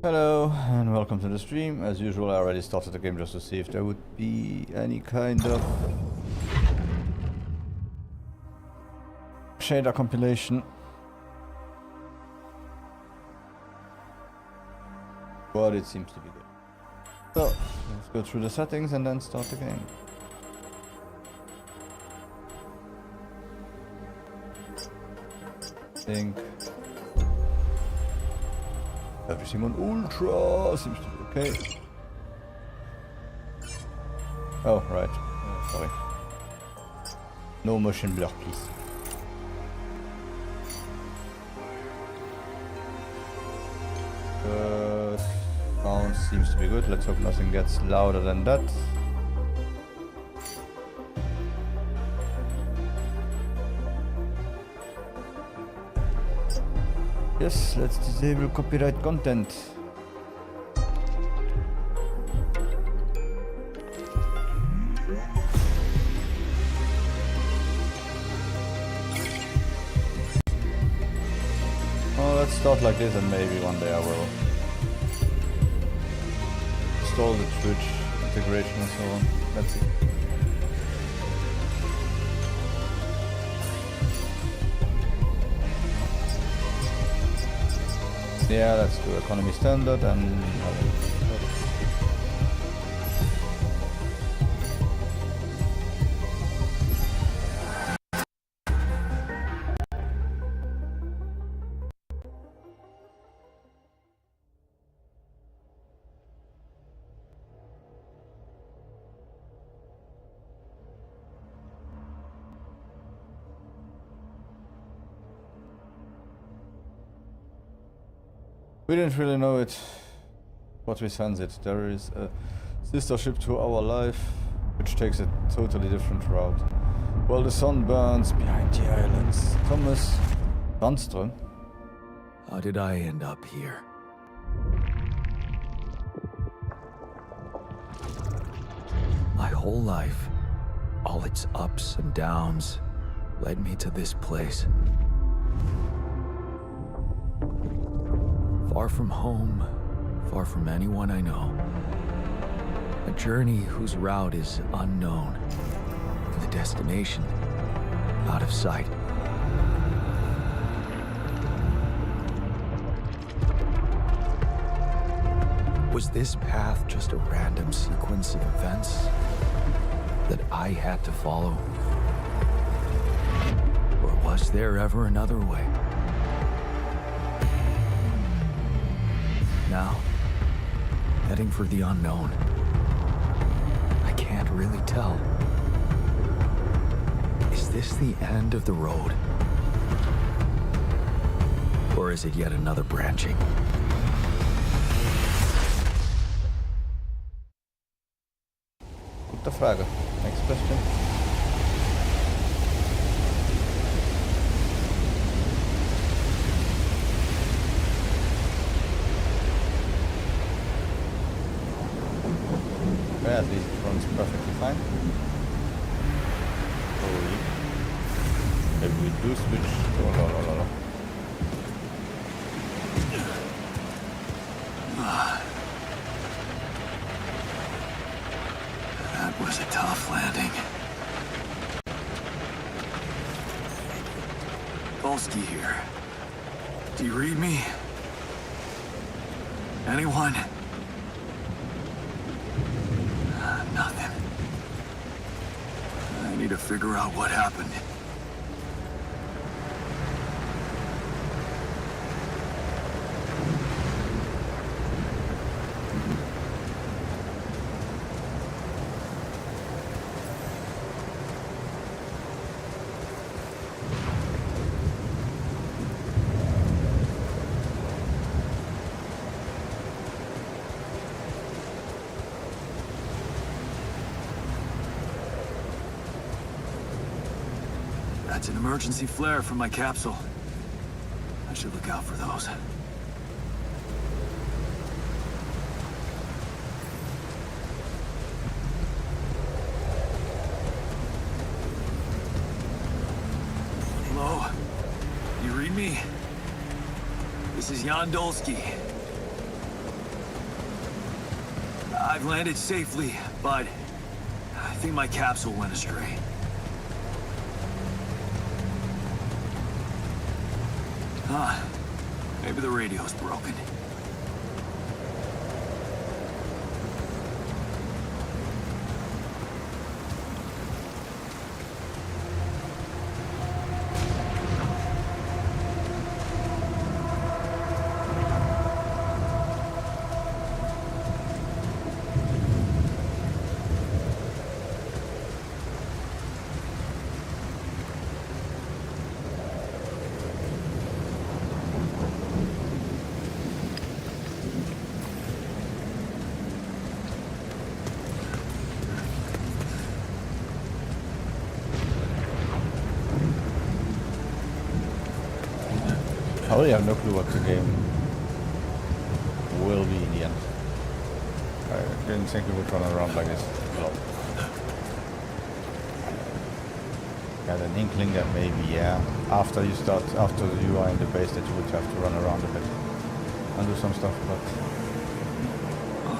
Hello and welcome to the stream. As usual, I already started the game just to see if there would be any kind of shader compilation. But it seems to be good. So, let's go through the settings and then start the game. Think everything on Ultra seems to be okay. Oh, right. Sorry. No motion blur, please. Sound seems to be good. Let's hope nothing gets louder than that. Yes, let's disable copyright content. Oh, let's start like this and maybe one day I will install the Twitch integration and so on. Let's see. Yeah, let's do economy standard and we didn't really know it, but we sense it. There is a sister ship to our life, which takes a totally different route. While the sun burns behind the islands. Thomas Sandström. How did I end up here? My whole life, all its ups and downs, led me to this place. Far from home, far from anyone I know. A journey whose route is unknown, and the destination out of sight. Was this path just a random sequence of events that I had to follow? Or was there ever another way? Now, heading for the unknown. I can't really tell. Is this the end of the road? Or is it yet another branching? Gute Frage. Next question. At least it runs perfectly fine. Oh, maybe we do switch. Oh, no. That was a tough landing. Volsky here. Do you read me? Anyone? Nothing. I need to figure out what happened. That's an emergency flare from my capsule. I should look out for those. Hello? You read me? This is Jan Dolsky. I've landed safely, but I think my capsule went astray. Huh. Maybe the radio's broken. I really have no clue what the game will be in the end. I didn't think we would run around like this a lot. Got an inkling that maybe, yeah, after you are in the base, that you would have to run around a bit and do some stuff, but... Oh,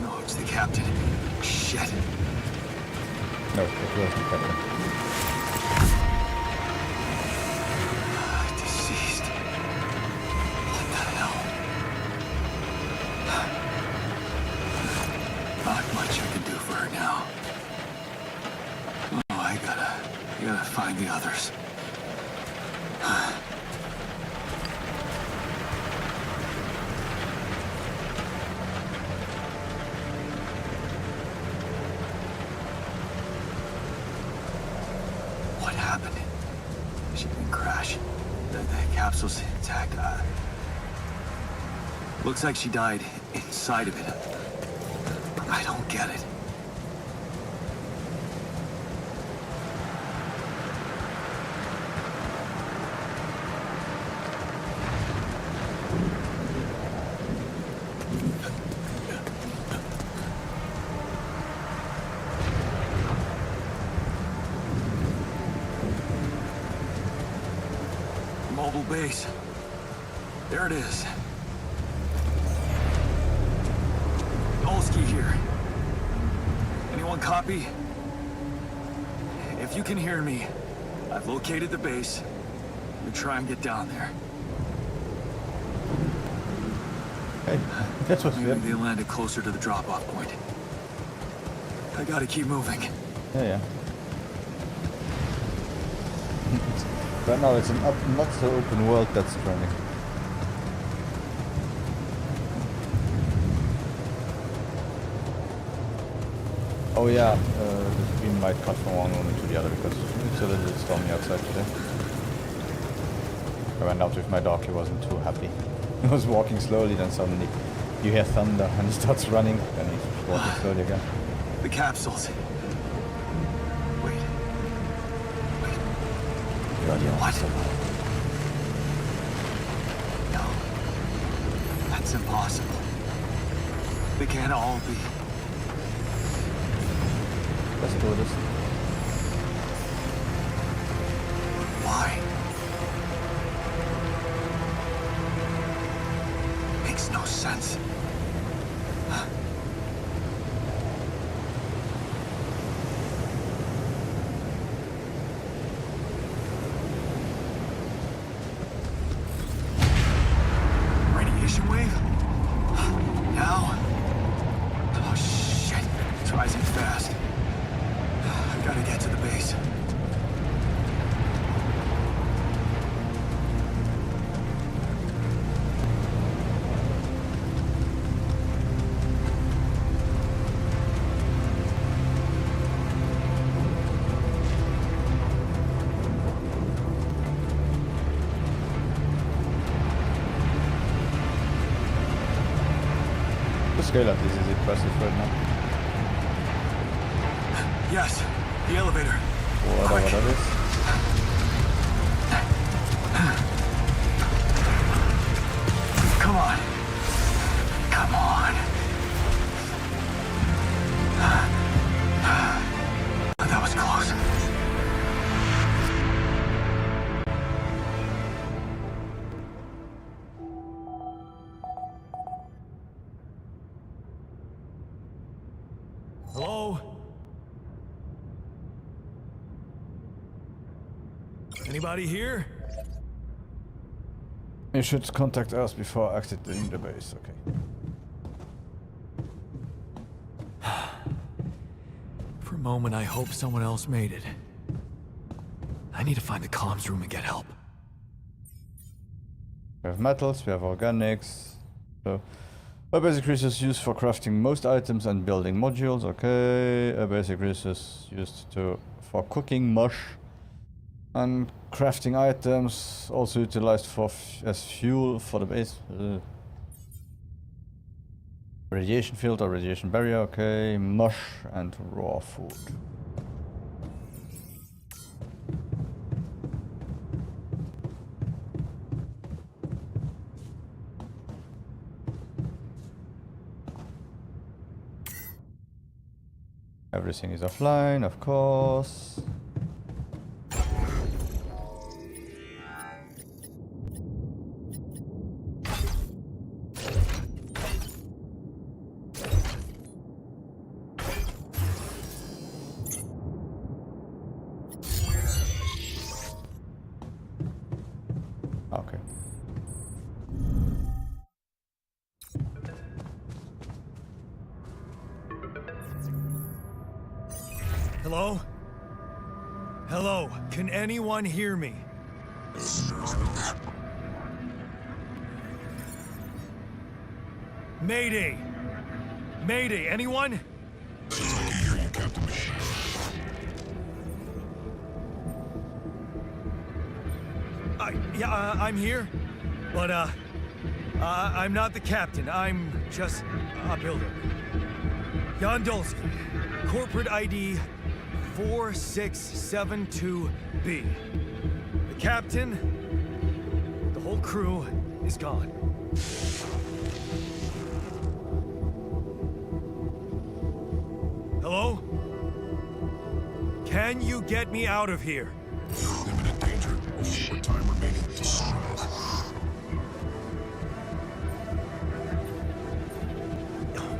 no, it's the captain. Shit. No, it was the captain. Find the others. What happened? She didn't crash. The capsule's intact. Looks like she died inside of it. I don't get it. Mobile base. There it is. Olsky here. Anyone copy? If you can hear me, I've located the base. We try and get down there. Hey, that's what's Maybe good. they landed closer to the drop-off point. I gotta keep moving. Yeah. Right now it's an not so open world that's trending. Oh yeah, the stream might cut from one moment to the other because it's a little bit stormy outside today. I went out with my dog, he wasn't too happy. He was walking slowly, then suddenly you hear thunder and he starts running, and he's walking slowly again. The capsules. Wait. You're the What? only No. That's impossible. They can't all be. Let's do this. Why? Makes no sense. Radiation wave? Now? Oh shit. It's rising fast. I gotta get to the base. The scale of this is impressive right now. Yes, the elevator. Whatever Quick. that is. Come on. Come on. That was close. Anybody here? You should contact us before exiting the base, okay. For a moment, I hope someone else made it. I need to find the comms room and get help. We have metals, we have organics. So, a basic resource used for crafting most items and building modules, okay. A basic resource used for cooking mush and crafting items, also utilized as fuel for the base. Radiation field or radiation barrier, okay. Mush and raw food. Everything is offline, of course. Okay. Hello? Hello, can anyone hear me? Mayday! Mayday, anyone? I can hear you, Captain. I'm here, but I'm not the captain. I'm just a builder. Jan Dulski, corporate ID 4672B. The captain, the whole crew is gone. Hello? Can you get me out of here? Imminent danger. Only short time remaining to sunrise.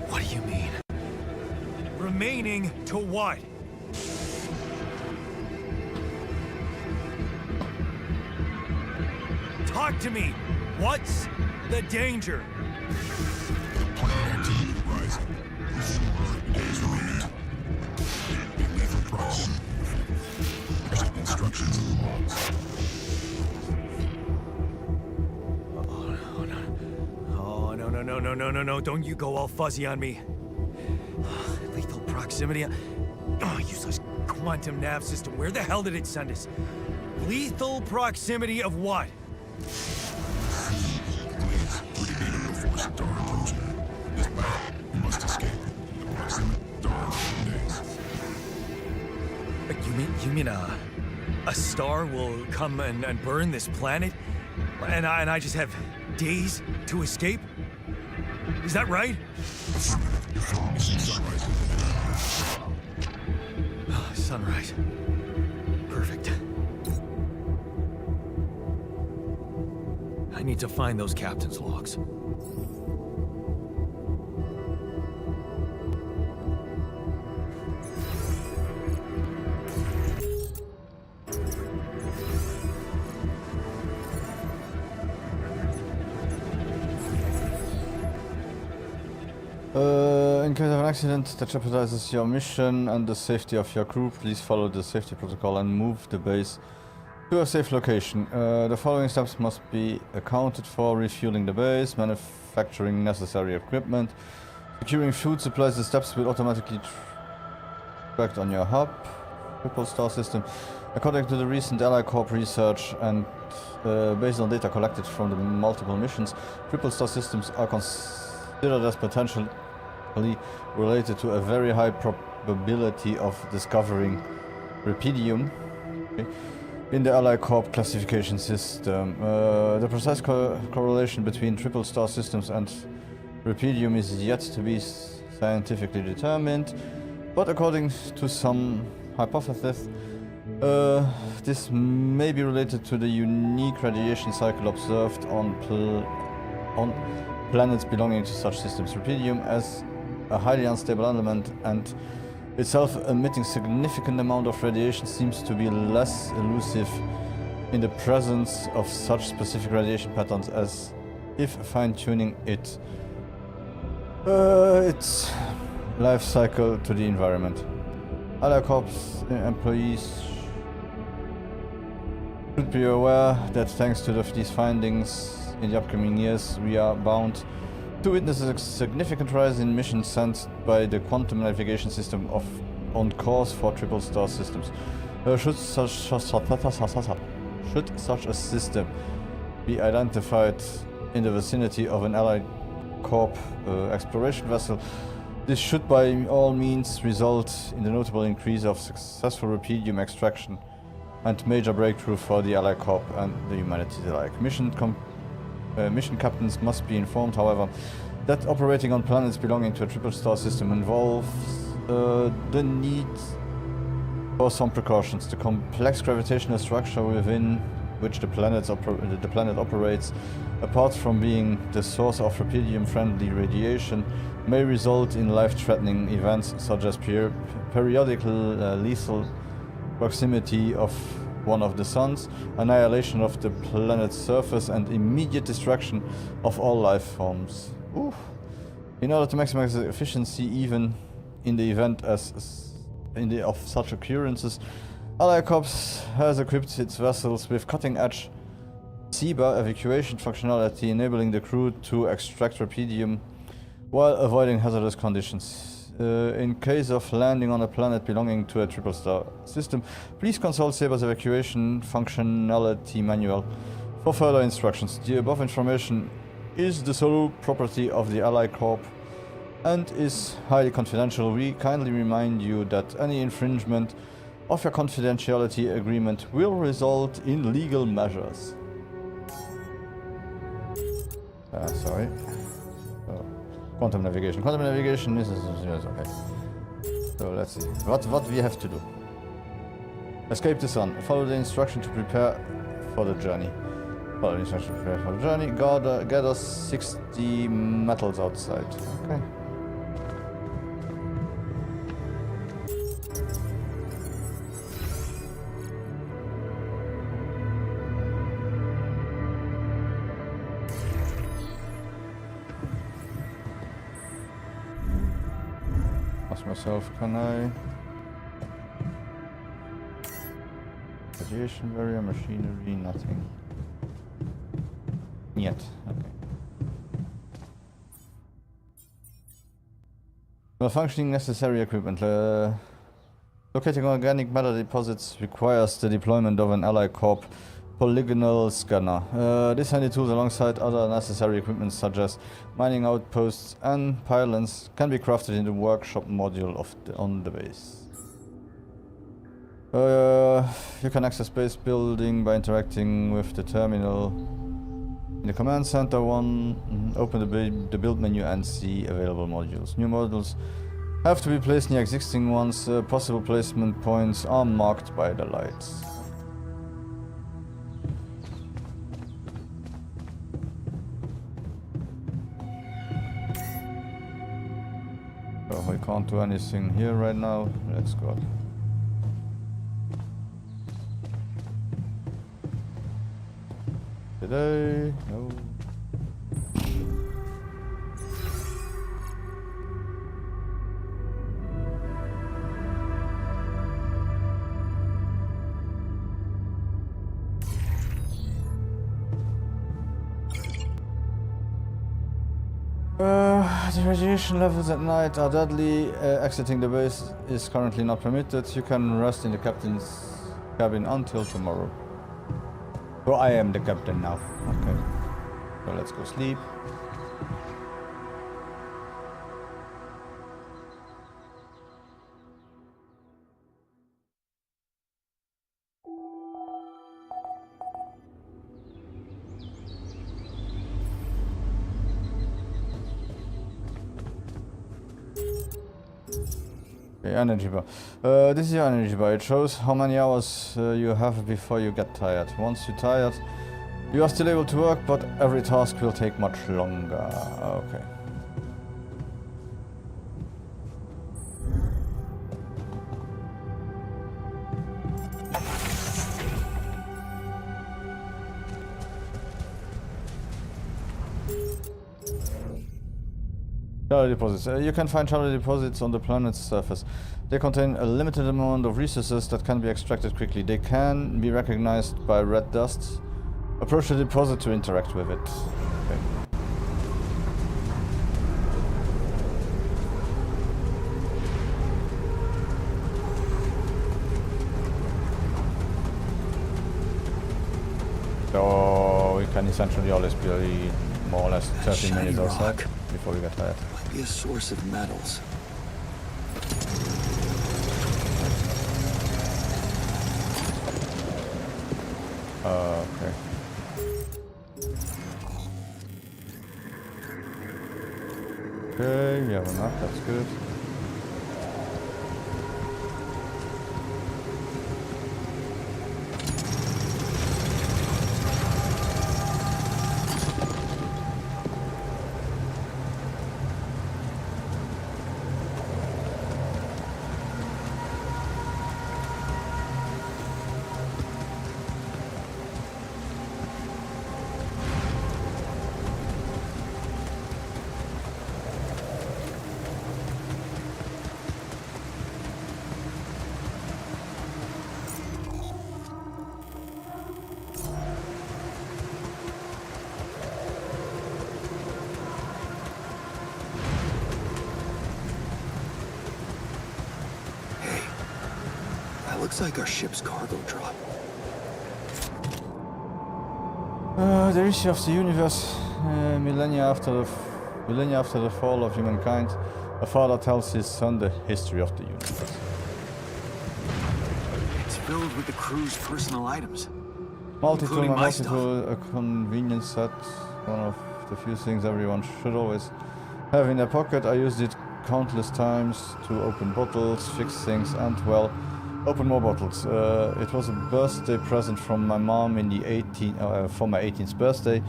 What do you mean? Remaining to what? Talk to me! What's the danger? The planet activity rising. Days remaining. Be lethal proximity. Present instructions in the logs. Oh, no, don't you go all fuzzy on me. Lethal proximity. Oh, useless quantum nav system. Where the hell did it send us? Lethal proximity of what? Please, Brigadier before Star approaching. This battle, you must escape. The proximate dawn days. You mean a star will come and burn this planet? And I just have days to escape? Is that right? Mission sunrise. Sunrise. Perfect. I need to find those captain's logs. In case of an accident that jeopardizes your mission and the safety of your crew, please follow the safety protocol and move the base to a safe location. The following steps must be accounted for: refueling the base, manufacturing necessary equipment, securing food supplies. The steps will automatically tracked on your hub. Triple Star system. According to the recent Ally Corp research and based on data collected from the multiple missions, Triple Star systems are considered as potentially related to a very high probability of discovering Repidium in the Ally Corp classification system. The precise correlation between Triple Star systems and Repidium is yet to be scientifically determined, but according to some hypotheses, this may be related to the unique radiation cycle observed on planets belonging to such systems. Repidium, as a highly unstable element and itself emitting significant amount of radiation, seems to be less elusive in the presence of such specific radiation patterns as if fine-tuning its life cycle to the environment. Ally Corp's employees should be aware that thanks to these findings in the upcoming years, we are bound to witness a significant rise in missions sent by the quantum navigation system on course for triple star systems. Should such a system be identified in the vicinity of an Allied Corp exploration vessel, this should by all means result in the notable increase of successful rubidium extraction and major breakthrough for the Allied Corp and the humanity alike. Mission captains must be informed, however, that operating on planets belonging to a triple star system involves the need for some precautions. The complex gravitational structure within which the planet operates, apart from being the source of rubidium-friendly radiation, may result in life-threatening events such as periodic lethal proximity of one of the suns, annihilation of the planet's surface, and immediate destruction of all life forms. Oof. In order to maximize the efficiency, even in the event of such occurrences, Ally Corps has equipped its vessels with cutting-edge SIBA evacuation functionality, enabling the crew to extract rubidium while avoiding hazardous conditions. In case of landing on a planet belonging to a triple star system, please consult SIBA's evacuation functionality manual for further instructions. The above information is the sole property of the Ally Corp and is highly confidential. We kindly remind you that any infringement of your confidentiality agreement will result in legal measures. Sorry. Quantum navigation. Quantum navigation is okay. So let's see. What we have to do. Escape the sun. Follow the instruction to prepare for the journey. Follow the instruction to prepare for the journey. Gather 60 metals outside. Okay. Myself, can I? Radiation barrier, machinery, nothing. Yet. Okay. Malfunctioning necessary equipment. Locating organic matter deposits requires the deployment of an Ally Corp polygonal scanner. This handy tool, alongside other necessary equipment such as mining outposts and pylons, can be crafted in the workshop module on the base. You can access base building by interacting with the terminal in the command center. Open the build menu and see available modules. New modules have to be placed near existing ones. Possible placement points are marked by the lights. We can't do anything here right now. Let's go. Today? No. The radiation levels at night are deadly. Exiting the base is currently not permitted. You can rest in the captain's cabin until tomorrow. So I am the captain now. Okay. So let's go sleep. Energy bar. This is your energy bar. It shows how many hours you have before you get tired. Once you're tired, you are still able to work, but every task will take much longer. Okay. Charlie deposits. You can find Charlie deposits on the planet's surface. They contain a limited amount of resources that can be extracted quickly. They can be recognized by red dust. Approach the deposit to interact with it. Okay. So we can essentially always be more or less 30 Shiny minutes outside rock. before we get tired. Might be a source of metals. Okay. Okay, we have enough, that's good. That looks like our ship's cargo drop. The issue of the universe, millennia after the fall of humankind, a father tells his son the history of the universe. It's filled with the crew's personal items. Multi-tool, Including my my multi-tool, a convenience set, one of the few things everyone should always have in their pocket. I used it countless times to open bottles, fix things, and well, open more bottles. It was a birthday present from my mom in the for my 18th birthday.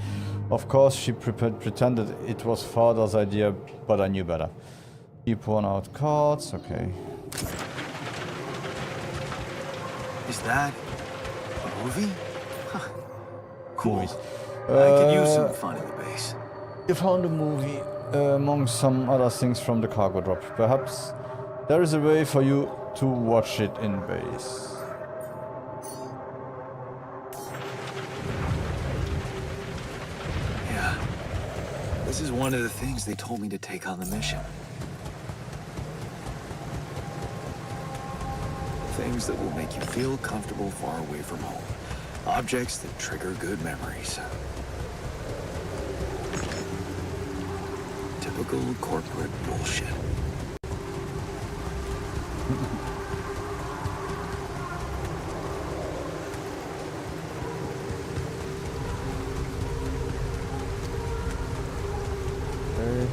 Of course, she pretended it was father's idea, but I knew better. Keep one out cards, okay. Is that a movie? Huh. Cool. Movies. I could use some fun in the base. You found a movie among some other things from the cargo drop. Perhaps there is a way for you to watch it in base. Yeah. This is one of the things they told me to take on the mission. Things that will make you feel comfortable far away from home. Objects that trigger good memories. Typical corporate bullshit. Okay.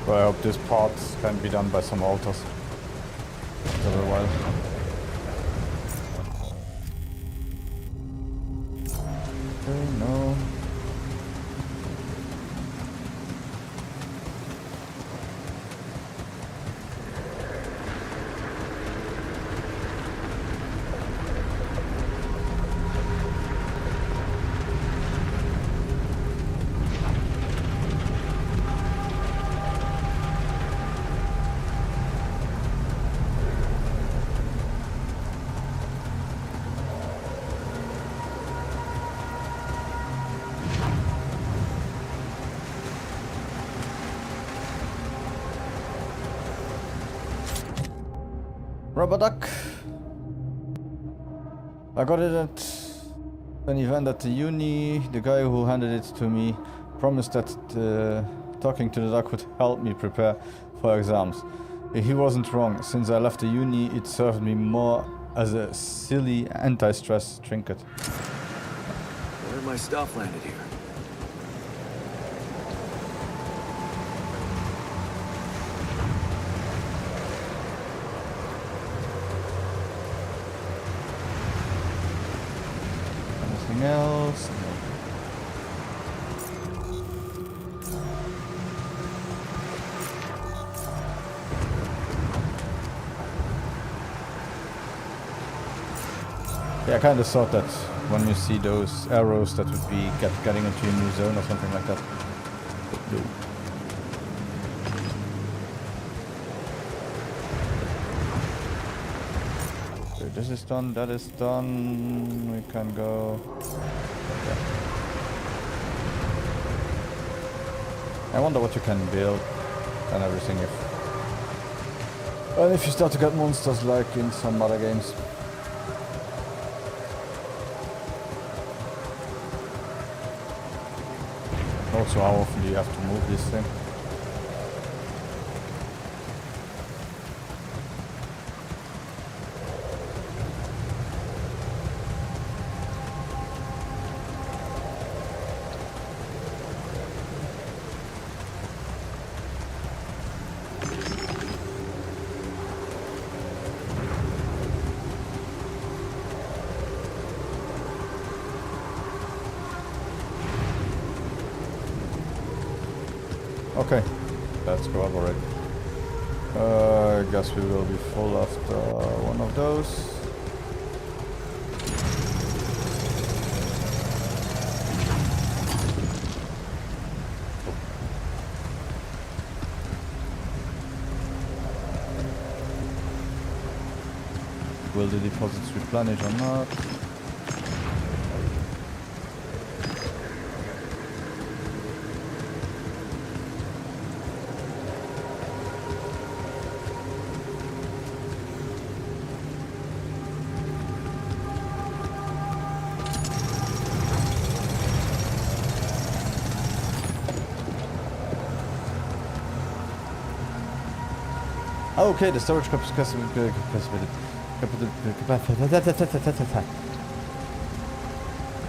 Well, I hope this part can be done by some autos. For a while. Okay, no. Rubber duck. I got it at an event at the uni. The guy who handed it to me promised that talking to the duck would help me prepare for exams. He wasn't wrong. Since I left the uni, it served me more as a silly anti-stress trinket. Where my stuff landed here. Anything else? No. Yeah, I kind of thought that when you see those arrows that would be getting into a new zone or something like that. But no. Okay, this is done, that is done. We can go. Okay. I wonder what you can build and everything if you start to get monsters like in some other games. Also, how often do you have to move this thing? Okay, let's go up already. I guess we will be full after one of those. Will the deposits replenish or not? Okay, the storage capacity.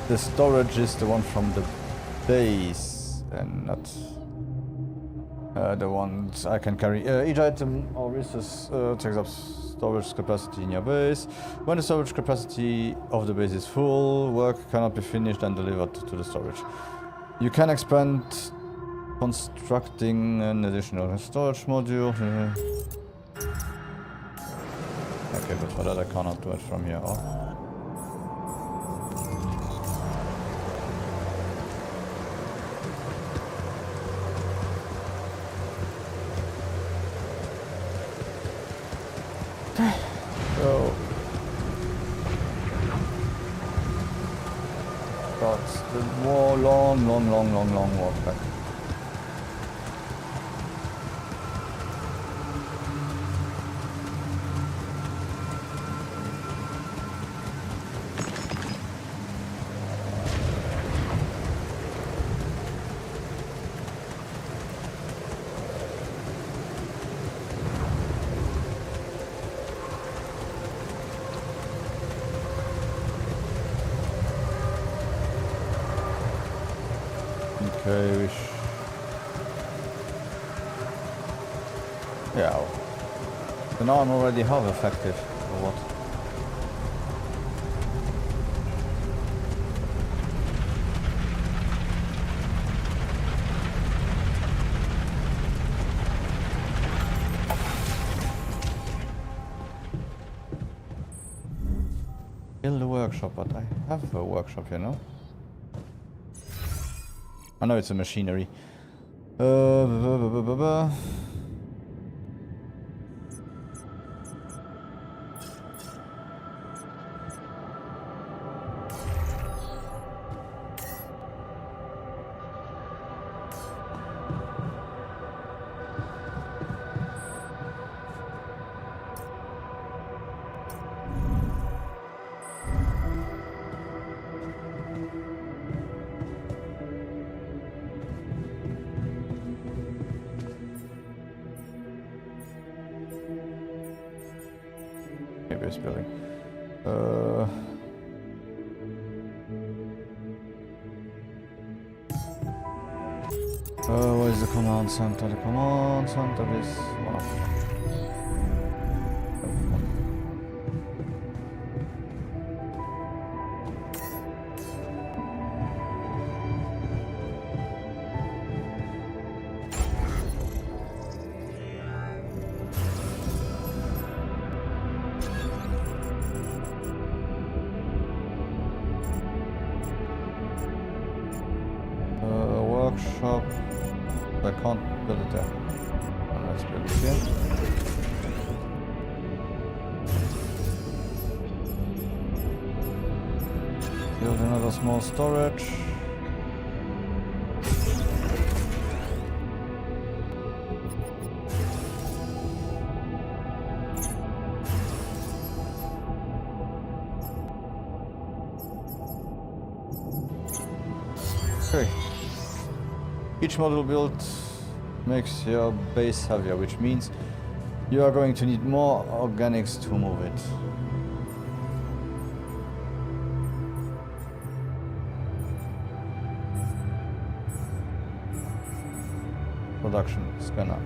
The storage is the one from the base and not the ones I can carry. Each item or resource takes up storage capacity in your base. When the storage capacity of the base is full, work cannot be finished and delivered to the storage. You can expand constructing an additional storage module. Okay, but for that I cannot do it from here. So that's the more long walk back. Okay, yeah. So now I'm already half effective, or what? Build a workshop, but I have a workshop, you know? I know it's a machinery. Base building. Where is the command center? The command center is one of them. workshop. I can't build it there. And let's build it here. Build another small storage. Okay. Each module built makes your base heavier, which means you are going to need more organics to move it. Production scanner.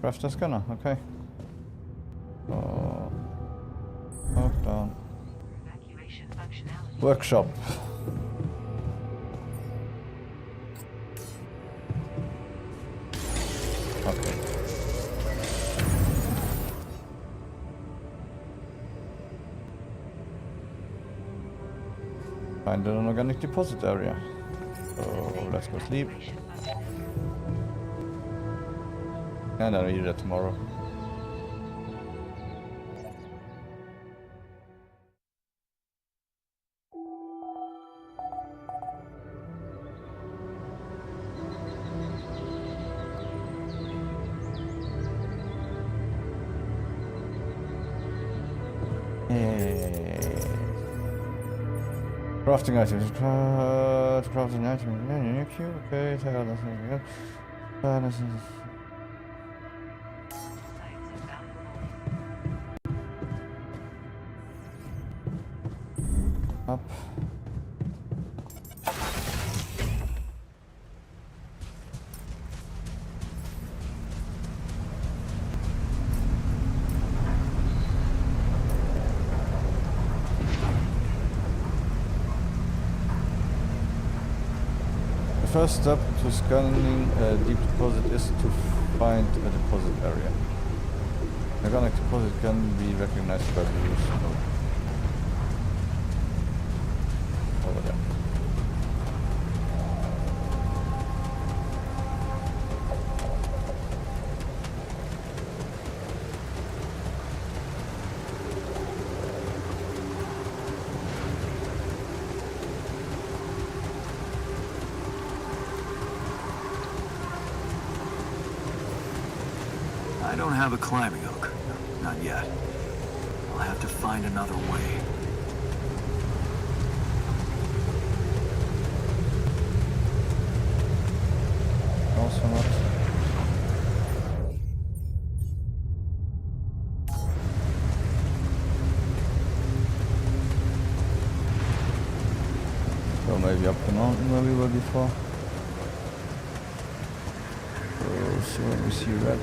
Crafter scanner, okay. So, down. Evacuation functionality. Workshop. Okay. Find an organic deposit area. So let's go sleep. And I'll read that tomorrow. Crafting items. Crafting items. Okay, take out this. Up. The first step to scanning a deep deposit is to find a deposit area. An organic deposit can be recognized by the use of over there. I don't have a climbing hook. Not yet. I'll have to find another way. Also not. So maybe up the mountain where we were before. So when we see red.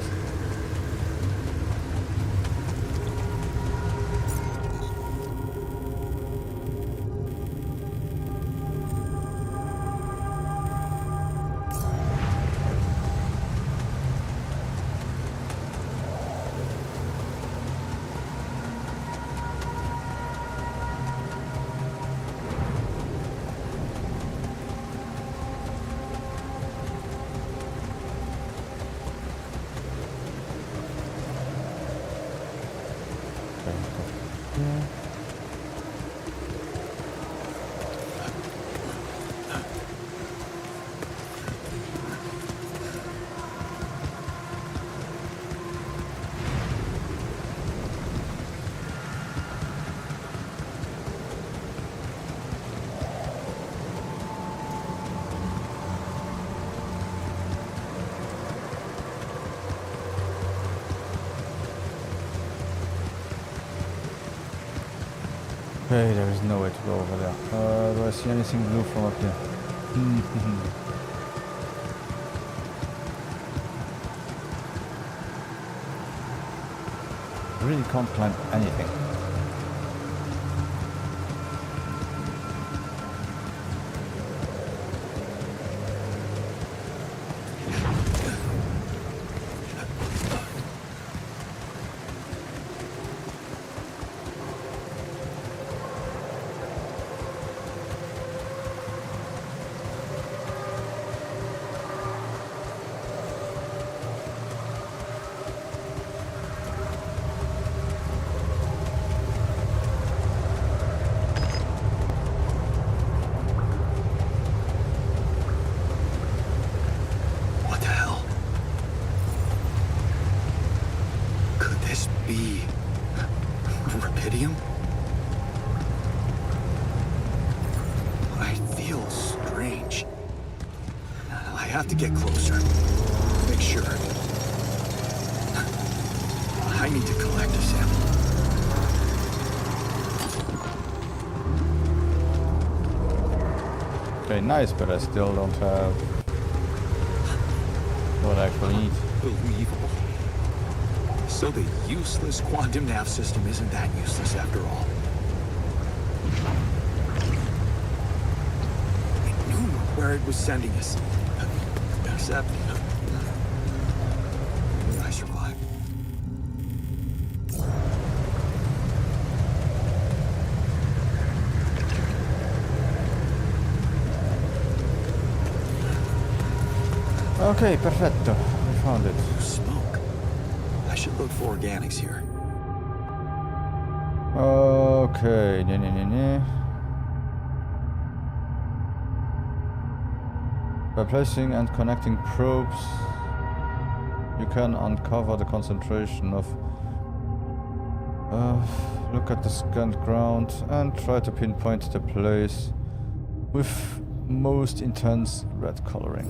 Okay, there is no way to go over there. Do I see anything blue from up here? Really can't climb anything. What the hell? Could this be rubidium? I feel strange. I have to get closer. Make sure. I need to collect a sample. Okay, nice, but I still don't have what I actually need. Unbelievable. So the useless quantum nav system isn't that useless after all. It knew where it was sending us. Except... I survived. Okay, perfetto. We found it. Smoke. I should look for organics here. Okay, ne. By placing and connecting probes, you can uncover the concentration of... look at the scanned ground and try to pinpoint the place with most intense red coloring.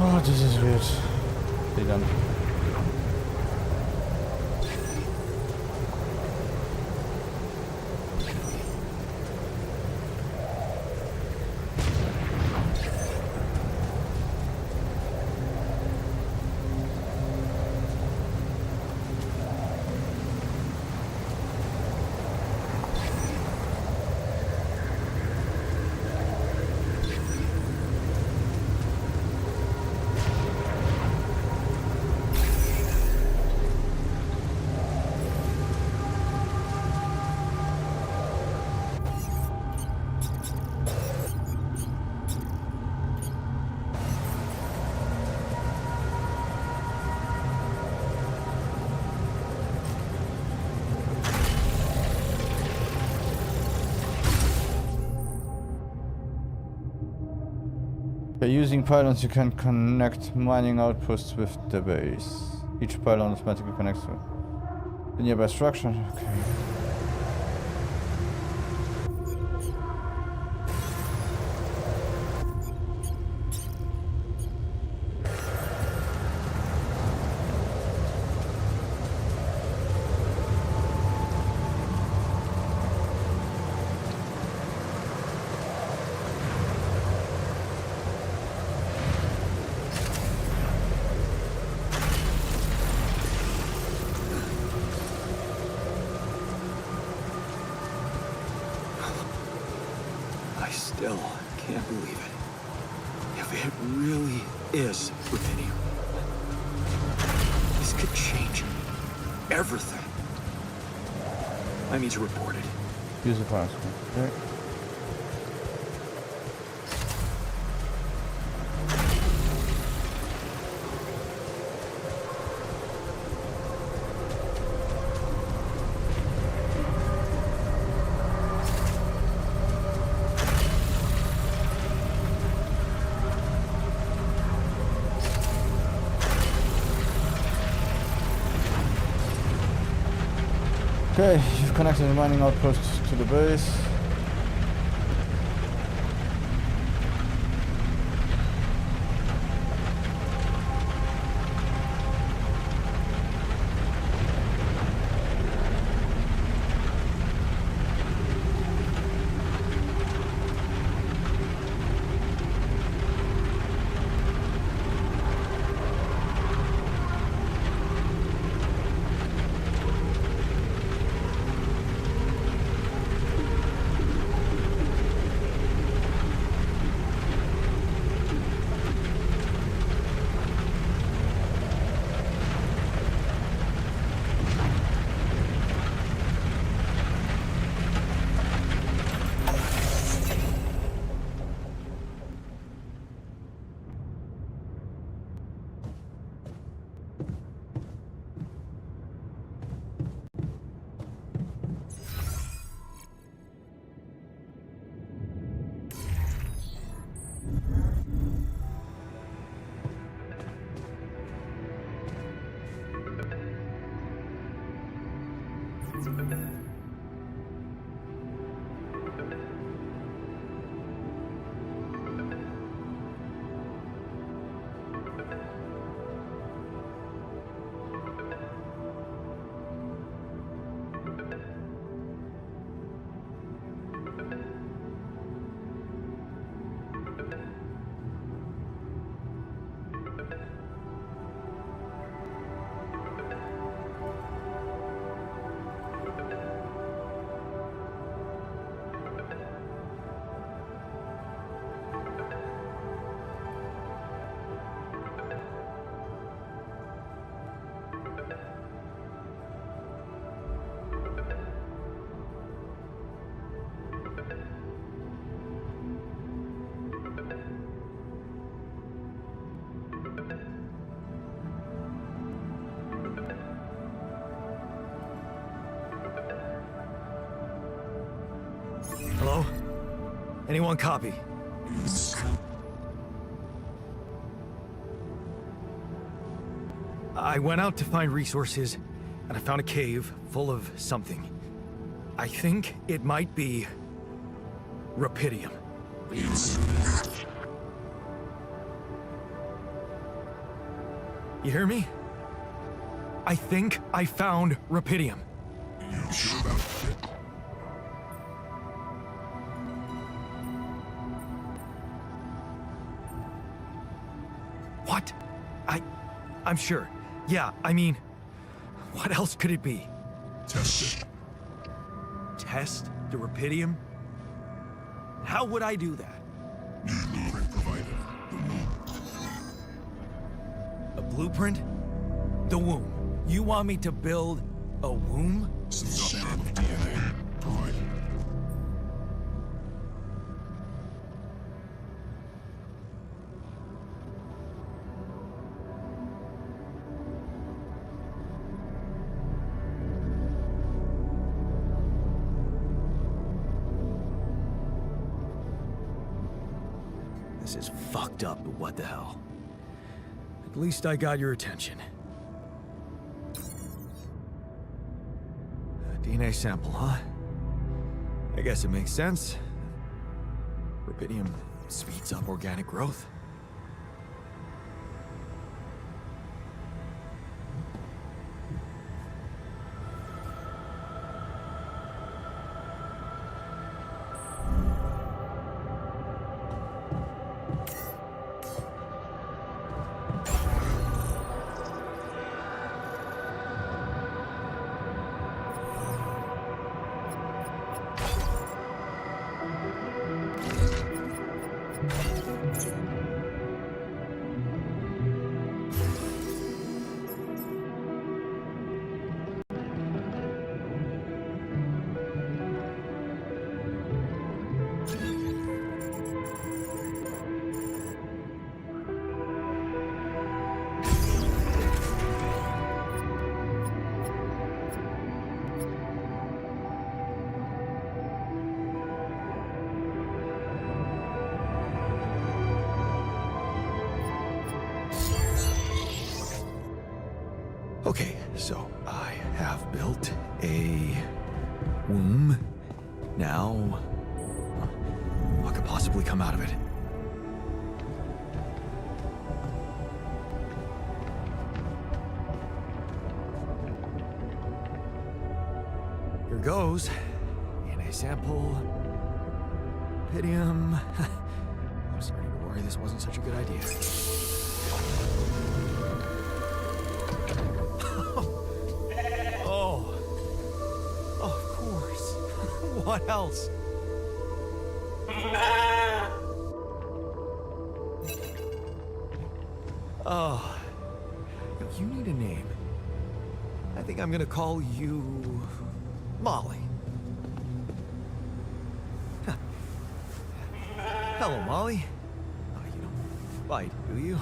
Oh, this is weird. Okay, done. By using pylons, you can connect mining outposts with the base. Each pylon automatically connects to the nearby structure. Okay. I still can't believe it. If it really is rubidium, this could change everything. I need to report it. Use the password. Okay. Okay, you've connected the mining outpost to the base. Hello? Anyone copy? I went out to find resources, and I found a cave full of something. I think it might be rubidium. You hear me? I think I found rubidium. You sure about it? What? I'm sure. Yeah, I mean, what else could it be? Test it. Test the rubidium? How would I do that? New blueprint provided. The womb. A blueprint? The womb. You want me to build a womb? Sample of DNA provided. This is fucked up, but what the hell? At least I got your attention. A DNA sample, huh? I guess it makes sense. Rubidium speeds up organic growth. Okay, so I have built a womb. Now, what could possibly come out of it? Here goes. DNA sample. Rubidium. I'm starting to worry this wasn't such a good idea. Oh, of course. What else? Oh, you need a name. I think I'm gonna call you Molly. Huh. Hello, Molly. Oh, you don't bite, do you?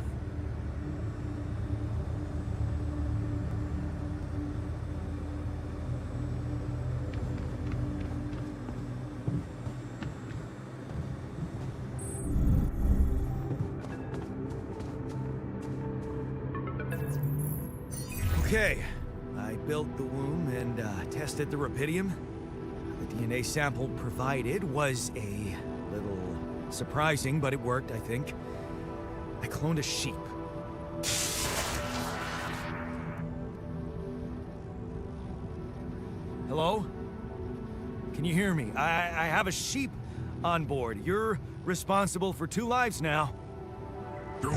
Okay, I built the womb and tested the rubidium. The DNA sample provided was a little surprising, but it worked, I think. I cloned a sheep. Hello? Can you hear me? I have a sheep on board. You're responsible for 2 lives now. Go.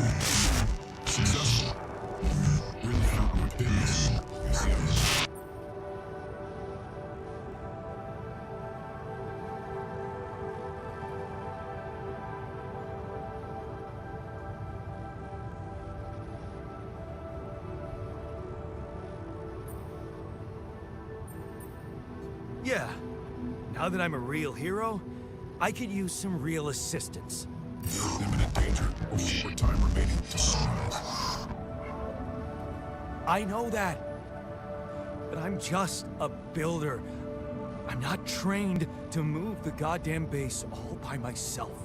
Successful. Really found my business. Yes. Yeah. Now that I'm a real hero, I could use some real assistance. You're in imminent danger with short time remaining to sunrise. I know that. But I'm just a builder. I'm not trained to move the goddamn base all by myself.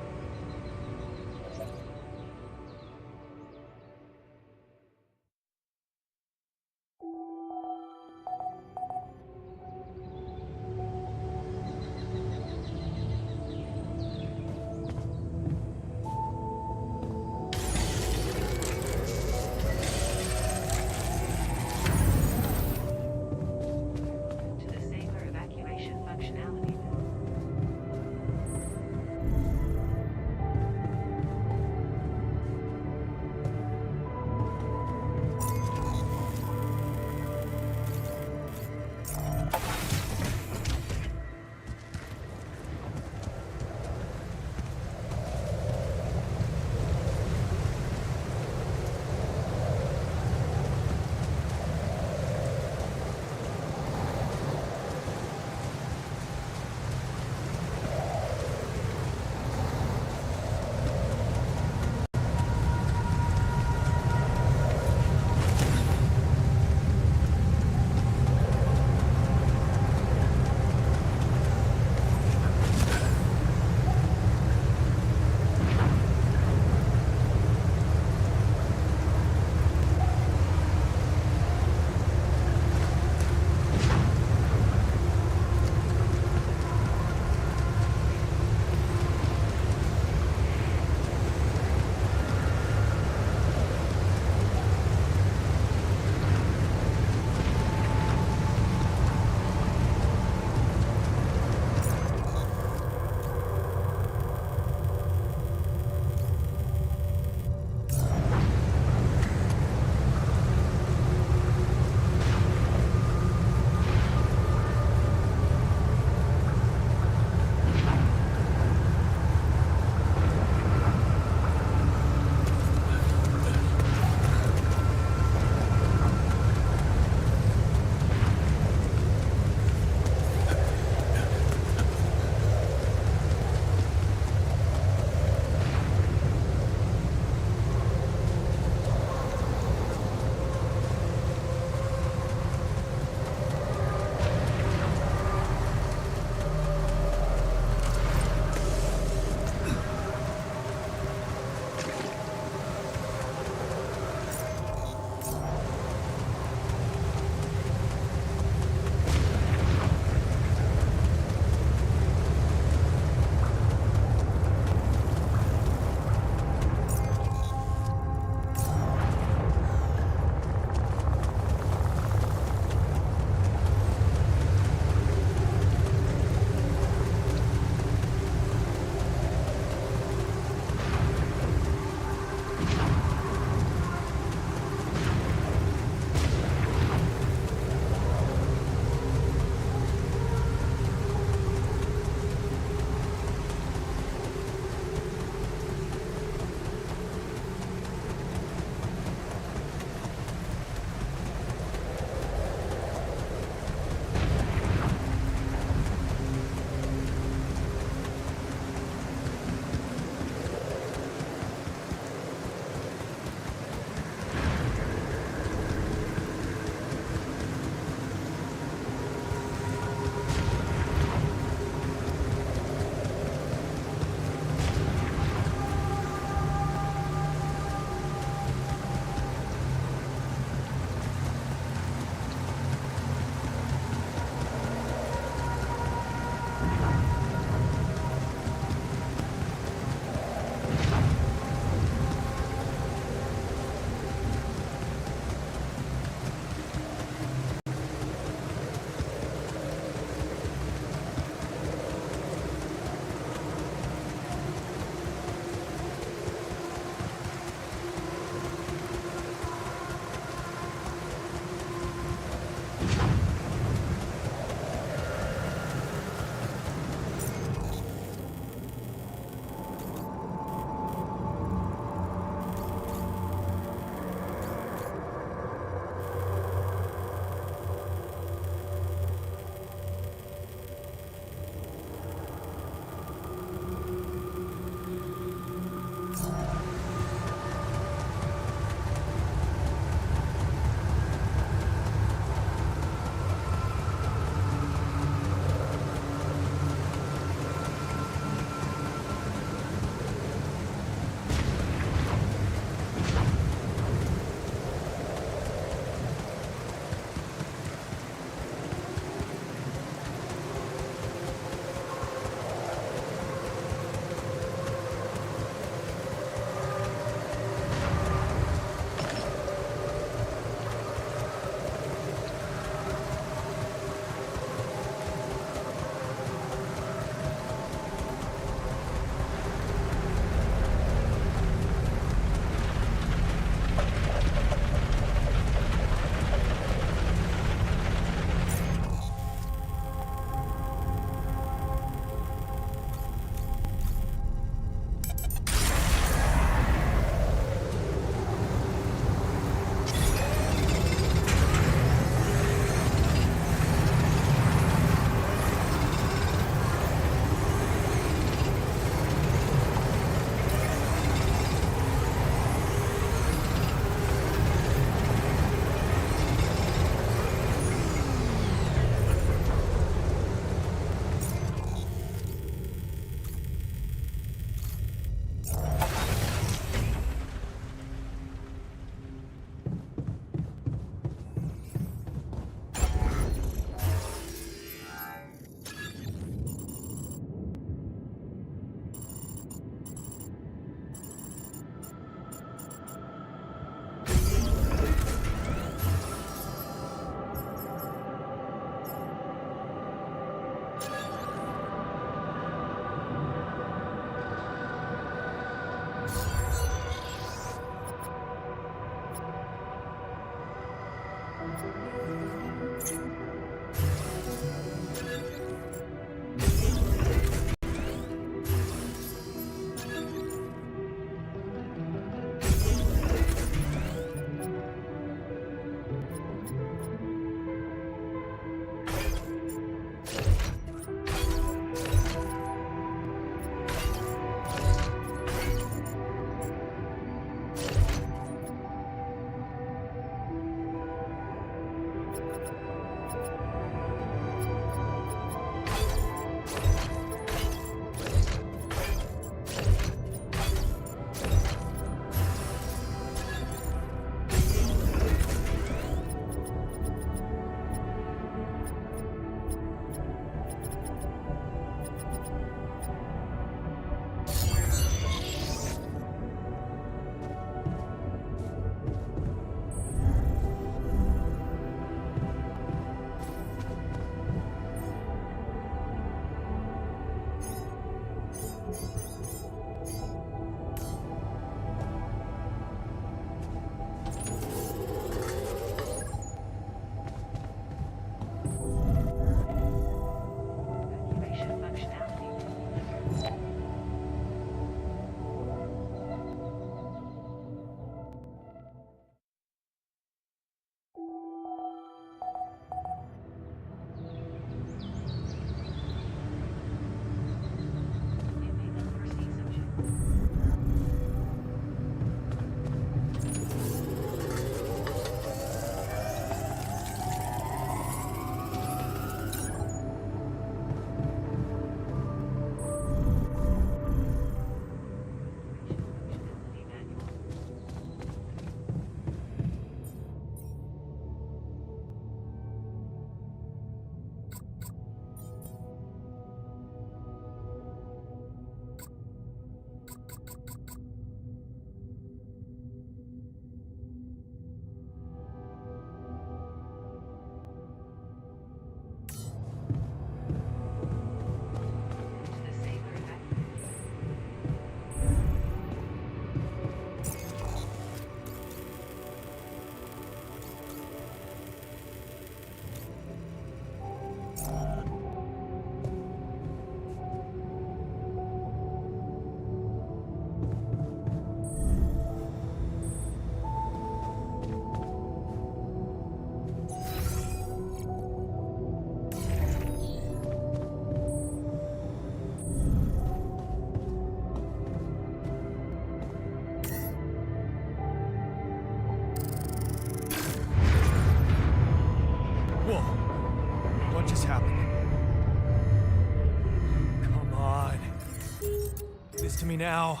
this to me now.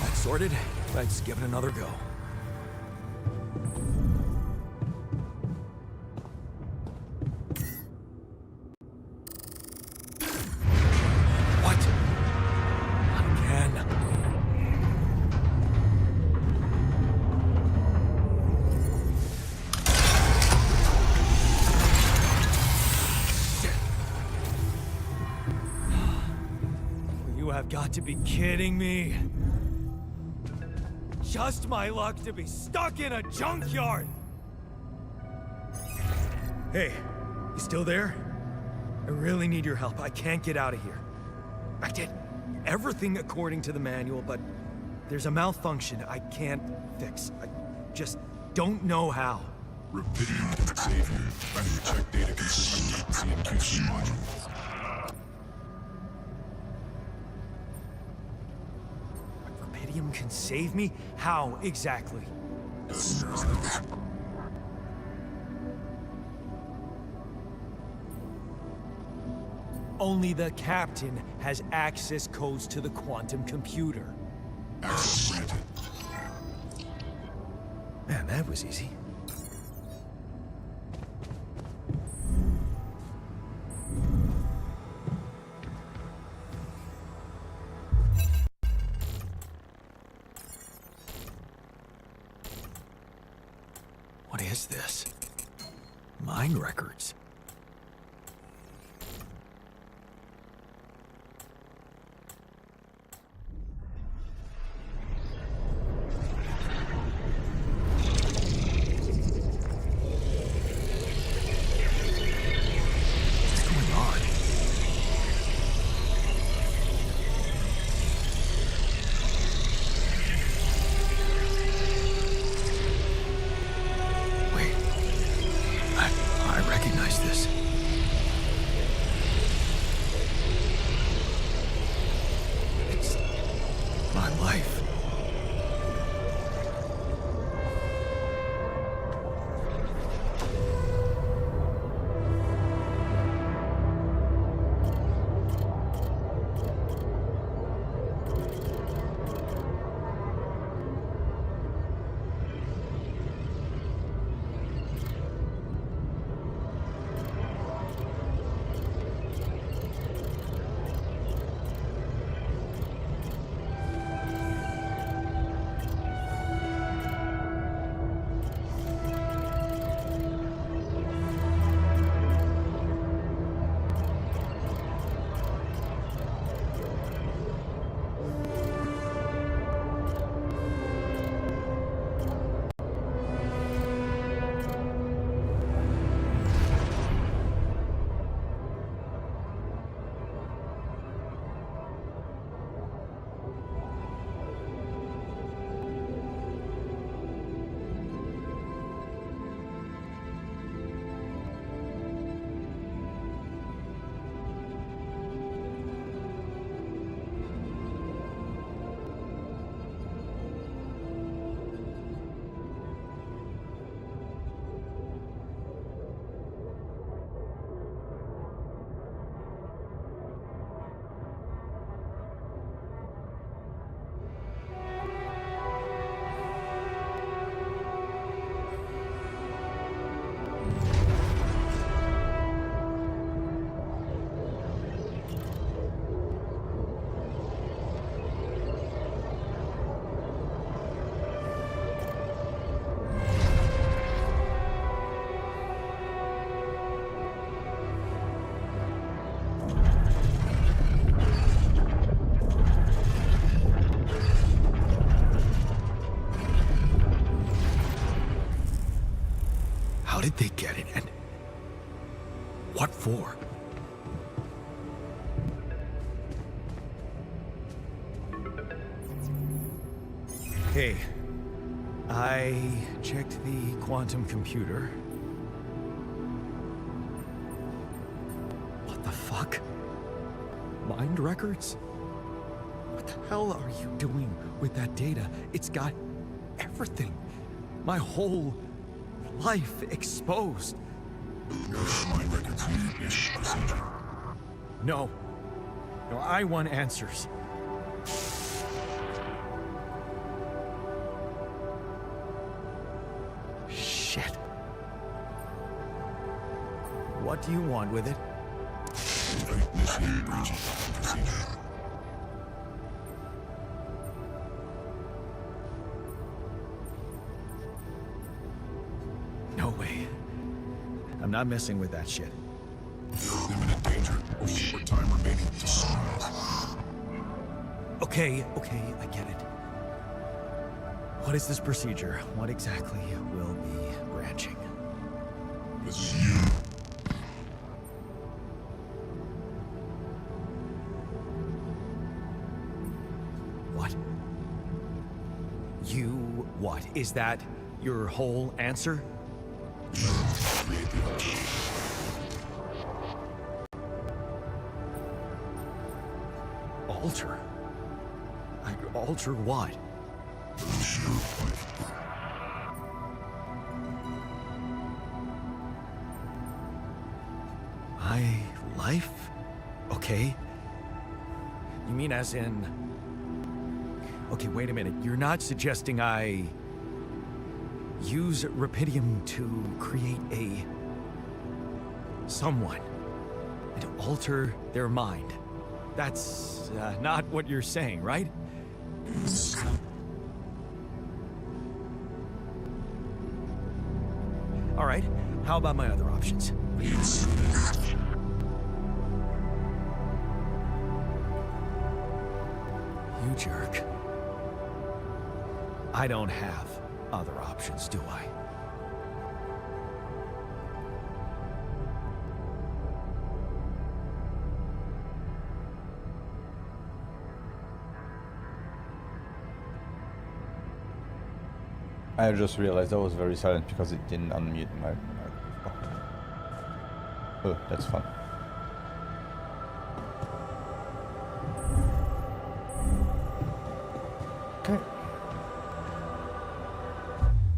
That's sorted. Let's give it another go. What? Again? Shit. You have got to be kidding me. Just my luck to be stuck in a junkyard! Hey, you still there? I really need your help. I can't get out of here. I did everything according to the manual, but there's a malfunction I can't fix. I just don't know how. Rapidium can save you. Manual check data consistent with CMQC modules. Rapidium can save me? How exactly? Only the captain has access codes to the quantum computer. Access granted. Man, that was easy. What is this? Mine records. What's going on? Wait. I recognize this. It's my life. How did they get it, and what for? Hey, I checked the quantum computer. The fuck? Mind records? What the hell are you doing with that data? It's got everything. My whole life exposed. Mind records need this procedure. No. No, I want answers. Shit. What do you want with it? Initiate breaching procedure. No way. I'm not messing with that shit. Imminent danger. Short time remaining to sunrise. Okay, I get it. What is this procedure? What exactly will be branching? This is you. What? You what? Is that your whole answer? Create the altar. Alter? Alter what? Lose your life. My life? Okay. You mean as in... Okay, wait a minute. You're not suggesting I... use Rapidium to create a... someone. And alter their mind. That's not what you're saying, right? All right. How about my other options? You jerk. I don't have other options, do I? I just realized I was very silent because it didn't unmute my... Oh, that's fun. Okay.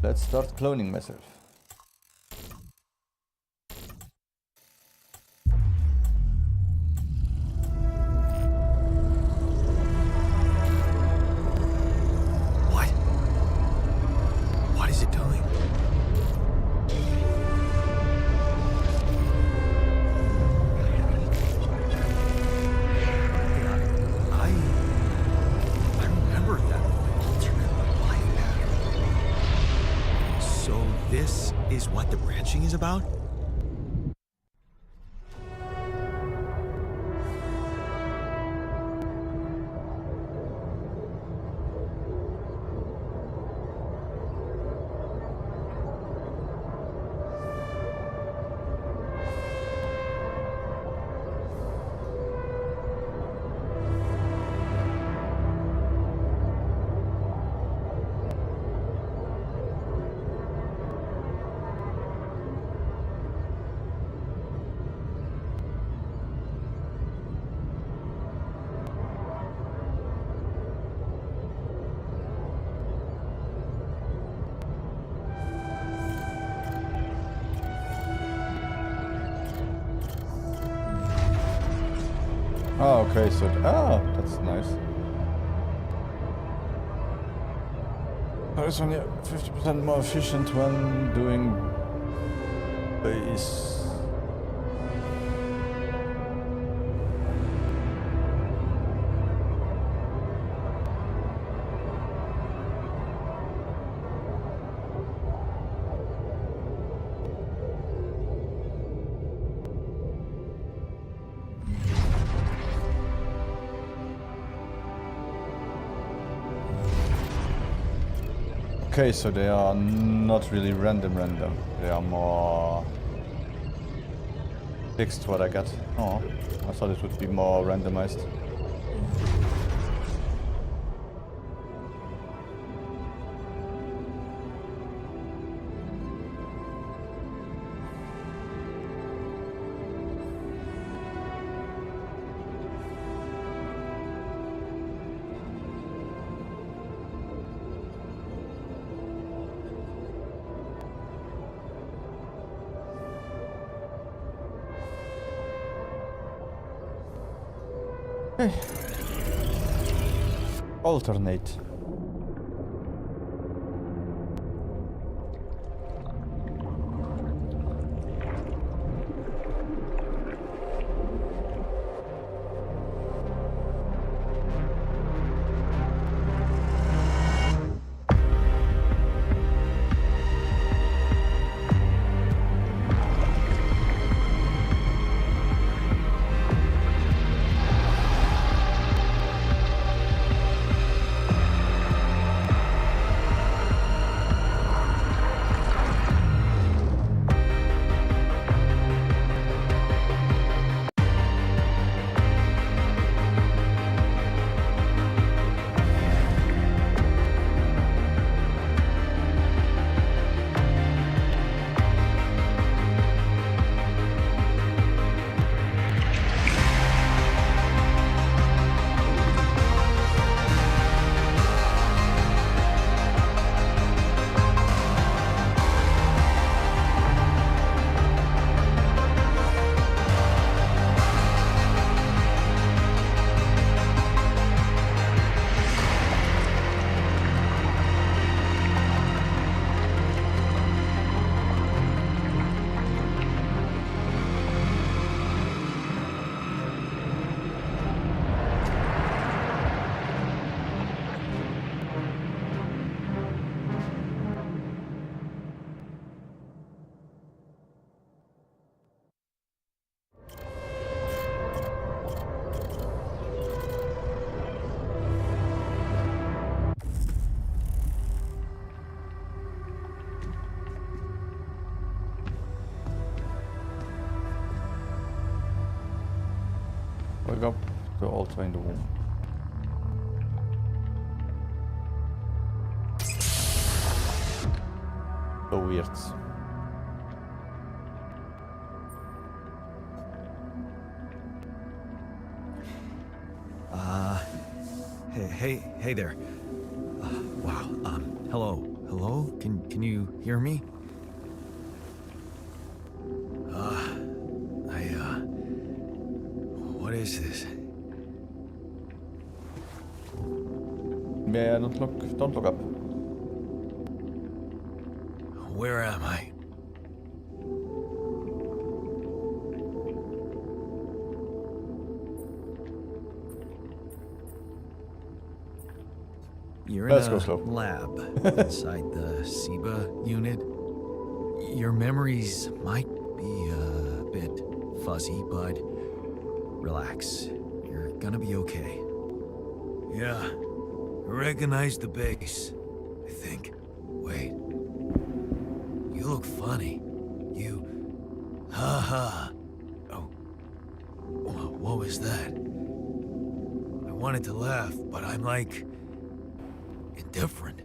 Let's start cloning myself. What? What is it doing? I remember that alternate life pattern. So this is what the branching is about? Oh, okay, so... Oh, that's nice. It's only 50% more efficient when doing base. Okay, so they are not really random. They are more fixed, what I got. Oh, I thought it would be more randomized. Okay. Alternate. Wake up the altar in the womb. So weird. Hey there. Wow. Hello? Can you hear me? What is this? Yeah, don't look up. Where am I? You're Let's in go a slow. lab inside the SIBA unit. Your memories might be a bit fuzzy, but relax. You're gonna be okay. Yeah, I recognize the base, I think. Wait. You look funny. Ha. Oh. What was that? I wanted to laugh, but I'm like... indifferent.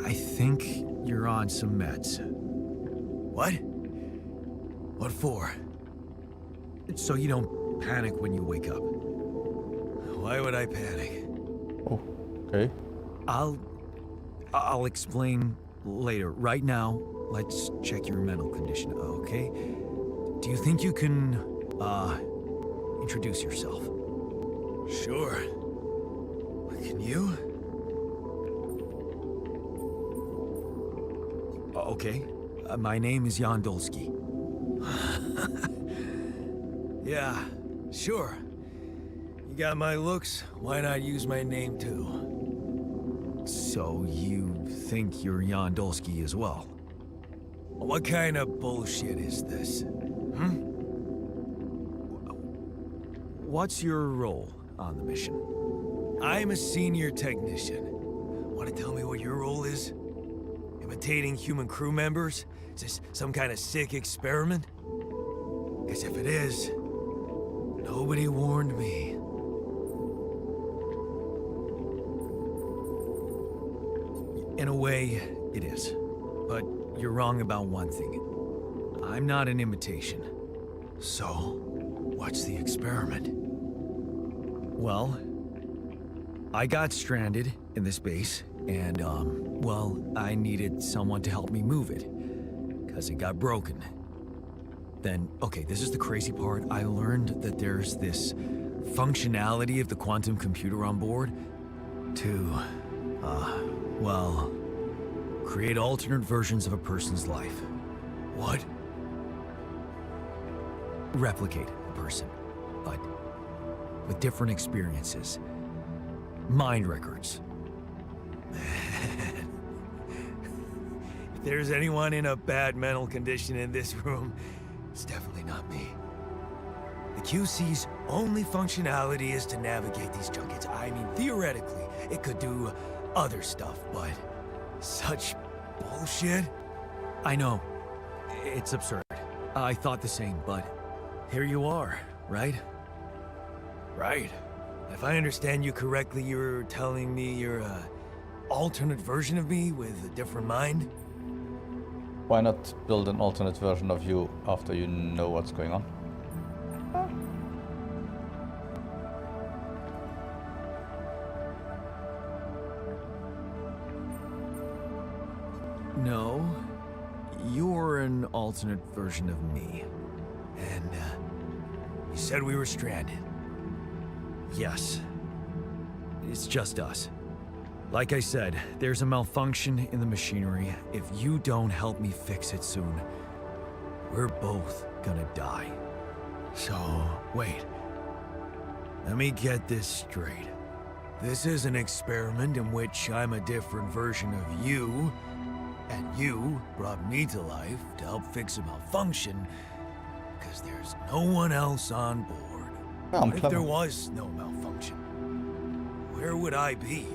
I think you're on some meds. What? What for? So you don't panic when you wake up. Why would I panic? Oh, okay. I'll explain later. Right now, let's check your mental condition, okay? Do you think you can, introduce yourself? Sure. Can you? Okay. My name is Yandolski. Yeah, sure. You got my looks, why not use my name too? So you think you're Yandolski as well? What kind of bullshit is this? What's your role on the mission? I'm a senior technician. Want to tell me what your role is? Imitating human crew members? Is this some kind of sick experiment? Because if it is, nobody warned me. In a way, it is. But you're wrong about one thing. I'm not an imitation. So, what's the experiment? Well, I got stranded in this base, and, well, I needed someone to help me move it, because it got broken. Then, okay, this is the crazy part. I learned that there's this functionality of the quantum computer on board to, well, create alternate versions of a person's life. What? Replicate a person, but with different experiences. Mind records. Man. If there's anyone in a bad mental condition in this room, it's definitely not me. The QC's only functionality is to navigate these junkets. I mean, theoretically, it could do other stuff, but such bullshit? I know. It's absurd. I thought the same, but here you are, right? Right. If I understand you correctly, you're telling me you're a alternate version of me with a different mind? Why not build an alternate version of you after you know what's going on? No. You're an alternate version of me. And, you said we were stranded. Yes. It's just us. Like I said, there's a malfunction in the machinery. If you don't help me fix it soon, we're both gonna die. So, wait. Let me get this straight. This is an experiment in which I'm a different version of you, and you brought me to life to help fix a malfunction, because there's no one else on board. Yeah, I'm What if clever. there was no malfunction? Where would I be?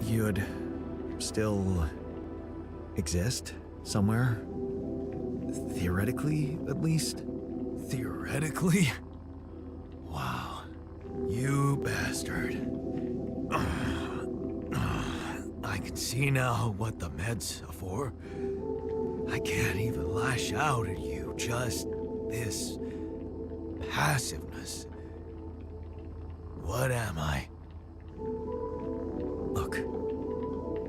You'd still exist somewhere? Theoretically, at least? Theoretically? Wow. You bastard. I can see now what the meds are for. I can't even lash out at you, just this passiveness. What am I? Look,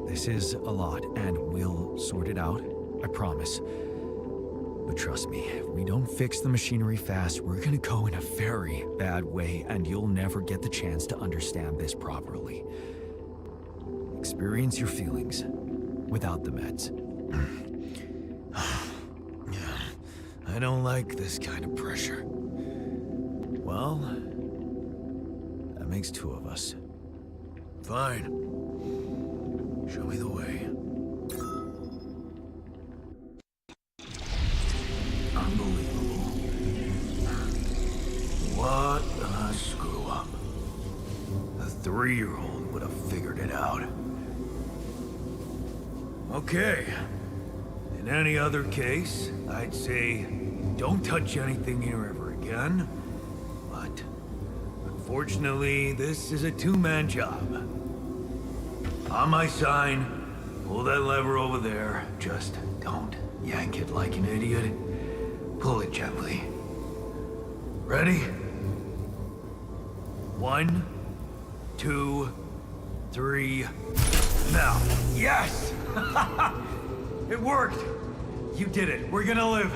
this is a lot, and we'll sort it out, I promise. But trust me, if we don't fix the machinery fast, we're gonna go in a very bad way, and you'll never get the chance to understand this properly. Experience your feelings without the meds. I don't like this kind of pressure. Well, that makes two of us. Fine. Show me the way. Unbelievable. What a screw up. A 3-year-old would have figured it out. Okay. In any other case, I'd say don't touch anything here ever again. But unfortunately, this is a two-man job. On my sign, pull that lever over there. Just don't yank it like an idiot. Pull it gently. Ready? 1, 2, 3. Now. Yes! It worked! You did it. We're gonna live.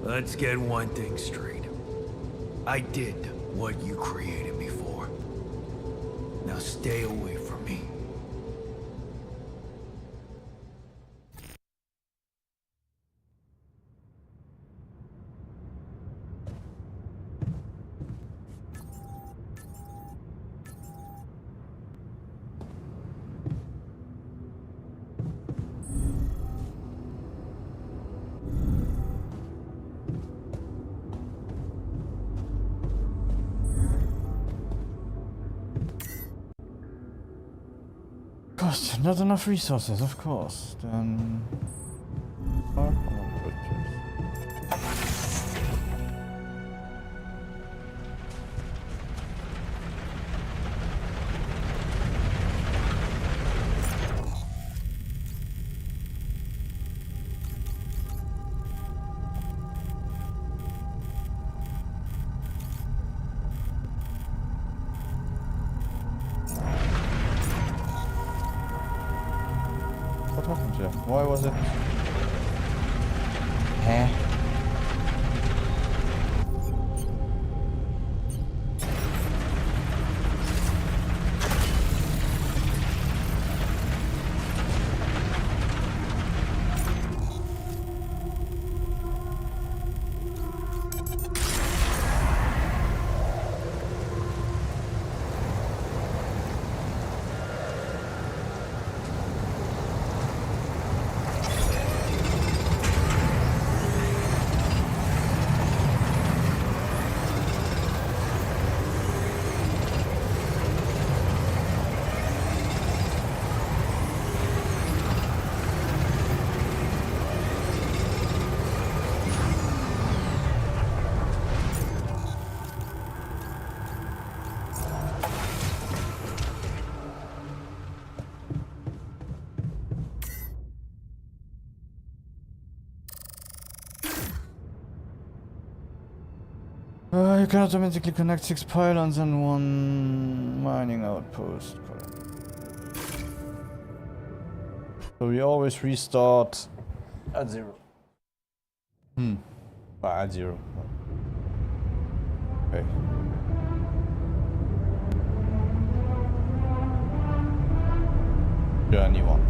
Let's get one thing straight. I did what you created me for. Now stay away from me. Cost not enough resources, of course. Then. Oh, What happened here? Why was it? Huh? You can automatically connect 6 pylons and 1 mining outpost. So we always restart at 0. At 0. Okay. Journey 1.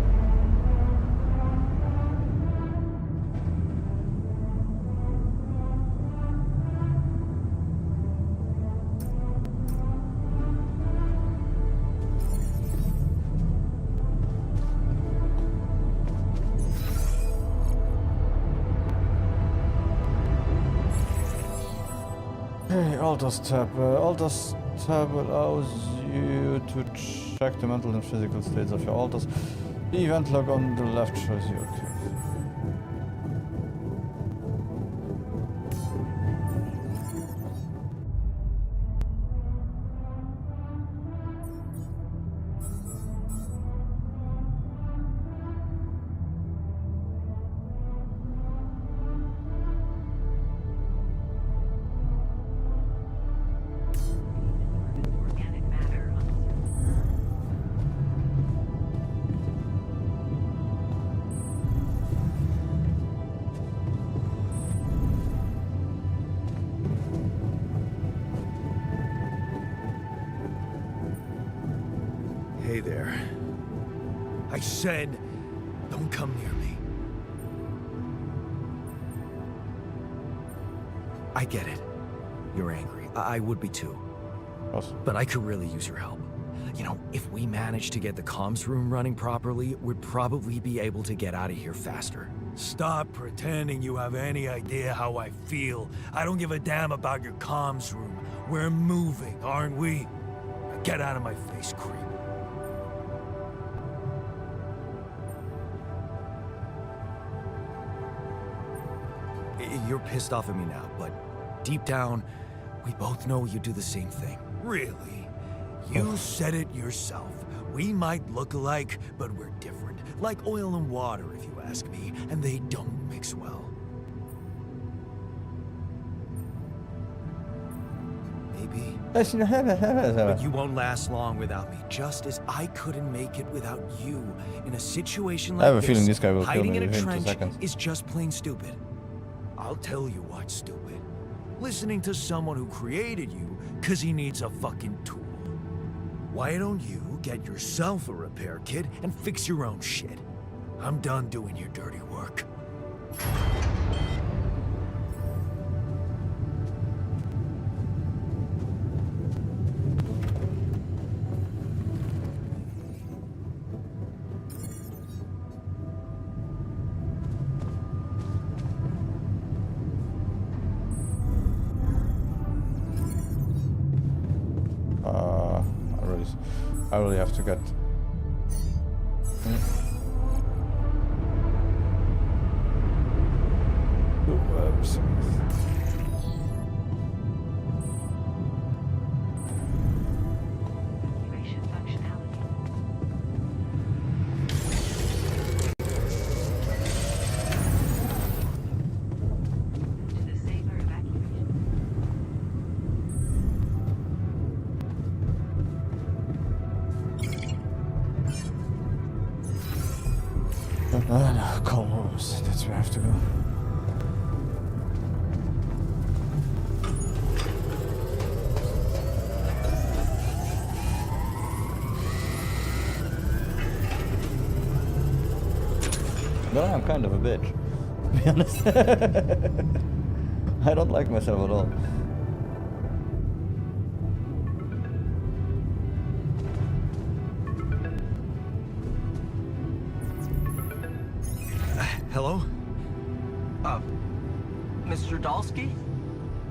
Okay, Altars tab. Altars tab allows you to check the mental and physical states of your altars. The event log on the left shows you. Okay. Organic matter on Hey there. I said, don't come near me. I get it. You're angry. I would be too. Awesome. But I could really use your help. You know, if we manage to get the comms room running properly, we'd probably be able to get out of here faster. Stop pretending you have any idea how I feel. I don't give a damn about your comms room. We're moving, aren't we? Now get out of my face, creep. You're pissed off at me now, but deep down, we both know you do the same thing. Really? You said it yourself. We might look alike, but we're different. Like oil and water, if you ask me, and they don't mix well. Maybe. But you won't last long without me, just as I couldn't make it without you. In a situation like I have a this, feeling this guy will kill hiding me in a within 2 trench seconds. is just plain stupid. I'll tell you what's stupid. Listening to someone who created you because he needs a fucking tool. Why don't you get yourself a repair kit and fix your own shit? I'm done doing your dirty work. I really have to get. evacuation functionality. To the safer evacuation. No, calm rooms. That's where I have to go. No, I'm kind of a bitch, to be honest. I don't like myself at all. Hello? Mr. Dalsky?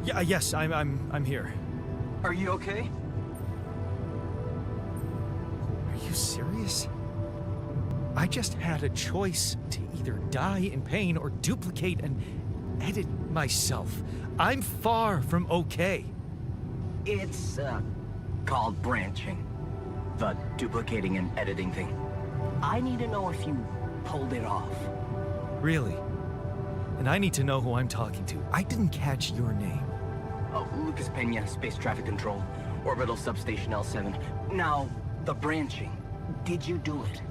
Yeah, yes, I'm here. Are you okay? Are you serious? I just had a choice to either die in pain or duplicate and edit myself. I'm far from okay. It's, called branching. The duplicating and editing thing. I need to know if you pulled it off. Really? And I need to know who I'm talking to. I didn't catch your name. Oh, Lucas Pena, Space Traffic Control, Orbital Substation L7. Now, the branching. Did you do it?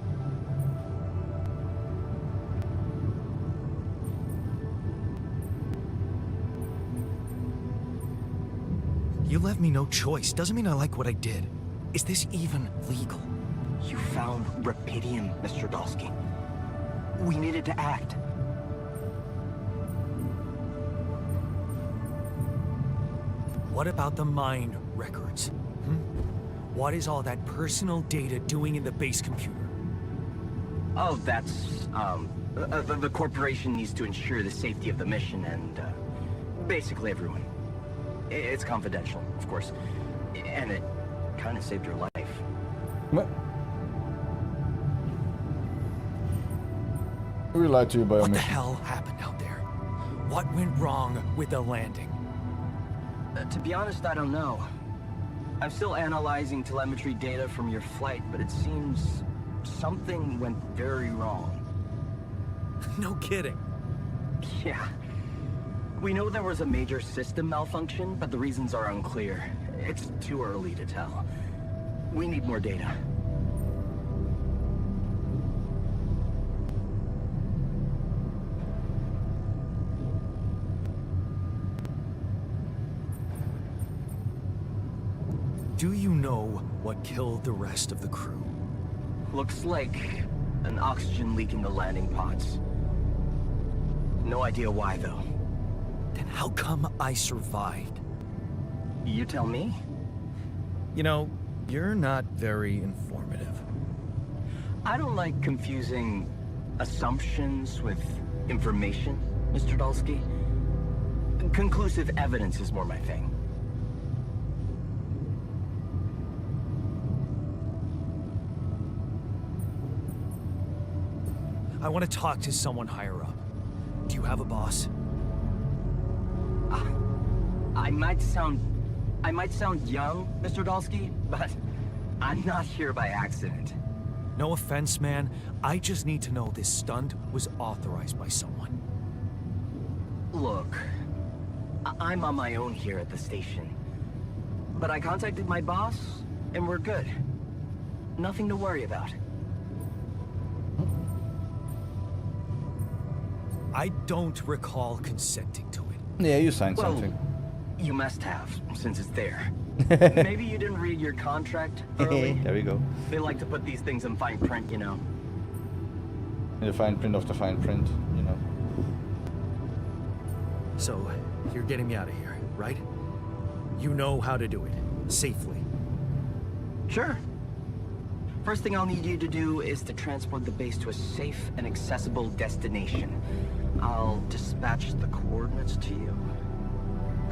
You left me no choice. Doesn't mean I like what I did. Is this even legal? You found Rapidium, Mr. Dalsky. We needed to act. What about the mind records? What is all that personal data doing in the base computer? Oh, that's, the corporation needs to ensure the safety of the mission and, basically everyone. It's confidential, of course. And it kind of saved your life. What? We lied to you by What the omission. hell happened out there? What went wrong with the landing? To be honest, I don't know. I'm still analyzing telemetry data from your flight, but it seems something went very wrong. No kidding. Yeah. We know there was a major system malfunction, but the reasons are unclear. It's too early to tell. We need more data. Do you know what killed the rest of the crew? Looks like an oxygen leak in the landing pods. No idea why, though. Then how come I survived? You tell me? You know, you're not very informative. I don't like confusing assumptions with information, Mr. Dalsky. Conclusive evidence is more my thing. I want to talk to someone higher up. Do you have a boss? I might sound young, Mr. Dalsky, but I'm not here by accident. No offense, man. I just need to know this stunt was authorized by someone. Look, I'm on my own here at the station. But I contacted my boss, and we're good. Nothing to worry about. I don't recall consenting to it. Yeah, you signed Well, something. you must have, since it's there. Maybe you didn't read your contract thoroughly. There we go. They like to put these things in fine print, you know. In the fine print of the fine print, you know. So, you're getting me out of here, right? You know how to do it. Safely. Sure. First thing I'll need you to do is to transport the base to a safe and accessible destination. I'll dispatch the coordinates to you.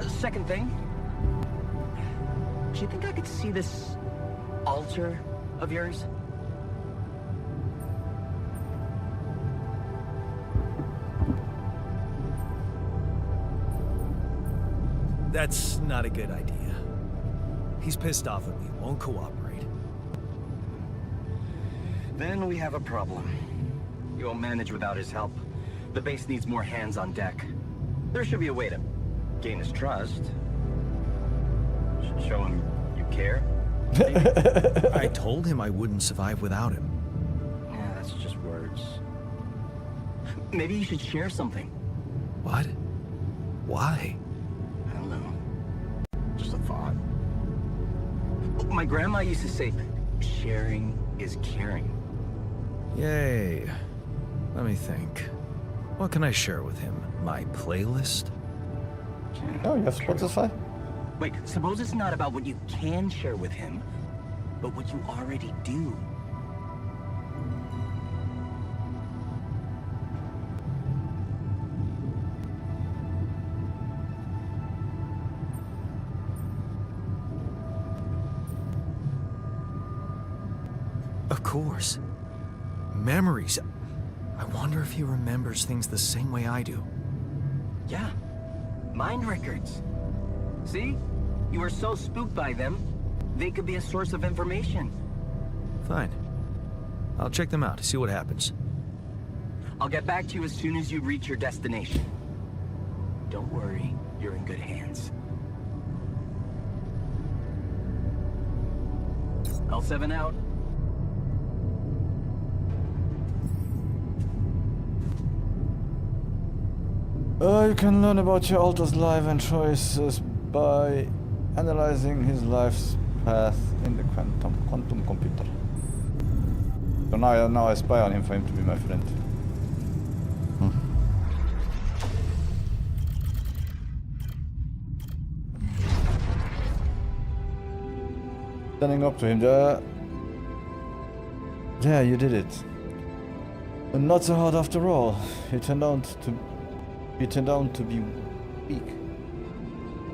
Second thing, do you think I could see this altar of yours? That's not a good idea. He's pissed off at me, won't cooperate. Then we have a problem. You won't manage without his help. The base needs more hands on deck. There should be a way to gain his trust. Show him you care. I told him I wouldn't survive without him. Yeah, that's just words. Maybe you should share something. What? Why? I don't know. Just a thought. My grandma used to say, sharing is caring. Yay. Let me think. What can I share with him? My playlist? Oh, you have Spotify? Wait, suppose it's not about what you can share with him, but what you already do. Of course. Memories. I wonder if he remembers things the same way I do. Yeah. Mind records. See? You are so spooked by them, they could be a source of information. Fine. I'll check them out, see what happens. I'll get back to you as soon as you reach your destination. Don't worry, you're in good hands. L7 out. You can learn about your Alter's life and choices by analyzing his life's path in the quantum computer. So now I spy on him for him to be my friend. Standing up to him there. Yeah, you did it. And not so hard after all. You turned out to be weak.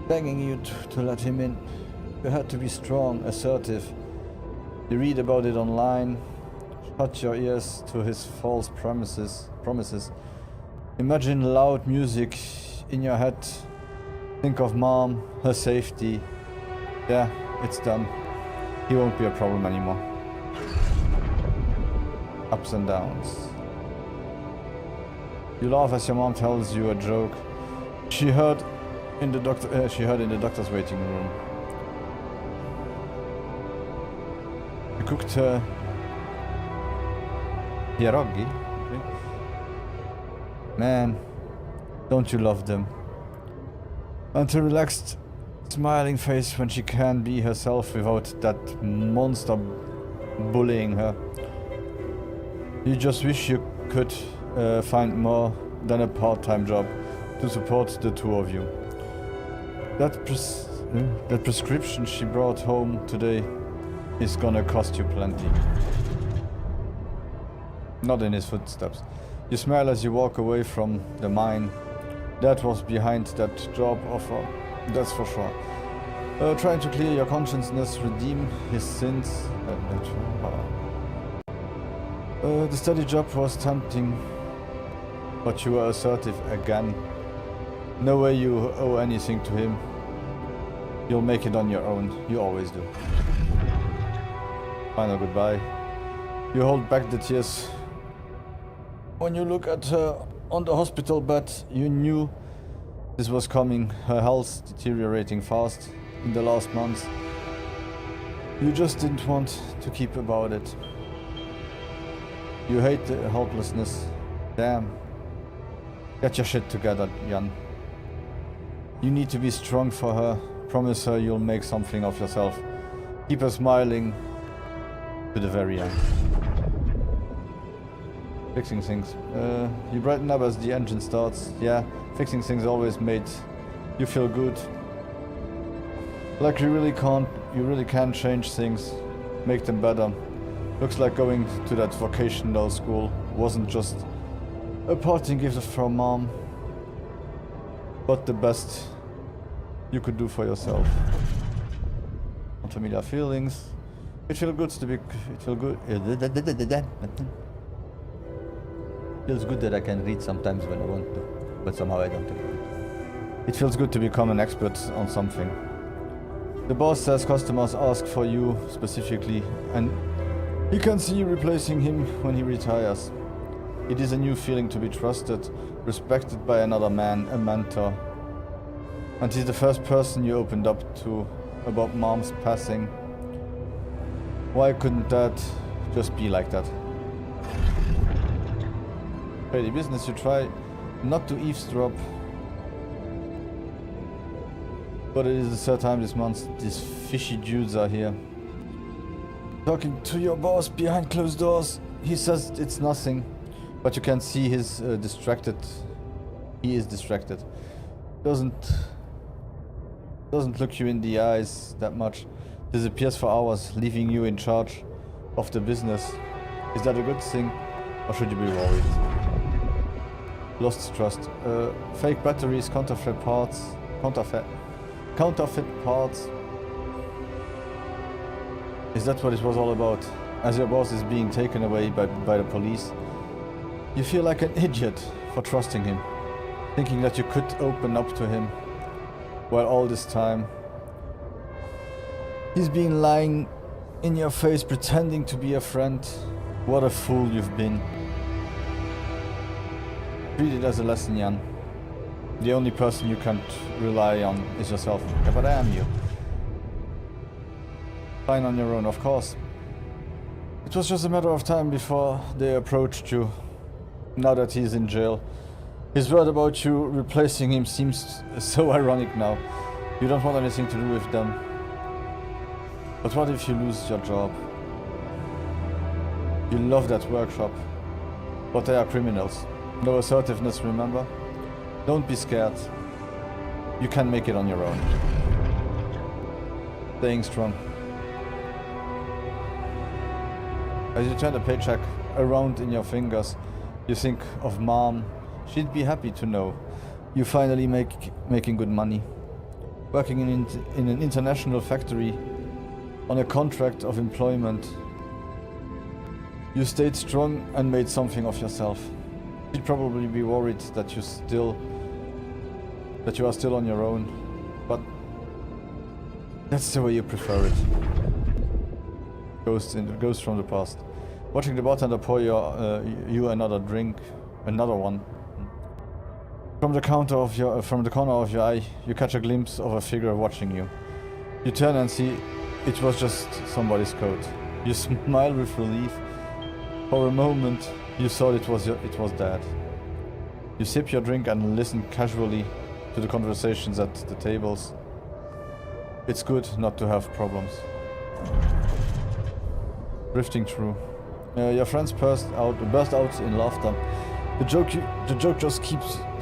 Begging you to let him in. You had to be strong, assertive. You read about it online. Shut your ears to his false promises. Imagine loud music in your head. Think of mom, her safety. Yeah, it's done. He won't be a problem anymore. Ups and downs. You laugh as your mom tells you a joke. She heard in the doctor's waiting room. You cooked her pierogi. Okay. Man, don't you love them? And her relaxed, smiling face when she can be herself without that monster bullying her. You just wish you could find more than a part-time job to support the two of you. That prescription she brought home today is gonna cost you plenty. Not in his footsteps. You smile as you walk away from the mine. That was behind that job offer, that's for sure. Trying to clear your consciousness, redeem his sins. The steady job was tempting, but you were assertive again. No way you owe anything to him. You'll make it on your own. You always do. Final goodbye. You hold back the tears. When you look at her on the hospital bed, you knew this was coming. Her health deteriorating fast in the last months. You just didn't want to keep about it. You hate the helplessness. Damn. Get your shit together, Jan. You need to be strong for her. Promise her you'll make something of yourself. Keep her smiling to the very end. Fixing things. You brighten up as the engine starts. Yeah, fixing things always made you feel good. Like you really can change things, make them better. Looks like going to that vocational school wasn't just a parting gift from mom, but the best you could do for yourself. Unfamiliar feelings. It feels good to be. It feels good. Feels good that I can read sometimes when I want to, but somehow I don't. It feels good to become an expert on something. The boss says customers ask for you specifically, and he can see you replacing him when he retires. It is a new feeling to be trusted, respected by another man, a mentor. And he's the first person you opened up to about mom's passing. Why couldn't that just be like that? shady business. You try not to eavesdrop. But it is the third time this month these fishy dudes are here. Talking to your boss behind closed doors. He says it's nothing. But you can see his distracted. He is distracted. Doesn't look you in the eyes that much. Disappears for hours, leaving you in charge of the business. Is that a good thing? Or should you be worried? Lost trust. Fake batteries, counterfeit parts. Counterfeit parts. Is that what it was all about? As your boss is being taken away by the police, you feel like an idiot for trusting him, thinking that you could open up to him, while all this time he's been lying in your face, pretending to be a friend. What a fool you've been. Treat it as a lesson, Jan. The only person you can't rely on is yourself. Yeah, but I am you. Fine on your own, of course. It was just a matter of time before they approached you. Now that he's in jail. His word about you replacing him seems so ironic now. You don't want anything to do with them. But what if you lose your job? You love that workshop. But they are criminals. No assertiveness, remember? Don't be scared. You can make it on your own. Staying strong. As you turn the paycheck around in your fingers, you think of Mom. She'd be happy to know you finally making good money. Working in an international factory on a contract of employment. You stayed strong and made something of yourself. She'd probably be worried that you are still on your own, but that's the way you prefer it. Ghost from the past. Watching the bartender pour you another drink, another one. From the corner of your eye, you catch a glimpse of a figure watching you. You turn and see it was just somebody's coat. You smile with relief. For a moment, you thought it was Dad. You sip your drink and listen casually to the conversations at the tables. It's good not to have problems. Drifting through. Your friends burst out in laughter. The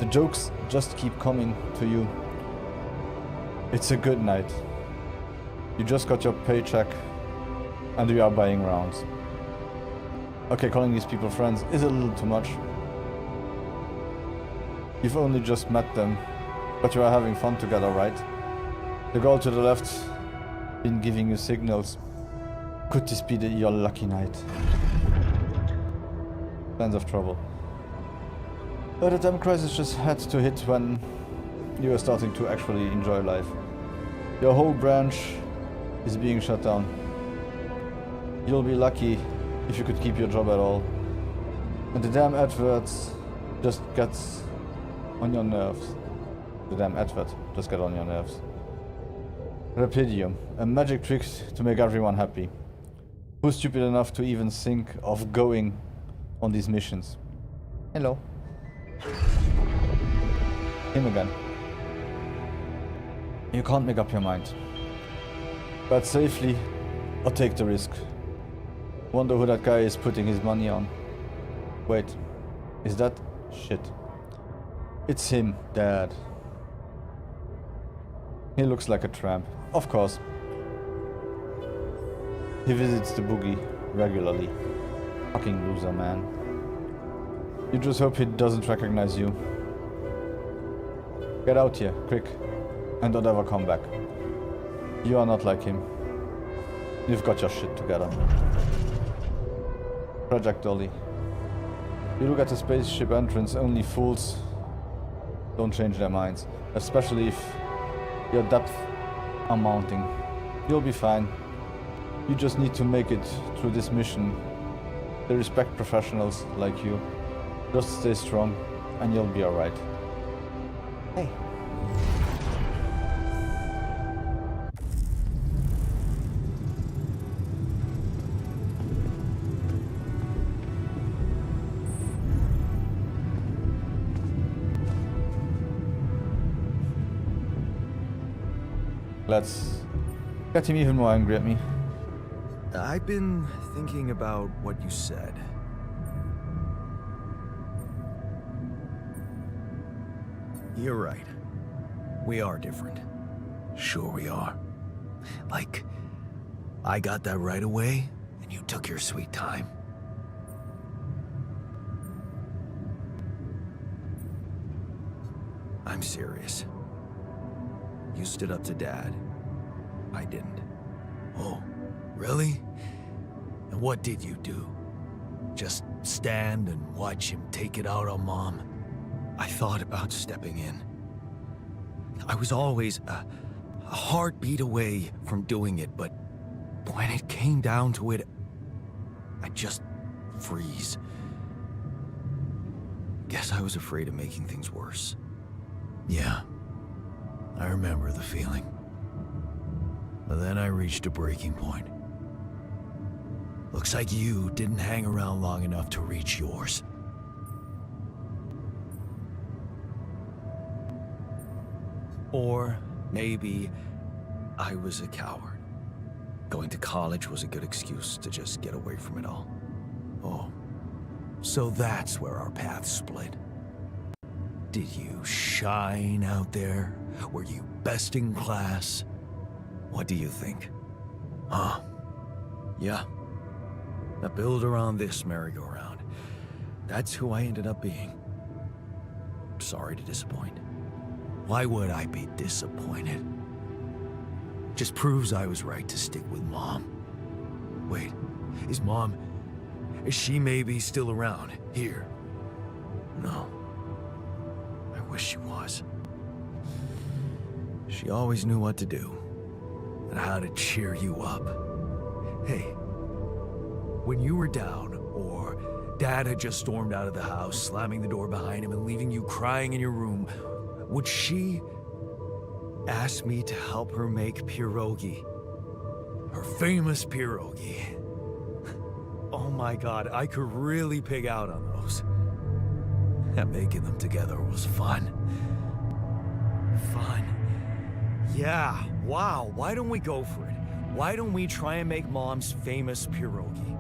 jokes just keep coming to you. It's a good night. You just got your paycheck and you are buying rounds. Okay, calling these people friends is a little too much. You've only just met them, but you are having fun together, right? The girl to the left been giving you signals. Could this be your lucky night? Signs of trouble. But the damn crisis just had to hit when you were starting to actually enjoy life. Your whole branch is being shut down. You'll be lucky if you could keep your job at all. And the damn adverts just gets on your nerves. The damn advert just get on your nerves. Rapidium, a magic trick to make everyone happy. Who's stupid enough to even think of going on these missions? Hello. Him again. You can't make up your mind. Bet safely or take the risk. Wonder who that guy is putting his money on. Wait, is that shit? It's him, Dad. He looks like a tramp. Of course. He visits the boogie regularly. Fucking loser, man. You just hope he doesn't recognize you. Get out here, quick. And don't ever come back. You are not like him. You've got your shit together. Project Dolly. You look at the spaceship entrance, only fools don't change their minds. Especially if your depths are mounting. You'll be fine. You just need to make it through this mission. They respect professionals like you. Just stay strong and you'll be alright. Hey. Let's get him even more angry at me. I've been thinking about what you said. You're right. We are different. Sure we are. Like, I got that right away, and you took your sweet time. I'm serious. You stood up to Dad. I didn't. Oh, really? And what did you do? Just stand and watch him take it out on Mom? I thought about stepping in. I was always a heartbeat away from doing it, but when it came down to it, I'd just freeze. Guess I was afraid of making things worse. Yeah, I remember the feeling. But then I reached a breaking point. Looks like you didn't hang around long enough to reach yours. Or maybe I was a coward. Going to college was a good excuse to just get away from it all. Oh, so that's where our paths split. Did you shine out there? Were you best in class? What do you think? Huh? Yeah. Now build around this merry-go-round. That's who I ended up being. Sorry to disappoint. Why would I be disappointed? Just proves I was right to stick with Mom. Wait, is she maybe still around here? No. I wish she was. She always knew what to do and how to cheer you up. Hey, when you were down or Dad had just stormed out of the house, slamming the door behind him and leaving you crying in your room, would she ask me to help her make pierogi? Her famous pierogi. Oh my God, I could really pig out on those. And making them together was fun. Fun. Yeah, wow, why don't we go for it? Why don't we try and make Mom's famous pierogi?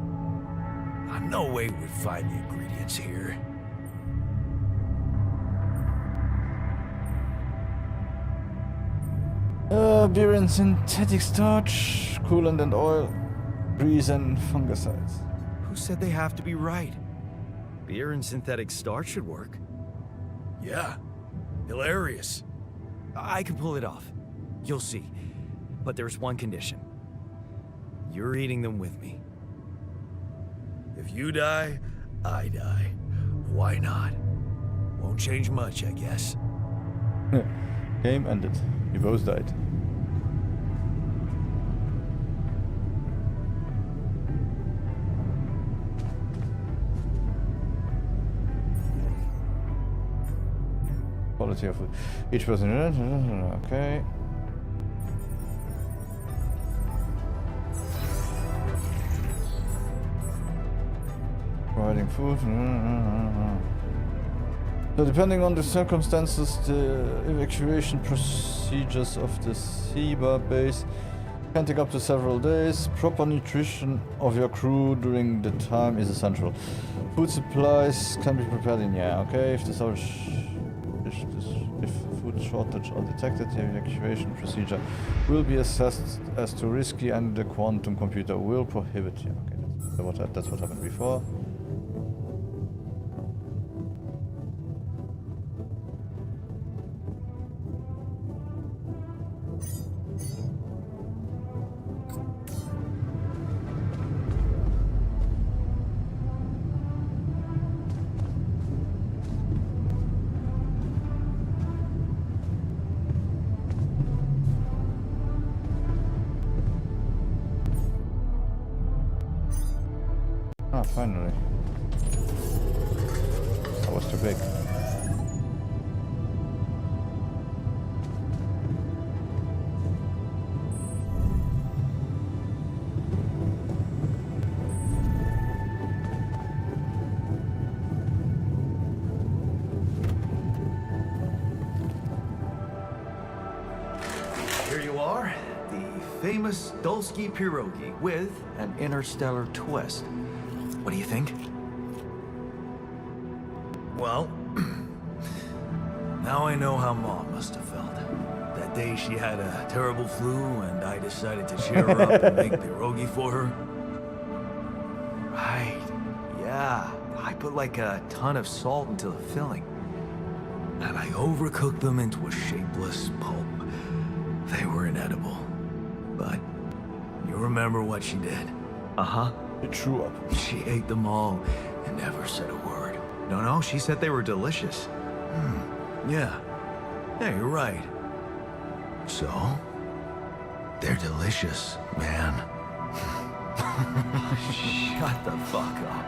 No way we'd find the ingredients here. Beer and synthetic starch, coolant and oil, grease and fungicides. Who said they have to be right? Beer and synthetic starch should work. Yeah, hilarious. I can pull it off. You'll see. But there's one condition. You're eating them with me. If you die, I die. Why not? Won't change much, I guess. Game ended. You both died. Quality of food. Each person. Okay. Providing food. So depending on the circumstances, the evacuation procedures of the SEBA base can take up to several days. Proper nutrition of your crew during the time is essential. Food supplies can be prepared in okay. If food shortage are detected, the evacuation procedure will be assessed as too risky, and the quantum computer will prohibit you. Okay, that's what happened before. Finally. That was too big. Here you are. famous Dulski pierogi with an interstellar twist. What do you think? Well, now I know how Mom must have felt. That day she had a terrible flu and I decided to cheer her up and make pierogi for her. Right, yeah. I put like a ton of salt into the filling. And I overcooked them into a shapeless pulp. They were inedible. But you remember what she did? Uh-huh. It threw up. She ate them all and never said a word. No, she said they were delicious. Yeah. Yeah, you're right. So, they're delicious, man. Shut the fuck up.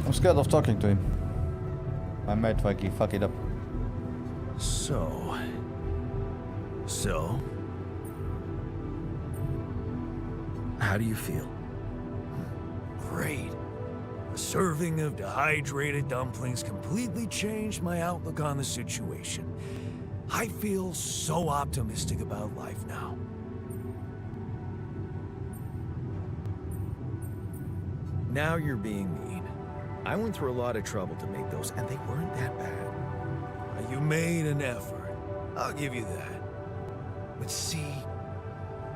I'm scared of talking to him. I might fuck it up. So, how do you feel? Great. A serving of dehydrated dumplings completely changed my outlook on the situation. I feel so optimistic about life now. Now you're being mean. I went through a lot of trouble to make those, and they weren't that bad. You made an effort. I'll give you that. But see,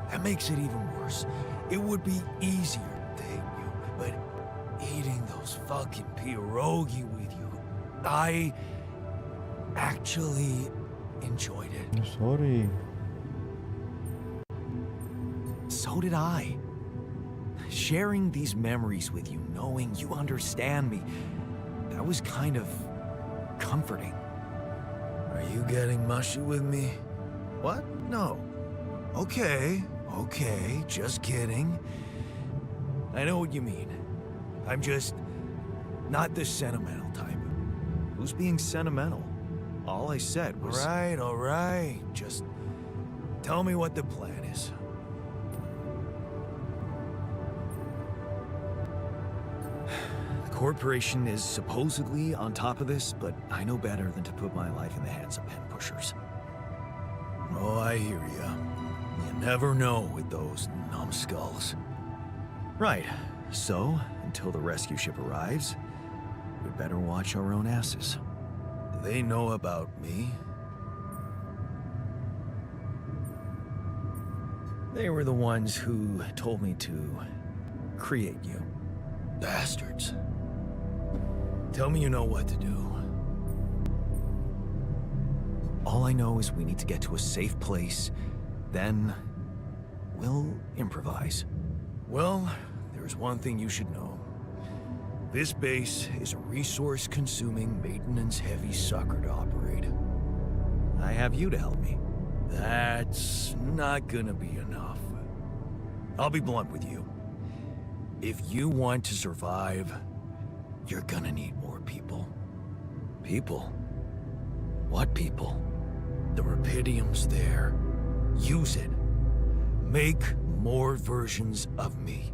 that makes it even worse. It would be easier to hate you, but eating those fucking pierogi with you, I actually enjoyed it. Sorry. So did I. Sharing these memories with you, knowing you understand me, that was kind of comforting. Are you getting mushy with me? What? No. Okay, just kidding. I know what you mean. I'm just not the sentimental type. Who's being sentimental? All I said was... All right. Just tell me what the plan is. The corporation is supposedly on top of this, but I know better than to put my life in the hands of pen pushers. Oh, I hear ya. You never know with those numbskulls. Right. So, until the rescue ship arrives, we'd better watch our own asses. Do they know about me? They were the ones who told me to create you. Bastards. Tell me you know what to do. All I know is we need to get to a safe place, then we'll improvise. Well, there's one thing you should know. This base is a resource-consuming, maintenance-heavy sucker to operate. I have you to help me. That's not gonna be enough. I'll be blunt with you. If you want to survive, you're gonna need more people. People? What people? The Rapidium's there. Use it. Make more versions of me.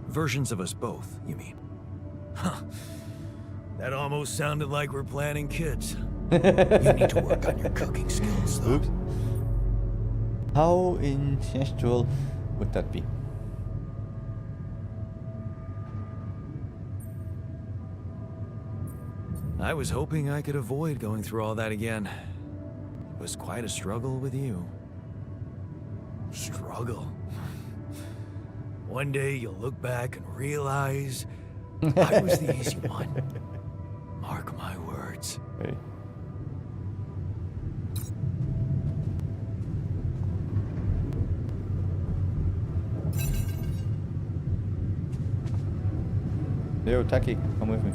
Versions of us both, you mean? Huh. That almost sounded like we're planning kids. You need to work on your cooking skills, though. Oops. How incestual would that be? I was hoping I could avoid going through all that again. It was quite a struggle with you. Struggle? One day you'll look back and realize I was the easy one. Mark my words. Hey. Yo, Taki, come with me.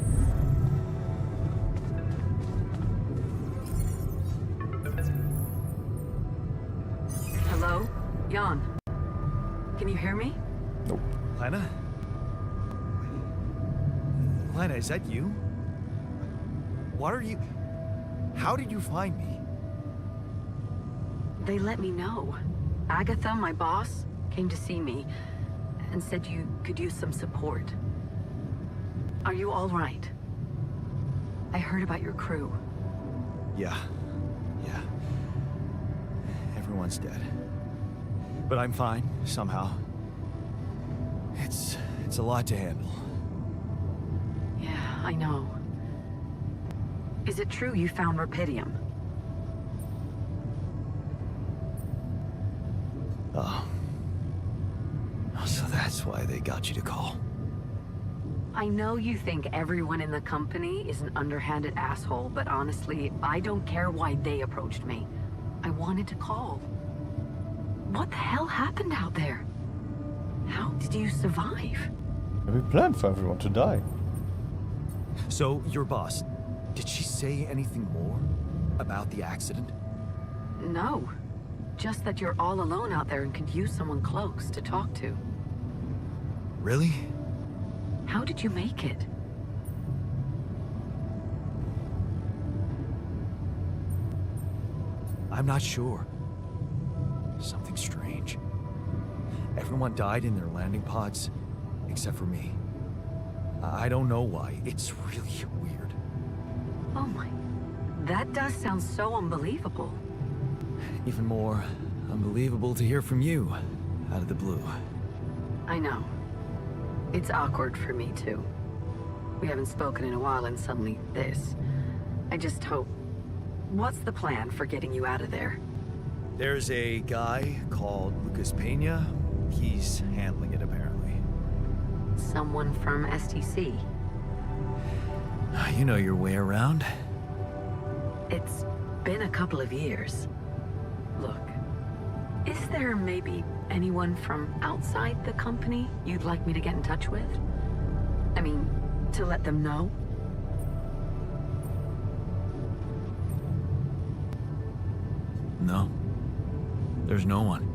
Hello? Jan. Can you hear me? Nope. Lena? Lena, is that you? What are you... How did you find me? they let me know. Agatha, my boss, came to see me and said you could use some support. Are you all right? I heard about your crew. Yeah. Everyone's dead. But I'm fine, somehow. It's a lot to handle. Yeah, I know. Is it true you found Rapidium? Oh. So that's why they got you to call. I know you think everyone in the company is an underhanded asshole, but honestly, I don't care why they approached me. I wanted to call. What the hell happened out there? How did you survive? We planned for everyone to die. So, your boss, did she say anything more about the accident? No. Just that you're all alone out there and could use someone close to talk to. Really? How did you make it? I'm not sure. Something strange. Everyone died in their landing pods, except for me. I don't know why. It's really weird. Oh my... That does sound so unbelievable. Even more unbelievable to hear from you, out of the blue. I know. It's awkward for me, too. We haven't spoken in a while and suddenly this. I just hope... What's the plan for getting you out of there? There's a guy called Lucas Pena. He's handling it, apparently. Someone from STC. You know your way around. It's been a couple of years. Look, is there maybe anyone from outside the company you'd like me to get in touch with? I mean, to let them know? No. There's no one.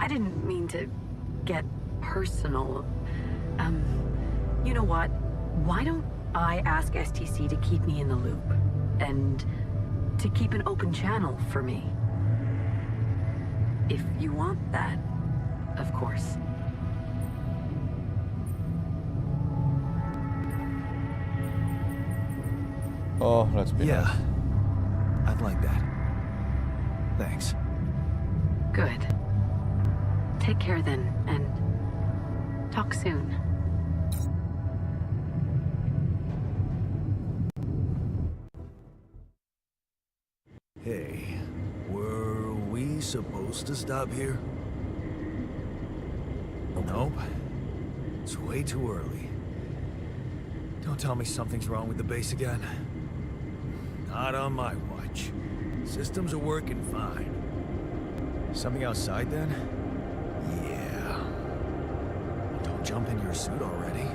I didn't mean to get personal. You know what? Why don't I ask STC to keep me in the loop? And to keep an open channel for me? If you want that, of course. Oh, let's be Yeah. nice. I'd like that. Thanks. Good. Take care then, and talk soon. Hey, were we supposed to stop here? Nope. It's way too early. Don't tell me something's wrong with the base again. Not on my watch. Systems are working fine. Something outside then? Yeah. Don't jump in your suit already.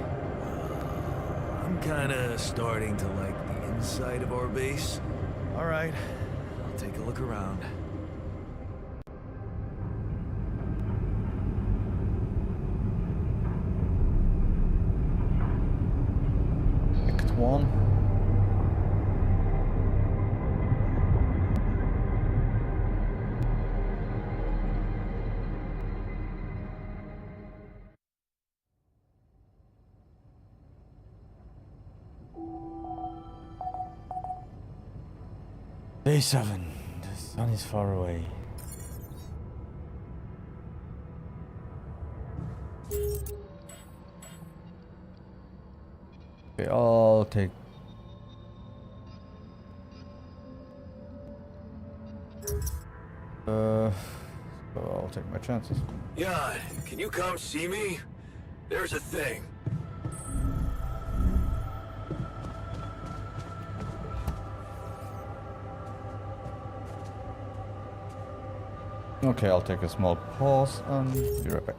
I'm kinda starting to like the inside of our base. Alright, I'll take a look around. Act 1. Day 7. The sun is far away. Okay, I'll take... so I'll take my chances. Jan, can you come see me? There's a thing. Okay, I'll take a small pause and be right back.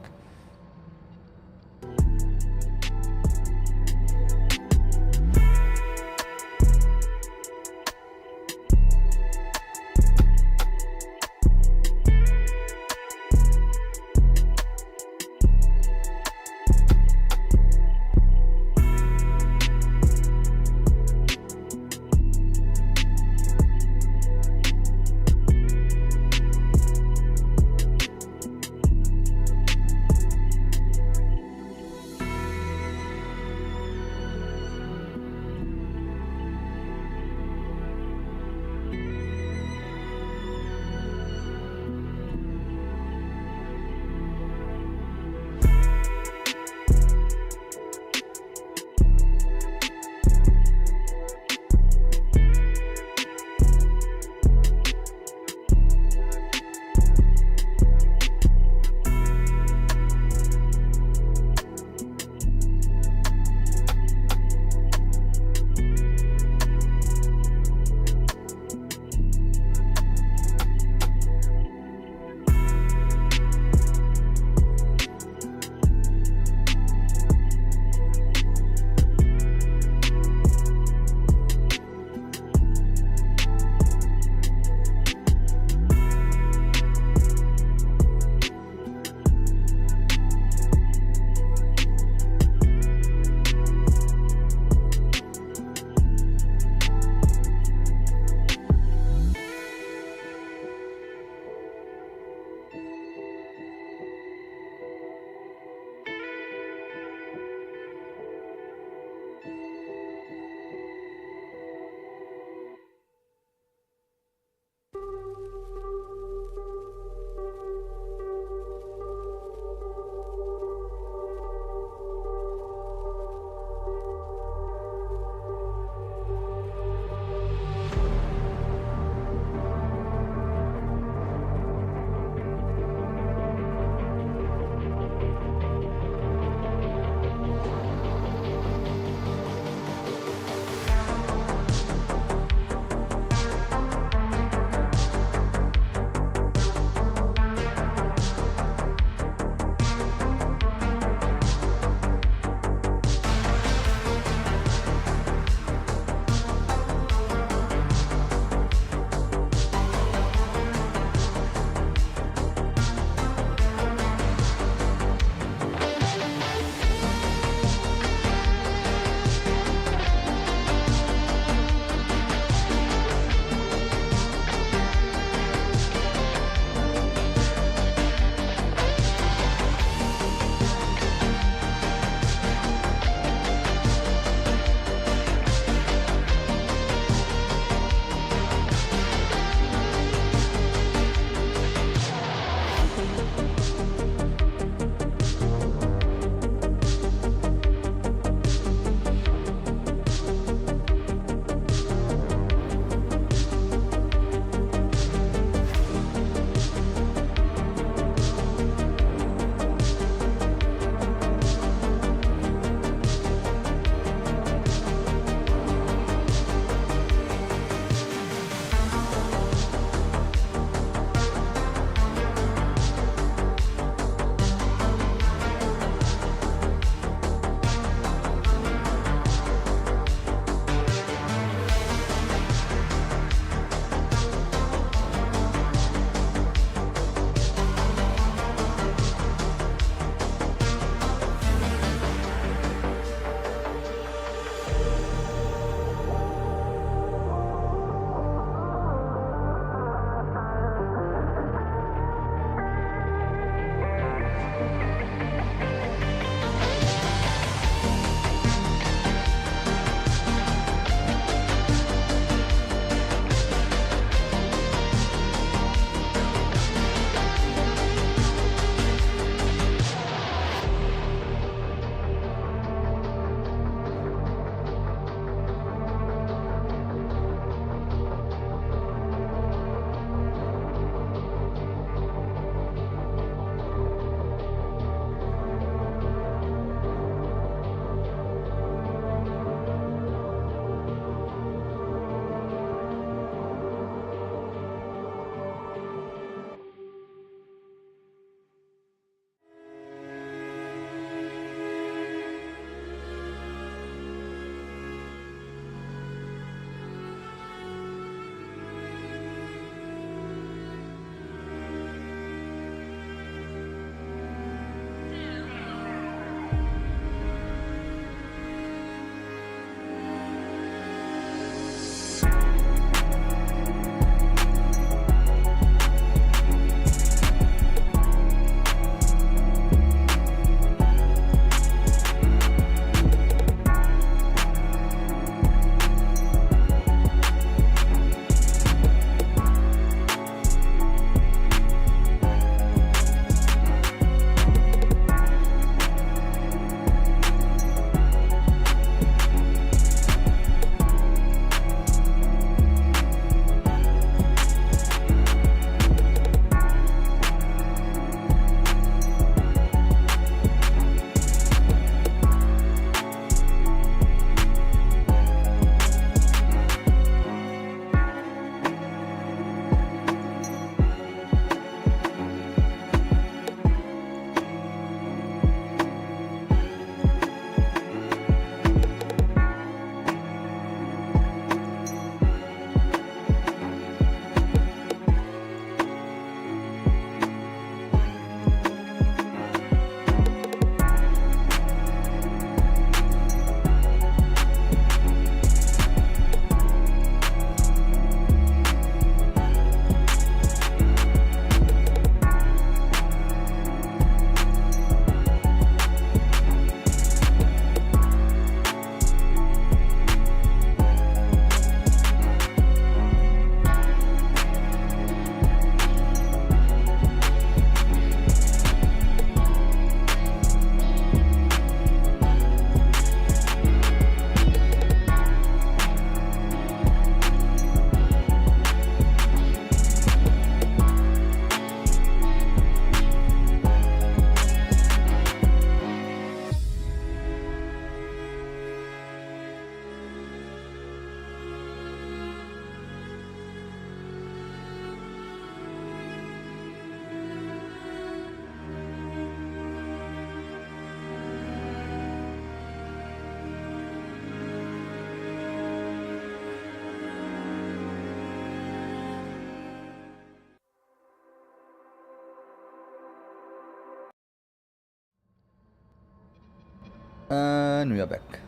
And we are back.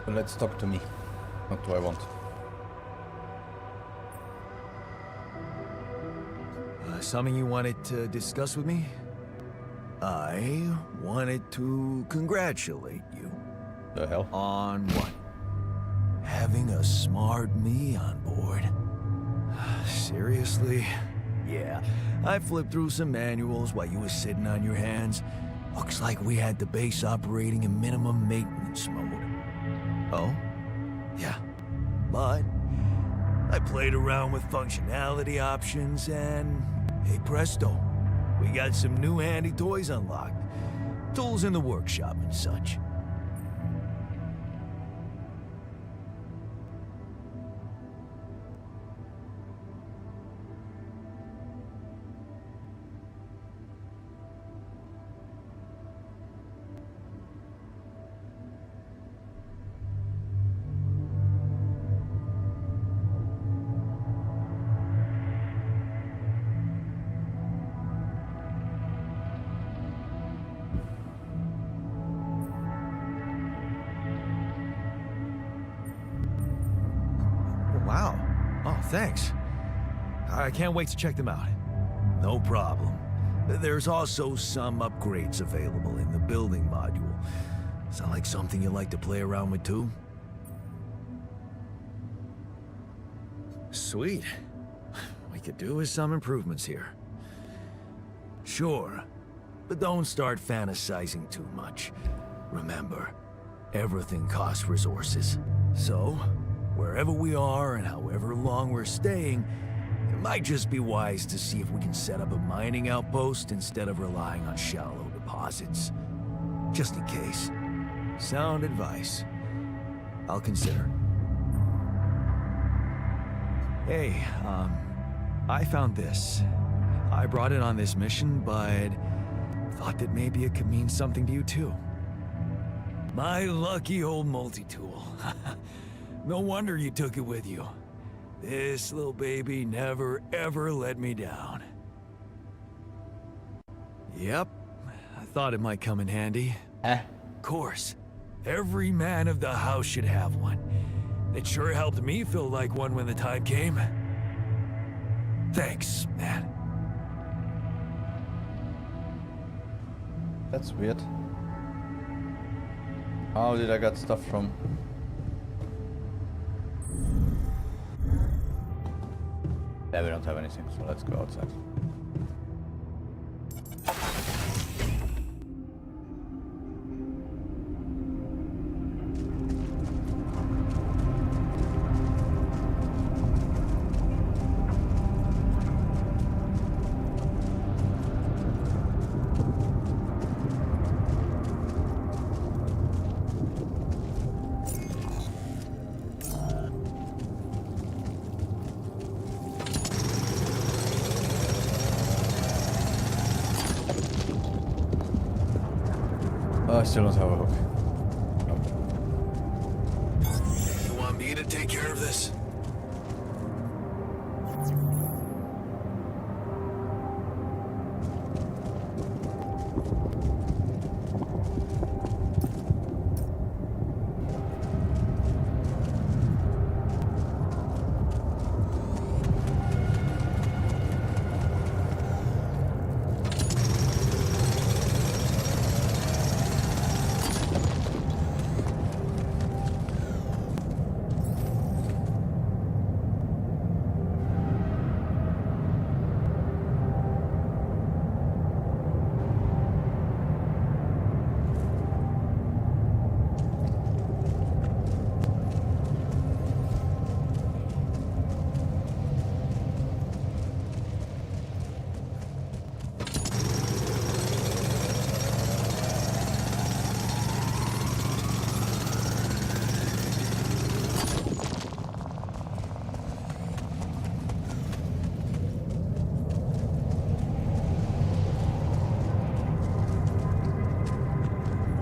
So let's talk to me. What do I want? Something you wanted to discuss with me? I wanted to congratulate you. The hell? On what? Having a smart me on board. Seriously? Yeah, I flipped through some manuals while you were sitting on your hands. Looks like we had the base operating in minimum maintenance mode. Oh? Yeah. But I played around with functionality options and hey presto, we got some new handy toys unlocked. Tools in the workshop and such. Wow. Oh, thanks. I can't wait to check them out. No problem. There's also some upgrades available in the building module. Sound like something you like to play around with too? Sweet. We could do with some improvements here. Sure, but don't start fantasizing too much. Remember, everything costs resources. So, wherever we are and however long we're staying, it might just be wise to see if we can set up a mining outpost instead of relying on shallow deposits. Just in case. Sound advice. I'll consider. Hey, I found this. I brought it on this mission, but thought that maybe it could mean something to you too. My lucky old multi-tool. No wonder you took it with you. This little baby never ever let me down. Yep, I thought it might come in handy. Of course, every man of the house should have one. It sure helped me feel like one when the time came. Thanks, man. That's weird. How did I get stuff from? Yeah, we don't have anything, so let's go outside. I still don't have a hook. You want me to take care of this?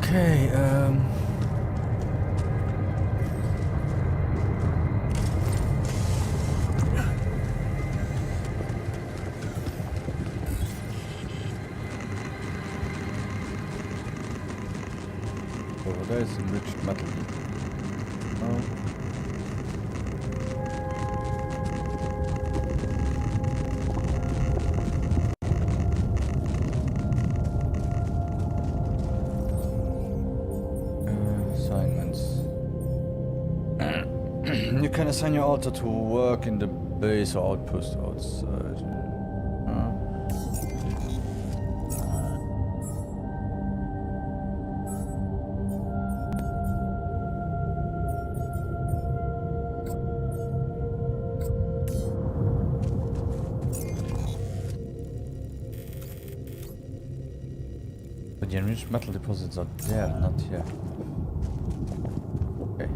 Okay, guys enriched metal. No. Assignments. You can assign your altar to work in the base or outpost outside. But the enriched metal deposits are there, not here. Okay.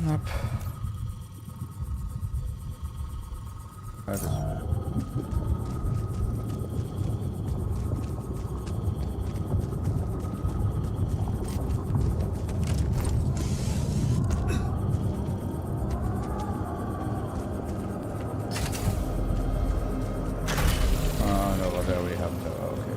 Map. That is no, but there we have the okay.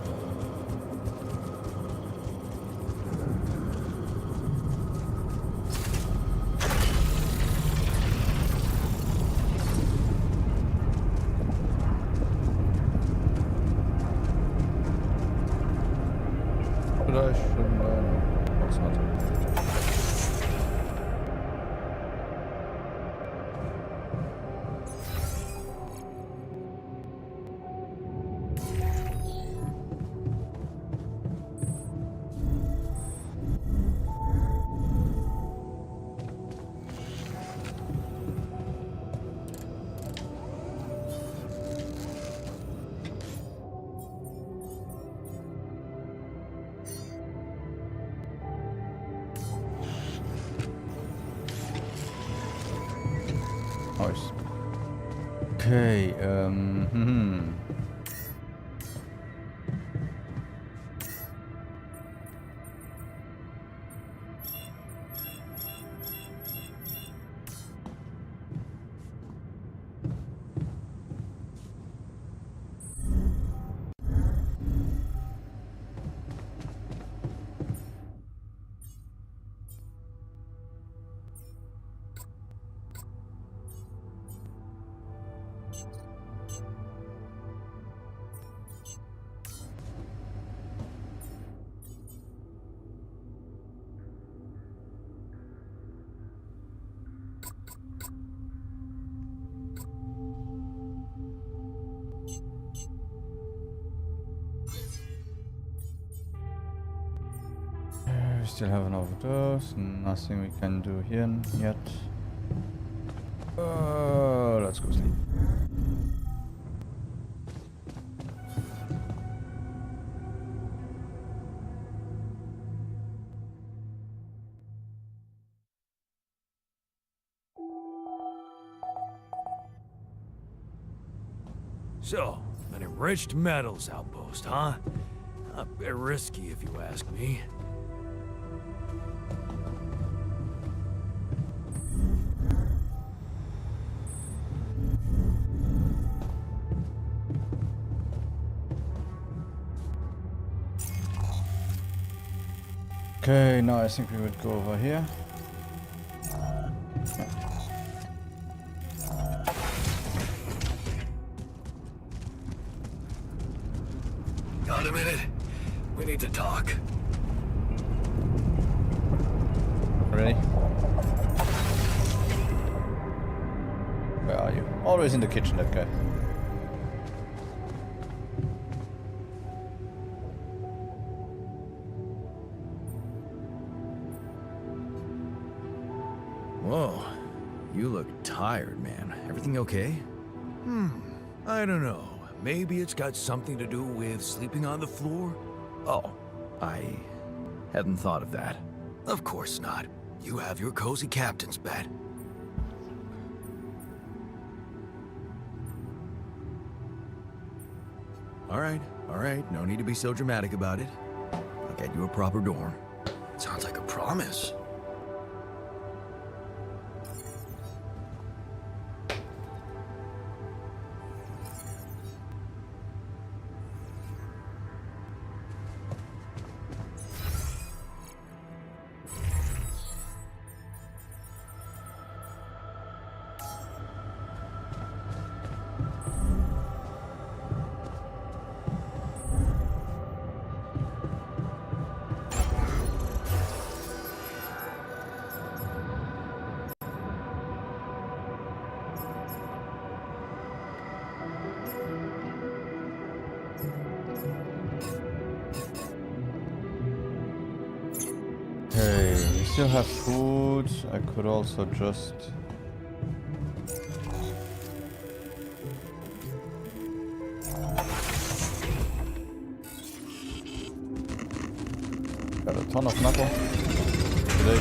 Nice. Okay, we still have enough of those. Nothing we can do here yet. Let's go sleep. So, an enriched metals outpost, huh? A bit risky if you ask me. Okay, now I think we would go over here. Got a minute? We need to talk. Ready? Where are you? Always in the kitchen, that guy. Whoa, you look tired, man. Everything okay? I don't know. Maybe it's got something to do with sleeping on the floor? Oh, I hadn't thought of that. Of course not. You have your cozy captain's bed. All right. No need to be so dramatic about it. I'll get you a proper dorm. Sounds like a promise. Okay, we still have food. I could also just... Got a ton of metal today.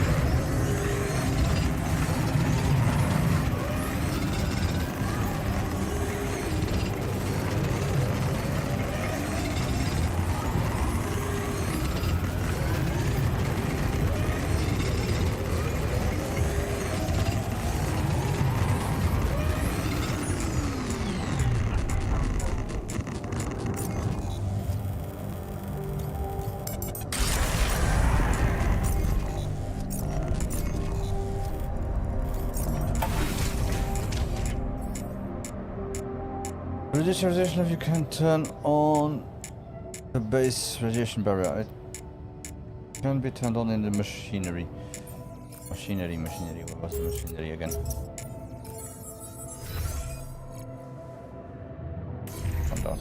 Radiation, if you can turn on the base radiation barrier. It can be turned on in the machinery. Machinery. What was the machinery again? Come down.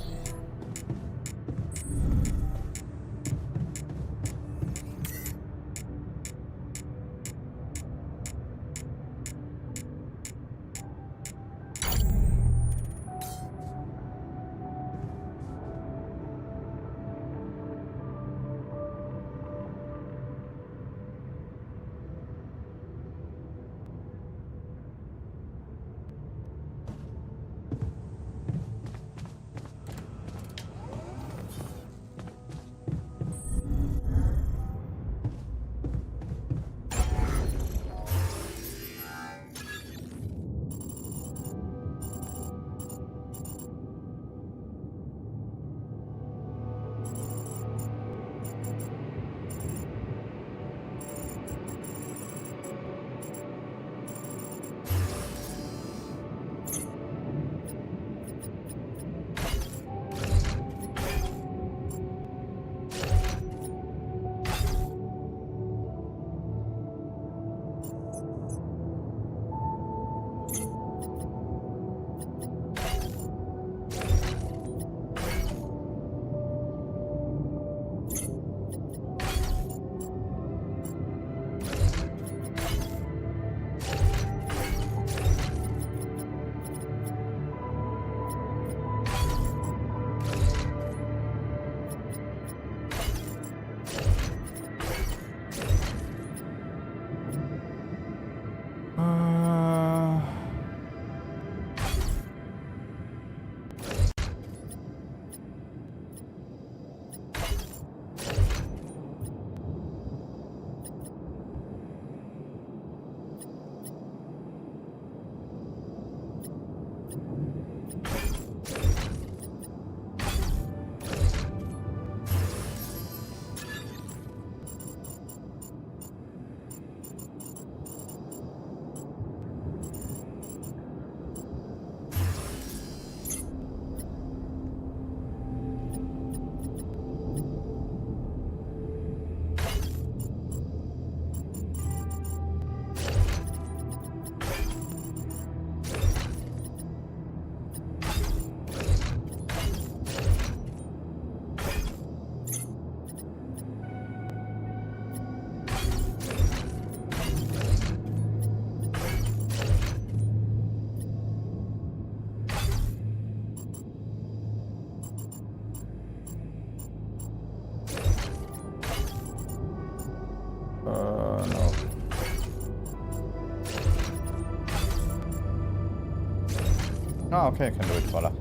Ah, okay, I can do it, voila.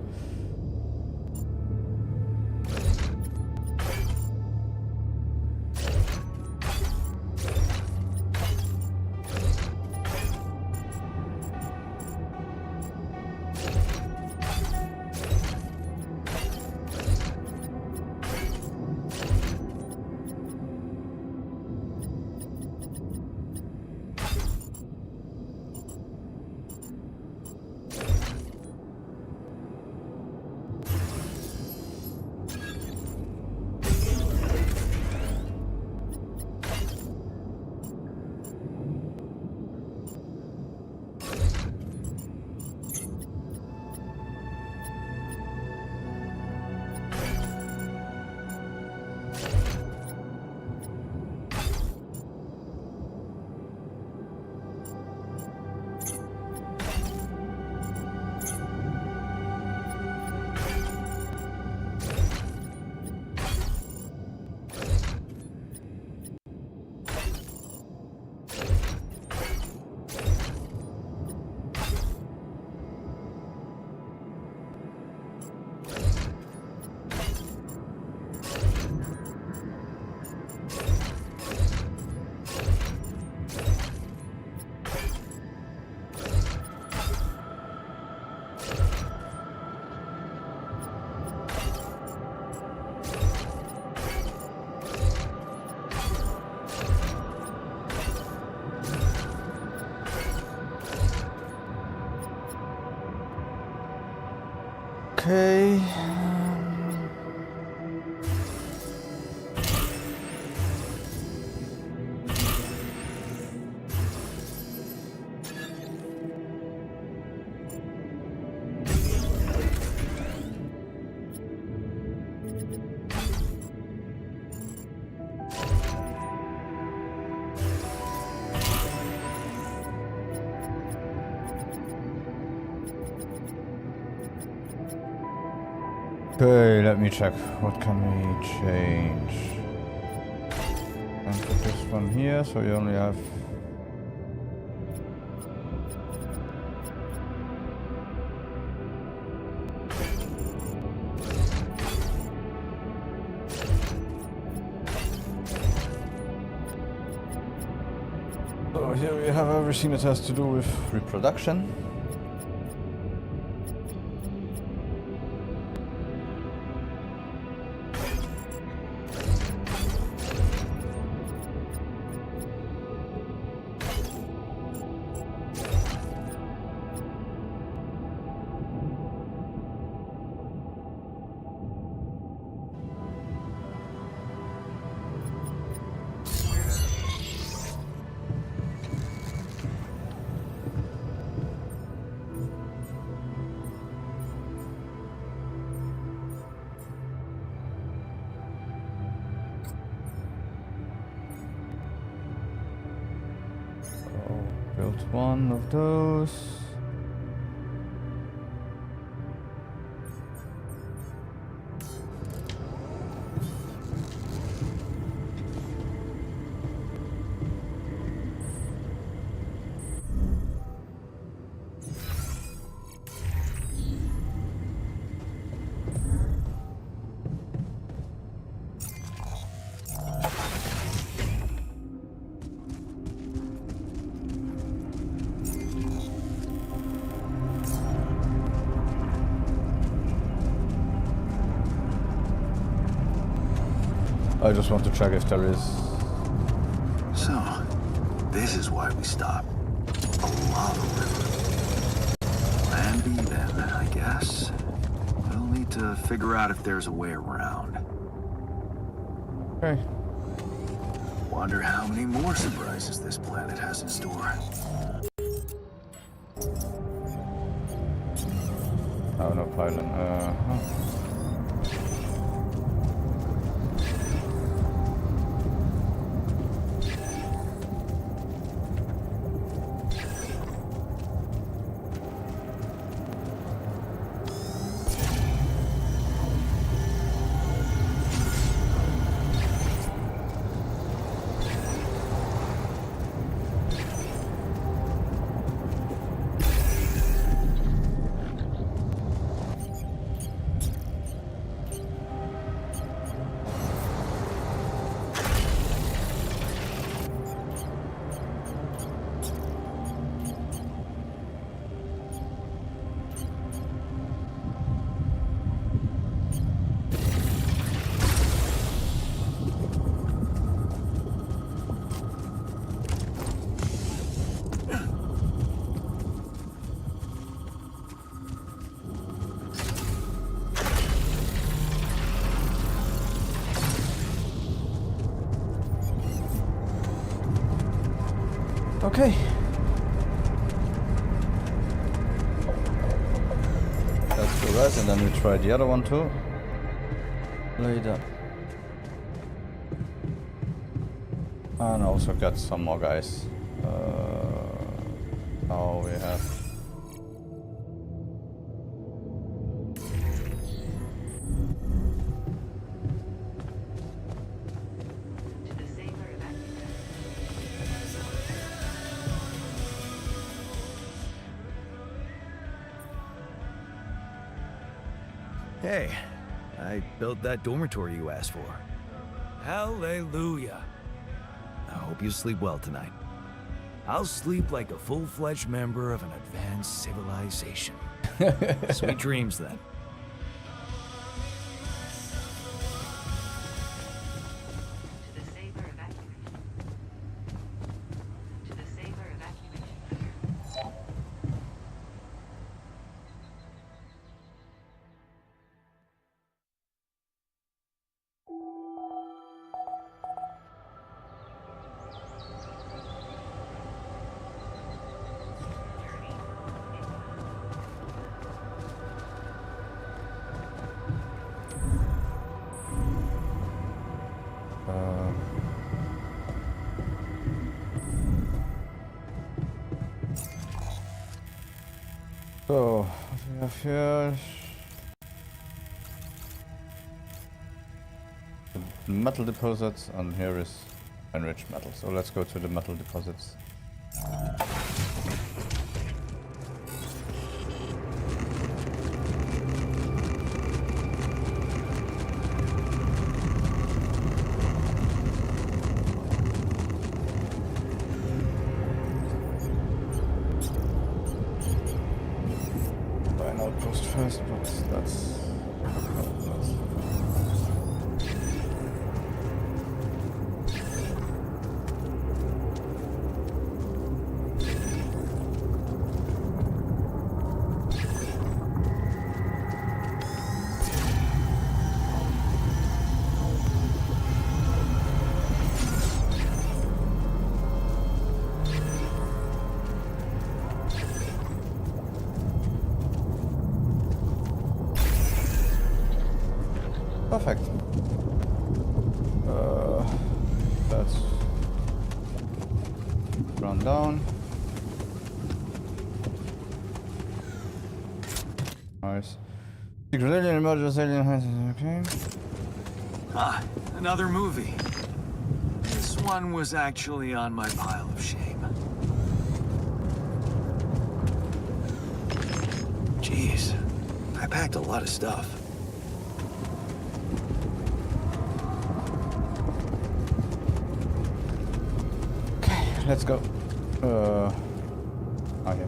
Okay. Okay, let me check. What can we change? And put this one here, so you only have... So here we have everything that has to do with reproduction. Built one of those. I just want to check if there is... So, this is why we stopped. A lava river. Plan B then, I guess. We'll need to figure out if there's a way around. Okay. Wonder how many more surprises this planet has in store. Oh, no pylon. Okay. Let's do that, and then we try the other one too. Later. And also got some more guys. Now we have... To the sailor evacuated. Hey, I built that dormitory you asked for. Hallelujah. I hope you sleep well tonight. I'll sleep like a full-fledged member of an advanced civilization. Sweet dreams, then. To the sailor evacuated. To the sailor evacuation. So, what do we have here? The metal deposits, and here is enriched metal. So let's go to the metal deposits. Buy an outpost first, but that's... Perfect. Let's run down. Nice. Secret alien emerges, alien. Okay. Ah, another movie. This one was actually on my pile of shame. Jeez, I packed a lot of stuff. Let's go. Oh, yeah.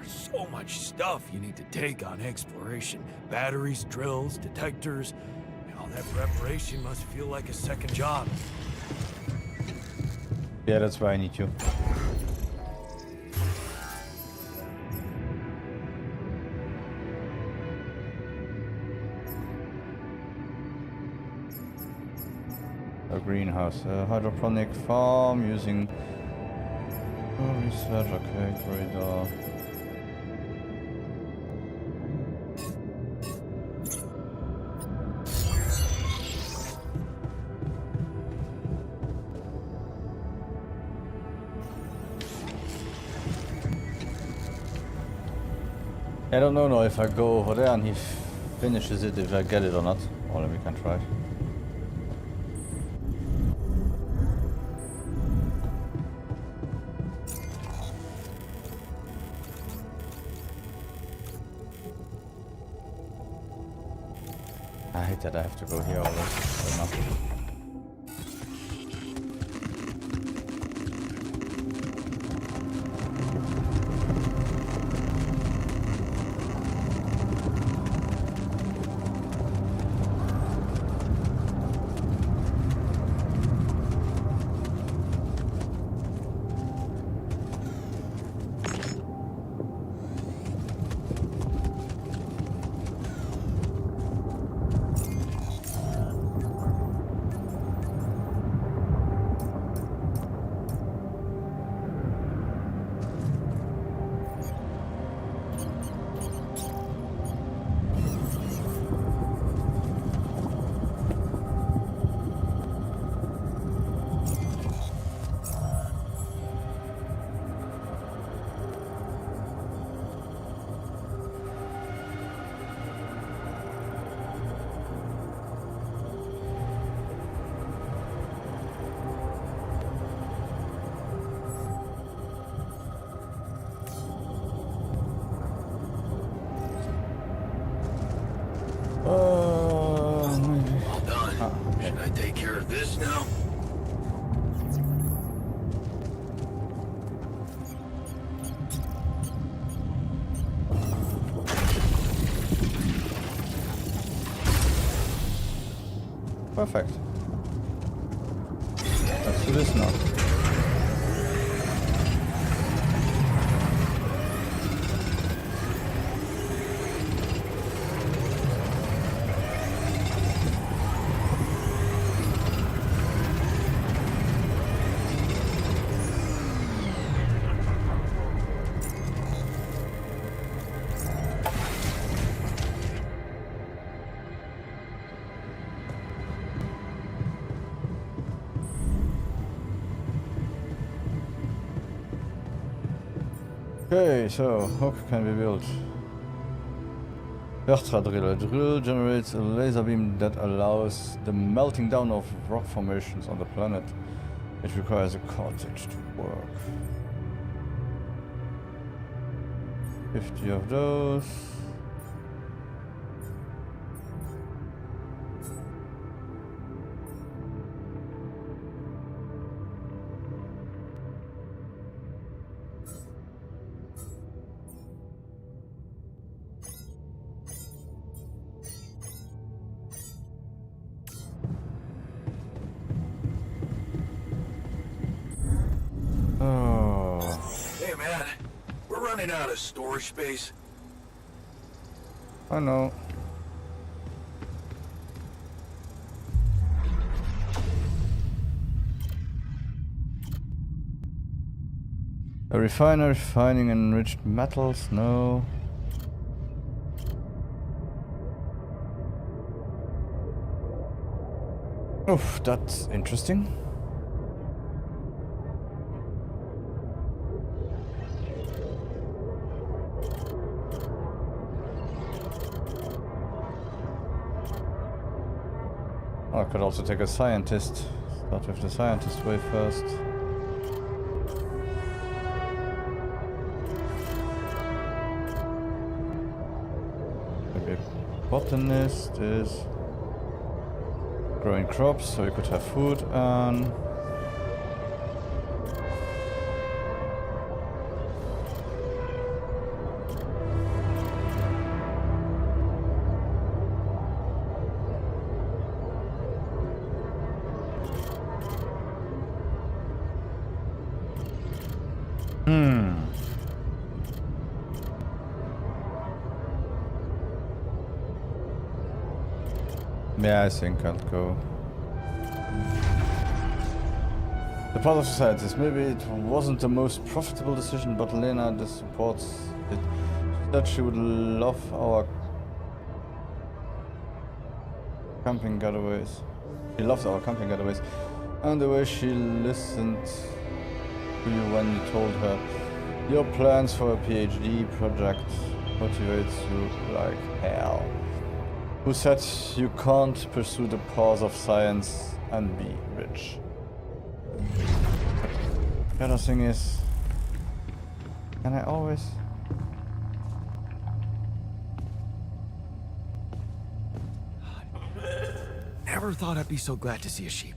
So much stuff you need to take on exploration. Batteries, drills, detectors. All that preparation must feel like a second job. Yeah, that's why I need you. A greenhouse, a hydroponic farm using research, okay, corridor. I don't know if I go over there and he finishes it, if I get it or not. Or we can try. I hate that I have to go here always. I don't know. Maybe. All done. Okay. Should I take care of this now? Perfect. Let's do this now. Okay, so hook can be built. Vertra drill. A drill generates a laser beam that allows the melting down of rock formations on the planet. It requires a cartridge to work. 50 of those. Hey man, we're running out of storage space. I know. A refiner refining enriched metals? No. Oof, that's interesting. I could also take a scientist. Start with the scientist way first. Maybe a botanist is growing crops, so you could have food and yeah, I think I'll go. The part of societies. Maybe it wasn't the most profitable decision, but Lena supports it. She said she would love our camping getaways. She loves our camping getaways. And the way she listened to you when you told her your plans for a PhD project. motivates you like hell? Who said you can't pursue the path of science and be rich? The other thing is, can I always... Never thought I'd be so glad to see a sheep.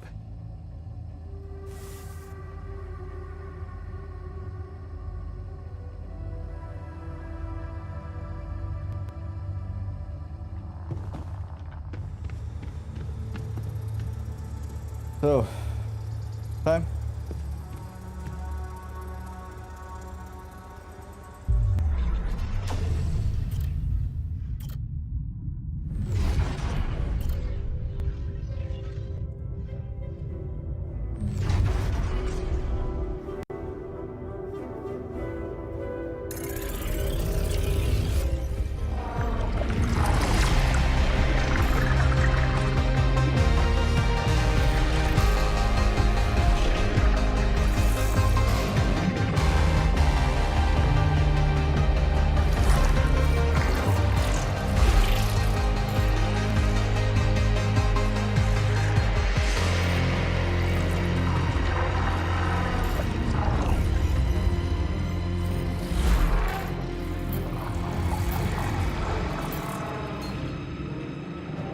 So, time?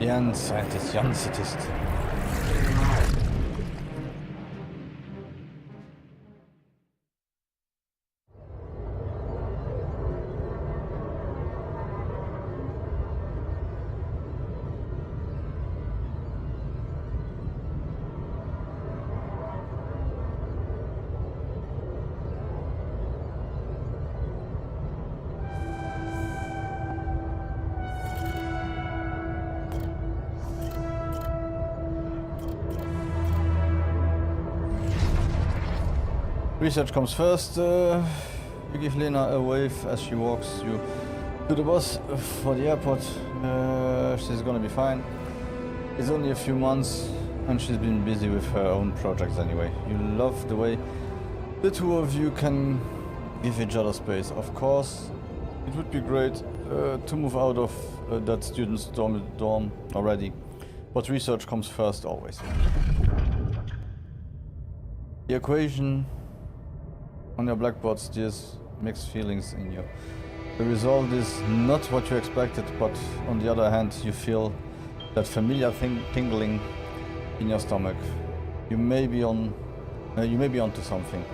Young scientist, young statist. Research comes first. You give Lena a wave as she walks you to the bus for the airport. She's gonna be fine. It's only a few months and she's been busy with her own projects anyway. You love the way the two of you can give each other space. Of course, it would be great to move out of that student's dorm already, but research comes first always. The equation on your blackboard stirs mixed feelings in you. The result is not what you expected, but on the other hand, you feel that familiar tingling in your stomach. You may be onto something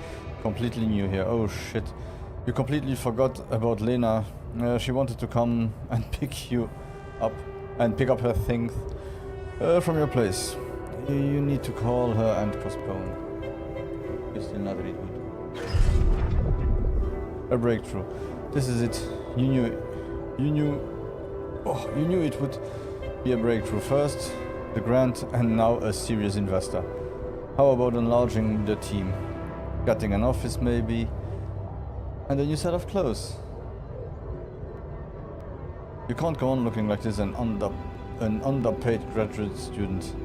completely new here. Oh shit! You completely forgot about Lena. She wanted to come and pick you up and pick up her things from your place. You need to call her and postpone. You're still not really good. A breakthrough. This is it. You knew it would be a breakthrough. First, the grant, and now a serious investor. How about enlarging the team? Getting an office maybe, and a new set of clothes. You can't go on looking like this, an underpaid graduate student.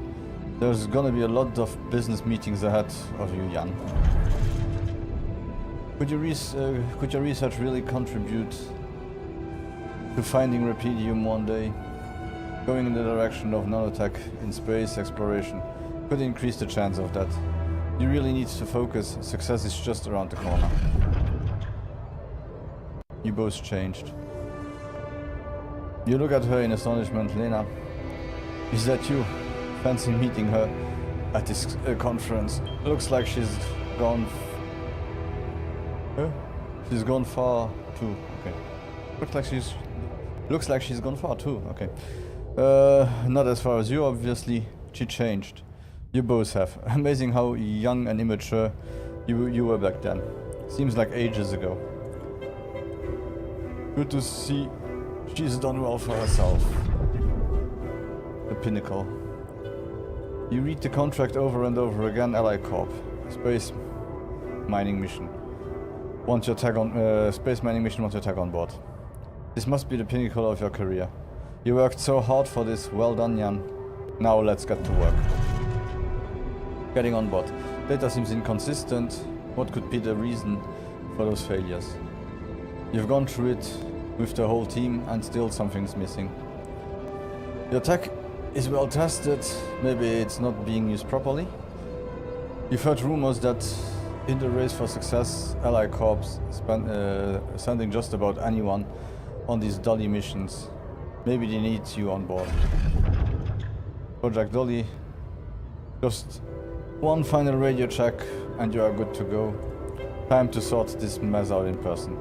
There's gonna be a lot of business meetings ahead of you, Jan. Could your research really contribute to finding Rapidium one day? Going in the direction of nanotech in space exploration could increase the chance of that. You really need to focus. Success is just around the corner. You both changed. You look at her in astonishment. Lena, is that you? Fancy meeting her at this conference. Looks like she's gone... She's gone far too. Okay. Looks like she's gone far too. Okay. Not as far as you, obviously. She changed. You both have. Amazing how young and immature you were back then. Seems like ages ago. Good to see she's done well for herself. The pinnacle. You read the contract over and over again. Ally Corp. Space mining mission. Want your tag on space mining mission, want your tag on board. This must be the pinnacle of your career. You worked so hard for this. Well done, Jan. Now let's get to work. Getting on board. Data seems inconsistent. What could be the reason for those failures? You've gone through it with the whole team and still something's missing. Your tech is well tested, maybe it's not being used properly. You've heard rumors that in the race for success, Ally Corps sending just about anyone on these Dolly missions. Maybe they need you on board. Project Dolly, just one final radio check and you are good to go. Time to sort this mess out in person.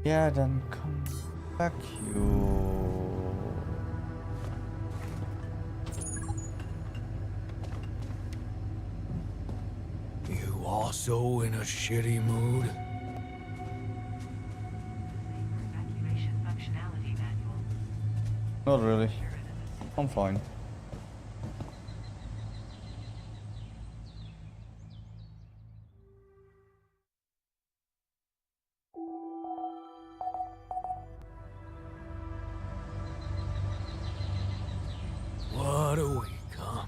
Yeah, then come back, you. You also in a shitty mood? Evacuation functionality manual. Not really. I'm fine. What a week, huh?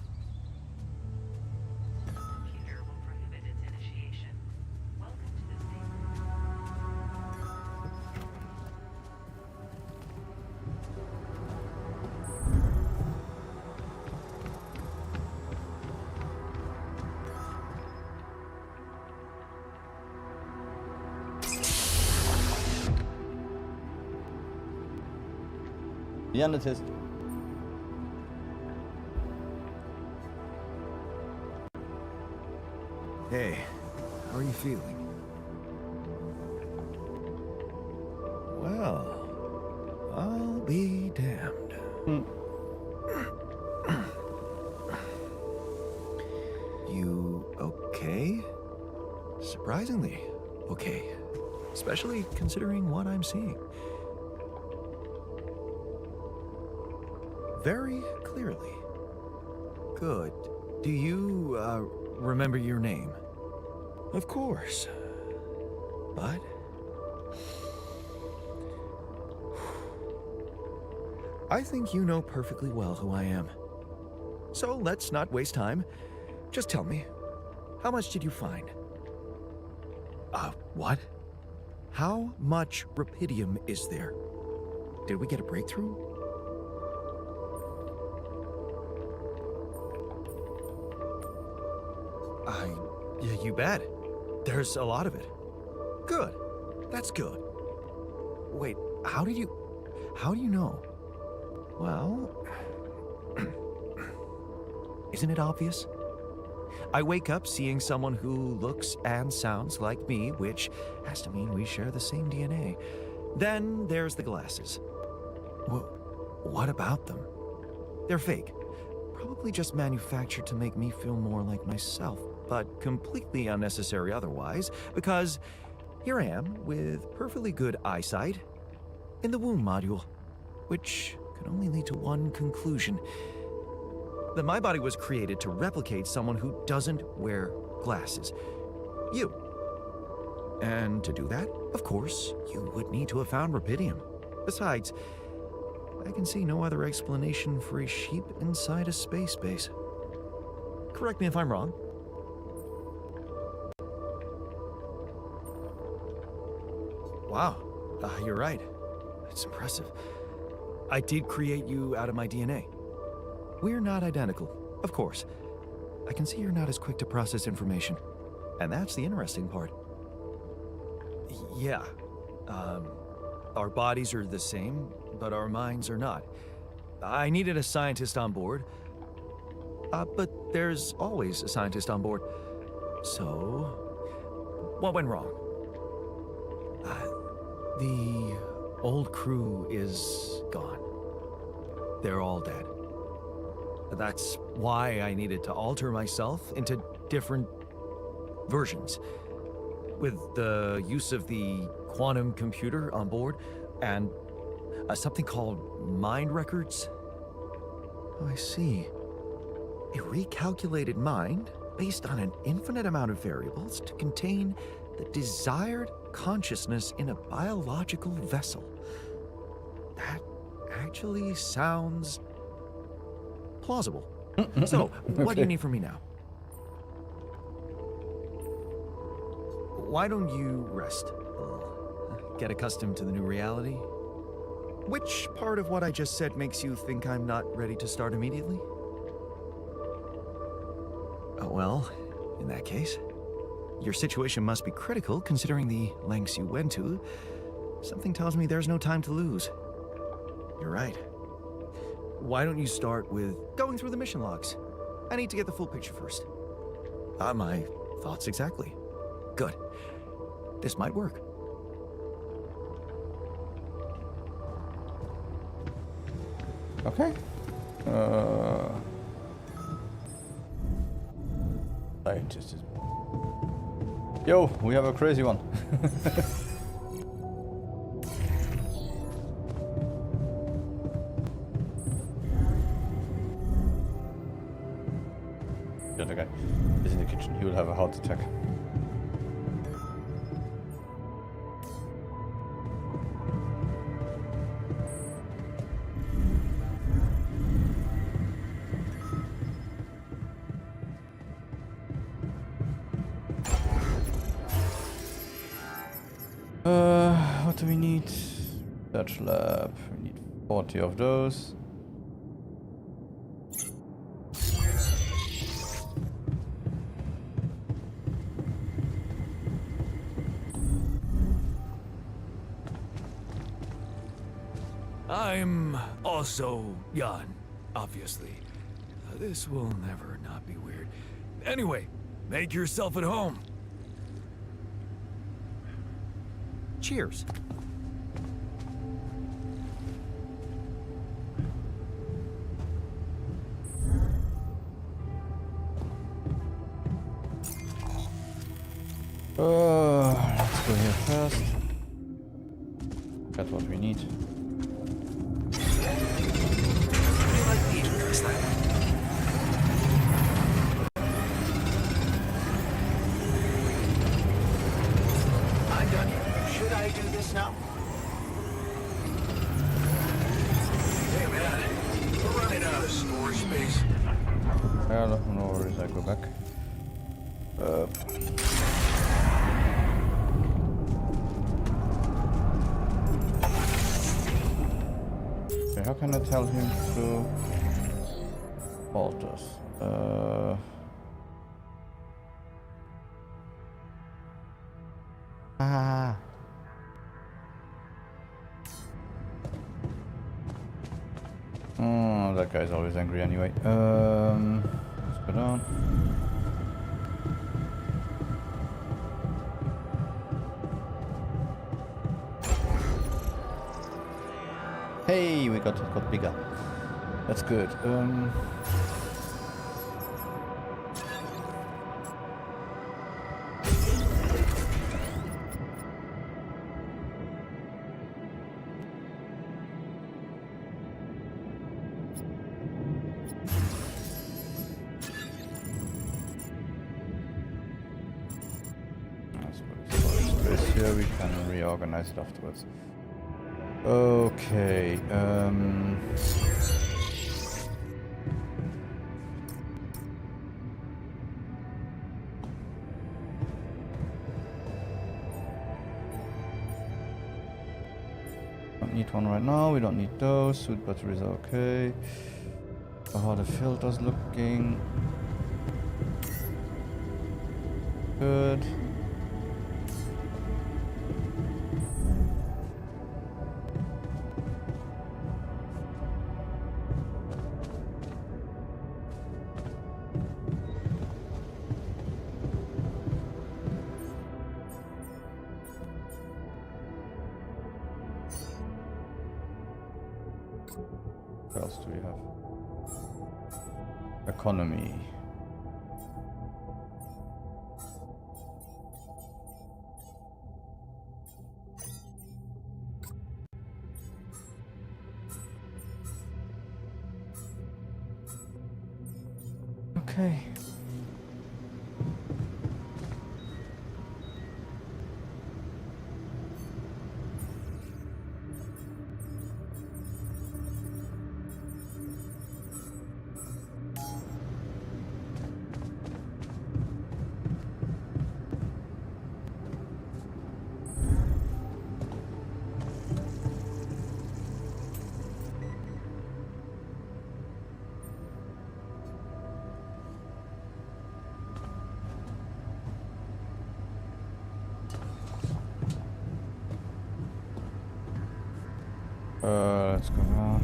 Computer will prohibit its initiation. Welcome to the safe. The end it is. Hey, how are you feeling? Well, I'll be damned. You okay? Surprisingly okay. Especially considering what I'm seeing. Very clearly. Good. Do you, remember your name? Of course. But... I think you know perfectly well who I am. So let's not waste time. Just tell me, how much did you find? What? How much rupidium is there? Did we get a breakthrough? Yeah, you bet. There's a lot of it. Good. That's good. Wait, how do you know? Well, isn't it obvious? I wake up seeing someone who looks and sounds like me, which has to mean we share the same DNA. Then there's the glasses. What about them? They're fake. Probably just manufactured to make me feel more like myself, but completely unnecessary otherwise, because here I am with perfectly good eyesight in the womb module, which can only lead to one conclusion: that my body was created to replicate someone who doesn't wear glasses. You. And to do that, of course, you would need to have found rupidium. Besides, I can see no other explanation for a sheep inside a space base. Correct me if I'm wrong. Wow, you're right. It's impressive. I did create you out of my DNA. We're not identical, of course. I can see you're not as quick to process information. And that's the interesting part. Yeah. Our bodies are the same, but our minds are not. I needed a scientist on board. But there's always a scientist on board. So, what went wrong? The old crew is gone. They're all dead. That's why I needed to alter myself into different versions. With the use of the quantum computer on board and something called mind records. Oh, I see. A recalculated mind based on an infinite amount of variables to contain the desired consciousness in a biological vessel. That actually sounds plausible. So, what do you need from me now? Why don't you rest a little? Get accustomed to the new reality? Which part of what I just said makes you think I'm not ready to start immediately? Oh, well, in that case, your situation must be critical considering the lengths you went to. Something tells me there's no time to lose. You're right. Why don't you start with going through the mission logs? I need to get the full picture first. My thoughts exactly. Good. This might work. Okay. Scientist is... Yo, we have a crazy one. The other guy is in the kitchen. He will have a heart attack. What do we need? Search lab. We need 40 of those. I'm also Jan, obviously. This will never not be weird. Anyway, make yourself at home. Cheers. Let's go here first. Get what we need. I'm done here. Should I do this now? Hey man, we're running out of storage space. Yeah, no worries, I go back. Okay, how can I tell him to halt us? Oh, that guy's always angry anyway. Let's go down. Hey, we got bigger. That's good. Space here, we can reorganize it afterwards. Okay, don't need one right now, we don't need those. Suit batteries are okay. How the filter's looking. Good. else do we have? Economy. Okay. Let's go up.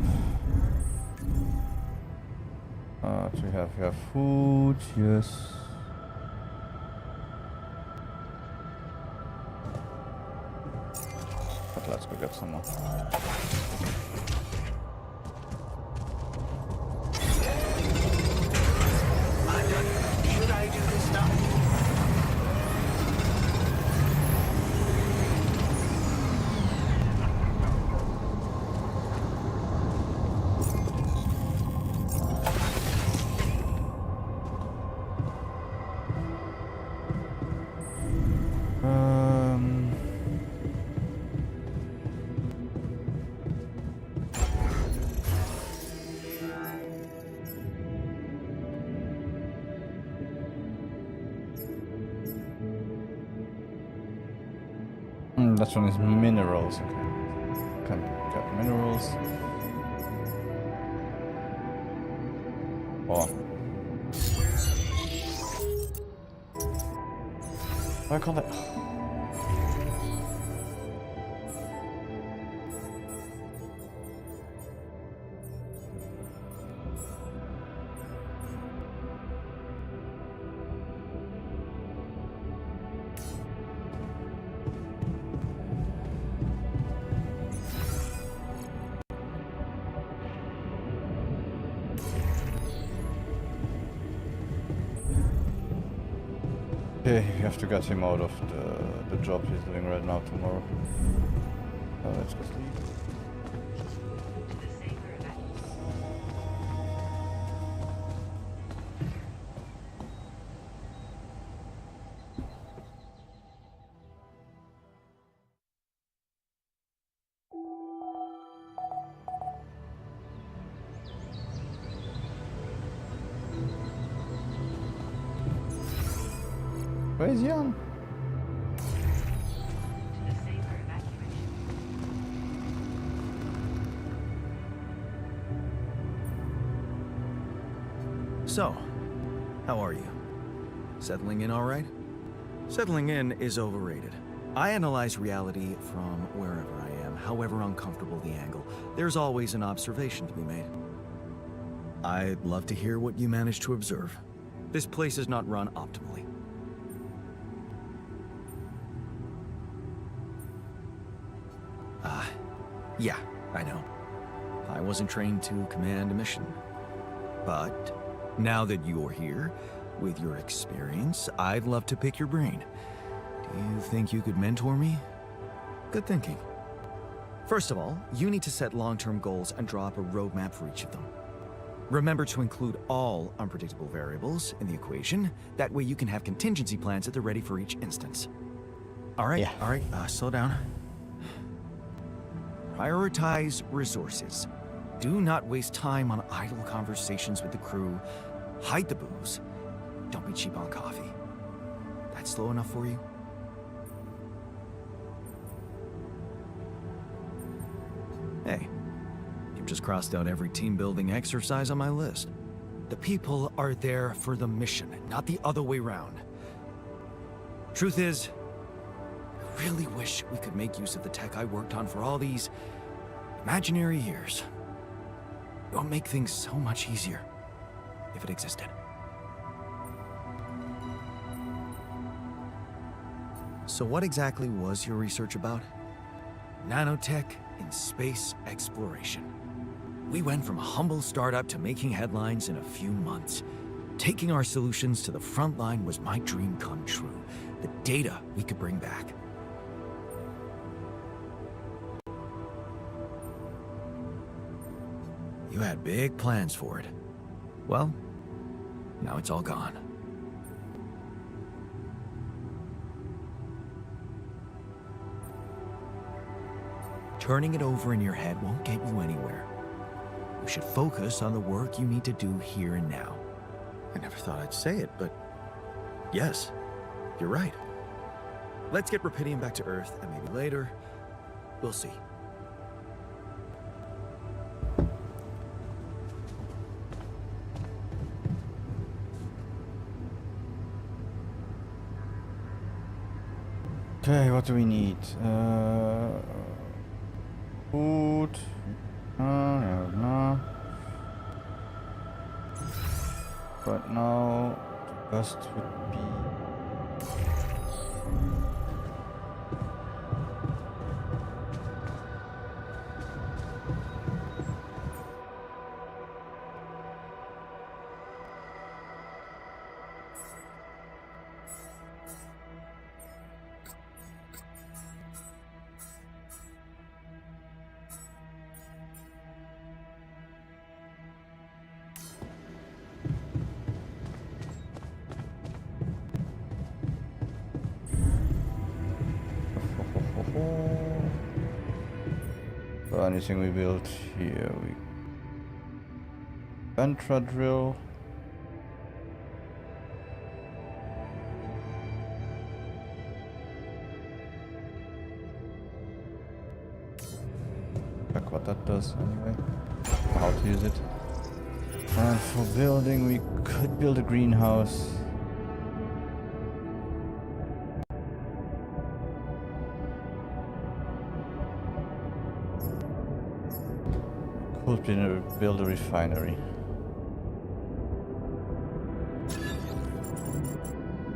Do we have food? Yes. But let's go get some more. Should I do this now? That one is minerals. Okay. Can get minerals. Oh. Why can't I? Okay, we have to get him out of the job he's doing right now tomorrow. Let's go sleep. To the safer evacuation. Where's Jan? To the safer evacuation. So, how are you? Settling in all right? Settling in is overrated. I analyze reality from wherever I am, however uncomfortable the angle. There's always an observation to be made. I'd love to hear what you managed to observe. This place is not run optimally. Yeah, I know. I wasn't trained to command a mission. But now that you're here, with your experience, I'd love to pick your brain. Do you think you could mentor me? Good thinking. First of all, you need to set long-term goals and draw up a roadmap for each of them. Remember to include all unpredictable variables in the equation. That way you can have contingency plans at the ready for each instance. All right, slow down. Prioritize resources. Do not waste time on idle conversations with the crew. Hide the booze. Don't be cheap on coffee. That's slow enough for you? Hey, you've just crossed out every team-building exercise on my list. The people are there for the mission, not the other way round. Truth is, I really wish we could make use of the tech I worked on for all these imaginary years. It would make things so much easier if it existed. So what exactly was your research about? Nanotech in space exploration. We went from a humble startup to making headlines in a few months. Taking our solutions to the front line was my dream come true. The data we could bring back. You had big plans for it. Well, now it's all gone. Turning it over in your head won't get you anywhere. You should focus on the work you need to do here and now. I never thought I'd say it, but yes, you're right. Let's get Rapidium back to Earth, and maybe later, we'll see. Okay, what do we need? Food. No. But now the best would be so anything we built here. We Ventra drill. Check what that does anyway. How to use it. And for building, we could build a greenhouse. Could build a refinery.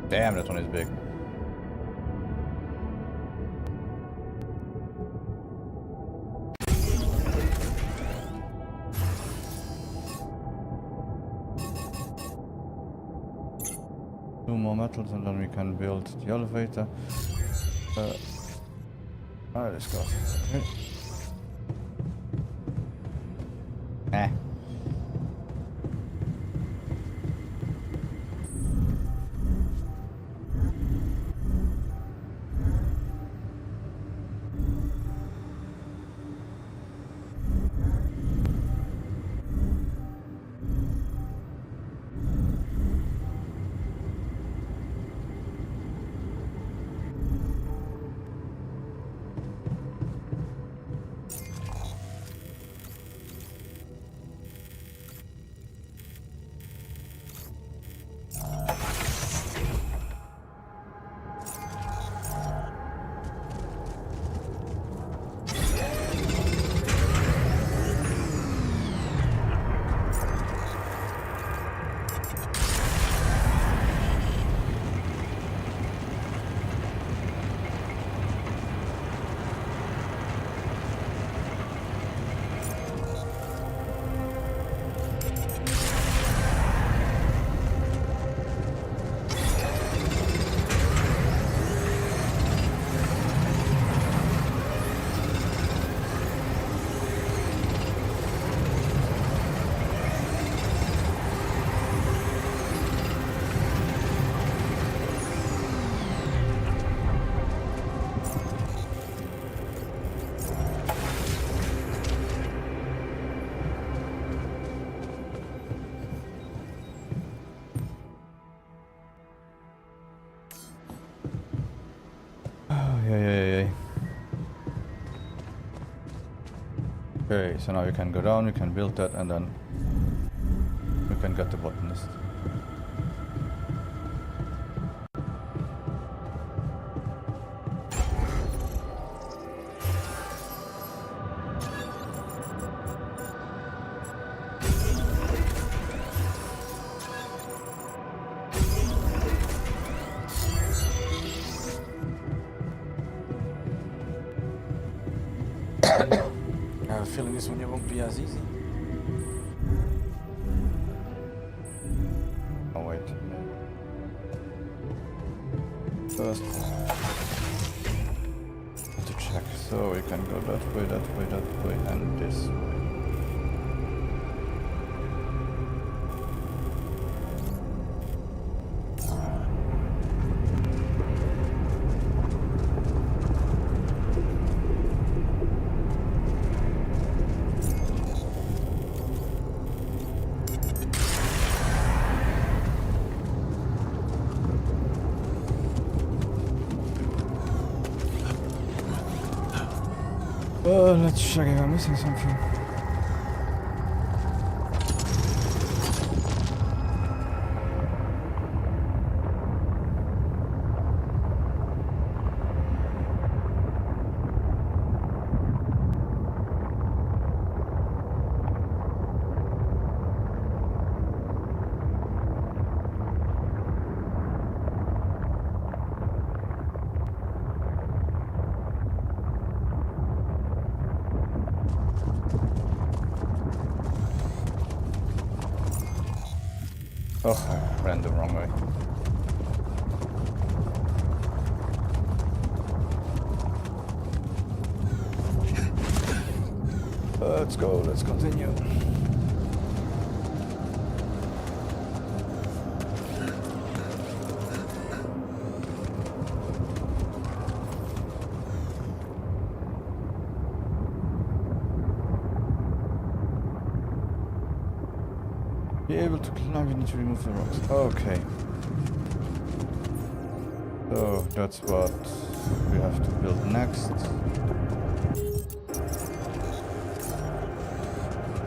Damn, that one is big. Two more metals and then we can build the elevator. Alright, let's go. Okay. Okay, so now you can go down, you can build that, and then you can get the botanist. I have a feeling this one won't be as easy. first. To check. So we can go that way, that way, that way, and this way. Let's check if I'm missing something. Oh, I ran the wrong way. Let's go, let's continue. Be able to climb, you need to remove the rocks. Okay. So that's what we have to build next.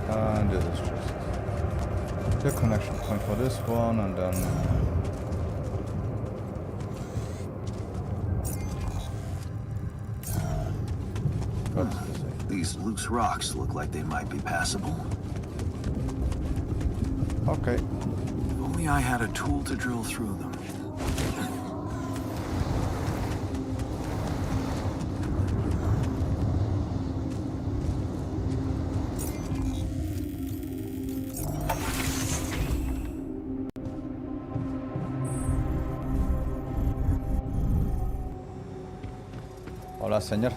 And this is just the connection point for this one, and then what's this? These loose rocks look like they might be passable. Okay. If only I had a tool to drill through them. Hola, señor.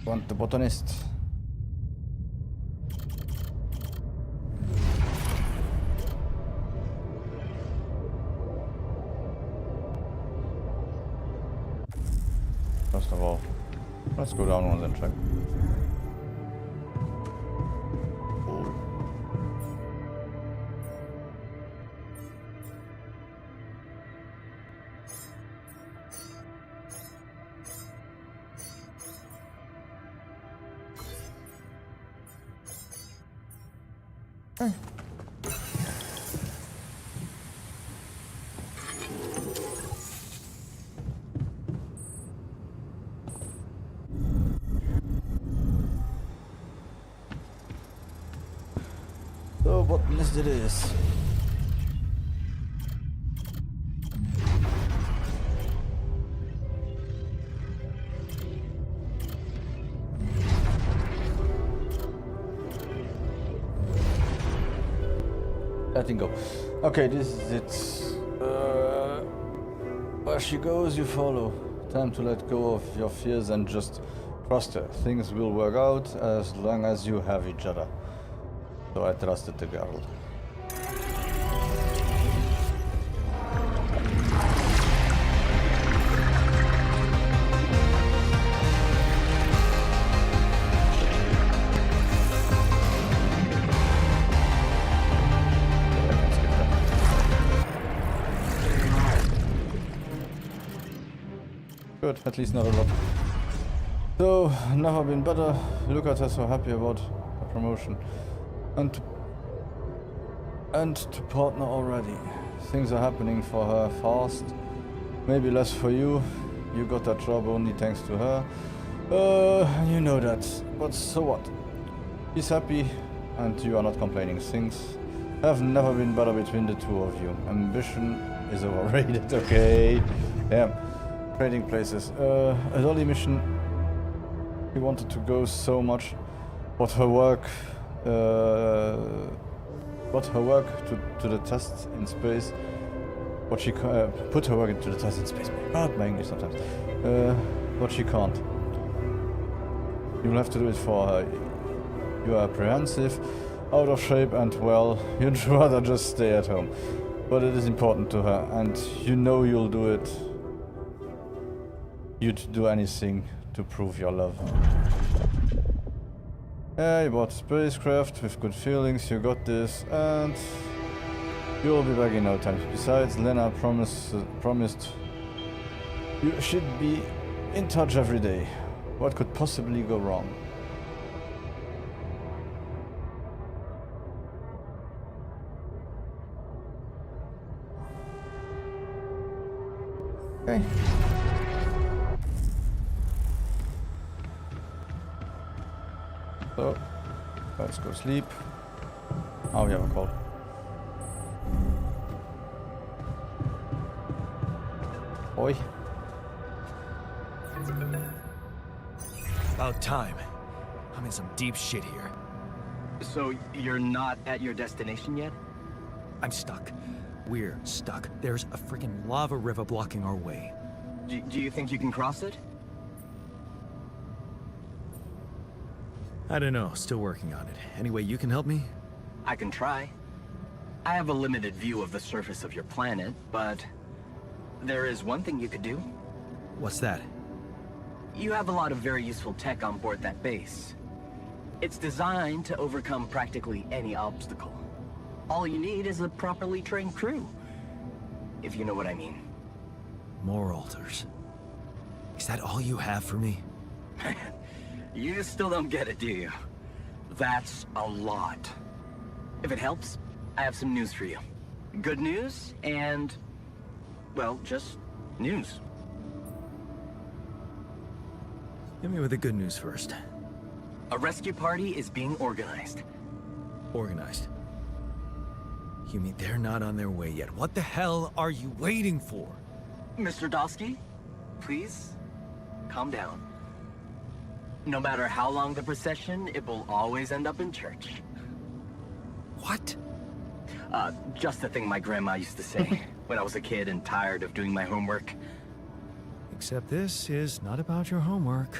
Want the botanist? First of all, let's go down once and check. So, botanist it is. Letting go. Okay, this is it. Where she goes, you follow. Time to let go of your fears and just trust her. Things will work out as long as you have each other. So I trusted the girl. Good, at least not a lot. So, never been better. Look at her, so happy about her promotion. And to partner already. Things are happening for her fast. Maybe less for you. You got that job only thanks to her. You know that. But so what? She's happy and you are not complaining. Things have never been better between the two of you. Ambition is overrated, okay? Damn. Trading places. A Dolly mission. He wanted to go so much, but her work put her work to the test in space. What she put her work into the test in space. Bad my English sometimes. What she can't. You'll have to do it for her. You are apprehensive, out of shape, and well, you'd rather just stay at home. But it is important to her, and you know you'll do it. You'd do anything to prove your love. Yeah, you bought a spacecraft with good feelings, you got this, and you'll be back in no time. Besides, Lena promised you should be in touch every day. What could possibly go wrong? Okay. So, let's go sleep. Oh, we have a call. Oi. About time. I'm in some deep shit here. So, you're not at your destination yet? I'm stuck. We're stuck. There's a freaking lava river blocking our way. Do you think you can cross it? I don't know. Still working on it. Anyway, you can help me? I can try. I have a limited view of the surface of your planet, but there is one thing you could do. What's that? You have a lot of very useful tech on board that base. It's designed to overcome practically any obstacle. All you need is a properly trained crew, if you know what I mean. More altars. Is that all you have for me? You still don't get it, do you? That's a lot. If it helps, I have some news for you. Good news and, well, just news. Hit me with the good news first. A rescue party is being organized. Organized. You mean they're not on their way yet? What the hell are you waiting for? Mr. Dosky, please, calm down. No matter how long the procession, it will always end up in church. What? Just the thing my grandma used to say when I was a kid and tired of doing my homework. Except this is not about your homework.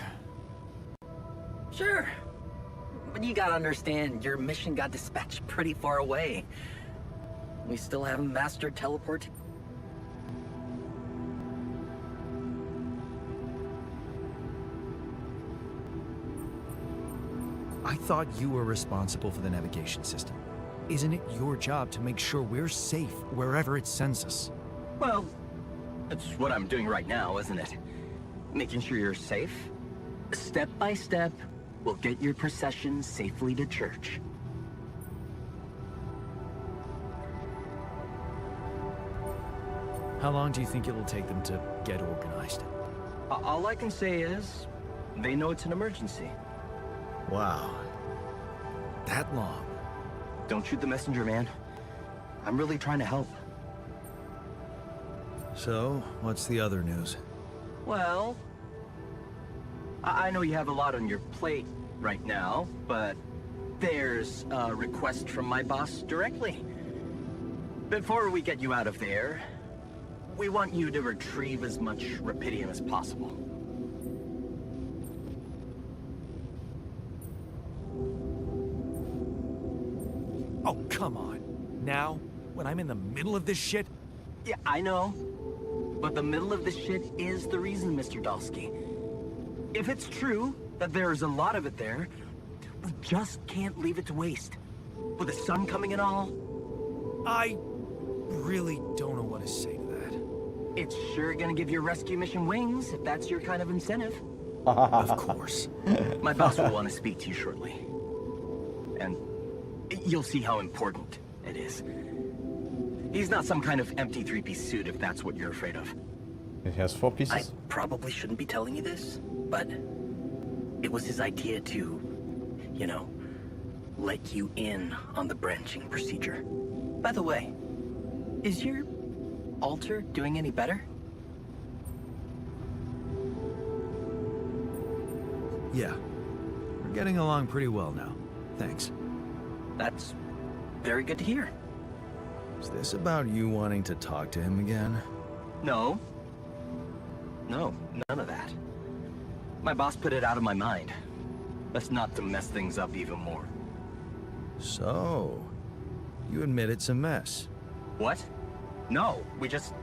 Sure. But you gotta understand, your mission got dispatched pretty far away. We still haven't mastered teleport. I thought you were responsible for the navigation system. Isn't it your job to make sure we're safe wherever it sends us? Well, that's what I'm doing right now, isn't it? Making sure you're safe. Step by step, we'll get your procession safely to church. How long do you think it'll take them to get organized? All I can say is, they know it's an emergency. Wow. That long? Don't shoot the messenger, man. I'm really trying to help. So, what's the other news? Well, I know you have a lot on your plate right now, but there's a request from my boss directly. Before we get you out of there, we want you to retrieve as much Rapidium as possible. Oh, come on. Now? When I'm in the middle of this shit? Yeah, I know. But the middle of this shit is the reason, Mr. Dosky. If it's true that there's a lot of it there, we just can't leave it to waste. With the sun coming and all. I really don't know what to say to that. It's sure gonna give your rescue mission wings, if that's your kind of incentive. Of course. My boss will want to speak to you shortly. And you'll see how important it is. He's not some kind of empty three-piece suit, if that's what you're afraid of. It has 4 pieces. I probably shouldn't be telling you this, but it was his idea to, you know, let you in on the branching procedure. By the way, is your altar doing any better? Yeah. We're getting along pretty well now. Thanks. That's very good to hear. Is this about you wanting to talk to him again? No. No, none of that. My boss put it out of my mind. That's not to mess things up even more. So, you admit it's a mess. What? No, we just...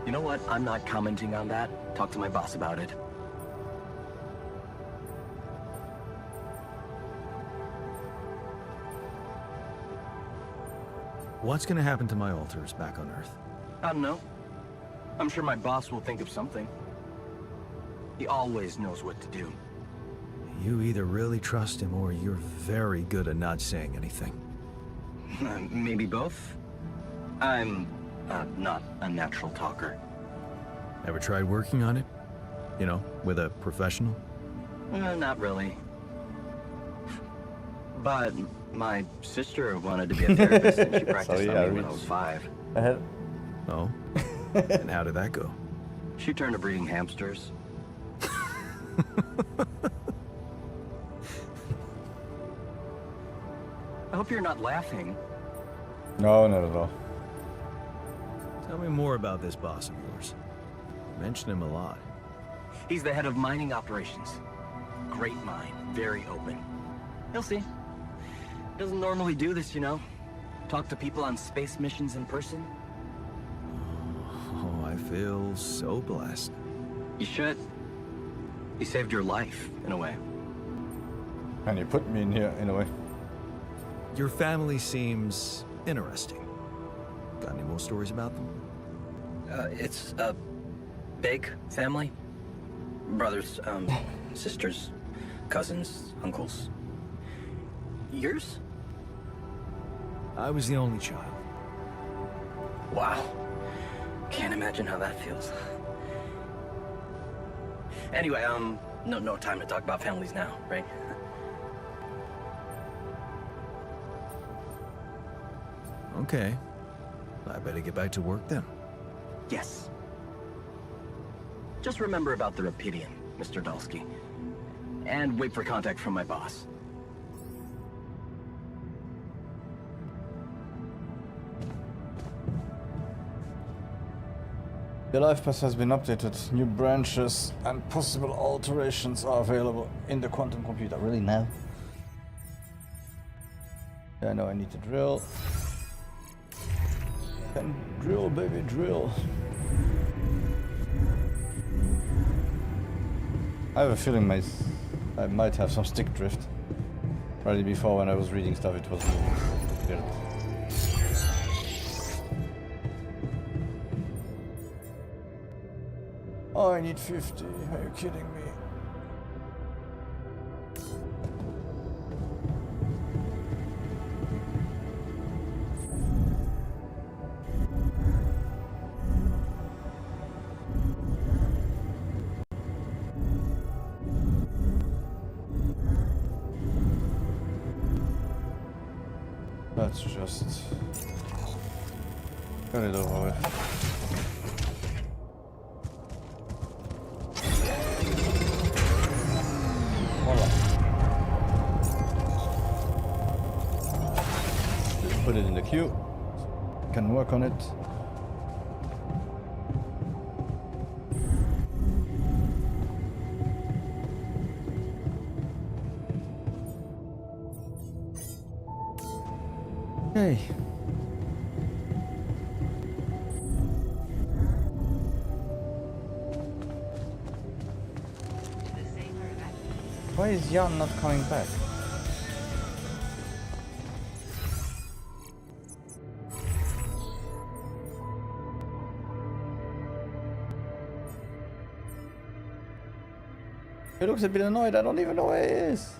You know what? I'm not commenting on that. Talk to my boss about it. What's gonna happen to my alters back on Earth? I don't know. I'm sure my boss will think of something. He always knows what to do. You either really trust him or you're very good at not saying anything. Maybe both? I'm not a natural talker. Ever tried working on it? You know, with a professional? Not really. But my sister wanted to be a therapist and she practiced on me when I was 5. Oh? And how did that go? She turned to breeding hamsters. I hope you're not laughing. No, not at all. Tell me more about this boss of yours. You mention him a lot. He's the head of mining operations. Great mind, very open. You'll see. Doesn't normally do this, you know. Talk to people on space missions in person. Oh, I feel so blessed. You should. He saved your life, in a way. And you put me in here, in a way. Your family seems interesting. Got any more stories about them? It's a big family. Brothers, sisters, cousins, uncles. Yours? I was the only child. Wow. Can't imagine how that feels. Anyway, no time to talk about families now, right? Okay. I better get back to work then. Yes. Just remember about the Rapidian, Mr. Dalsky. And wait for contact from my boss. Your life path has been updated. New branches and possible alterations are available in the quantum computer. Really now? Yeah, I know I need to drill. And drill, baby, drill. I have a feeling I might have some stick drift. Already before, when I was reading stuff, it was weird. Oh, I need 50. Are you kidding me? Let's just get it over with. Put it in the queue. Can work on it. Okay. Why is Jan not coming back? He looks a bit annoyed. I don't even know where he is.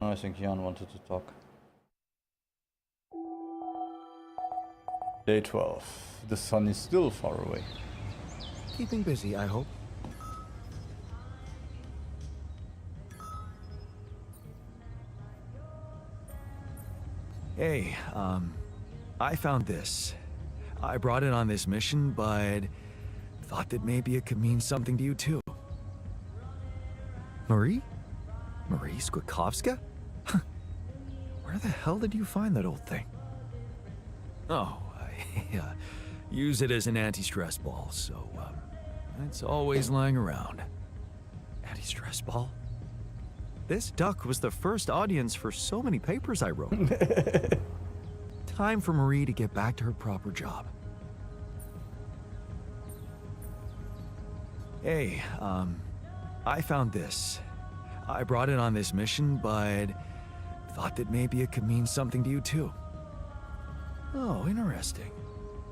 I think Jan wanted to talk. Day 12. The sun is still far away. Keeping busy, I hope. Hey, I found this. I brought it on this mission, but thought that maybe it could mean something to you too. Marie? Marie Skwikovska? Where the hell did you find that old thing? Oh, I use it as an anti-stress ball, so it's always lying around. Anti-stress ball? This duck was the first audience for so many papers I wrote. Time for Marie to get back to her proper job. Hey, I found this. I brought it on this mission, but thought that maybe it could mean something to you too. Oh, interesting.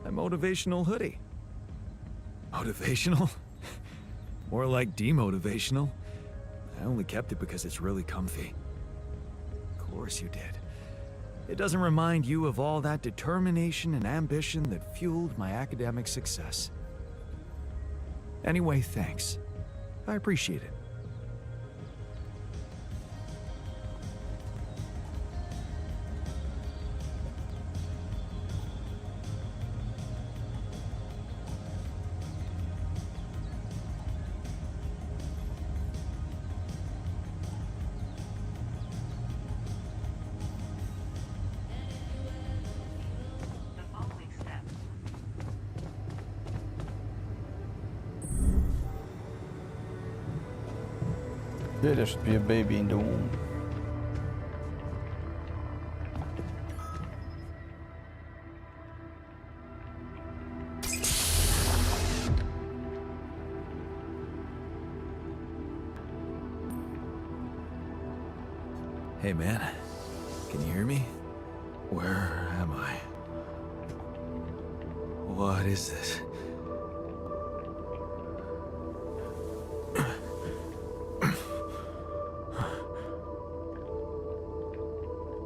A motivational hoodie. Motivational? More like demotivational. I only kept it because it's really comfy. Of course you did. It doesn't remind you of all that determination and ambition that fueled my academic success. Anyway, thanks. I appreciate it. The following steps. Yeah, there should be a baby in the womb. Hey man, can you hear me? Where am I? What is this?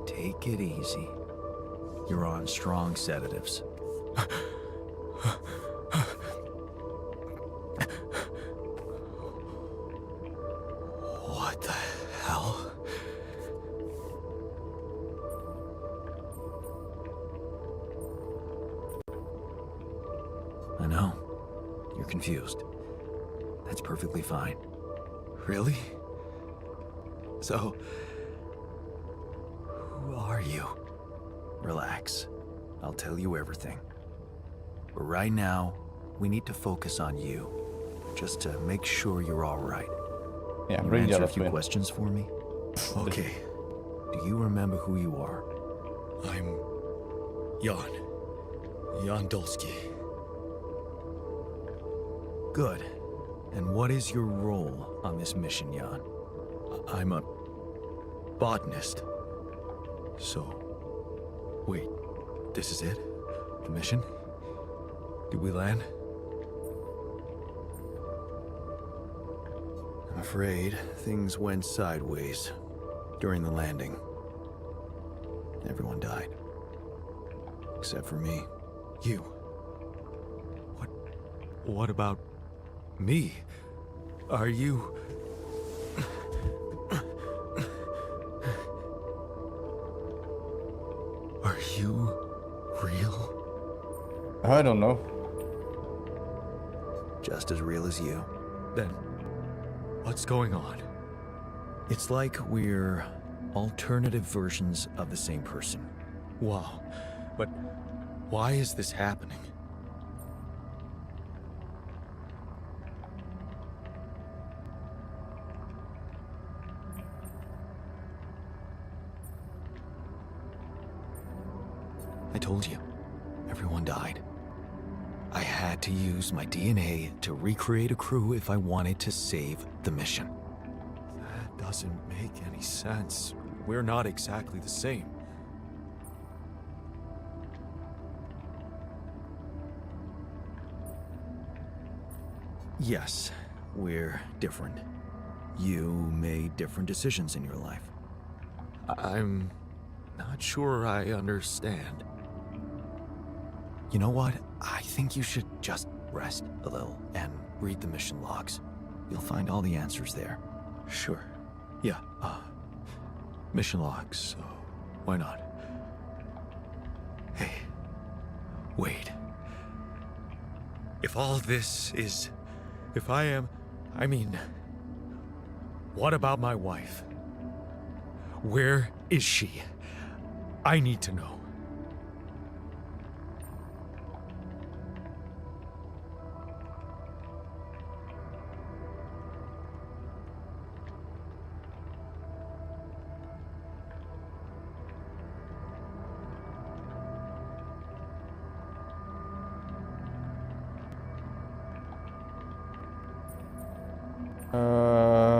Take it easy. You're on strong sedatives. What the hell? I know. You're confused. That's perfectly fine. Really? So, who are you? Relax. I'll tell you everything. But right now, we need to focus on you. Just to make sure you're all right. Yeah, Can you bring the answer other a few twin. questions for me? Okay. Do you remember who you are? I'm Jan Dulski. Good. And what is your role on this mission, Jan? I'm a botanist. So, wait, this is it? The mission? Did we land? I'm afraid things went sideways during the landing. Everyone died. Except for me. You. What about me? Are you... Are you real? I don't know. Just as real as you. Then, what's going on? It's like we're alternative versions of the same person. Wow. But why is this happening? I told you, everyone died. I had to use my DNA to recreate a crew if I wanted to save the mission. That doesn't make any sense. We're not exactly the same. Yes, we're different. You made different decisions in your life. I'm not sure I understand. You know what? I think you should just rest a little and read the mission logs. You'll find all the answers there. Sure. Yeah, mission logs, so why not? Hey, wait. If all this is... If I am... I mean... What about my wife? Where is she? I need to know.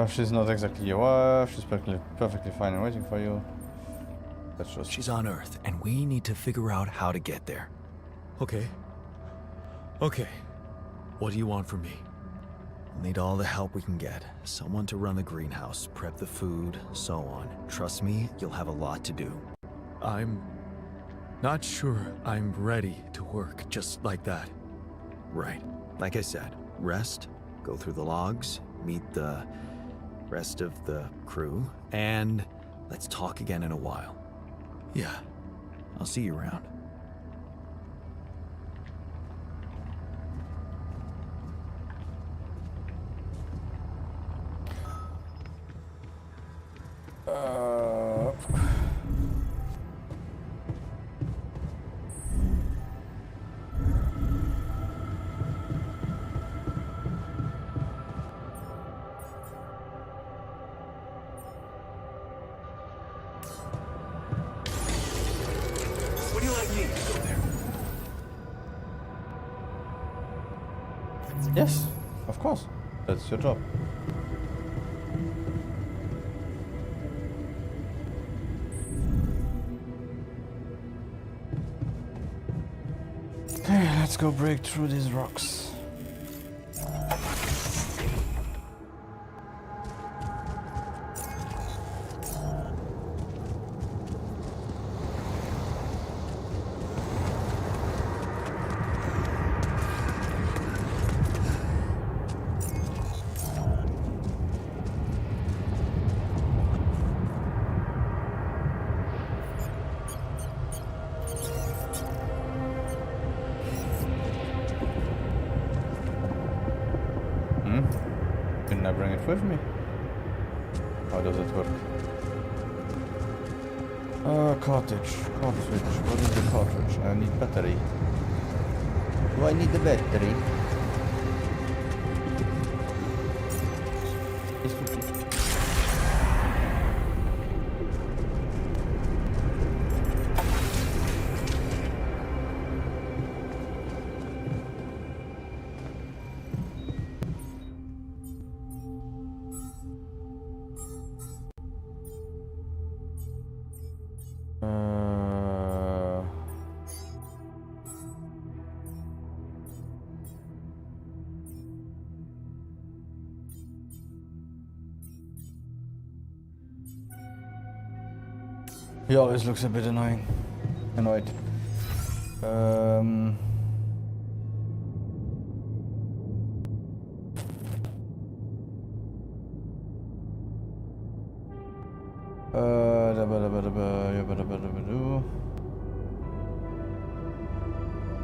She's not exactly your wife. She's perfectly fine and waiting for you. That's just... She's on Earth, and we need to figure out how to get there. Okay. Okay. What do you want from me? We'll need all the help we can get. Someone to run the greenhouse, prep the food, so on. Trust me, you'll have a lot to do. I'm not sure I'm ready to work just like that. Right. Like I said, rest, go through the logs, meet the rest of the crew, and let's talk again in a while. Yeah. I'll see you around. Would you like me to go there? Yes, of course. That's your job. Okay, let's go break through these rocks. Didn't I bring it with me? How does it work? Cartridge. What is the cartridge? I need battery. Do I need the battery? Yes, please. He always looks a bit annoyed.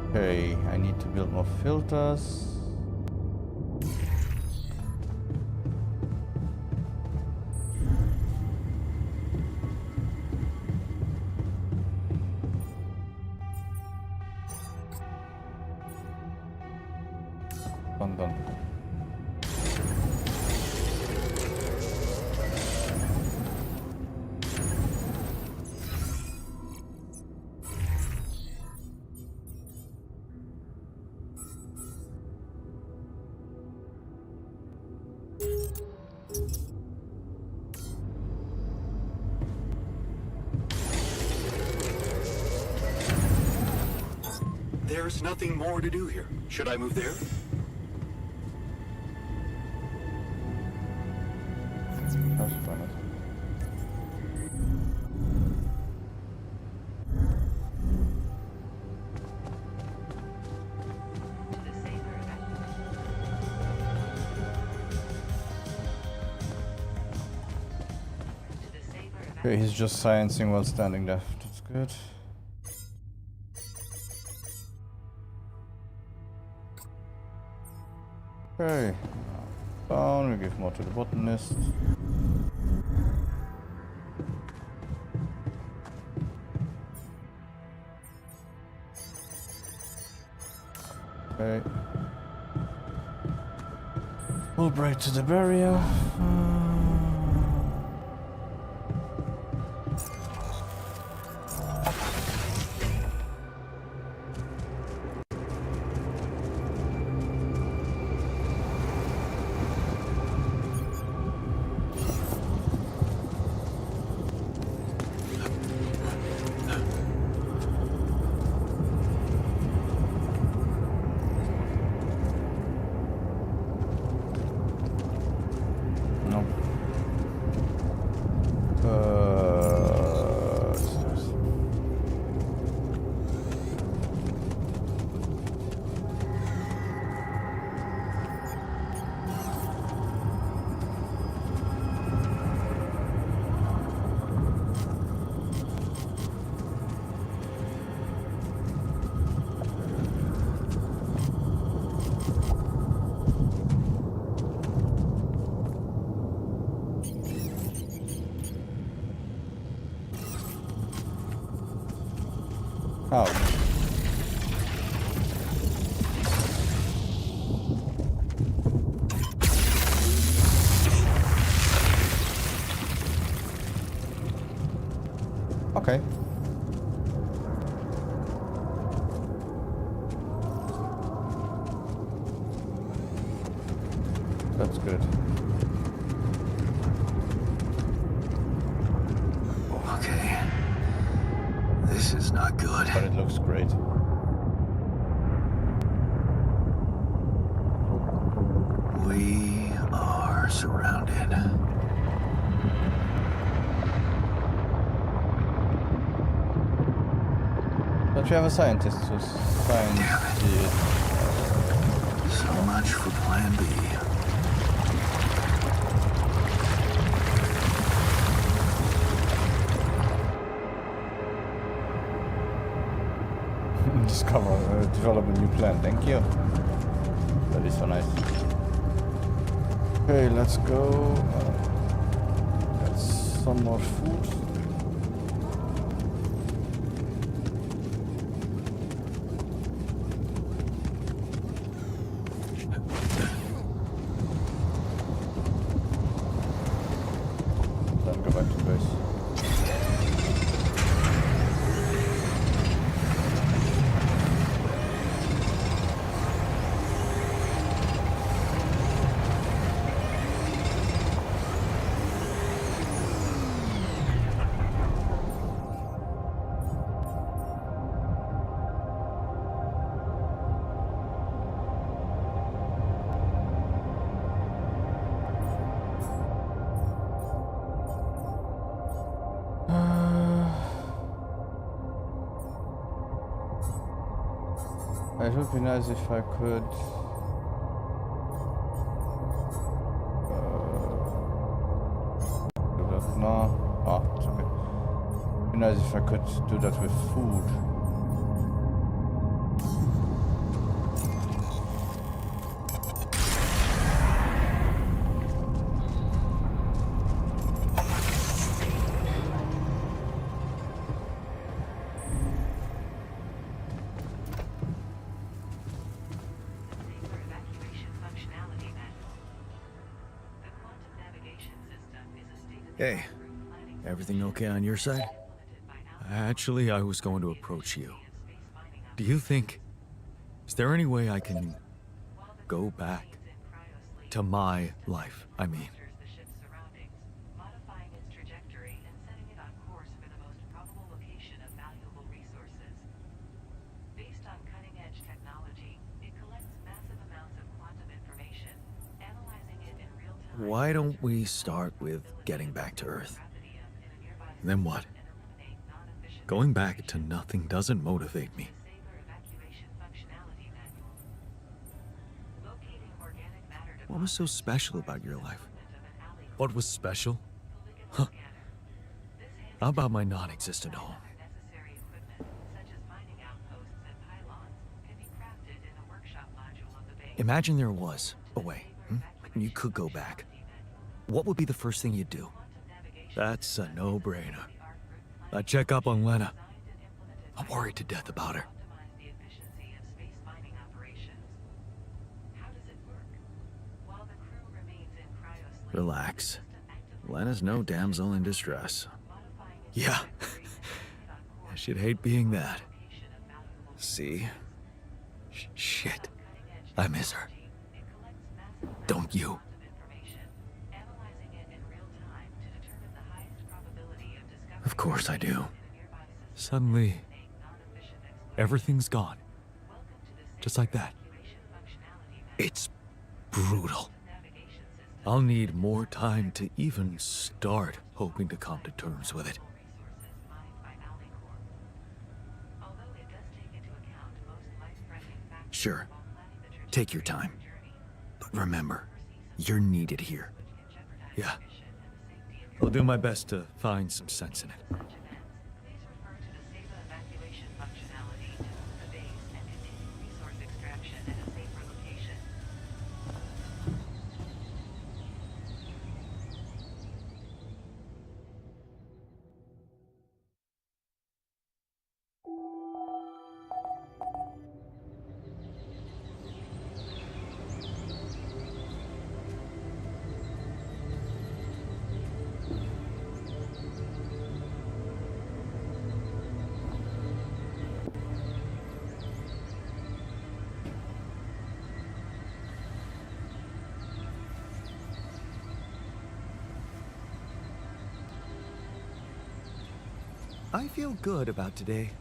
Okay, I need to build more filters. Done. There's nothing more to do here. Should I move there? That's fine. To the safer event. To the safer event. Okay, he's just sciencing while standing there. That's good. Okay. Down, we give more to the botanist. Okay. We'll break to the barrier. No. Oh. Okay. That's good. Okay. This is not good. But it looks great. We are surrounded. But we have a scientist who's trying to see it. So much for Plan B. Discover, develop a new plan. Thank you. That is so nice. Okay, let's go. Get some more food. Then go back to base. It would be nice if I could do that. No, it's okay. It'd be nice if I could do that with food. Safer evacuation functionality manual. The quantum navigation system is a state-of-the-art Hey, planning everything okay on your side? implemented by Alpha Actually, I was going to approach you. and space mining Do you think... Is there any way I can go back in cryosleep to my life? I mean, monitors the ship's surroundings, modifying its trajectory and setting it on course for the most probable location of valuable resources. Based on cutting-edge technology, it collects massive amounts of quantum information, analyzing it in real time. Why don't we start with getting back to Earth? then what? Going back to nothing doesn't motivate me. What was so special about your life? What was special? Huh. How about my non-existent home? Imagine there was away, and you could go back, what would be the first thing you'd do? That's a no-brainer. I'd check up on Lena. I'm worried to death about her. Relax. Lena's no damsel in distress. Yeah. She'd hate being that. See? Shit. I miss her. Don't you? Of course I do. Suddenly, everything's gone. Just like that. It's brutal. I'll need more time to even start hoping to come to terms with it. Sure. Take your time. But remember, you're needed here. Yeah. I'll do my best to find some sense in it. I feel good about today.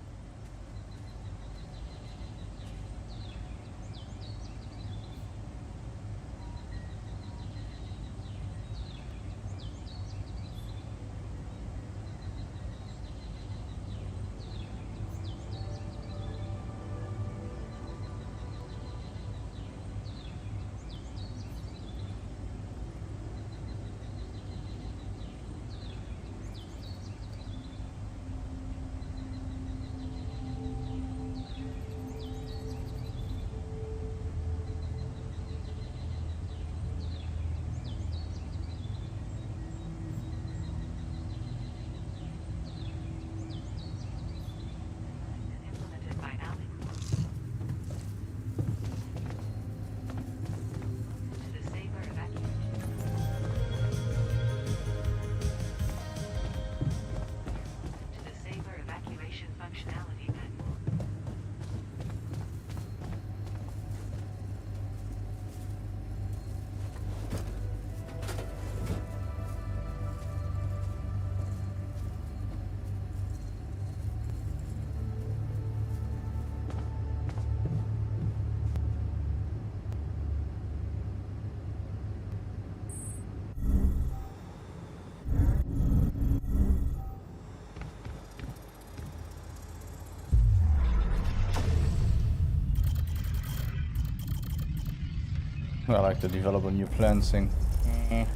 I like to develop a new plan thing.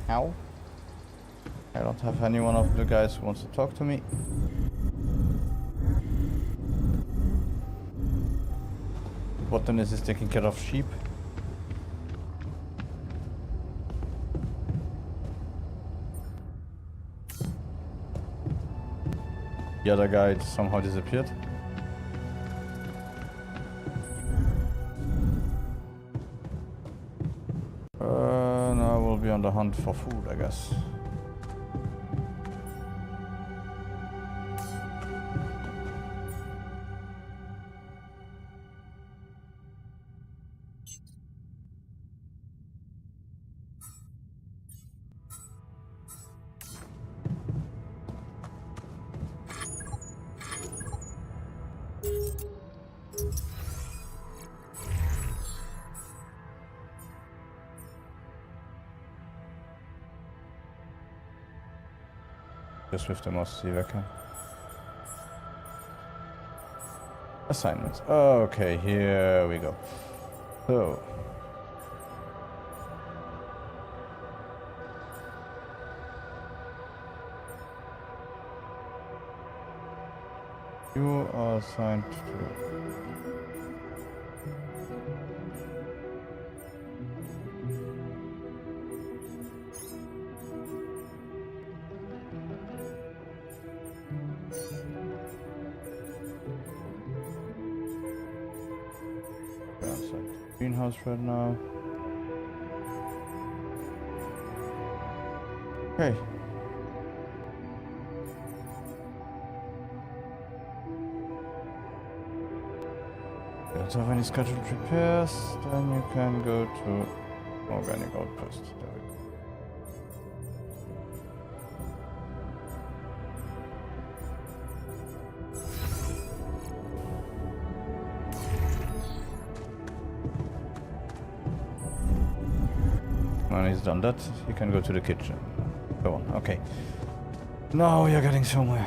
How? I don't have any one of the guys who wants to talk to me. Botanist is taking care of sheep. The other guy somehow disappeared. Now we'll be on the hunt for food, I guess. Just with the mouse, see if I can. Assignments. Okay, here we go. So. You are assigned to... greenhouse right now. Okay. Don't have any scheduled repairs, then you can go to organic outpost. There we go. When he's done that, he can go to the kitchen. Go on, okay. Now you're getting somewhere.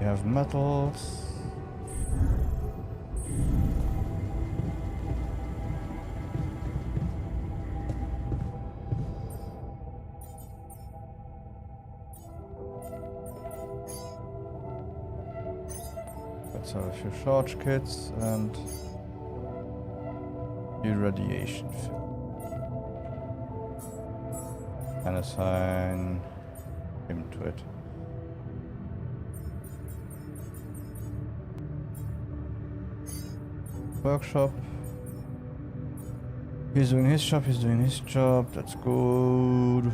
You have metals. Let's have a few charge kits and irradiation film. And assign him to it. Workshop. He's doing his job, that's good.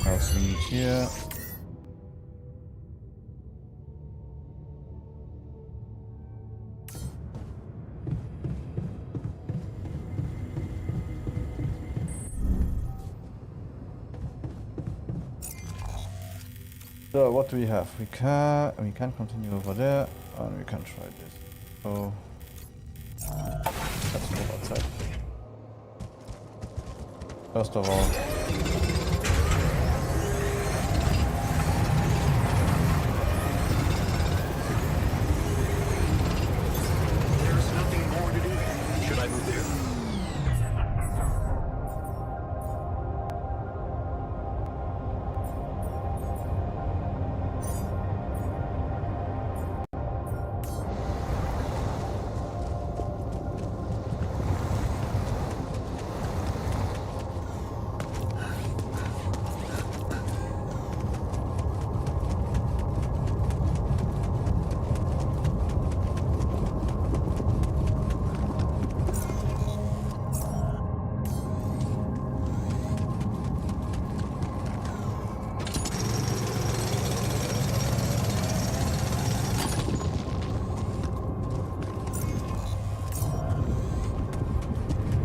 Else we need here. So what do we have? We can continue over there, and we can try this. So let's go outside. First of all, There's nothing more to do here. Should I move there?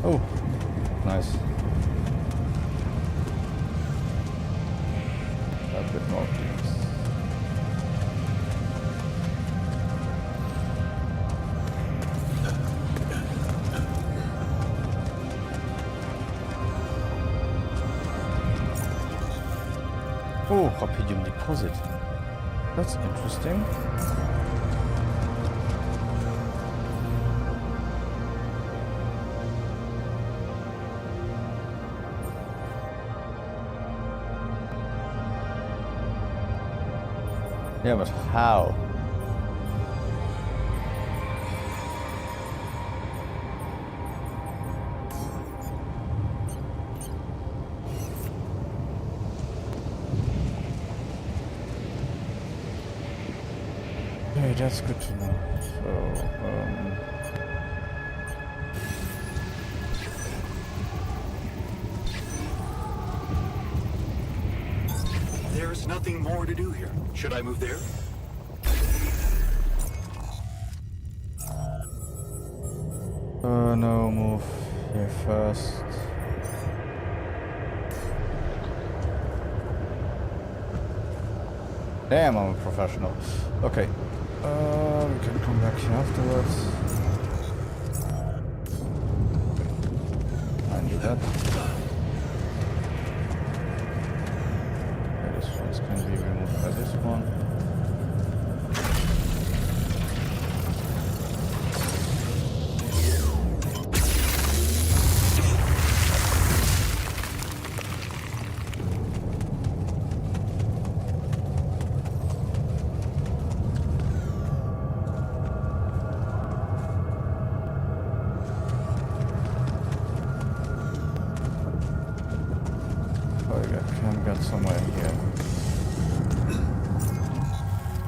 oh, nice. A bit more things. Oh, Rapidium deposit. That's interesting. Yeah, but how? Okay, that's good to know. So, There's nothing more to do here. Should I move there? no, move here first. Damn, I'm a professional. Okay. We can come back here afterwards. I need that. Okay, this one's can be removed by this one.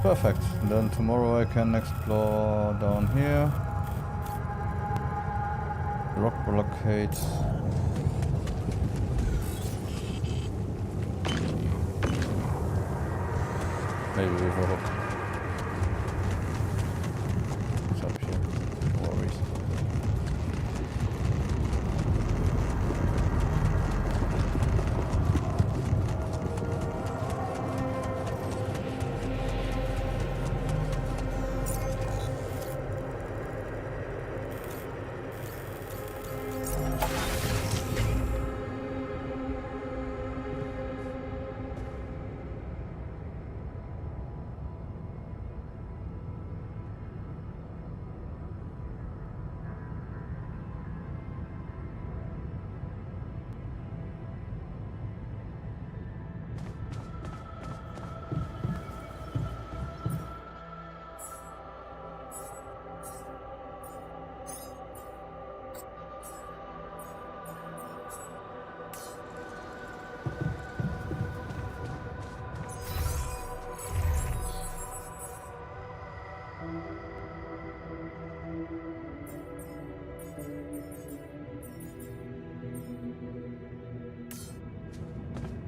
Perfect. Then tomorrow I can explore down here. Rock blockade. Maybe with a hook. It's up here. No worries.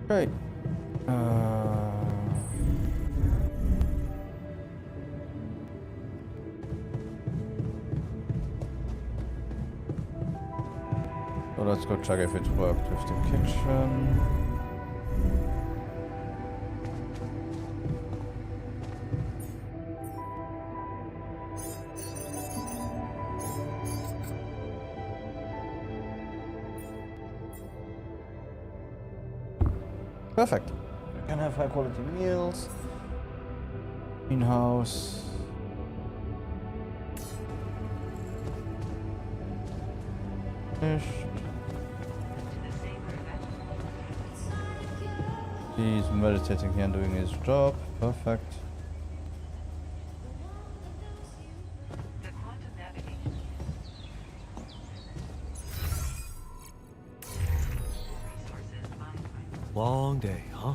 Great. So let's go check if it worked with the kitchen. Perfect. We can have high quality meals. In-house. Fish. He's meditating here and doing his job. Perfect. The quantum navigation. Resources modified. Long day, huh?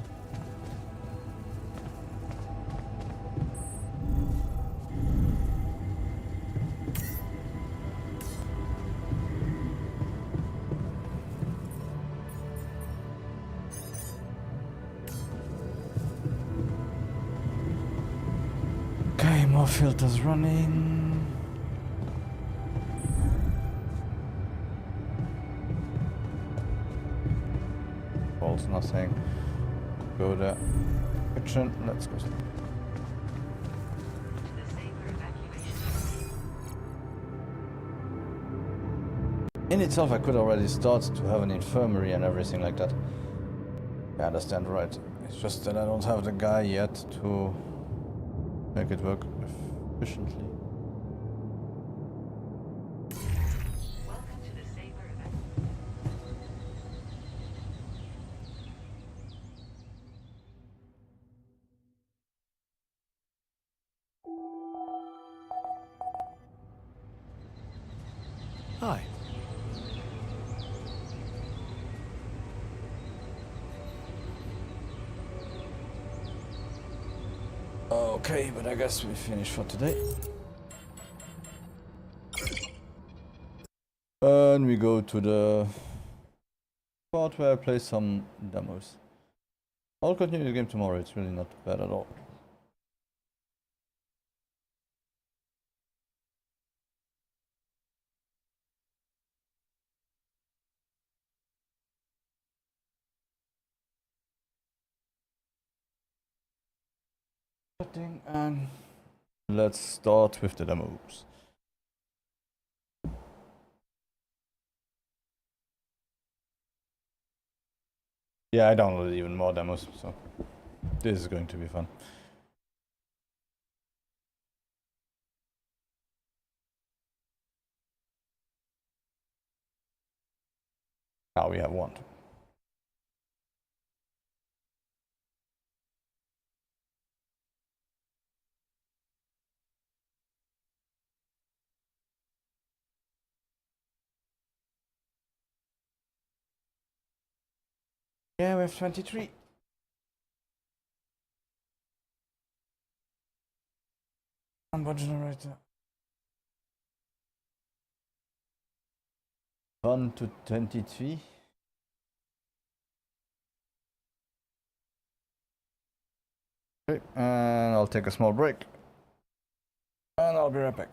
Okay, more filters running. Falls nothing. Go there. Kitchen. Let's go. To the safer evacuation. In itself, I could already start to have an infirmary and everything like that. I understand, right? It's just that I don't have the guy yet to make it work efficiently. Welcome to the safer evacuation. Hi. Okay, but I guess we finished for today. And we go to the part where I play some demos. I'll continue the game tomorrow, it's really not bad at all. And let's start with the demos. Yeah, I downloaded even more demos, so this is going to be fun. Now we have one. Yeah, we have 23. Number generator. 1 to 23. Okay, and I'll take a small break. And I'll be right back.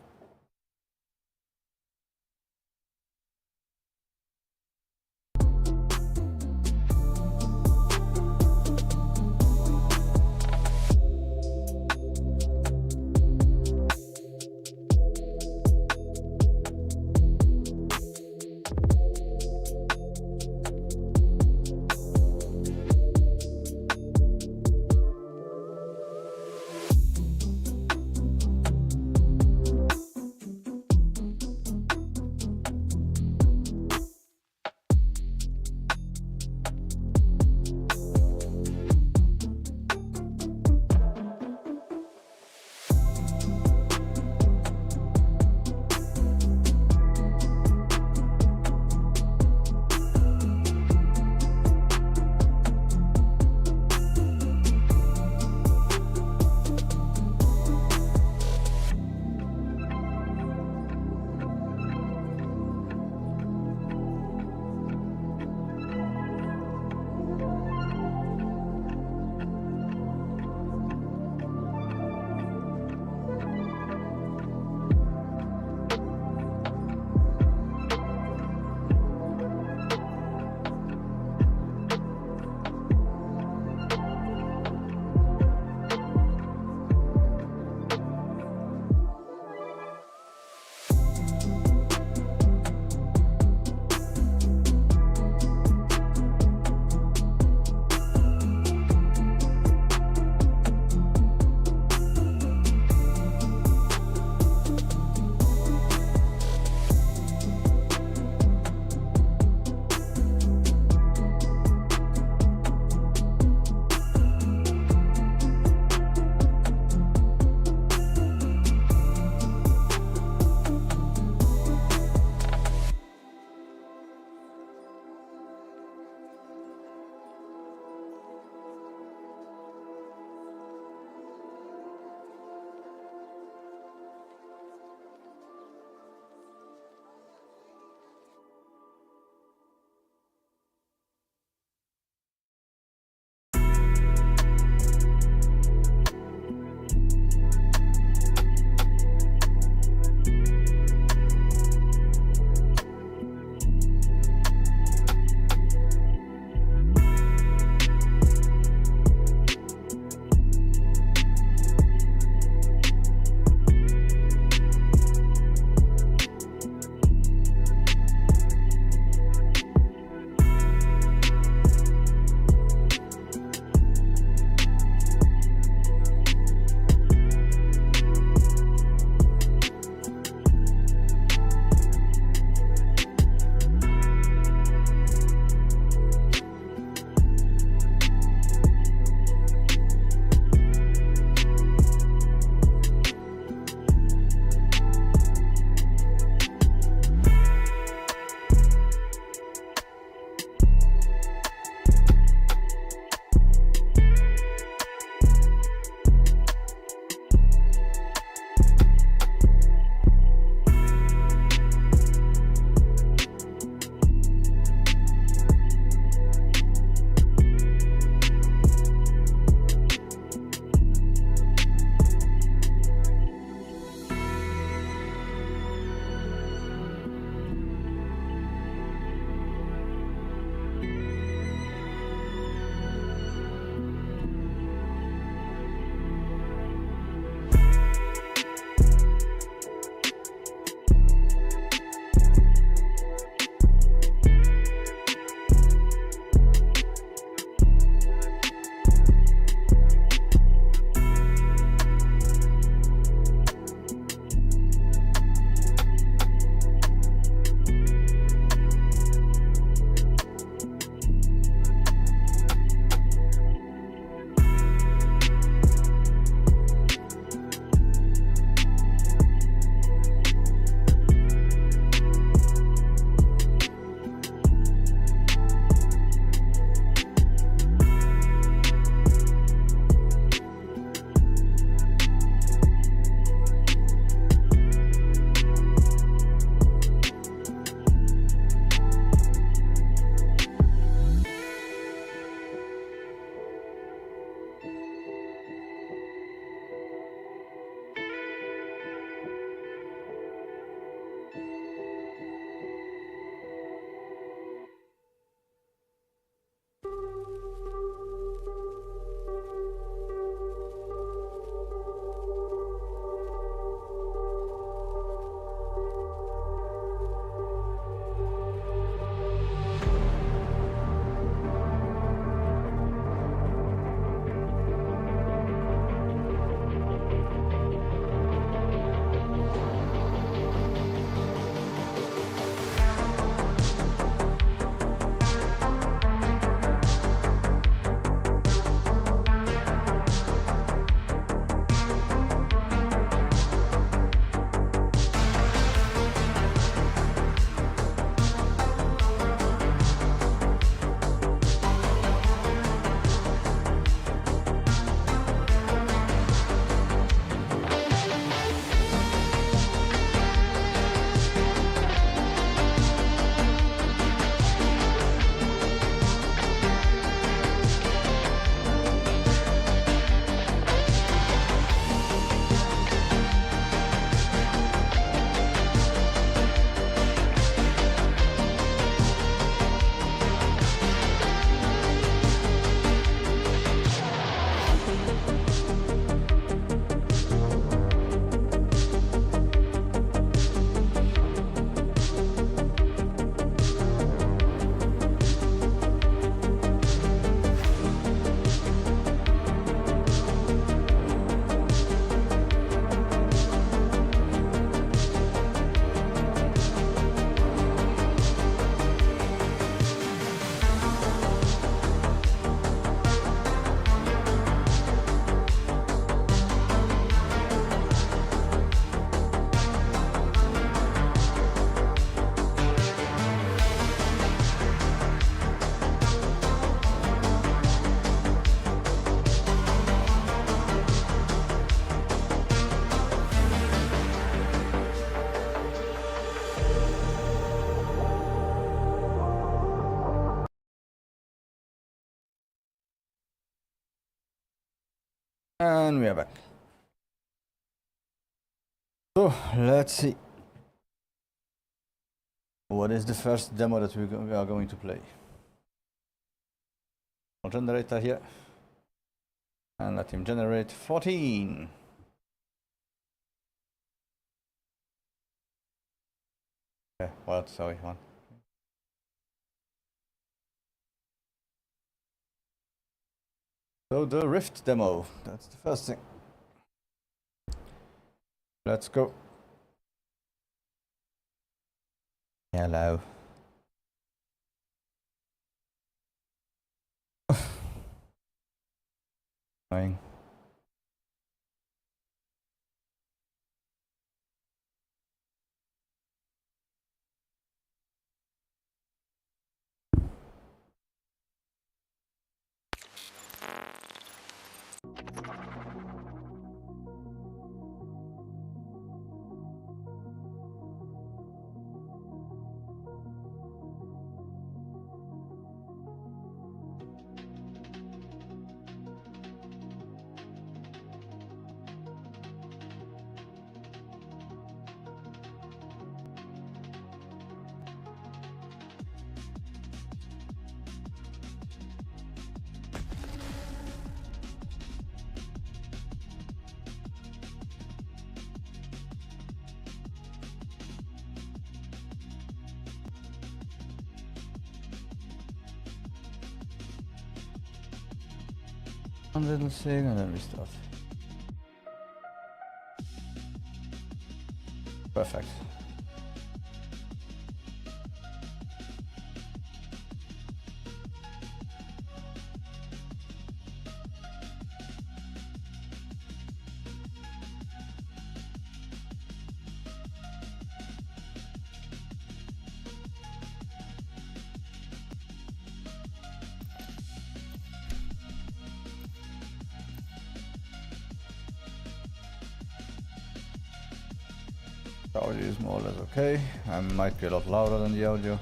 And we are back. So, let's see. What is the first demo that we are going to play? I'll generator here. And let him generate 14. Okay, well, sorry, one. So the Rift demo, that's the first thing. Let's go. Hello. Annoying. One little thing and then we start. Perfect. The audio is more or less okay. I might be a lot louder than the audio.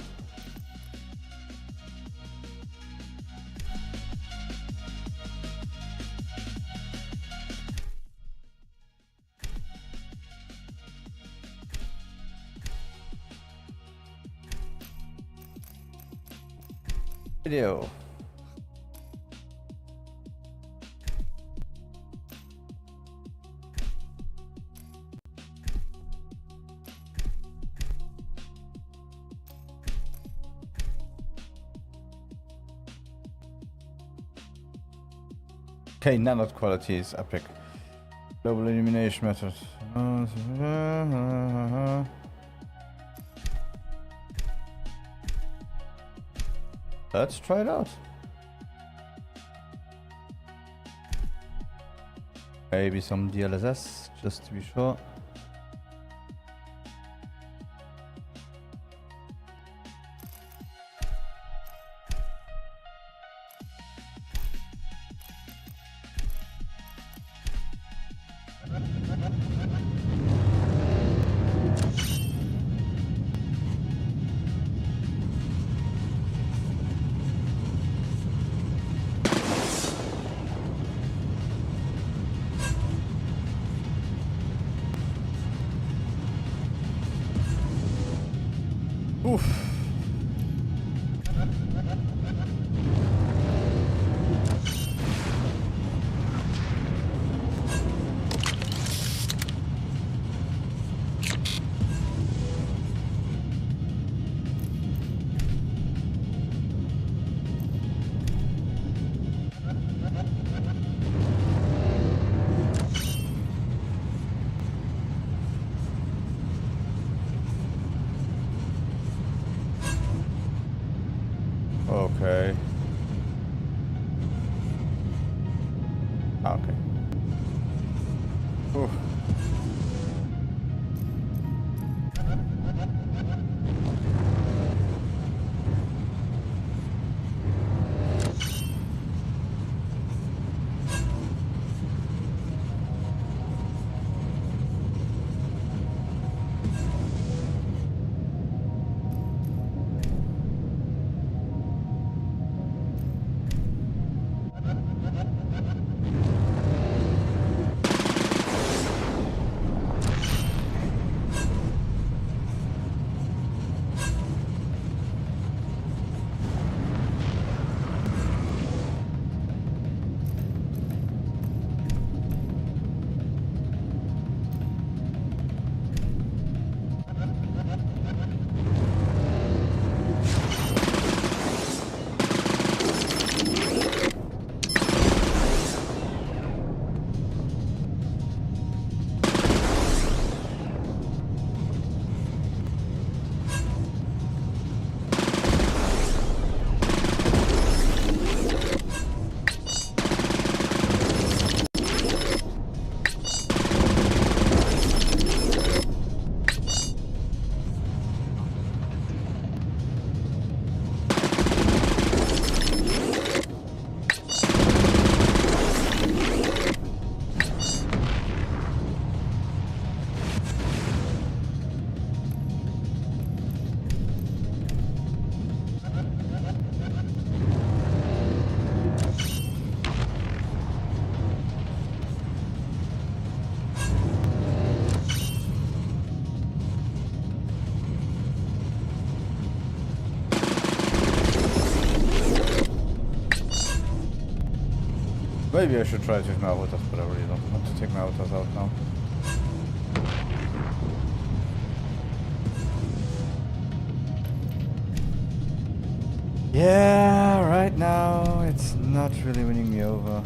Video. Okay, nanite quality is epic. Global illumination method. Let's try it out. Maybe some DLSS, just to be sure. Oof. Okay. Okay. Oof. Maybe I should try to take my autos, but I really don't want to take my autos out now. Yeah, right now it's not really winning me over.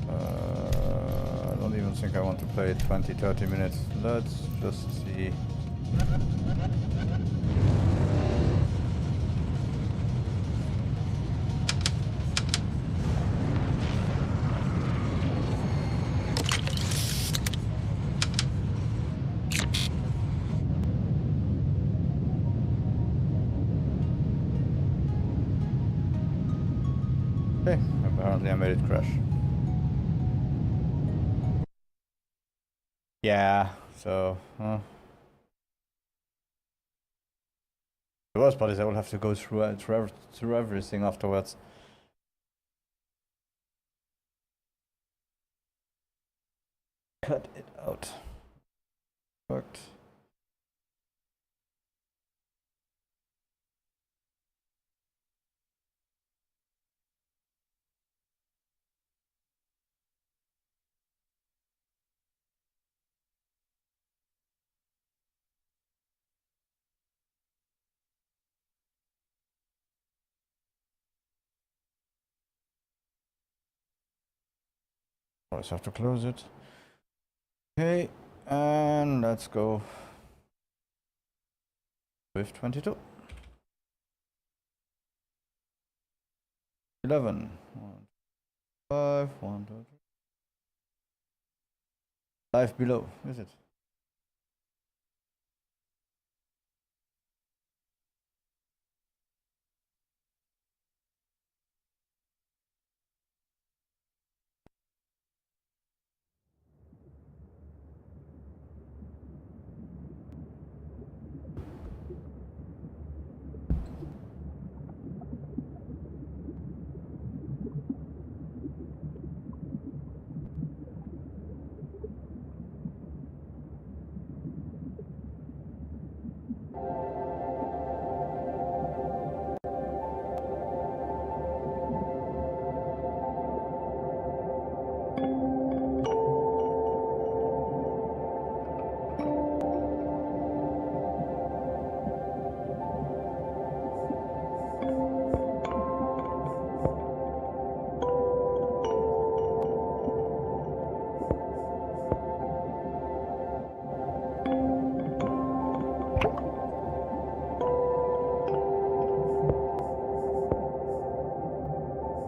I don't even think I want to play it 20-30 minutes. Let's just see. Okay, apparently I made it crash. Yeah, so... The worst part is I will have to go through everything afterwards. Cut it out. Worked. Always have to close it. Okay, and let's go with 22. 11. 1, 5, 1, 2, 3. Live below, is it?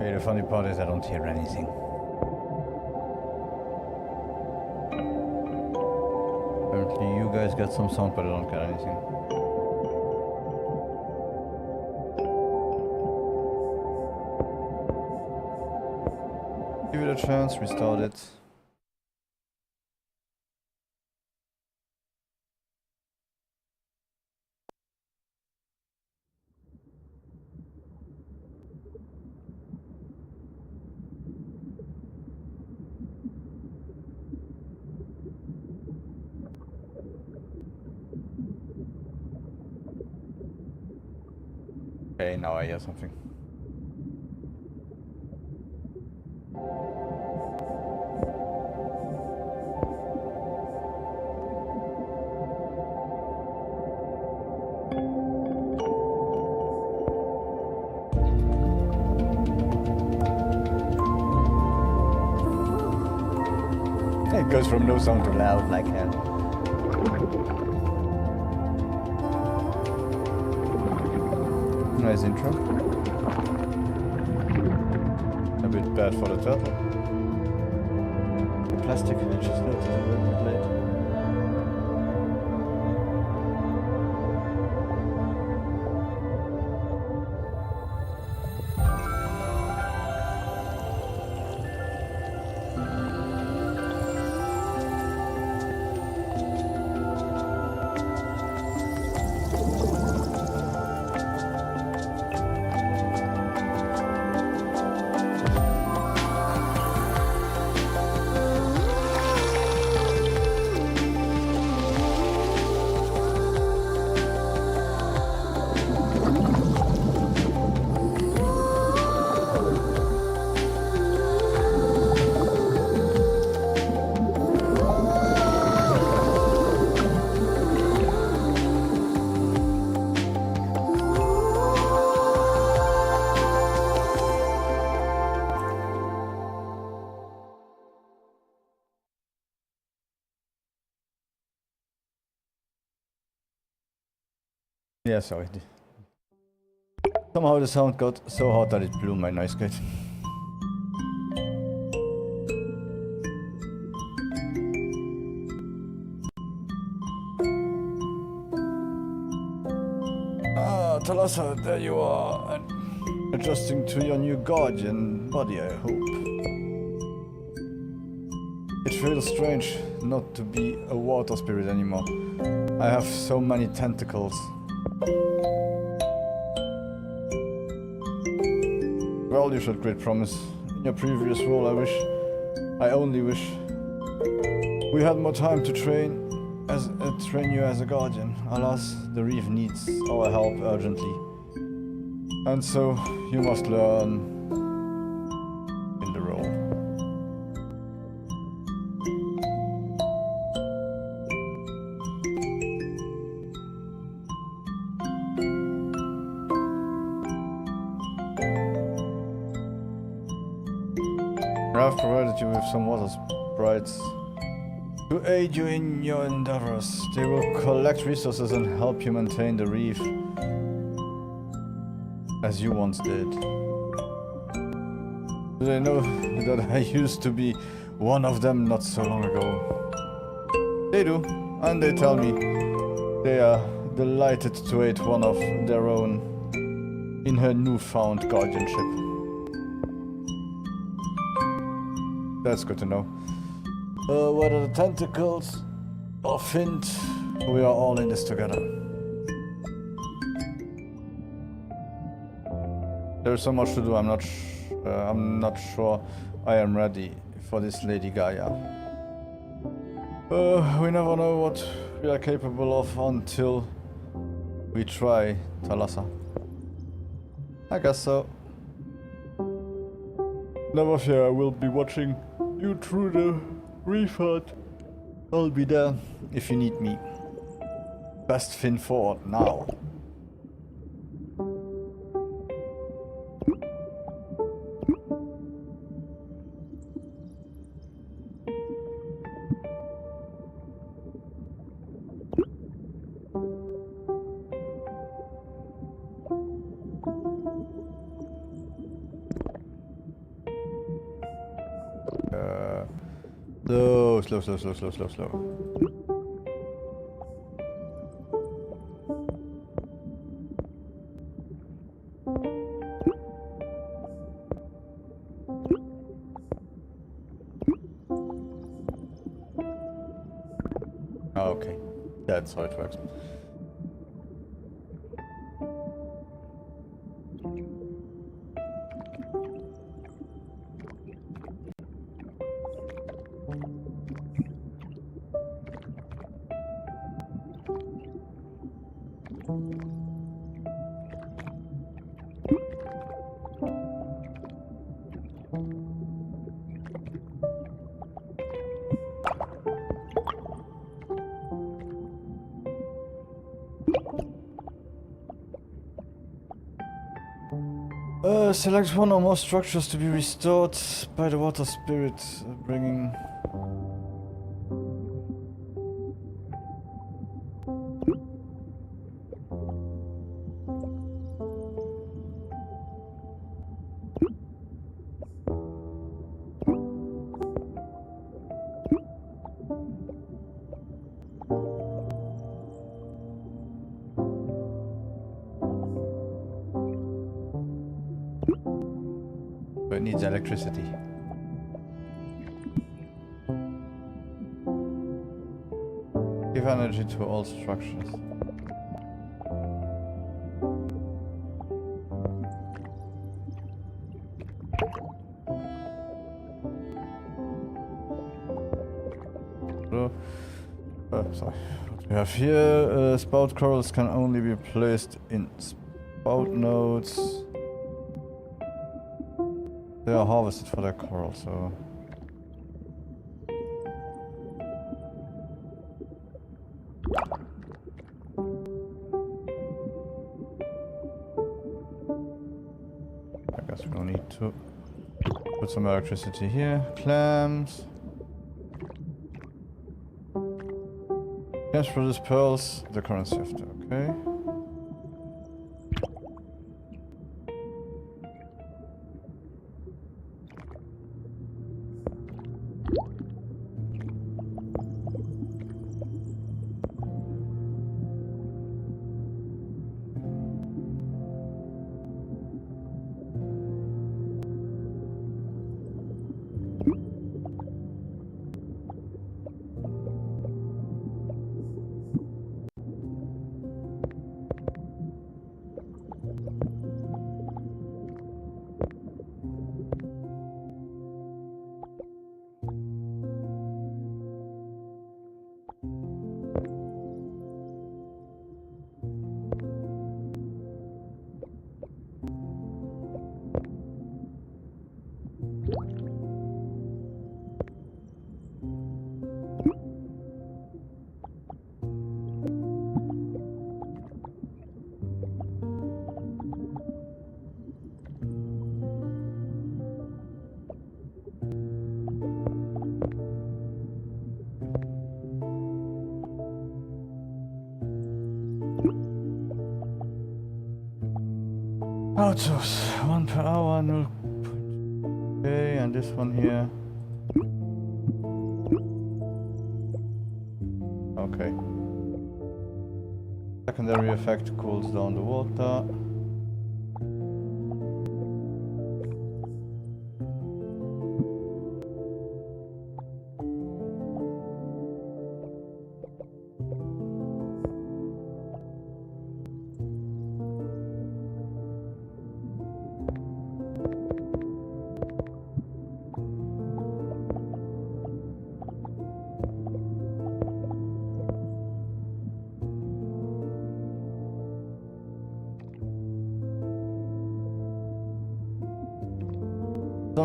Okay, the funny part is I don't hear anything. Apparently you guys get some sound, but I don't get anything. Give it a chance, restart it. Okay, now I hear something. It goes from no sound to loud like hell. Nice intro. A bit bad for the turtle. The plastic finish is not a little bit late. Yeah, sorry. Somehow the sound got so hot that it blew my noise gate. Ah, Talassa, there you are. Adjusting to your new guardian body, I hope. It feels strange not to be a water spirit anymore. I have so many tentacles. Well, you showed great promise. In your previous role, I only wish we had more time to train you as a guardian. Alas, the reef needs our help urgently. And so, you must learn in the role. I have provided you with some water sprites to aid you in your endeavors. They will collect resources and help you maintain the reef as you once did. Do they know that I used to be one of them not so long ago? They do, and they tell me they are delighted to aid one of their own in her newfound guardianship. That's good to know. Whether the tentacles or Fint, we are all in this together. There's so much to do. I'm not sure I am ready for this Lady Gaia. We never know what we are capable of until we try, Talassa. I guess so. Never fear, I will be watching you through the refund. I'll be there if you need me. Best fin forward now. Slow. Okay, that's how it works. Select one or more structures to be restored by the water spirit, bringing... It needs electricity. Give energy to all structures. Sorry. What we have here, spout corals can only be placed in spout nodes. They are harvested for their coral, so... I guess we'll need to put some electricity here. Clams. Clams produce pearls, the currency of the... okay. Autos, 1 per hour, 0. Okay, and this one here. Okay. Secondary effect cools down the water.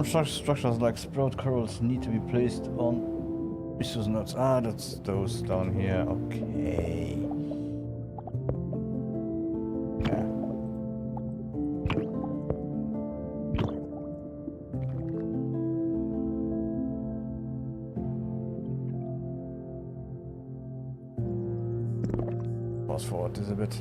Some structures like sprout corals need to be placed on resource nodes. Ah, that's those down here. Okay. Yeah. Fast forward this a bit.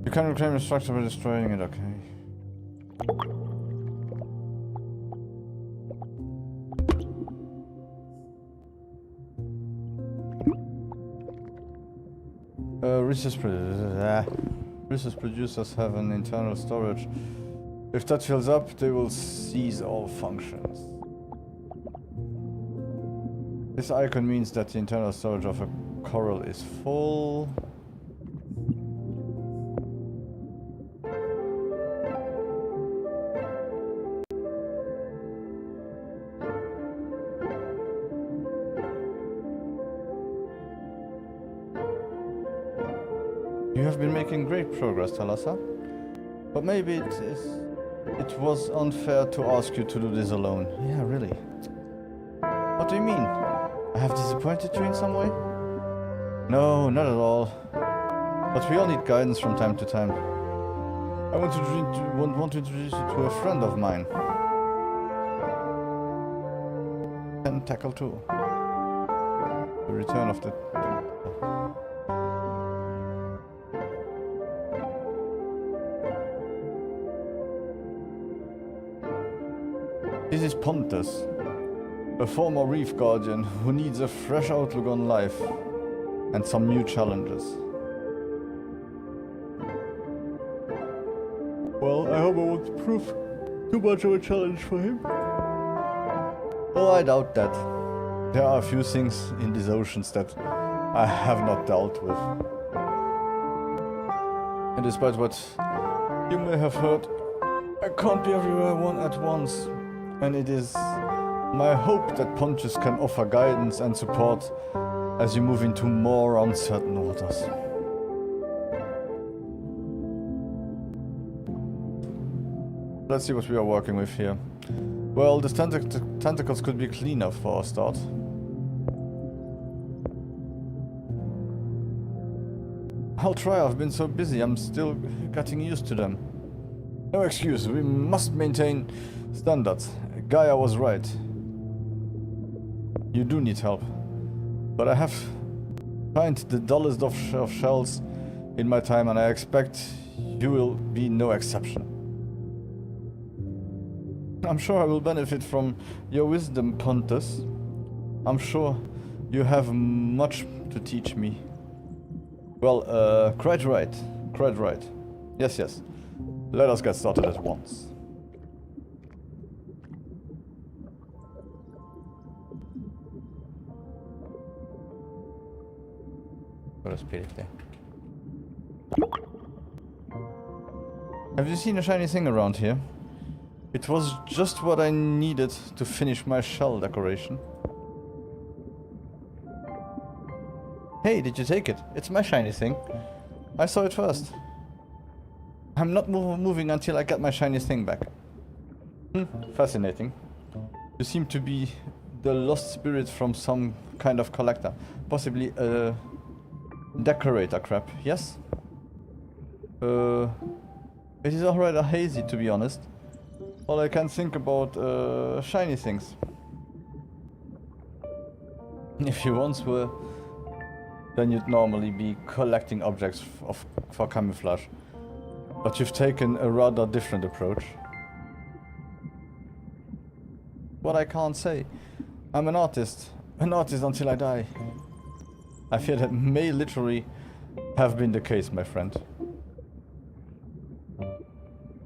You can reclaim the structure by destroying it, okay. Resource producers have an internal storage. If that fills up, they will cease all functions. This icon means that the internal storage of a coral is full. You have been making great progress, Thalassa. But maybe it was unfair to ask you to do this alone. Yeah, really. What do you mean? I have disappointed you in some way? No, not at all. But we all need guidance from time to time. I want to introduce you to a friend of mine. Tentacle 2. The return of the... This is Pontus, a former reef guardian who needs a fresh outlook on life and some new challenges. Well, I hope I won't prove too much of a challenge for him. Oh, I doubt that. There are a few things in these oceans that I have not dealt with. And despite what you may have heard, I can't be everywhere at once. And it is my hope that Pontus can offer guidance and support as you move into more uncertain waters. Let's see what we are working with here. Well, the tentacles could be cleaner for a start. I'll try, I've been so busy, I'm still getting used to them. No excuse, we must maintain standards. Gaia was right. You do need help. But I have found the dullest of shells in my time, and I expect you will be no exception. I'm sure I will benefit from your wisdom, Pontus. I'm sure you have much to teach me. Well, quite right. Quite right. Yes, yes. Let us get started at once. Have you seen a shiny thing around here? It was just what I needed to finish my shell decoration. Hey, did you take it? It's my shiny thing. I saw it first. I'm not moving until I get my shiny thing back. Fascinating. You seem to be the lost spirit from some kind of collector. Possibly a decorator crap, yes? It is already hazy, to be honest. All I can think about shiny things. If you once were, then you'd normally be collecting objects for camouflage. But you've taken a rather different approach. What I can't say. I'm an artist until I die. I fear that may literally have been the case, my friend.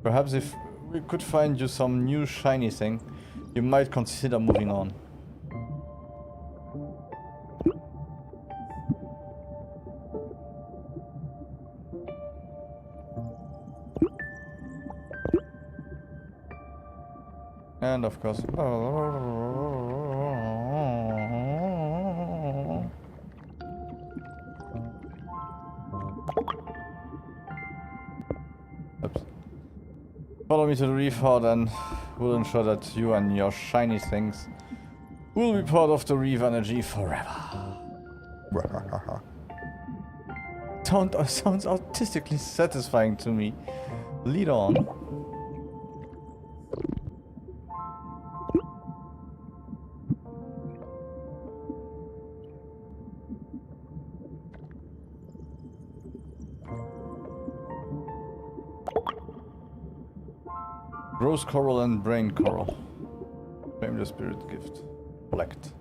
Perhaps if we could find you some new shiny thing, you might consider moving on. And of course... Oops. Follow me to the reef hard and we'll ensure that you and your shiny things will be part of the reef energy forever. Sounds artistically satisfying to me. Lead on. Rose coral and brain coral. Claim the spirit gift. Collect.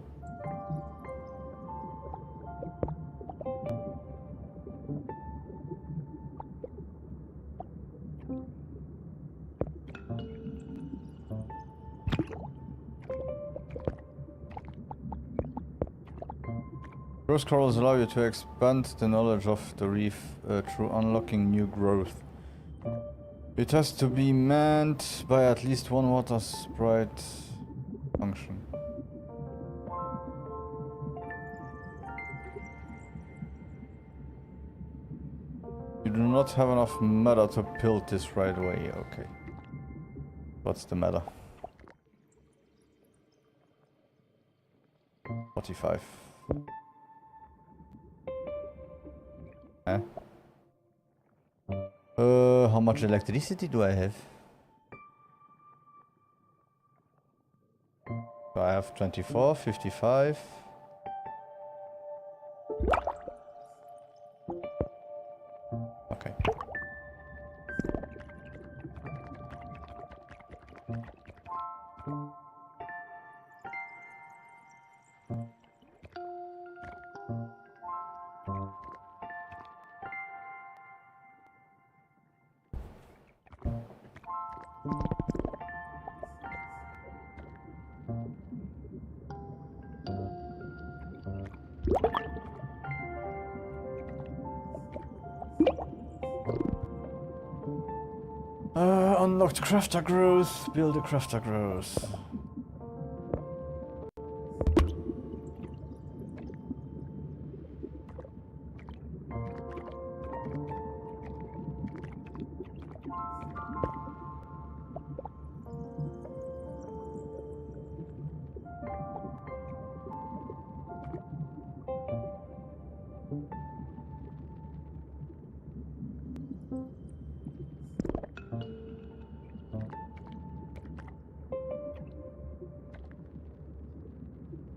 Rose corals allow you to expand the knowledge of the reef through unlocking new growth. It has to be manned by at least one water sprite function. You do not have enough matter to build this right away, okay. What's the matter? 45. Eh? How much electricity do I have? So I have 24, 55. Okay. Unlocked crafter growth, build a crafter growth.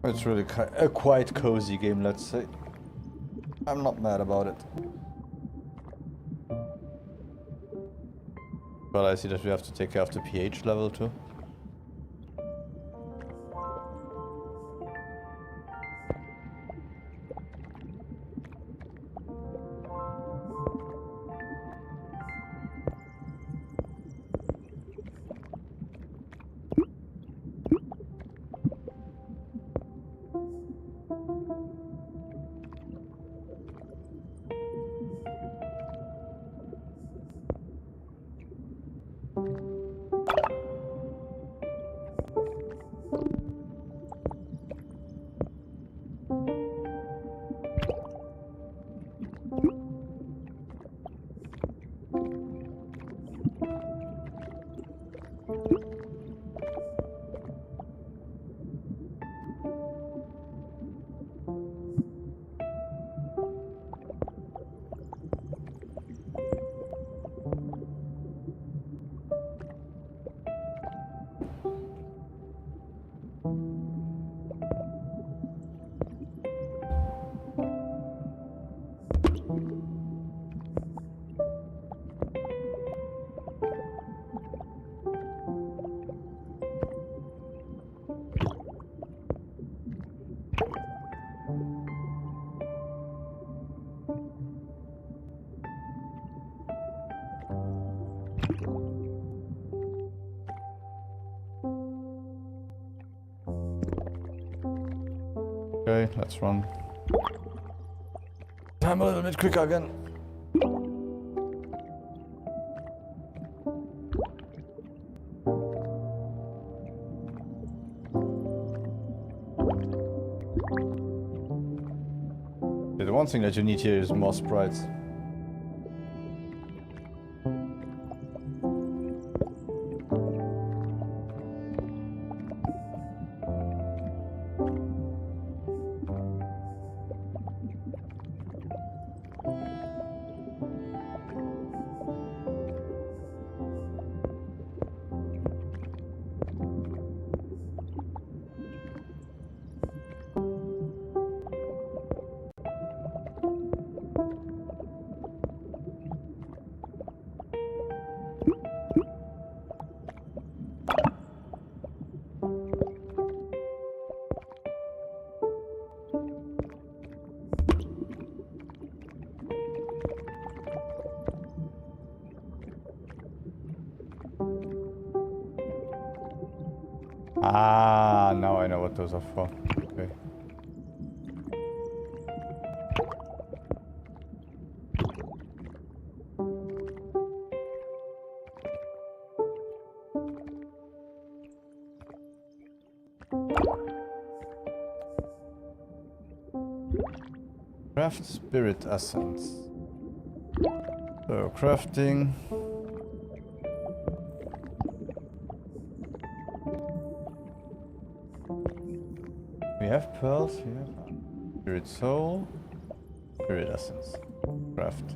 It's really a quite cozy game, let's say. I'm not mad about it. But I see that we have to take care of the pH level too. Let's run. Time a little bit quicker again. The one thing that you need here is more sprites. Ah, now I know what those are for. Okay. Craft spirit essence. So crafting. We have pearls, we have spirit soul, spirit essence. Craft.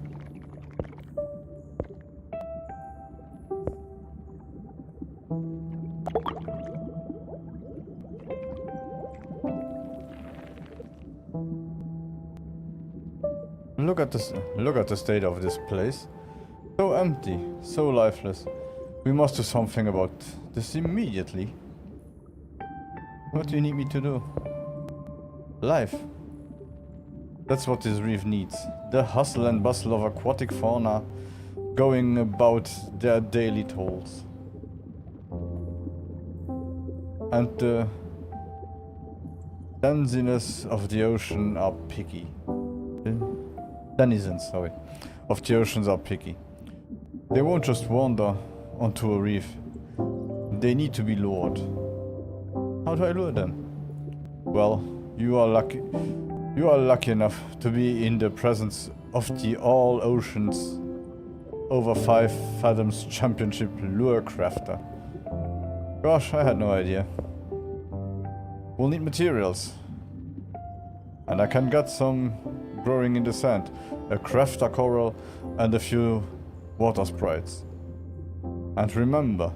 Look at this, look at the state of this place. So empty, so lifeless. We must do something about this immediately. What do you need me to do? Life. That's what this reef needs. The hustle and bustle of aquatic fauna going about their daily tolls. And the denizens of the ocean are picky. Denizens, sorry, of the oceans are picky. They won't just wander onto a reef. They need to be lured. How do I lure them? Well, you are lucky. You are lucky enough to be in the presence of the All Oceans over 5 Fathoms Championship lure crafter. Gosh, I had no idea. We'll need materials. And I can get some growing in the sand. A crafter coral and a few water sprites. And remember,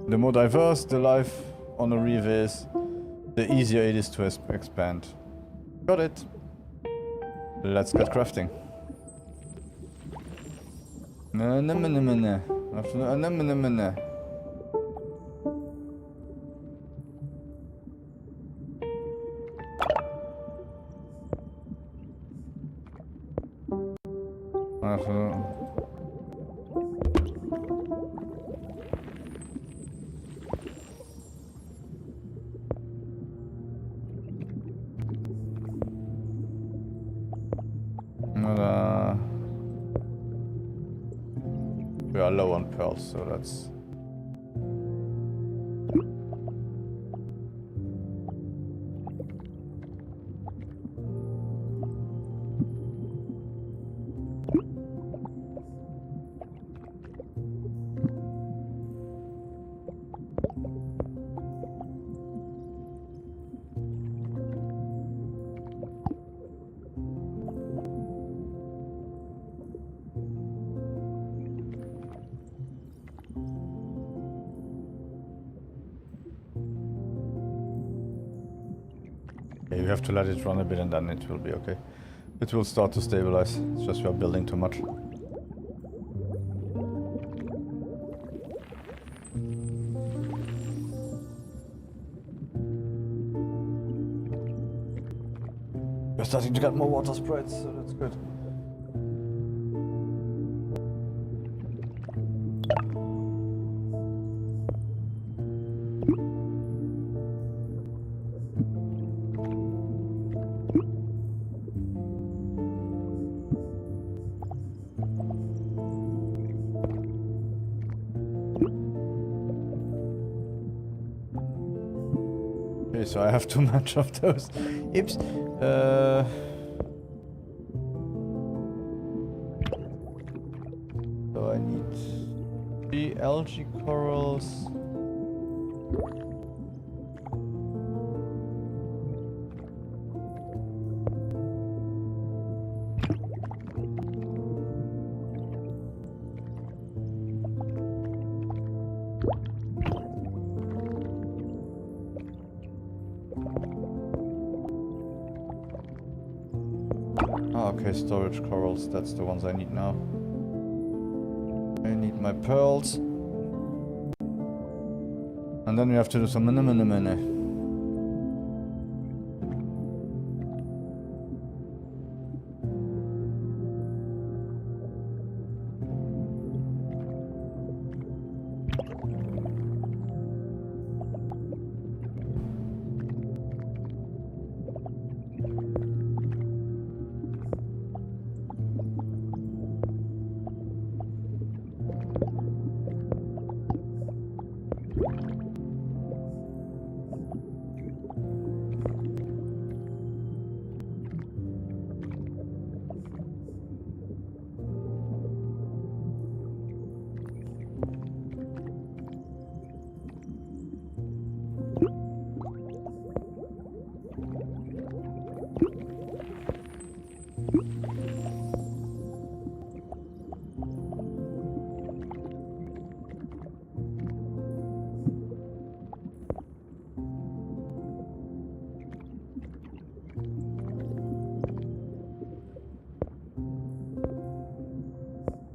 the more diverse the life on a reef is, the easier it is to expand. Got it. Let's get crafting. We are low on pearls, so that's... You have to let it run a bit and then it will be okay. It will start to stabilize. It's just we are building too much. We're starting to get more water sprites, so that's good. so I have too much of those. Oops. So I need 3 algae corals. Ah, okay, storage corals, that's the ones I need now. I need my pearls. And then we have to do some mene.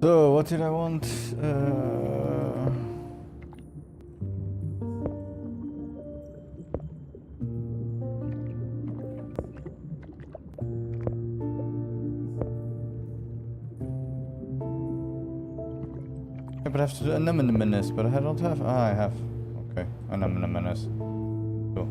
So, what did I want? Yeah, but I have to do anemones, but I don't have. Ah, I have. Okay, anemones. Cool.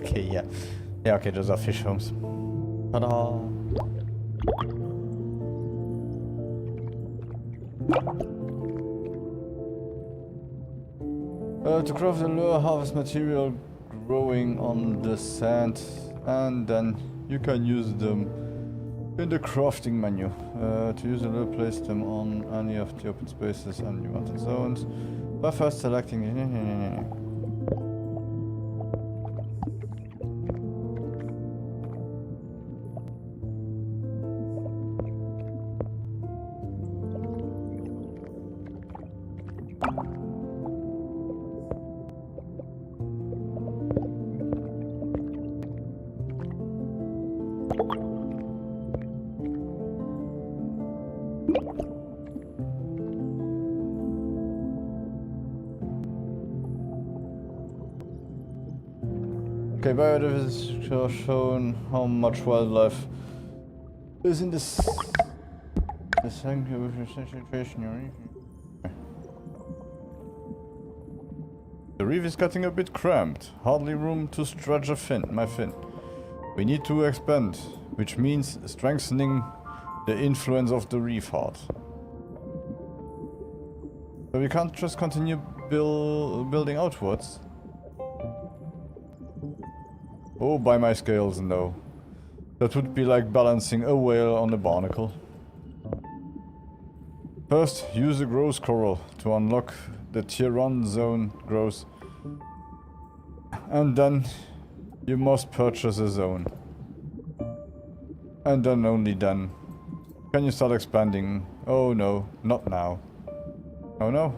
Okay, yeah. Yeah, okay, those are fish homes. Ta-da! To craft the lure, harvest material growing on the sand, and then you can use them in the crafting menu. To use the lure, place them on any of the open spaces and unwanted zones by first selecting. Okay, biodiversity shown how much wildlife is in this situation. The reef is getting a bit cramped. Hardly room to stretch my fin. We need to expand, which means strengthening the influence of the reef heart. So we can't just continue building outwards. Oh, by my scales, no. That would be like balancing a whale on a barnacle. First, use a growth coral to unlock the tier 1 zone growth. And then you must purchase a zone. And then only then can you start expanding. Oh no, not now. Oh no,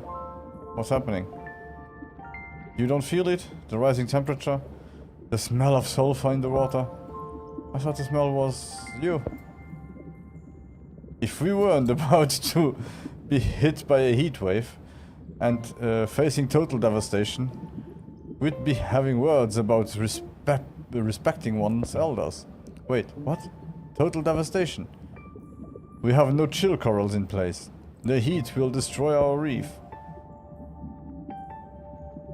what's happening? You don't feel it? The rising temperature? The smell of sulfur in the water? I thought the smell was you. If we weren't about to be hit by a heat wave and facing total devastation, we'd be having words about respecting one's elders. Wait, what? Total devastation? We have no chill corals in place. The heat will destroy our reef.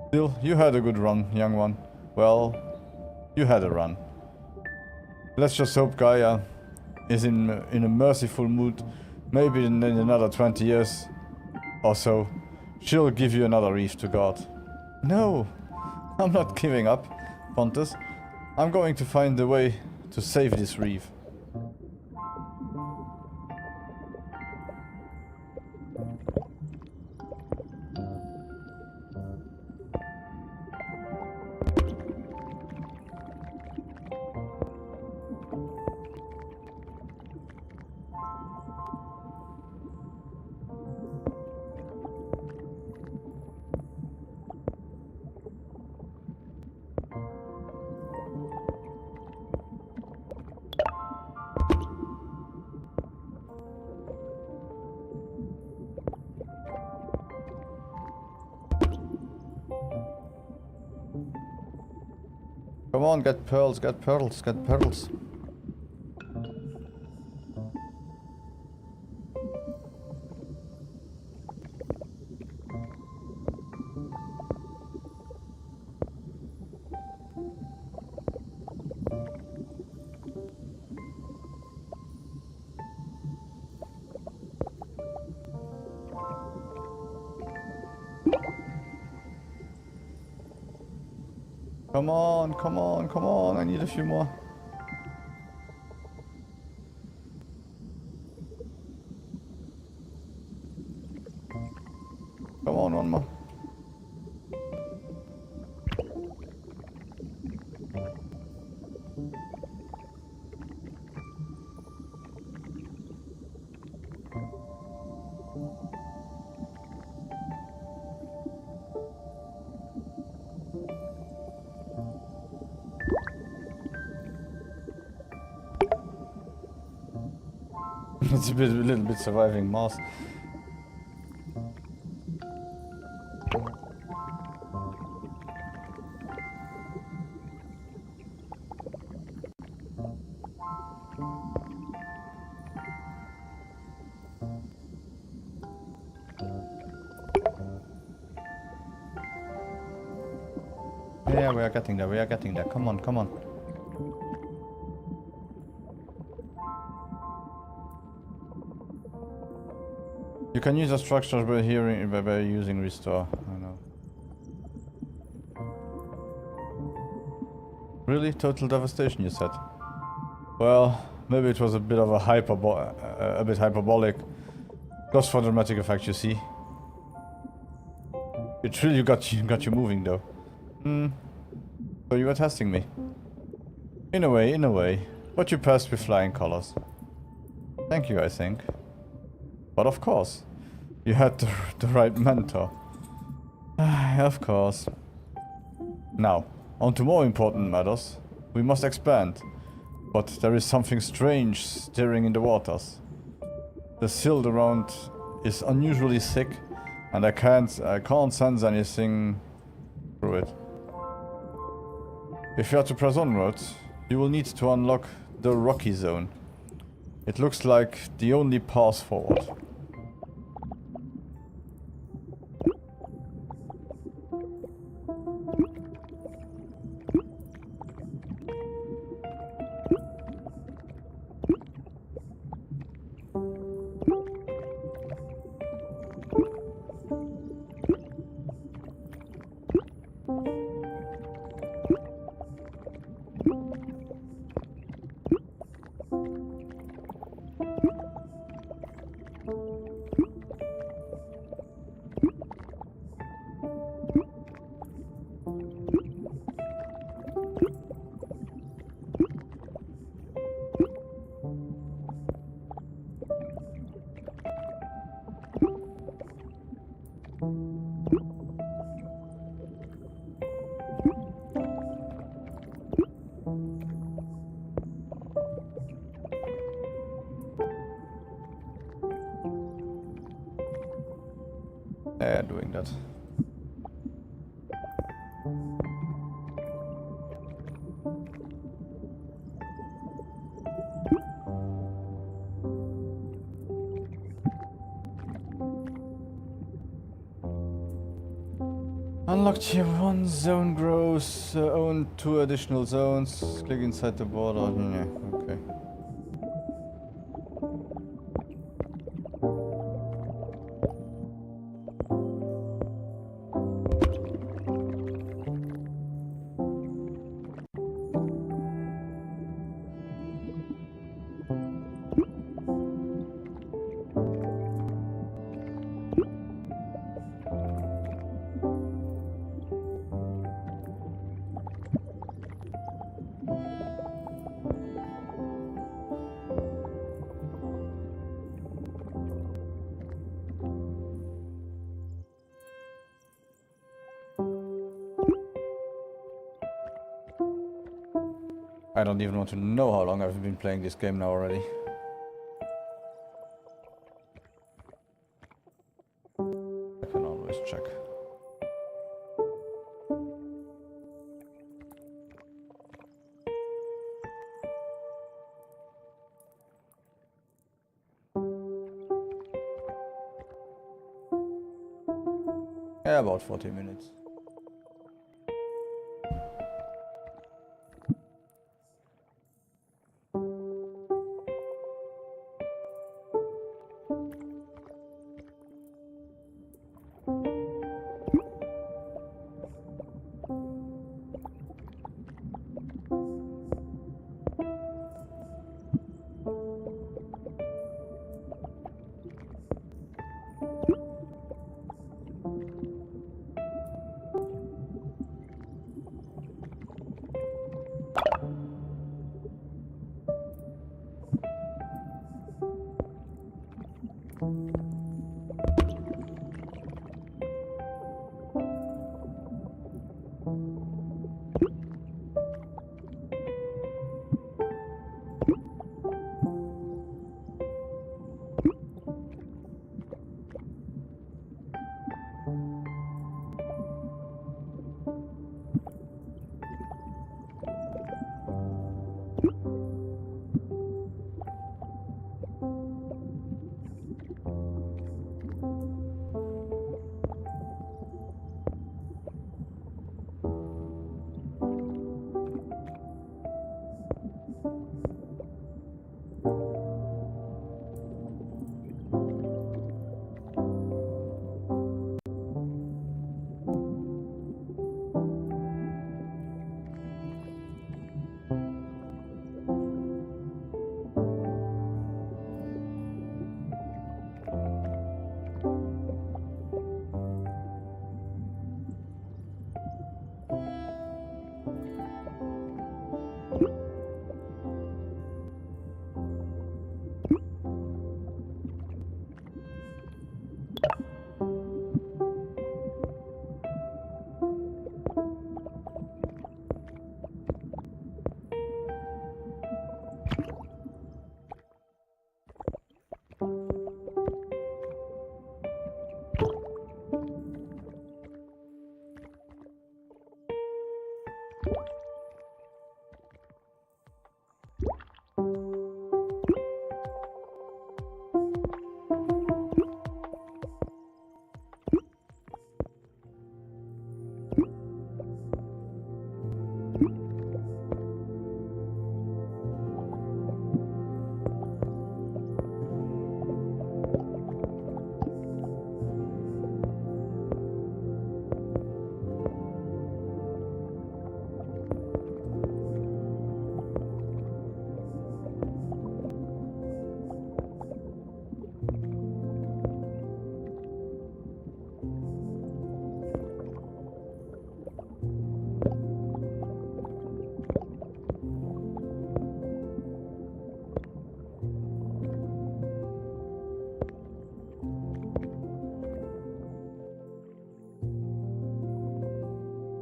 Still, you had a good run, young one. Well, you had a run. Let's just hope Gaia is in a merciful mood Maybe in another 20 years or so, she'll give you another reef to guard. No, I'm not giving up, Pontus. I'm going to find a way to save this reef. Come on, get pearls, get pearls, get pearls. Come on, come on, come on, I need a few more. Come on, one more. It's a little bit surviving Mars. Yeah, we are getting there, we are getting there. Come on, come on. You can use the structures by using restore. I know. Really? Total devastation, you said? Well, maybe it was a bit of a hyperbolic. Just for dramatic effect, you see. It really got you moving, though. So you were testing me. In a way. But you passed with flying colors. Thank you, I think. But of course, you had the right mentor. Of course. Now, on to more important matters. We must expand. But there is something strange stirring in the waters. The silt around is unusually thick, and I can't sense anything through it. If you are to press onwards, you will need to unlock the rocky zone. It looks like the only path forward. Doing that. Unlocked here, one zone grows, own 2 additional zones, click inside the border, yeah, okay. I don't even want to know how long I've been playing this game now already. I can always check. Yeah, about 40 minutes.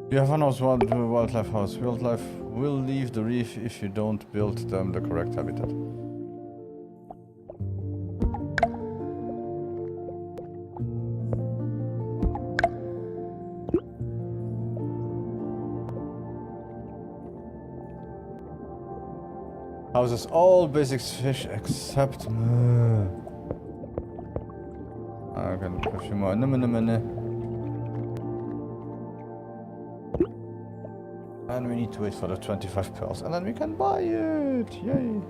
You have one house, wildlife house. Wildlife will leave the reef if you don't build them the correct habitat. Houses all basic fish except... I can a few more. And we need to wait for the 25 pearls, and then we can buy it! Yay!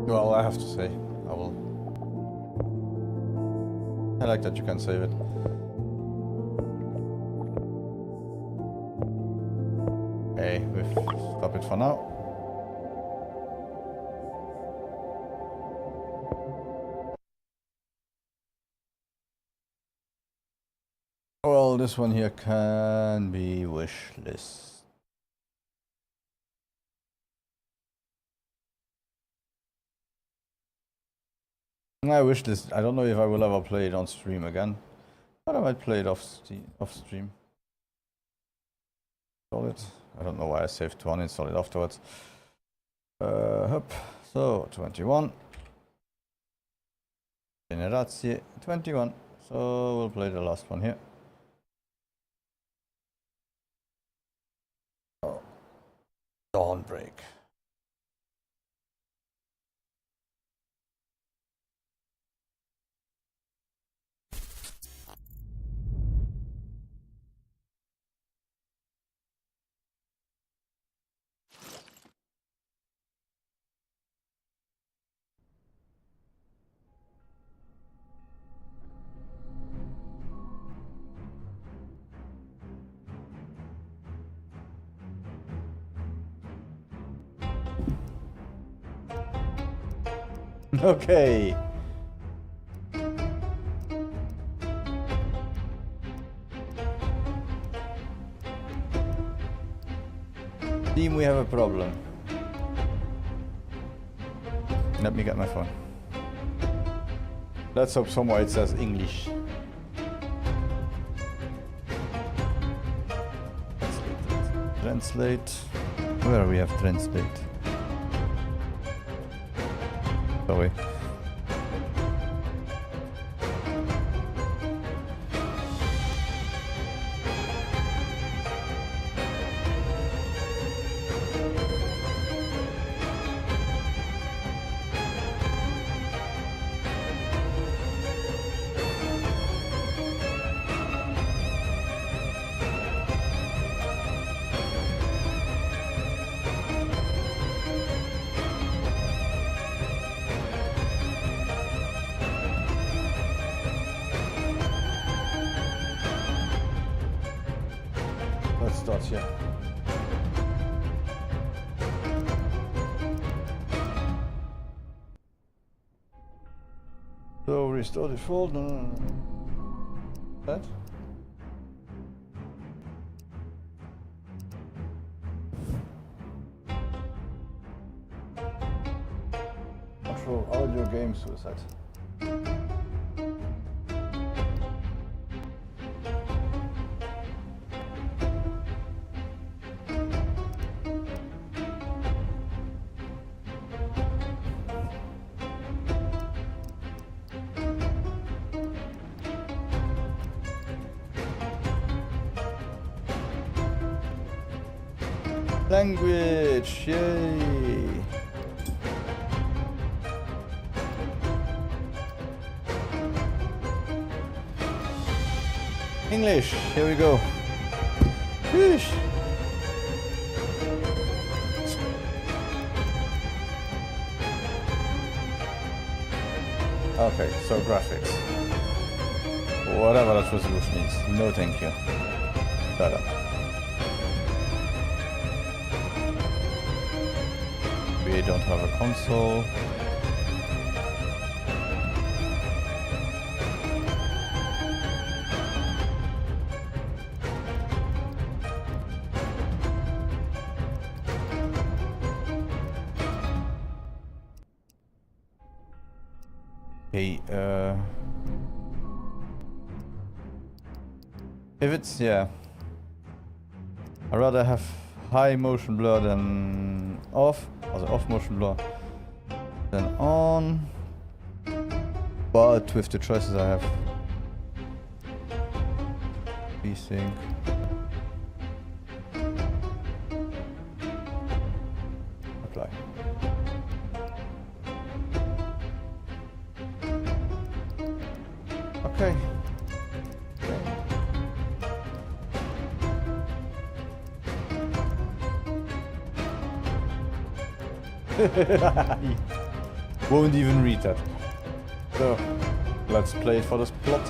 Well, I have to say, I will. I like that you can save it. Okay, we've stopped it for now. Well, this one here can be wish list. I wish this. I don't know if I will ever play it on stream again, but I might play it off stream. Install it. I don't know why I saved to uninstall it afterwards. Hup. So 21. Generatie 21. So we'll play the last one here. Oh. Dawnbreak. Okay. Team, we have a problem. Let me get my phone. Let's hope somewhere it says English. Translate. Where we have translate? Sorry. Let's start here. So restore default. No. That. Control audio game suicide. Language, yay! English, here we go. Whoosh. Okay, so graphics. Whatever that resolution is. No thank you. Shut up. We don't have a console. Okay, if it's, yeah, I'd rather have high motion blur than off, also off motion blur than on, but with the choices I have, VSync. Apply. Okay. Won't even read that. So, let's play it for this plot.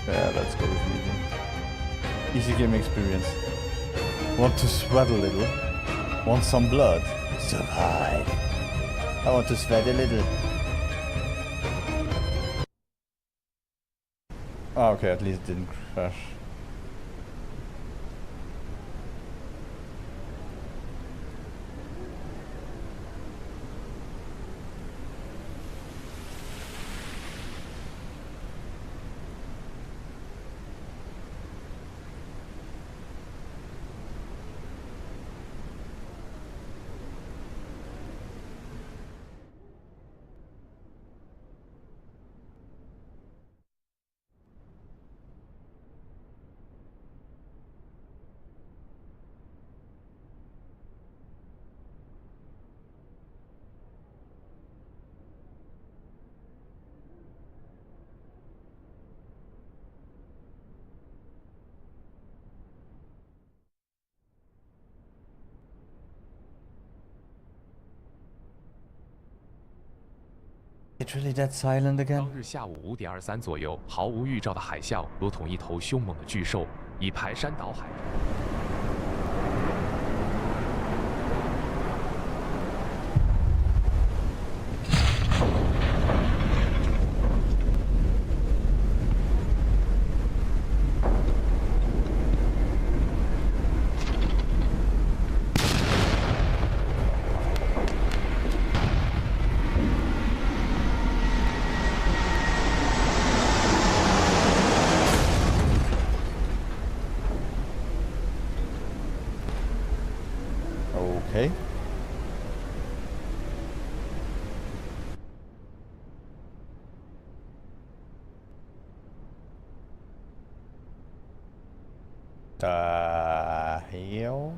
Yeah, let's go with medium. Easy game experience. Want to sweat a little? Want some blood? So high. I want to sweat a little. Ah, okay, at least it didn't crash. It's really that silent again? 当日下午5点23左右，毫无预兆的海啸如同一头凶猛的巨兽，以排山倒海。 Okay. The hell?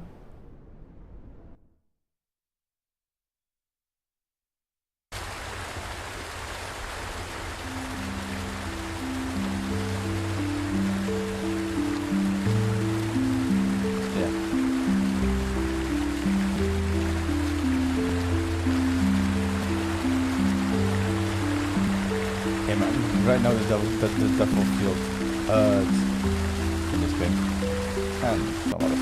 Right now the double field in this game and some other.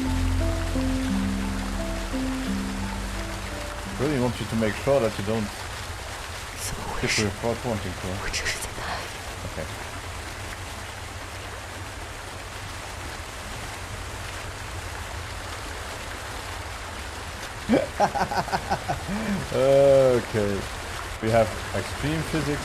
Really want you to make sure that you don't skip without wanting to. Okay. Okay. We have extreme physics.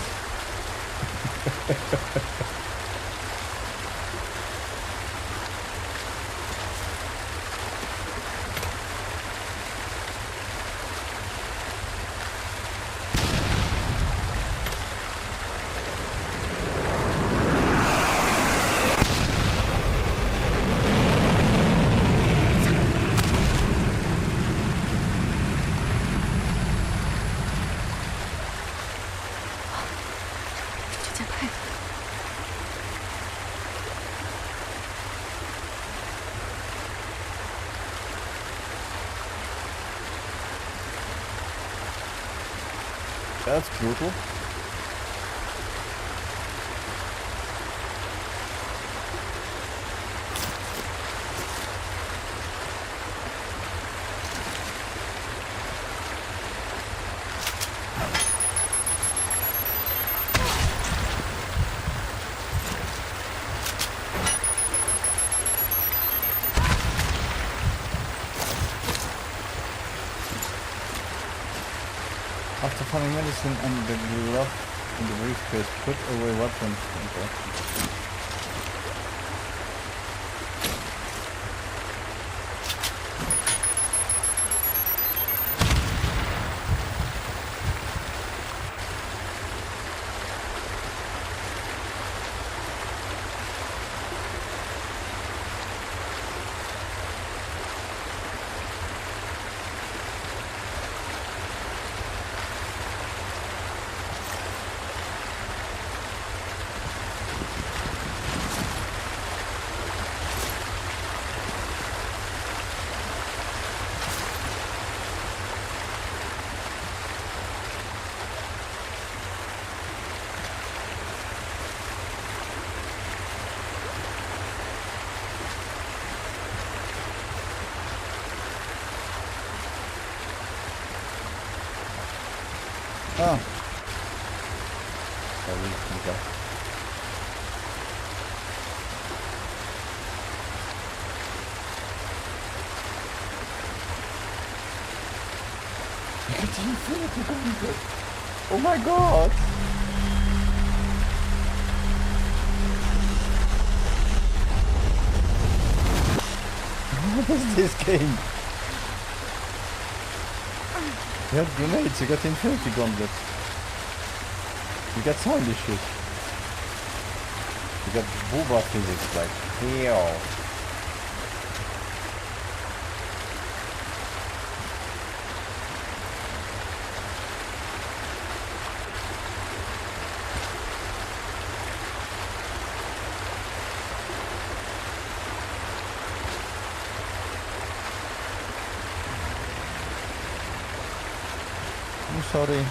That's brutal. After finding medicine and the glove in the briefcase, put away weapons. Okay. Ah. Sorry, okay. Oh my god! What is this game? You got grenades, you got Infinity Gauntlet. You got sound issues. You got Boba physics, like, hell. I'm sorry.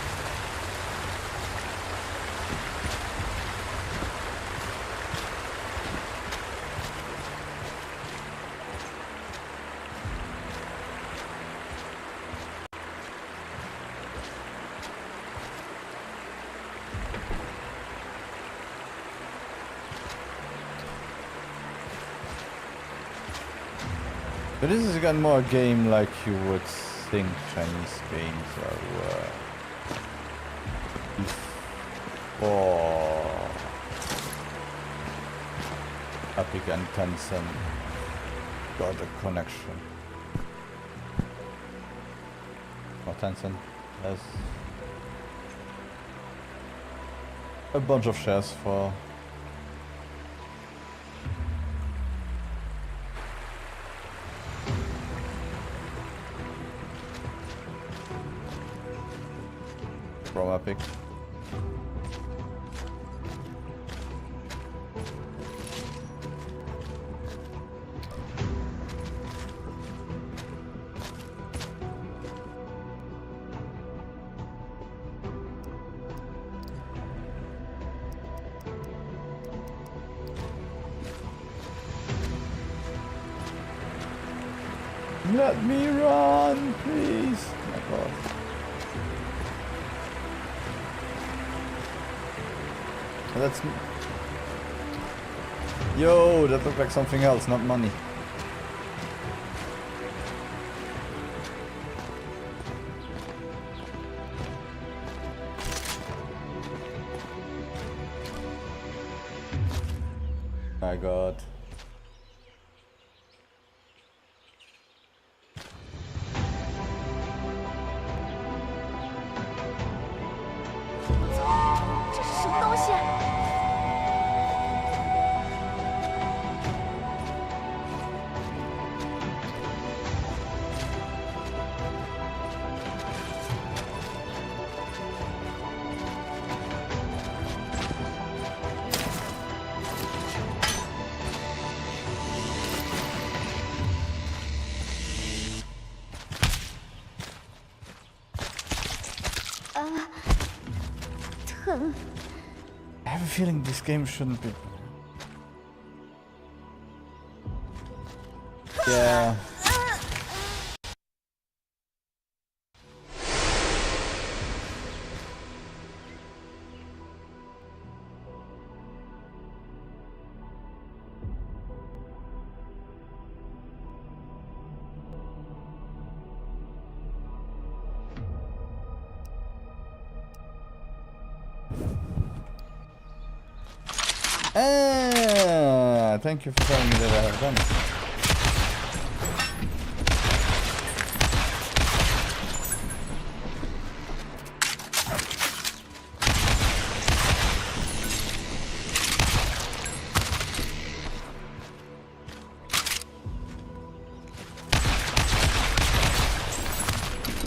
But this is again more a game like you would think Chinese games are before Epic and Tencent got a connection. Or Tencent has a bunch of shares for from Epic. Let me run, please. Oh my god. That's... Yo, that looked like something else, not money. My god. I have a feeling this game shouldn't be... Yeah. Thank you for telling me that I have done it.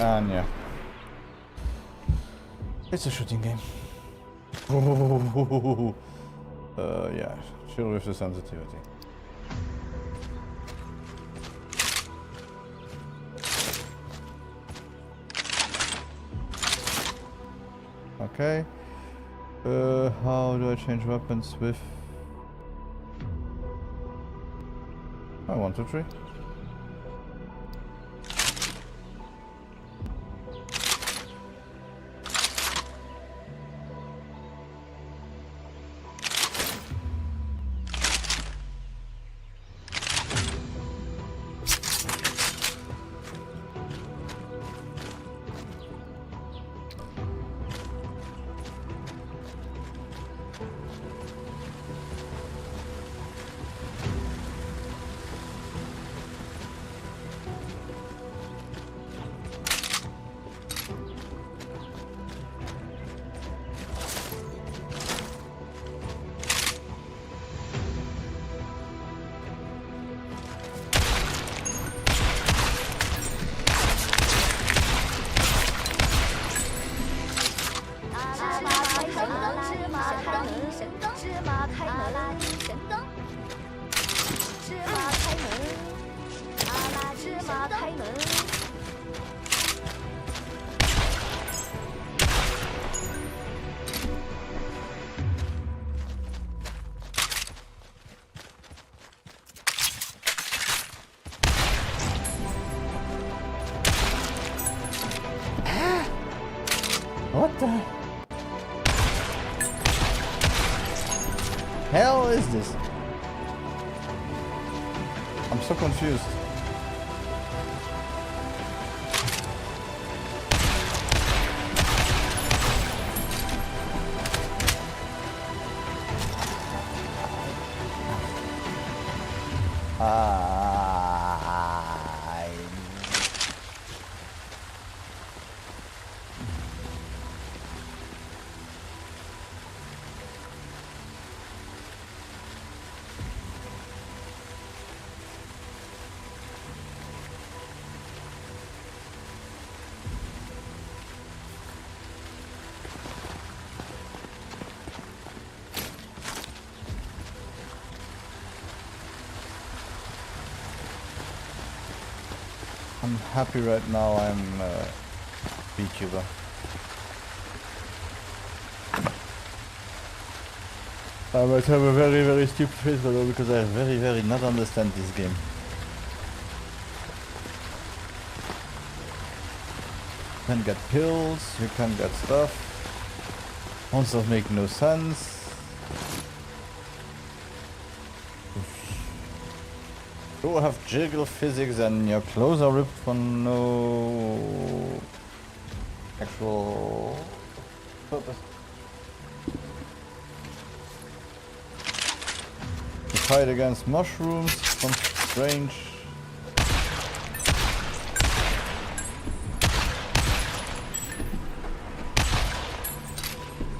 And yeah. It's a shooting game. Yeah, chill with the sensitivity. Okay. How do I change weapons with... Oh, 1, 2, 3. 拉丁神灯，芝麻开门，阿拉丁神灯，芝麻开门，阿拉丁芝麻开门。What the hell is this? I'm so confused. I'm happy right now I'm a VTuber. I might have a very stupid face because I very not understand this game. You can get pills, you can get stuff. Monsters make no sense. You have jiggle physics and your clothes are ripped for no actual purpose. You fight against mushrooms, some strange.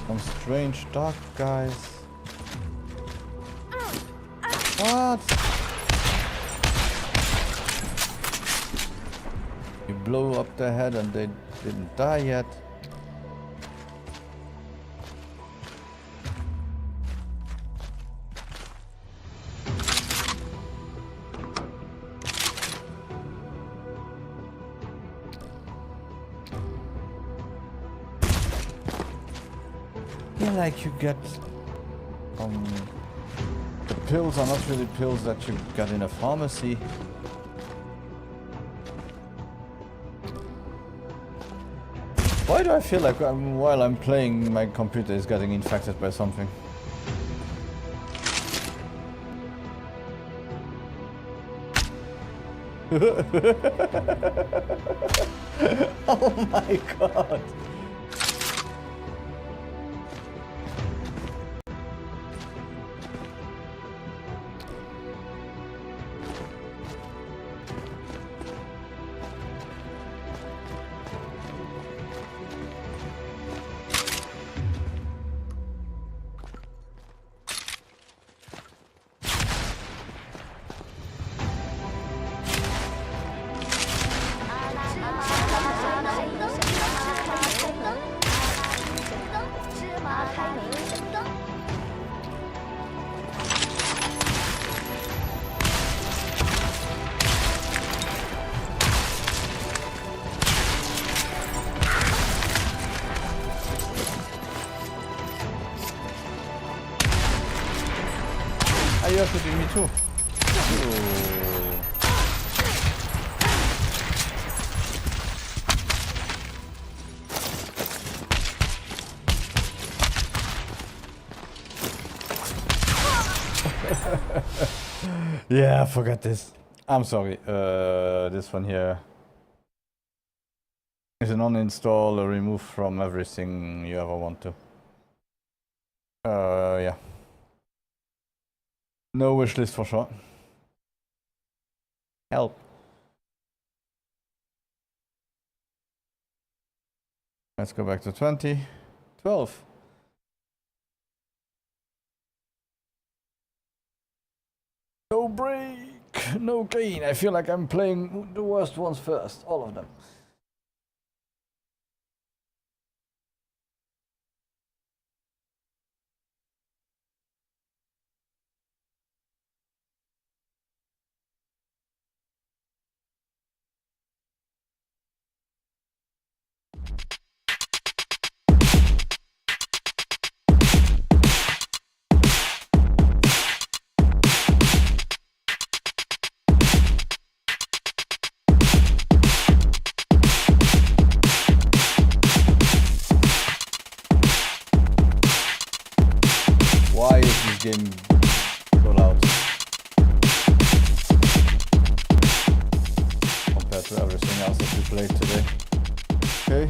Some strange dark guys. What? You blow up their head and they didn't die yet. Yeah, like you get the pills are not really pills that you got in a pharmacy. Why do I feel like while I'm playing my computer is getting infected by something? Oh my god! You have to do me too. Yeah, forget this. I'm sorry. This one here is an uninstall or remove from everything you ever want to. Yeah. No wish list for sure. Help. Let's go back to 20. 12. No break, no gain. I feel like I'm playing the worst ones first, all of them. is this game so loud? Compared to everything else that we played today. Okay.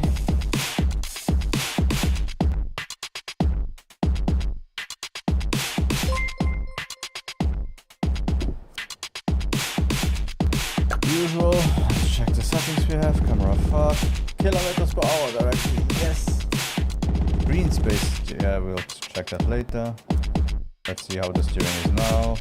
Usual. Let's check the settings we have. Camera fast. Kilometers per hour directly. Yes. Green space. Yeah, we'll check that later. Let's see how the steering is now.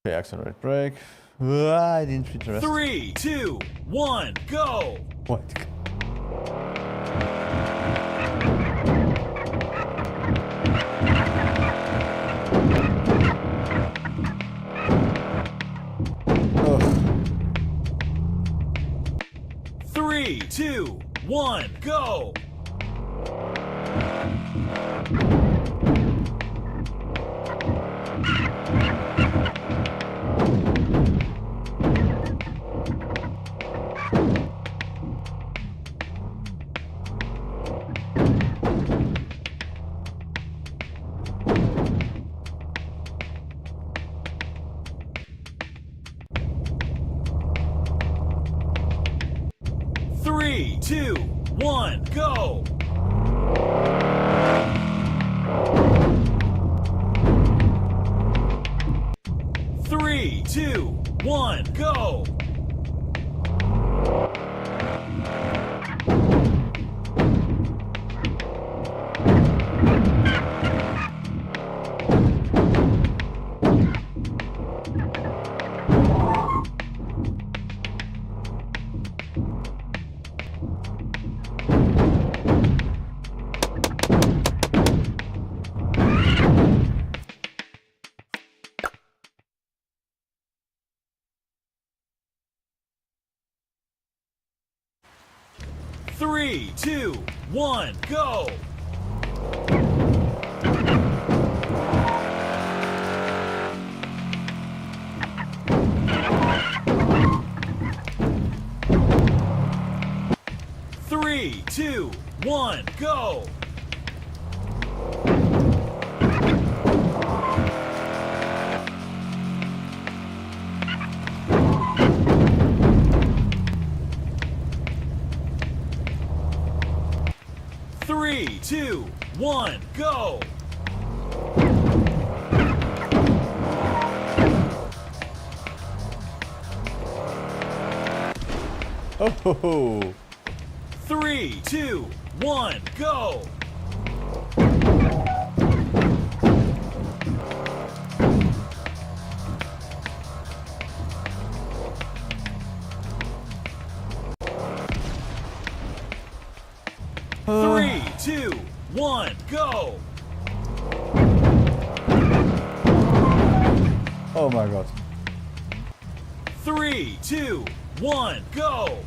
Okay, accelerate brake. I didn't read the rest. 3, 2, 1, go! What? Ugh. 3, 2, 1, go! Three, two, one, go! Three, two, one, go! Three, two, one, go! Three, two, one, go! Three, two, one, go! Oh ho ho! Three, two, one, go! Three, two, one, go! Oh my god. Three, two, one, go!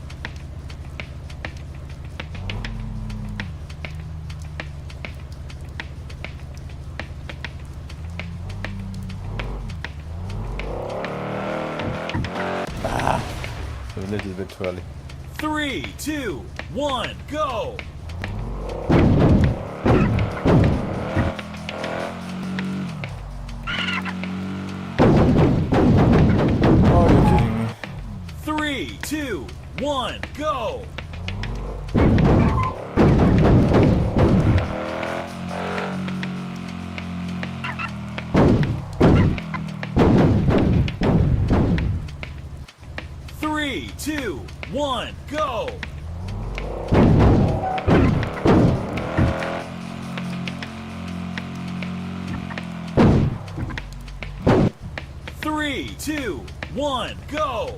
A little bit too early. Three, two, one, go! Oh, you're kidding me. Three, two, one, go! Three, two, one, go! Three, two, one, go!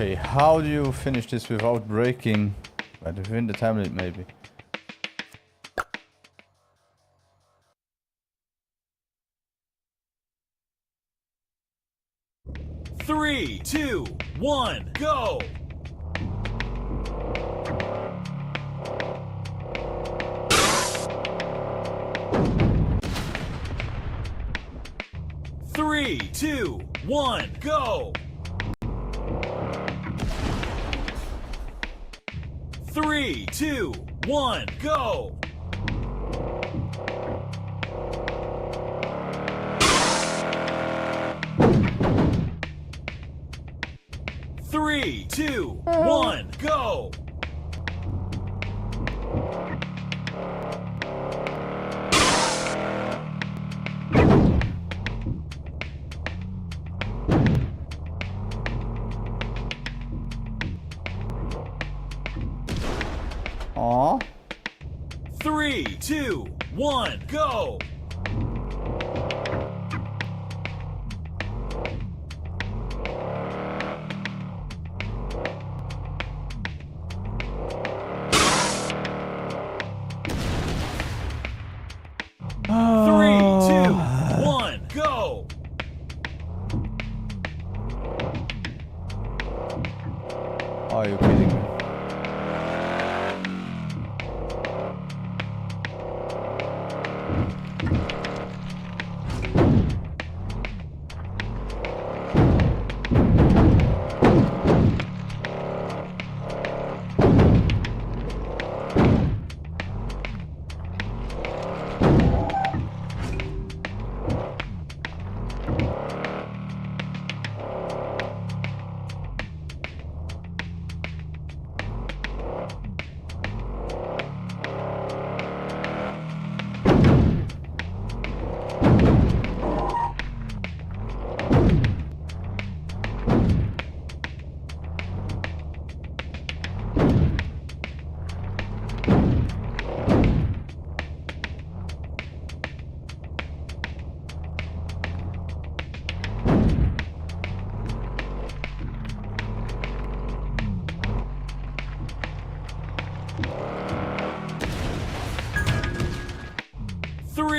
Okay, how do you finish this without breaking? But within the time limit, maybe. Three, two, one, go! Three, two, one, go! 3, 2, 1, go! 3, 2, 1, go! 3, 2, 1, go! Are you kidding me?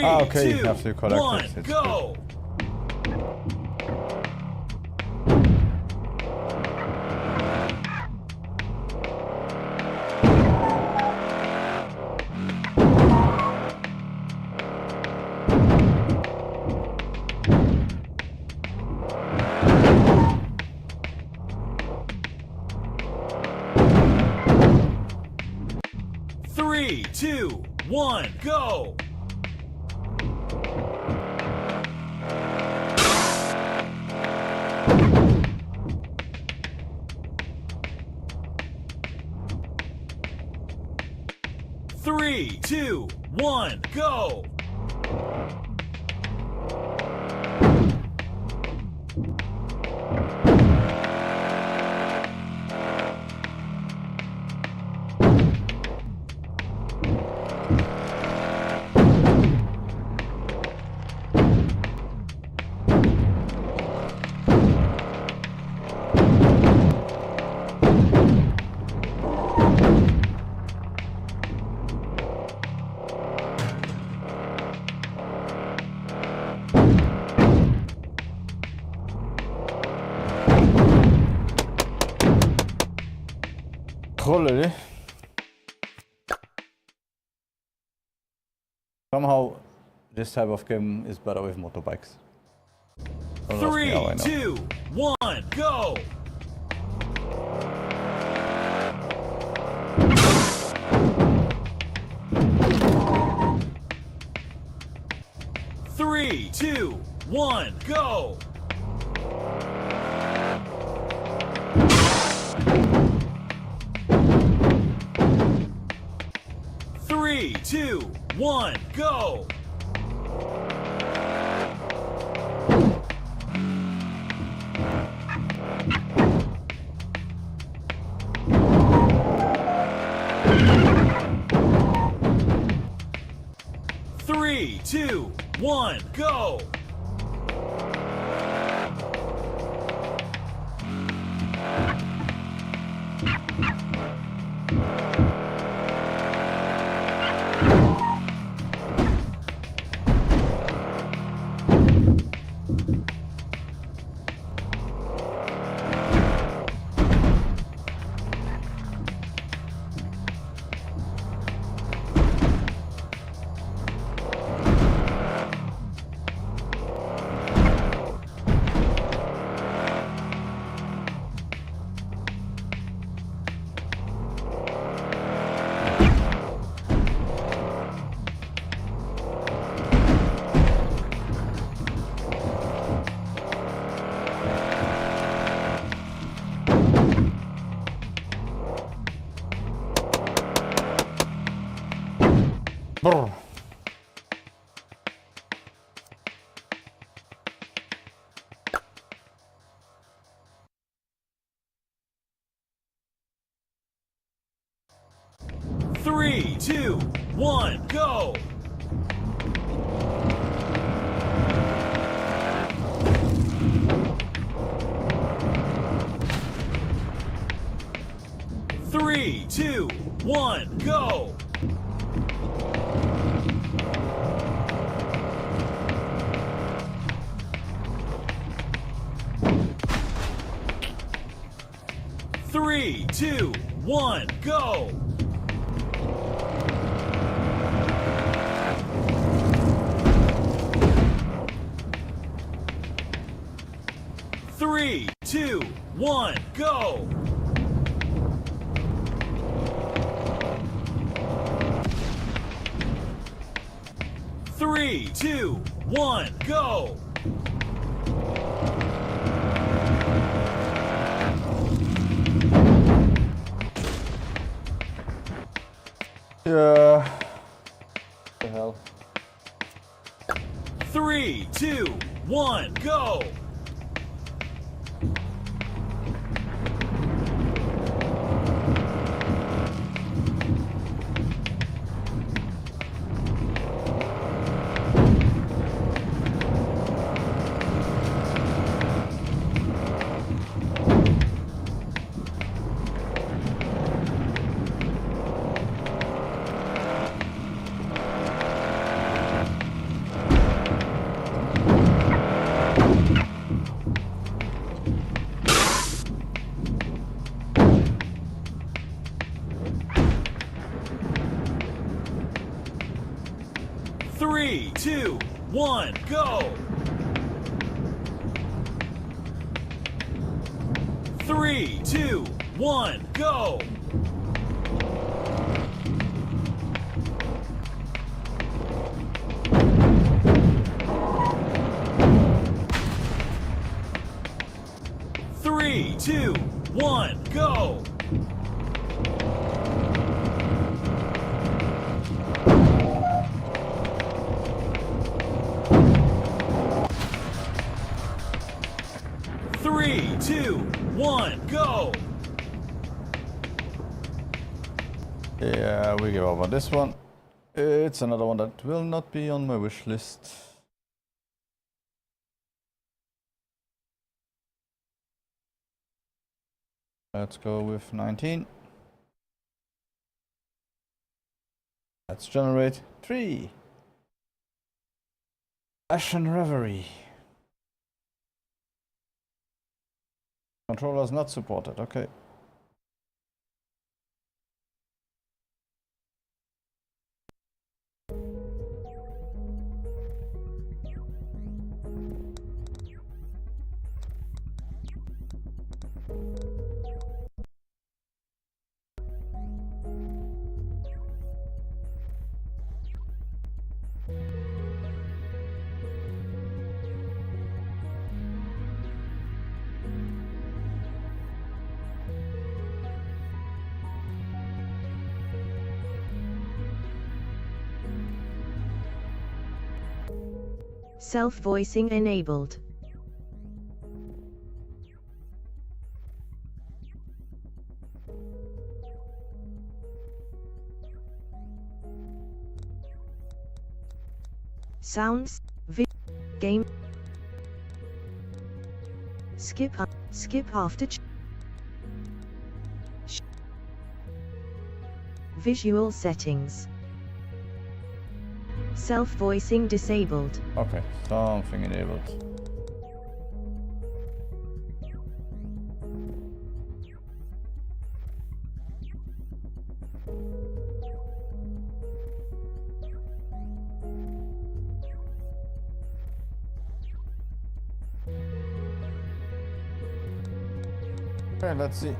Okay, you have to collect it. Go! Three, two, one, go! 3, 2, 1, go! Really? Somehow, this type of game is better with motorbikes. 3, 2, 1, go! 3, 2, 1, go! 3, 2, 1, go! 3, 2, 1, go! 3, Brr. Three, two, one, go! Three, two, one, go! Three, two, one, go! Three, two, one, go! Three, two, one, go! Yeah. What the hell? Three, two, one, go! Three, two, one, go! Three, two, one, go! Three, two, one, go! Three, two, one, go! Yeah, we give up on this one. It's another one that will not be on my wish list. Let's go with 19. Let's generate 3. Ashen Reverie. Controllers not supported, okay. Self-voicing enabled. Sounds, game. Skip after visual settings. Self-voicing disabled. Okay, something enabled. Okay, let's see.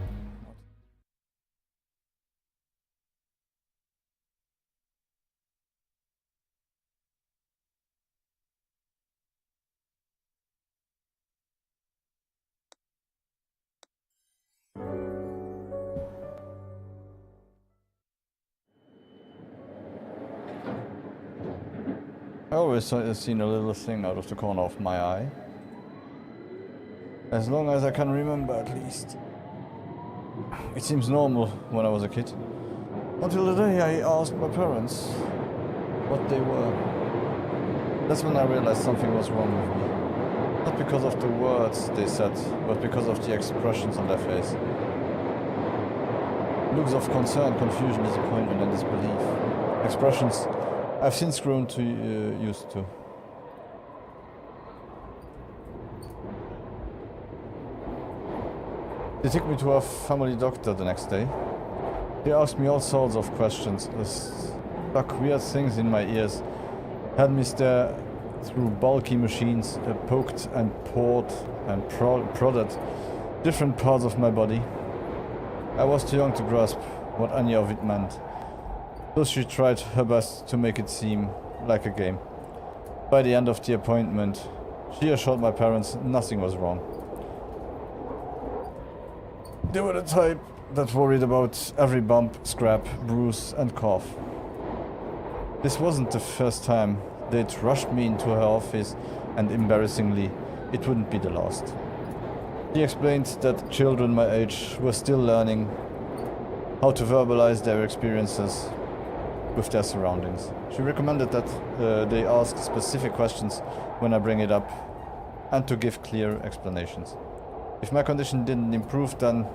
I always seen a little thing out of the corner of my eye. As long as I can remember, at least. It seems normal when I was a kid. Until the day I asked my parents what they were. That's when I realized something was wrong with me. Not because of the words they said, but because of the expressions on their face. Looks of concern, confusion, disappointment and disbelief. Expressions I've since grown to used to. They took me to a family doctor the next day. He asked me all sorts of questions, stuck weird things in my ears, had me stare through bulky machines, poked and poured and prodded different parts of my body. I was too young to grasp what any of it meant, so she tried her best to make it seem like a game. By the end of the appointment, she assured my parents nothing was wrong. They were the type that worried about every bump, scrap, bruise and cough. This wasn't the first time they'd rushed me into her office, and embarrassingly, it wouldn't be the last. She explained that children my age were still learning how to verbalize their experiences with their surroundings. She recommended that they ask specific questions when I bring it up, and to give clear explanations. If my condition didn't improve, then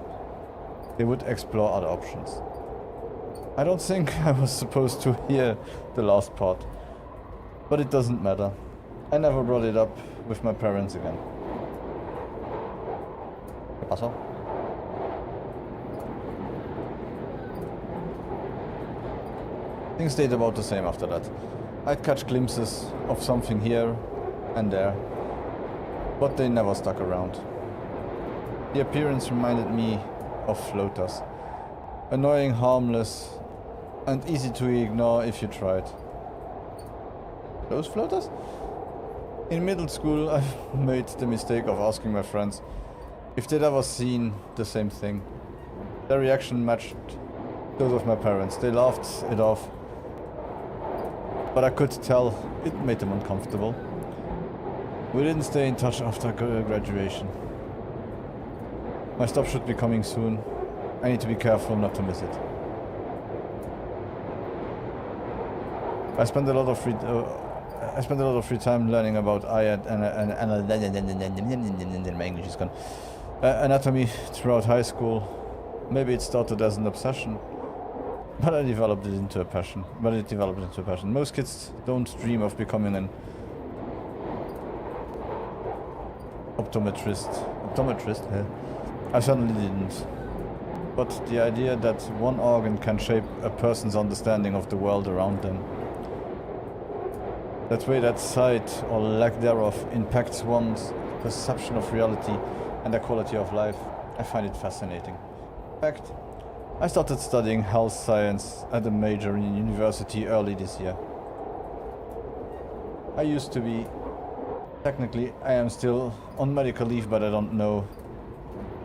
they would explore other options. I don't think I was supposed to hear the last part, but it doesn't matter. I never brought it up with my parents again. ¿Qué pasó? Things stayed about the same after that. I'd catch glimpses of something here and there, but they never stuck around. The appearance reminded me of floaters. Annoying, harmless, and easy to ignore if you tried. Those floaters? In middle school, I made the mistake of asking my friends if they'd ever seen the same thing. Their reaction matched those of my parents. They laughed it off, but I could tell it made them uncomfortable. We didn't stay in touch after graduation. My stop should be coming soon. I need to be careful not to miss it. I spent a lot of free time learning about my English is gone. Anatomy throughout high school. Maybe it started as an obsession, but it developed into a passion. Most kids don't dream of becoming an optometrist. I certainly didn't. But the idea that one organ can shape a person's understanding of the world around them, that way that sight or lack thereof impacts one's perception of reality and their quality of life, I find it fascinating. In fact, I started studying health science at a major university early this year. I used to be, technically I am still on medical leave, but I don't know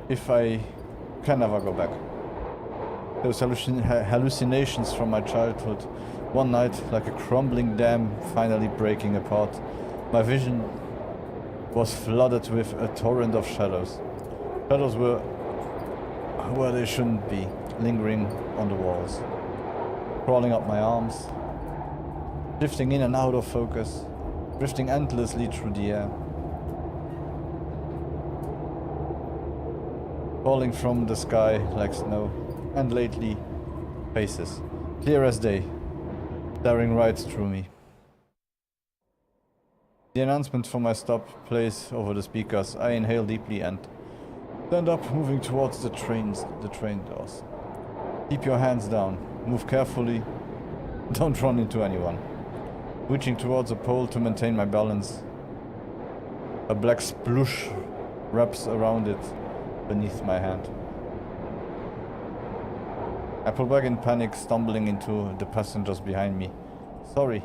if I can ever go back. Those hallucinations from my childhood, one night like a crumbling dam finally breaking apart, my vision was flooded with a torrent of shadows. Shadows were where they shouldn't be, lingering on the walls, crawling up my arms, drifting in and out of focus, drifting endlessly through the air. Falling from the sky like snow, and lately, faces, clear as day, staring right through me. The announcement for my stop plays over the speakers. I inhale deeply and stand up, moving towards the train doors. Keep your hands down, move carefully, don't run into anyone. Reaching towards a pole to maintain my balance. A black sploosh wraps around it beneath my hand. I pull back in panic, stumbling into the passengers behind me. Sorry.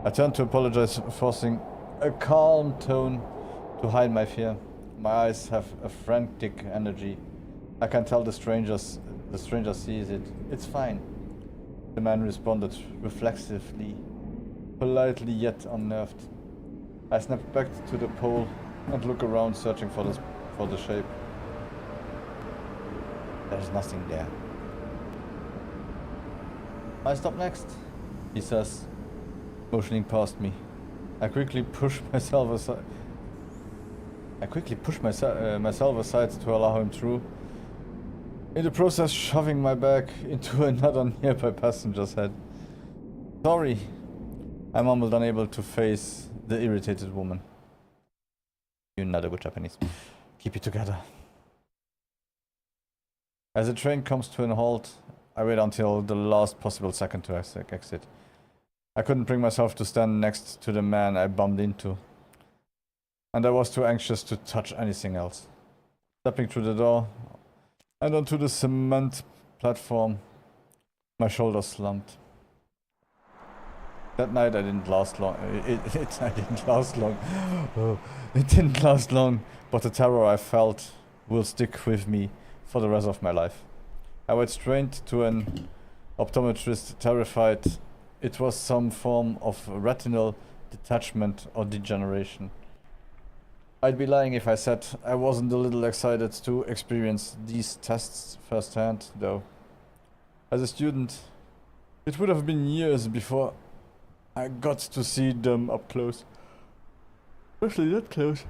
I turn to apologize, forcing a calm tone to hide my fear. My eyes have a frantic energy. I can tell the stranger sees it. It's fine. The man responded reflexively, politely yet unnerved. I snap back to the pole and look around searching for the shape. There's nothing there. I stop next, he says, motioning past me. I quickly push myself aside. Myself aside to allow him through. In the process, shoving my bag into another nearby passenger's head. Sorry, I mumbled, unable to face the irritated woman. You're not a good Japanese. Keep it together. As the train comes to a halt, I wait until the last possible second to exit. I couldn't bring myself to stand next to the man I bumped into, and I was too anxious to touch anything else. Stepping through the door and onto the cement platform, my shoulders slumped. That night I didn't last long. I didn't last long. Oh, it didn't last long, but the terror I felt will stick with me for the rest of my life. I went straight to an optometrist, terrified it was some form of retinal detachment or degeneration. I'd be lying if I said I wasn't a little excited to experience these tests firsthand, though. As a student, it would have been years before I got to see them up close. Especially that close.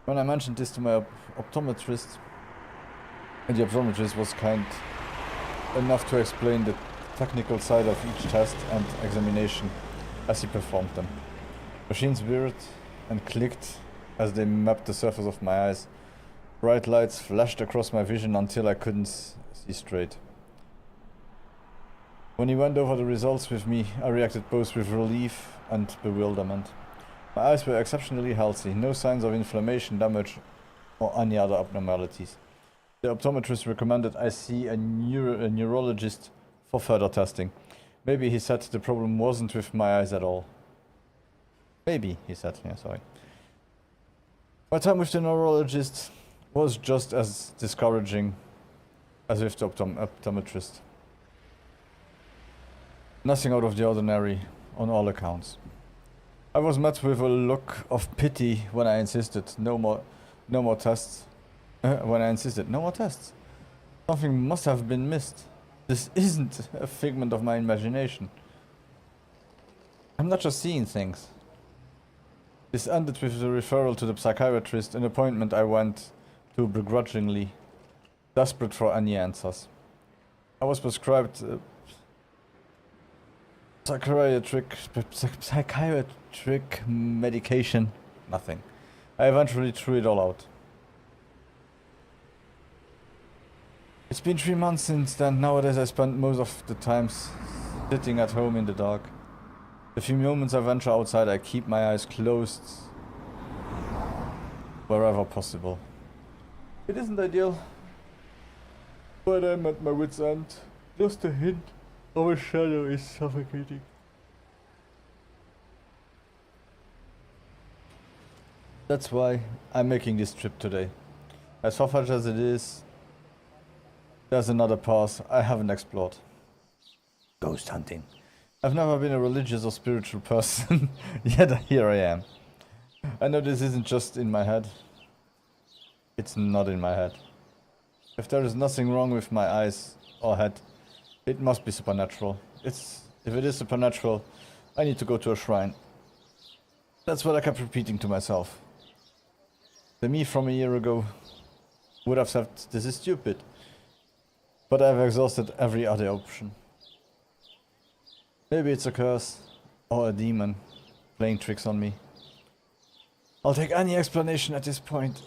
When I mentioned this to my optometrist, and the optometrist was kind enough to explain the technical side of each test and examination as he performed them. Machines whirred and clicked as they mapped the surface of my eyes. Bright lights flashed across my vision until I couldn't see straight. When he went over the results with me, I reacted both with relief and bewilderment. My eyes were exceptionally healthy, no signs of inflammation, damage, or any other abnormalities. The optometrist recommended I see a neurologist for further testing. Maybe, he said, the problem wasn't with my eyes at all. Maybe, he said, yeah, sorry. My time with the neurologist was just as discouraging as with the optometrist. Nothing out of the ordinary on all accounts. I was met with a look of pity when I insisted no more tests. When I insisted no more tests. Something must have been missed. This isn't a figment of my imagination. I'm not just seeing things. This ended with the referral to the psychiatrist, an appointment I went to begrudgingly, desperate for any answers. I was prescribed psychiatric medication. Nothing. I eventually threw it all out. It's been 3 months since then. Nowadays I spend most of the time sitting at home in the dark. The few moments I venture outside, I keep my eyes closed wherever possible. It isn't ideal, but I'm at my wit's end. Just a hint of a shadow is suffocating. That's why I'm making this trip today. As far-fetched as it is, there's another path I haven't explored. Ghost hunting. I've never been a religious or spiritual person, yet here I am. I know this isn't just in my head. It's not in my head. If there is nothing wrong with my eyes or head, it must be supernatural. If it is supernatural, I need to go to a shrine. That's what I kept repeating to myself. The me from a year ago would have said this is stupid, but I've exhausted every other option. Maybe it's a curse or a demon playing tricks on me. I'll take any explanation at this point.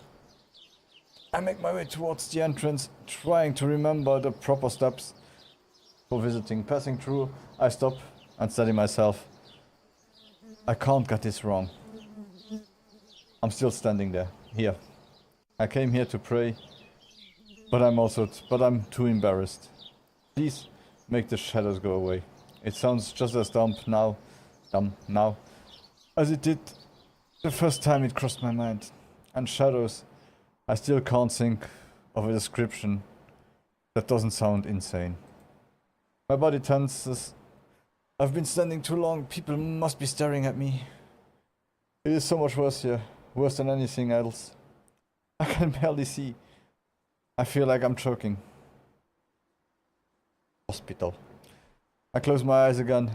I make my way towards the entrance, trying to remember the proper steps for visiting. Passing through, I stop and steady myself. I can't get this wrong. I'm still standing there, here. I came here to pray, but I'm too embarrassed. Please make the shadows go away. It sounds just as dumb now, as it did the first time it crossed my mind. And shadows, I still can't think of a description that doesn't sound insane. My body tenses I've been standing too long. People must be staring at me. It is so much worse here. Worse than anything else. I can barely see. I feel like I'm choking. Hospital. I close my eyes again.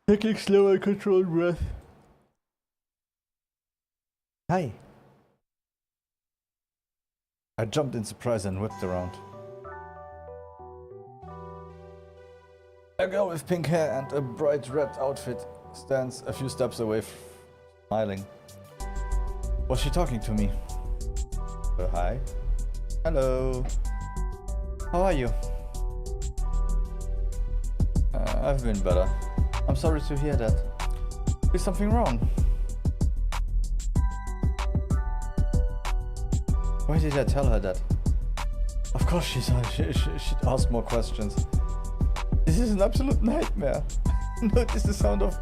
Taking slow and controlled breath. Hi. I jumped in surprise and whipped around. A girl with pink hair and a bright red outfit stands a few steps away, smiling. Was she talking to me? Hi. Hello. How are you? I've been better. I'm sorry to hear that. Is something wrong? Why did I tell her that? Of course she'd ask more questions. This is an absolute nightmare. Notice the sound of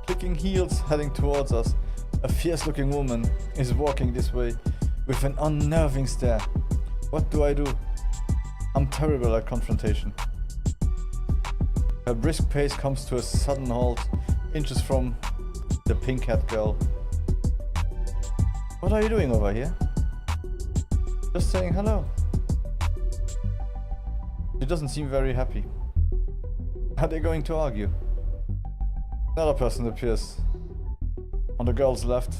clicking heels heading towards us. A fierce-looking woman is walking this way with an unnerving stare. What do I do? I'm terrible at confrontation. Her brisk pace comes to a sudden halt, inches from the pink-haired girl. What are you doing over here? Just saying hello. She doesn't seem very happy. Are they going to argue? Another person appears on the girl's left.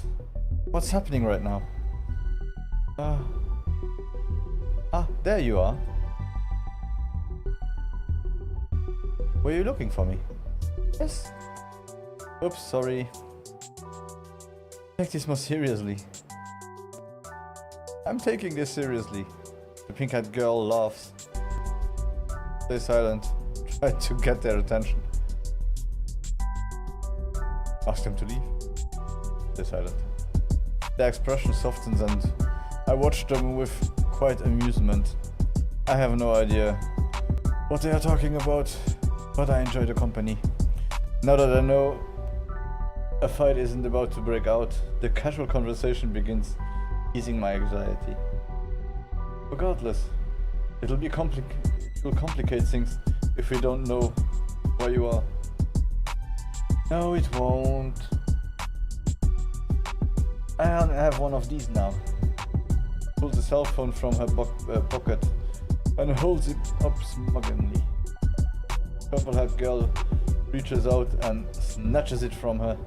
What's happening right now? There you are. Were you looking for me? Yes. Oops, sorry. Take this more seriously. I'm taking this seriously. The pink-haired girl laughs. Stay silent. Try to get their attention. Ask them to leave. Stay silent. Their expression softens and I watch them with quite amusement. I have no idea what they are talking about, but I enjoy the company. Now that I know a fight isn't about to break out, the casual conversation begins, easing my anxiety. Regardless, it will complicate things if we don't know where you are. No, it won't. I have one of these now. Pulls a cell phone from her pocket and holds it up smugly. Purple-haired girl reaches out and snatches it from her,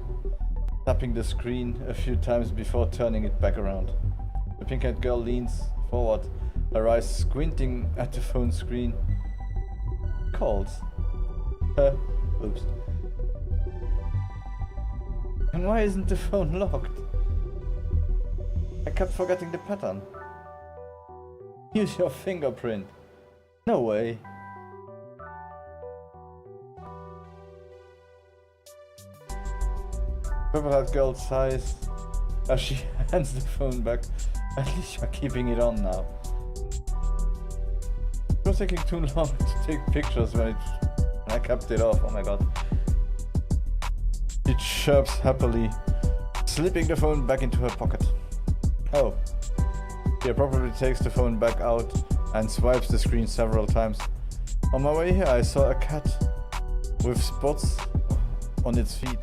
tapping the screen a few times before turning it back around. The pink-haired girl leans forward, her eyes squinting at the phone screen. Calls. Oops. And why isn't the phone locked? I kept forgetting the pattern. Use your fingerprint. No way. Purple-haired girl sighs as she hands the phone back. At least you're keeping it on now. It was taking too long to take pictures when I kept it off. Oh my god. She chirps happily, slipping the phone back into her pocket. Oh. She probably takes the phone back out and swipes the screen several times. On my way here I saw a cat with spots on its feet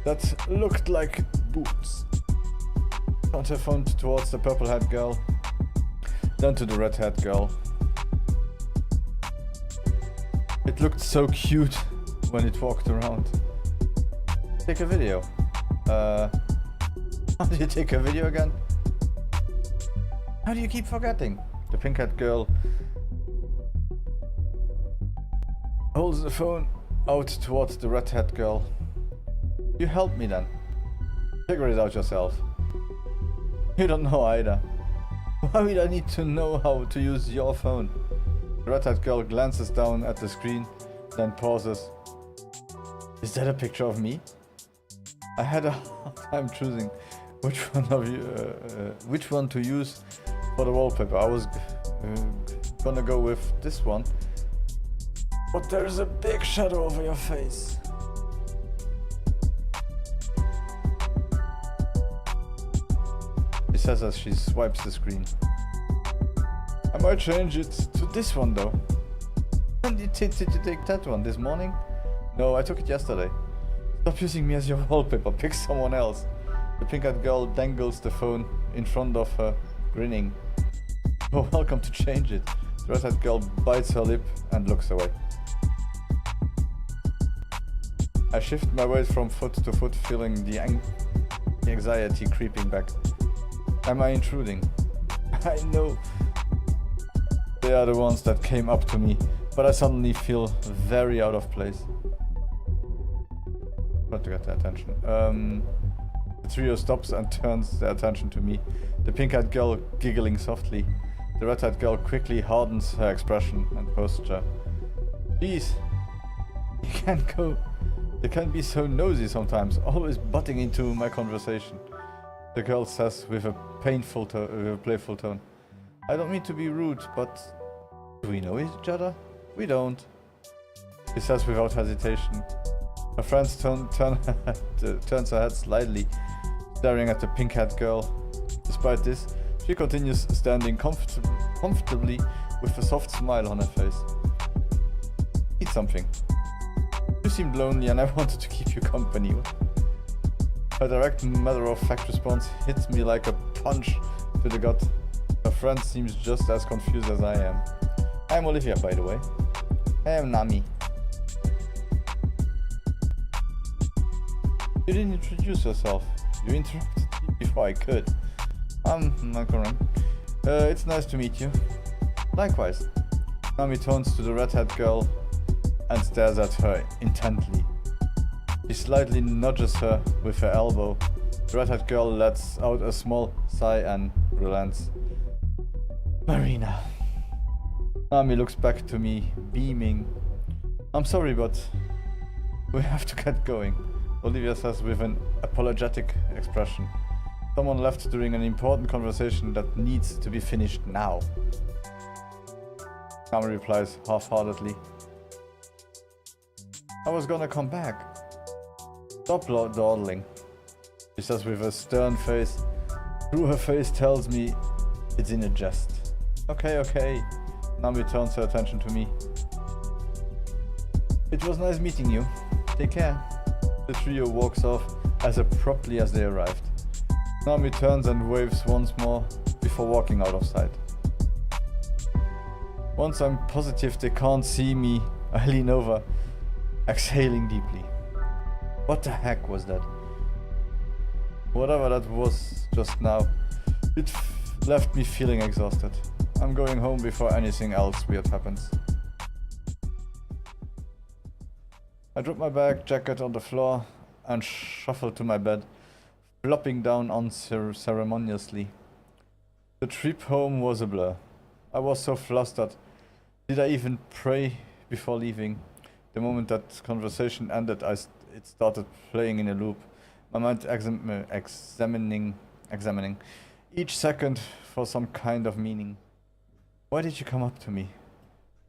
that looked like boots. Turned her phone towards the purple-haired girl, then to the red-haired girl. It looked so cute when it walked around. Take a video. How do you take a video again? How do you keep forgetting? The pink-haired girl holds the phone out towards the red-haired girl. You help me then. Figure it out yourself. You don't know either. Why would I need to know how to use your phone? The red-haired girl glances down at the screen, then pauses. Is that a picture of me? I had a hard time choosing which one to use for the wallpaper. I was gonna go with this one, but there's a big shadow over your face. She says as she swipes the screen. I might change it to this one though. Did you take that one this morning? No, I took it yesterday. Stop using me as your wallpaper. Pick someone else. The pink-eyed girl dangles the phone in front of her, grinning. You're welcome to change it. The red-haired girl bites her lip and looks away. I shift my weight from foot to foot, feeling the anxiety creeping back. Am I intruding? I know they are the ones that came up to me, but I suddenly feel very out of place. Try to get their attention. The trio stops and turns their attention to me. The pink-eyed girl giggling softly. The red-eyed girl quickly hardens her expression and posture. Please, you can't go. They can be so nosy sometimes, always butting into my conversation. The girl says with a playful tone. I don't mean to be rude, but do we know each other? We don't. She says without hesitation. Her friend turns her head slightly, staring at the pink-haired girl. Despite this, she continues standing comfortably with a soft smile on her face. Eat something. You seemed lonely and I wanted to keep you company. Her direct matter-of-fact response hits me like a punch to the gut. Her friend seems just as confused as I am. I'm Olivia, by the way. I am Nami. You didn't introduce yourself. You interrupted me before I could. I'm Nakaran. It's nice to meet you. Likewise. Nami turns to the red-haired girl and stares at her intently. He slightly nudges her with her elbow. The red-haired girl lets out a small sigh and relents. Marina. Nami looks back to me, beaming. I'm sorry, but we have to get going, Olivia says with an apologetic expression. Someone left during an important conversation that needs to be finished now. Nami replies half-heartedly. I was gonna come back. Stop dawdling, she says with a stern face. Through her face tells me it's in a jest. Okay. Nami turns her attention to me. It was nice meeting you. Take care. The trio walks off as abruptly as they arrived. Nami turns and waves once more before walking out of sight. Once I'm positive they can't see me, I lean over, exhaling deeply. What the heck was that? Whatever that was just now, it left me feeling exhausted. I'm going home before anything else weird happens. I drop my bag jacket on the floor and shuffle to my bed, flopping down unceremoniously. The trip home was a blur. I was so flustered. Did I even pray before leaving? The moment that conversation ended, it started playing in a loop. My mind examining each second for some kind of meaning. Why did she come up to me?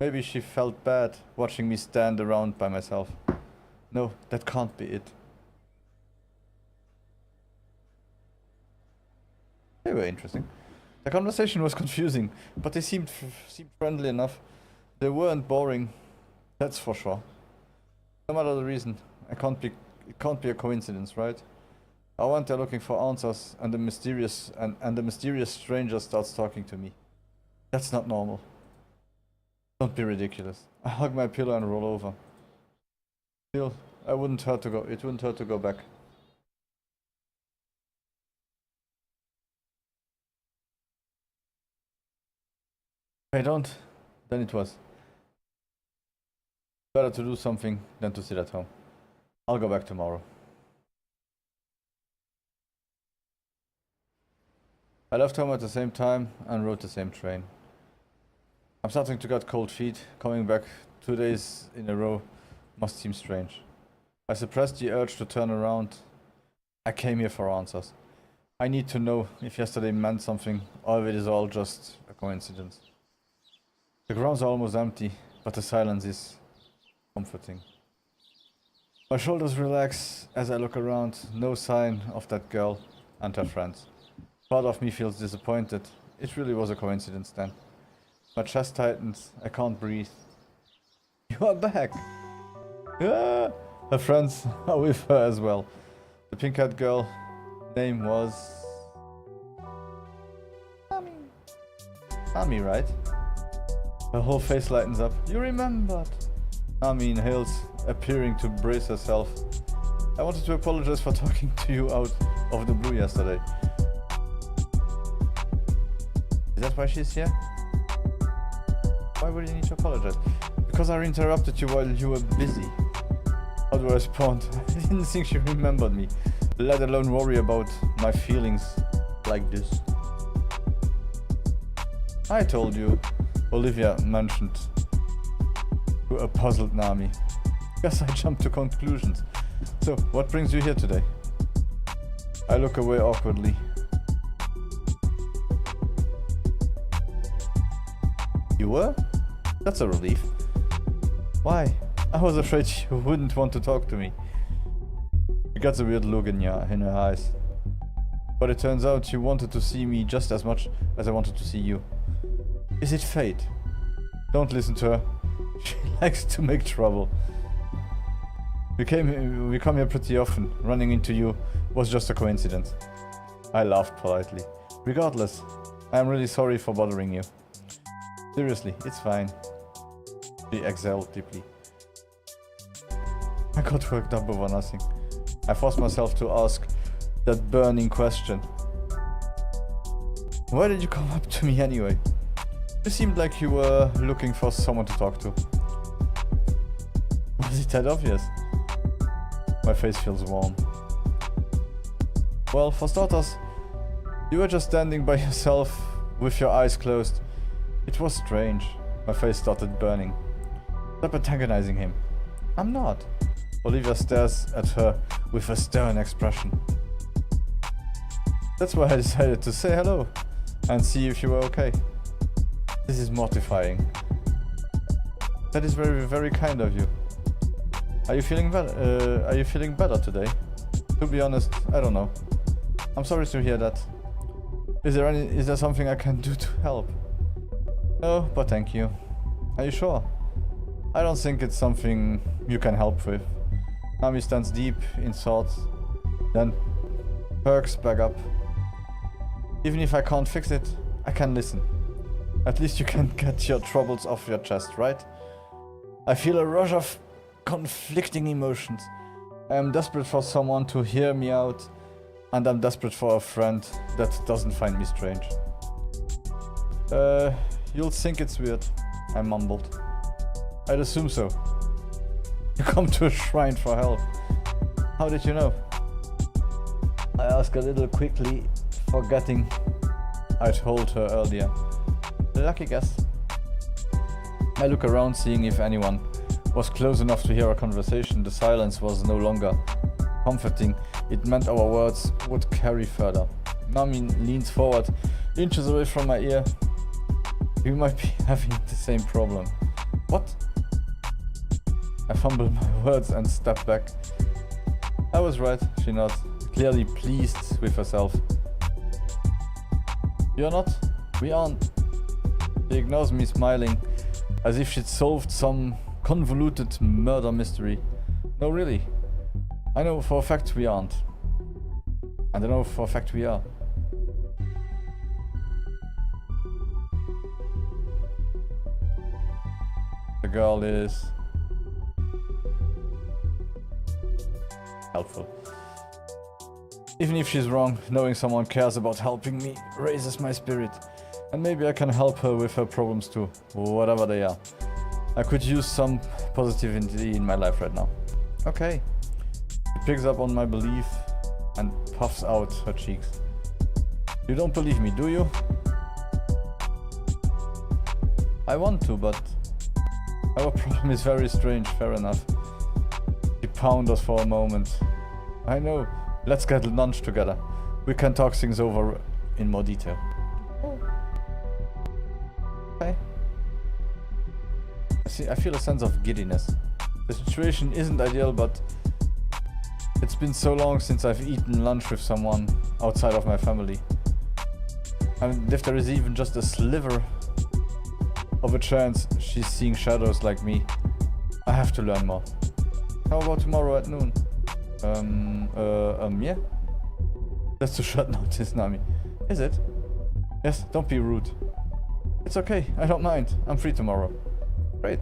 Maybe she felt bad watching me stand around by myself. No, that can't be it. They were interesting. The conversation was confusing, but they seemed friendly enough. They weren't boring, that's for sure. No matter the reason, it can't be a coincidence, right? I went there looking for answers, and the mysterious stranger starts talking to me. That's not normal. Don't be ridiculous. I hug my pillow and roll over. Still, it wouldn't hurt to go back. If I don't, then it was. Better to do something than to sit at home. I'll go back tomorrow. I left home at the same time and rode the same train. I'm starting to get cold feet. Coming back 2 days in a row must seem strange. I suppressed the urge to turn around. I came here for answers. I need to know if yesterday meant something or if it is all just a coincidence. The grounds are almost empty, but the silence is comforting. My shoulders relax as I look around. No sign of that girl and her friends. Part of me feels disappointed. It really was a coincidence then. My chest tightens. I can't breathe. You are back! Yeah. Her friends are with her as well. The pink-haired girl name was... Nami, right? Her whole face lightens up. You remembered! Nami inhales, appearing to brace herself. I wanted to apologize for talking to you out of the blue yesterday. Is that why she's here? Why would you need to apologize? Because I interrupted you while you were busy. How do I respond? I didn't think she remembered me, let alone worry about my feelings like this. I told you, Olivia mentioned to a puzzled Nami. Guess I jumped to conclusions. So, what brings you here today? I look away awkwardly. You were? That's a relief. Why? I was afraid you wouldn't want to talk to me. She got a weird look in her eyes. But it turns out you wanted to see me just as much as I wanted to see you. Is it fate? Don't listen to her. She likes to make trouble. We come here pretty often. Running into you was just a coincidence. I laughed politely. Regardless, I am really sorry for bothering you. Seriously, it's fine. She exhaled deeply. I got worked up over nothing. I forced myself to ask that burning question. Why did you come up to me anyway? You seemed like you were looking for someone to talk to. Was it that obvious? My face feels warm. Well, for starters, you were just standing by yourself with your eyes closed. It was strange. My face started burning. Stop antagonizing him. I'm not. Olivia stares at her with a stern expression. That's why I decided to say hello and see if you were okay. This is mortifying. That is very, very kind of you. Are you feeling better? Are you feeling better today? To be honest, I don't know. I'm sorry to hear that. Is there something I can do to help? No, but thank you. Are you sure? I don't think it's something you can help with. Nami stands deep in thought, then perks back up. Even if I can't fix it, I can listen. At least you can get your troubles off your chest, right? I feel a rush of conflicting emotions. I am desperate for someone to hear me out, and I'm desperate for a friend that doesn't find me strange. You'll think it's weird, I mumbled. I'd assume so. You come to a shrine for help. How did you know? I asked a little quickly, forgetting I told her earlier. Lucky guess. I look around, seeing if anyone was close enough to hear our conversation. The silence was no longer comforting. It meant our words would carry further. Nami leans forward, inches away from my ear. We might be having the same problem. What? I fumbled my words and stepped back. I was right, she nods, clearly pleased with herself. You're not? We aren't. She ignores me, smiling, as if she'd solved some convoluted murder mystery. No, really. I know for a fact we aren't. And I know for a fact we are. The girl is helpful. Even if she's wrong, knowing someone cares about helping me raises my spirit. And maybe I can help her with her problems too, whatever they are. I could use some positivity in my life right now. Okay. She picks up on my belief and puffs out her cheeks. You don't believe me, do you? I want to, but our problem is very strange, fair enough. She pounded for a moment. I know. Let's get lunch together. We can talk things over in more detail. Okay. I feel a sense of giddiness. The situation isn't ideal, but it's been so long since I've eaten lunch with someone outside of my family. And if there is even just a sliver of a chance she's seeing shadows like me, I have to learn more. How about tomorrow at noon? Yeah? That's too short notice, Nami. Is it? Yes, don't be rude. It's okay, I don't mind. I'm free tomorrow. Great.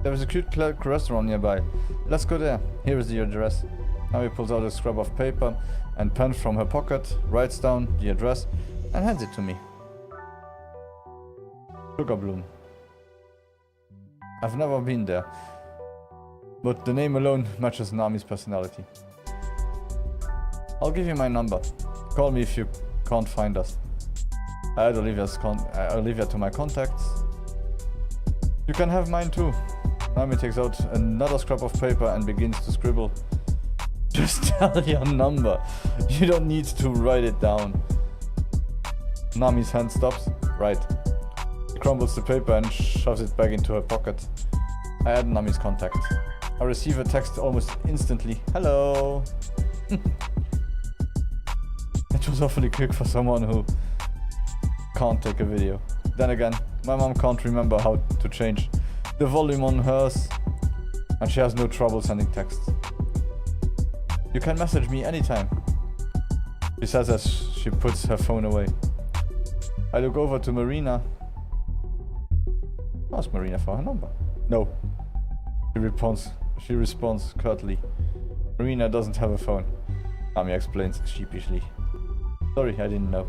There is a cute restaurant nearby. Let's go there. Here is the address. Nami pulls out a scrap of paper and pen from her pocket, writes down the address, and hands it to me. Sugar Bloom. I've never been there, but the name alone matches Nami's personality. I'll give you my number. Call me if you can't find us. I add Olivia to my contacts. You can have mine too. Nami takes out another scrap of paper and begins to scribble. Just tell your number. You don't need to write it down. Nami's hand stops. Right. She crumbles the paper and shoves it back into her pocket. I add Nami's contact. I receive a text almost instantly. Hello. It was awfully quick for someone who can't take a video. Then again, my mom can't remember how to change the volume on hers, and she has no trouble sending texts. You can message me anytime, she says as she puts her phone away. I look over to Marina. Ask Marina for her number. No. She responds curtly. Marina doesn't have a phone. Nami explains sheepishly. Sorry, I didn't know.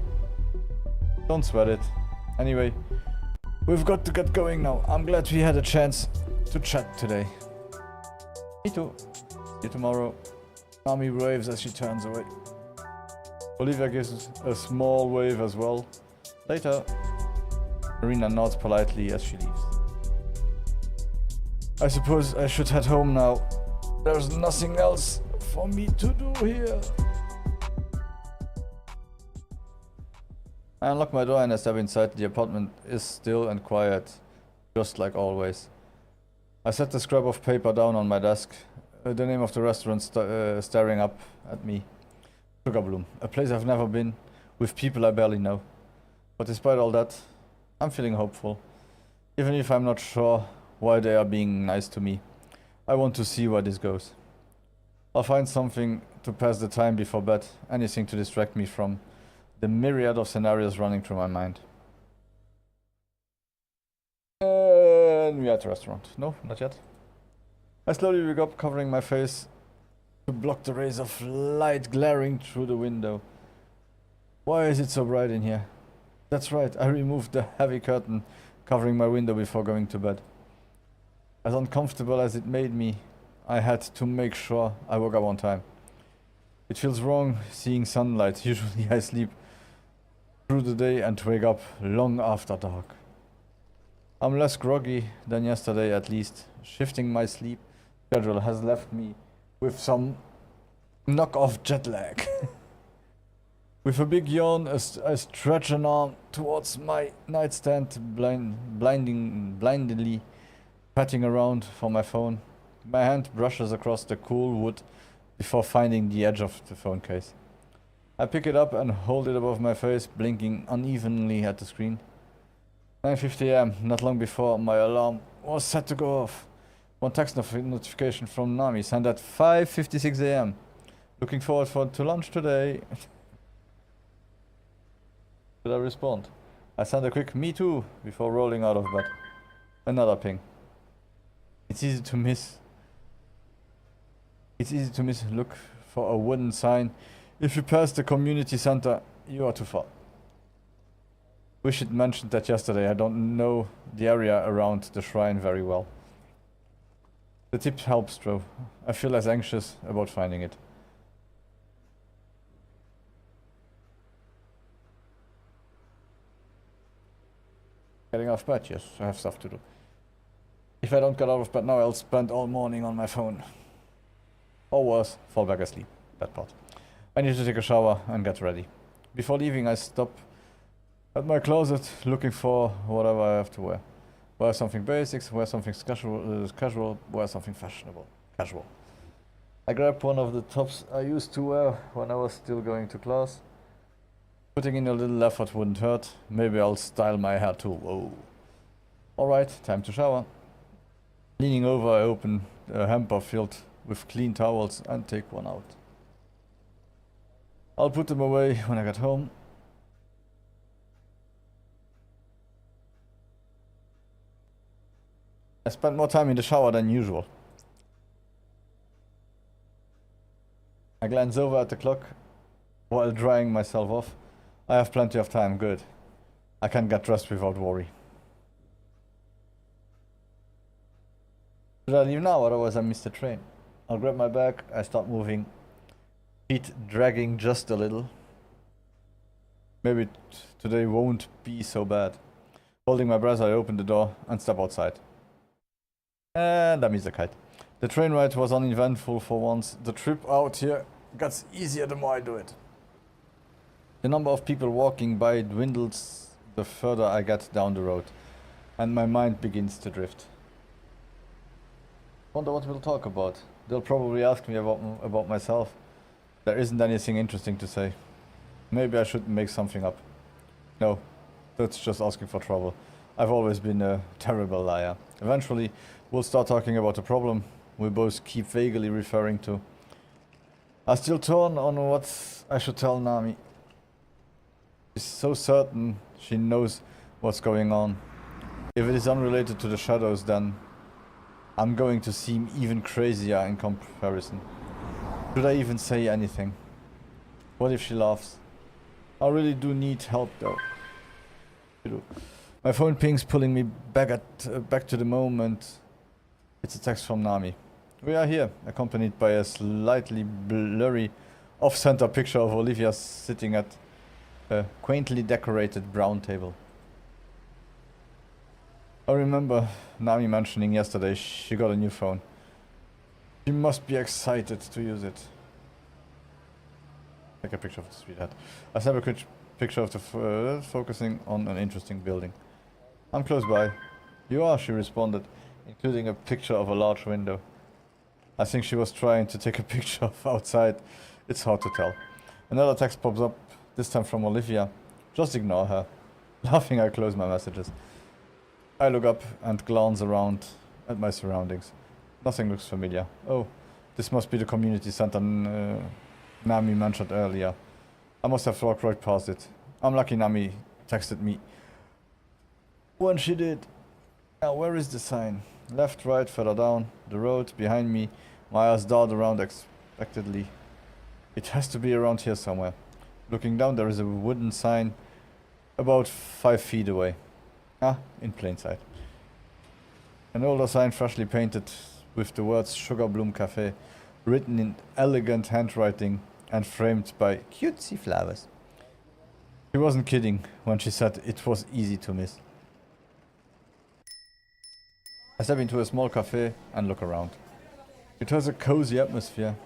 Don't sweat it. Anyway, we've got to get going now. I'm glad we had a chance to chat today. Me too. See you tomorrow. Nami waves as she turns away. Olivia gives a small wave as well. Later. Marina nods politely as she leaves. I suppose I should head home now. There's nothing else for me to do here. I unlock my door and I step inside. The apartment is still and quiet, just like always. I set the scrap of paper down on my desk. The name of the restaurant staring up at me. Sugar Bloom, a place I've never been, with people I barely know. But despite all that, I'm feeling hopeful. Even if I'm not sure why they are being nice to me. I want to see where this goes. I'll find something to pass the time before bed, anything to distract me from the myriad of scenarios running through my mind. And we're at the restaurant. No, not yet. I slowly wake up, covering my face to block the rays of light glaring through the window. Why is it so bright in here? That's right, I removed the heavy curtain covering my window before going to bed. As uncomfortable as it made me, I had to make sure I woke up on time. It feels wrong seeing sunlight. Usually I sleep through the day and wake up long after dark. I'm less groggy than yesterday at least. Shifting my sleep schedule has left me with some knock-off jet lag. With a big yawn, I stretch an arm towards my nightstand, blindly patting around for my phone. My hand brushes across the cool wood before finding the edge of the phone case. I pick it up and hold it above my face, blinking unevenly at the screen. 9:50 AM, not long before my alarm was set to go off. One text notification from Nami sent at 5:56 AM. Looking forward to lunch today. Did I respond? I sent a quick "me too" before rolling out of bed. Another ping. It's easy to miss. Look for a wooden sign. If you pass the community center, you are too far. Wish it mentioned that yesterday. I don't know the area around the shrine very well. The tip helps though. I feel less anxious about finding it. Getting off bed, yes, I have stuff to do. If I don't get out of bed now, I'll spend all morning on my phone. Or worse, fall back asleep. That part. I need to take a shower and get ready. Before leaving, I stop at my closet looking for whatever I have to wear. Wear something basic, wear something casual, wear something fashionable. Casual. I grab one of the tops I used to wear when I was still going to class. Putting in a little effort wouldn't hurt. Maybe I'll style my hair too. Whoa. Alright, time to shower. Leaning over, I open a hamper filled with clean towels and take one out. I'll put them away when I get home. I spent more time in the shower than usual. I glance over at the clock while drying myself off. I have plenty of time, good. I can get dressed without worry. Should I leave now, otherwise I miss the train? I'll grab my bag, I start moving. Feet dragging just a little. Maybe today won't be so bad. Holding my breath, I open the door and step outside. And I miss the kite. The train ride was uneventful for once. The trip out here gets easier the more I do it. The number of people walking by dwindles the further I get down the road, and my mind begins to drift. Wonder what we'll talk about. They'll probably ask me about myself. There isn't anything interesting to say. Maybe I should make something up. No, that's just asking for trouble. I've always been a terrible liar. Eventually, we'll start talking about the problem we both keep vaguely referring to. I'm still torn on what I should tell Nami. She's so certain she knows what's going on. If it is unrelated to the shadows, then I'm going to seem even crazier in comparison. Should I even say anything? What if she laughs? I really do need help though. My phone pings, pulling me back to the moment. It's a text from Nami. We are here, accompanied by a slightly blurry off-center picture of Olivia sitting at a quaintly decorated brown table. I remember Nami mentioning yesterday she got a new phone. She must be excited to use it. Take a picture of the sweetheart. I snap a quick picture of the focusing on an interesting building. I'm close by. You are, she responded, including a picture of a large window. I think she was trying to take a picture of outside. It's hard to tell. Another text pops up, this time from Olivia. Just ignore her. Laughing, I close my messages. I look up and glance around at my surroundings. Nothing looks familiar. Oh, this must be the community center Nami mentioned earlier. I must have walked right past it. I'm lucky Nami texted me when she did. Now, where is the sign? Left, right, further down, the road, behind me. My eyes dart around expectedly. It has to be around here somewhere. Looking down, there is a wooden sign about 5 feet away. Ah, in plain sight. An older sign freshly painted with the words Sugar Bloom Cafe written in elegant handwriting and framed by cutesy flowers. She wasn't kidding when she said it was easy to miss. I step into a small cafe and look around. It has a cozy atmosphere.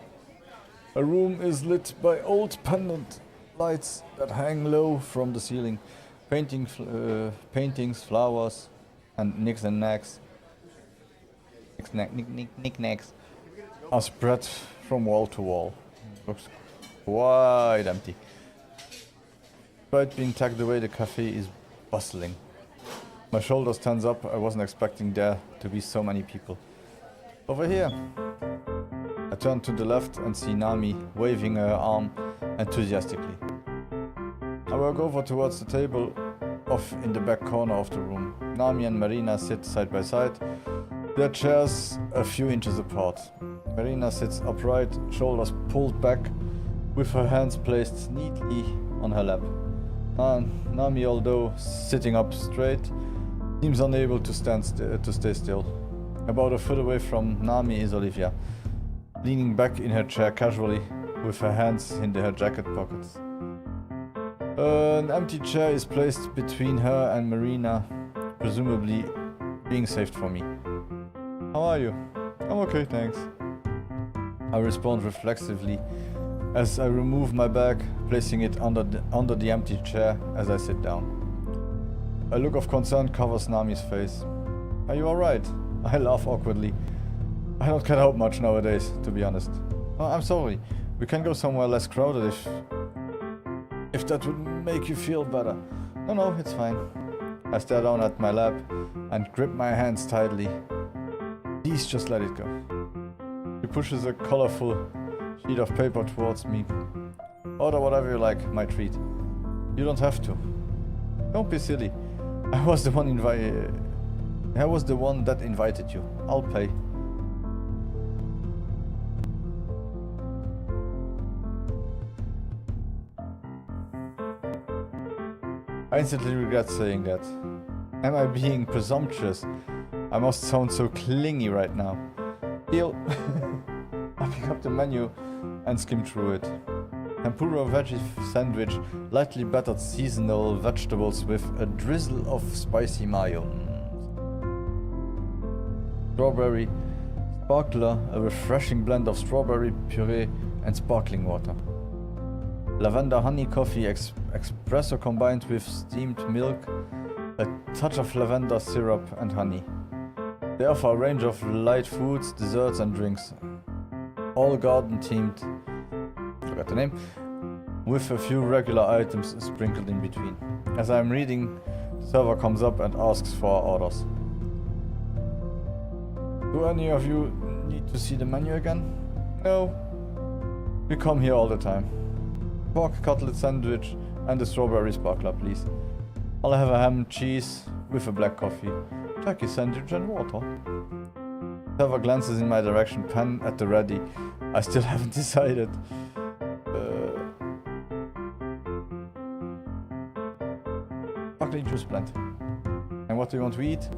A room is lit by old pendant lights that hang low from the ceiling. Paintings, flowers, and knicks are spread from wall to wall. Looks quite empty. Despite being tucked away, the cafe is bustling. My shoulders tense up. I wasn't expecting there to be so many people. Over here. I turn to the left and see Nami waving her arm enthusiastically. I walk over towards the table off in the back corner of the room. Nami and Marina sit side by side, their chairs a few inches apart. Marina sits upright, shoulders pulled back, with her hands placed neatly on her lap. Nami, although sitting up straight, seems unable to stay still. About a foot away from Nami is Olivia, leaning back in her chair casually, with her hands in her jacket pockets. An empty chair is placed between her and Marina, presumably being saved for me. How are you? I'm okay, thanks. I respond reflexively as I remove my bag, placing it under the empty chair as I sit down. A look of concern covers Nami's face. Are you alright? I laugh awkwardly. I don't get out much nowadays, to be honest. Oh, I'm sorry. We can go somewhere less crowded if that would make you feel better. No, it's fine. I stare down at my lap and grip my hands tightly. Please just let it go. He pushes a colorful sheet of paper towards me. Order whatever you like, my treat. You don't have to. Don't be silly. I was the one that invited you. I'll pay. I instantly regret saying that. Am I being presumptuous? I must sound so clingy right now. Deal. I pick up the menu and skim through it. Tempura veggie sandwich, lightly battered seasonal vegetables with a drizzle of spicy mayo. Strawberry sparkler, a refreshing blend of strawberry puree and sparkling water. Lavender honey coffee espresso combined with steamed milk, a touch of lavender syrup and honey. They offer a range of light foods, desserts and drinks. All garden themed, forgot the name, with a few regular items sprinkled in between. As I'm reading, the server comes up and asks for our orders. Do any of you need to see the menu again? No. We come here all the time. Pork cutlet sandwich and a strawberry sparkler, please. I'll have a ham, cheese with a black coffee, turkey sandwich and water. Server glances in my direction, pen at the ready. I still haven't decided. Sparkling juice blend. And what do you want to eat?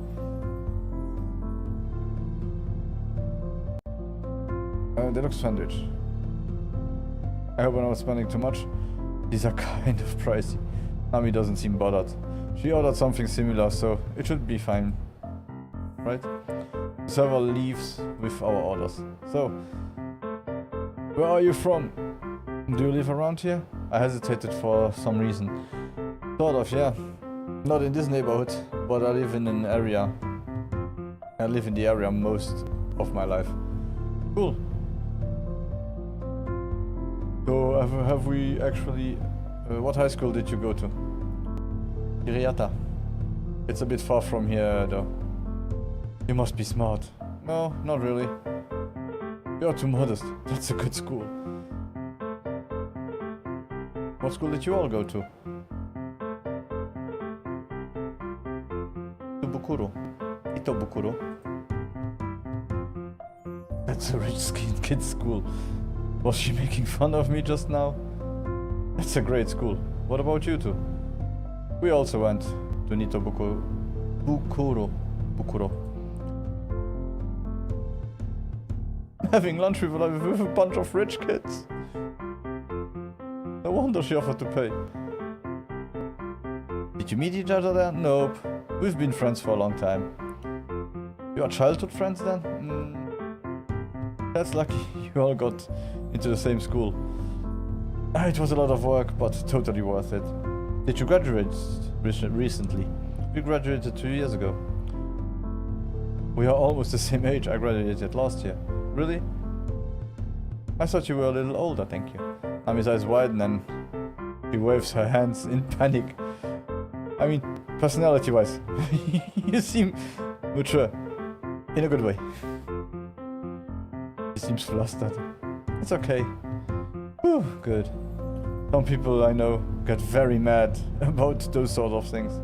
Deluxe sandwich. I hope I'm not spending too much. These are kind of pricey. Nami doesn't seem bothered. She ordered something similar, so it should be fine. Right? The server leaves with our orders. So, where are you from? Do you live around here? I hesitated for some reason. Sort of, yeah. Not in this neighborhood, but I live in an area. I live in the area most of my life. Cool. So, have we actually... what high school did you go to? Iriata. It's a bit far from here, though. You must be smart. No, not really. You're too modest. That's a good school. What school did you all go to? Itobukuro. Itobukuro. That's a rich kid's school. Was she making fun of me just now? That's a great school. What about you two? We also went to Nitobukuro. Bukuro. Having lunch with a bunch of rich kids. No wonder she offered to pay. Did you meet each other there? Nope. We've been friends for a long time. You are childhood friends then? That's lucky you all got into the same school. It was a lot of work, but totally worth it. Did you graduate recently? We graduated 2 years ago. We are almost the same age. I graduated last year. Really? I thought you were a little older, thank you. Nami's eyes widen and she waves her hands in panic. I mean, personality-wise, you seem mature. In a good way. She seems flustered. It's okay. Whew, good. Some people I know get very mad about those sort of things.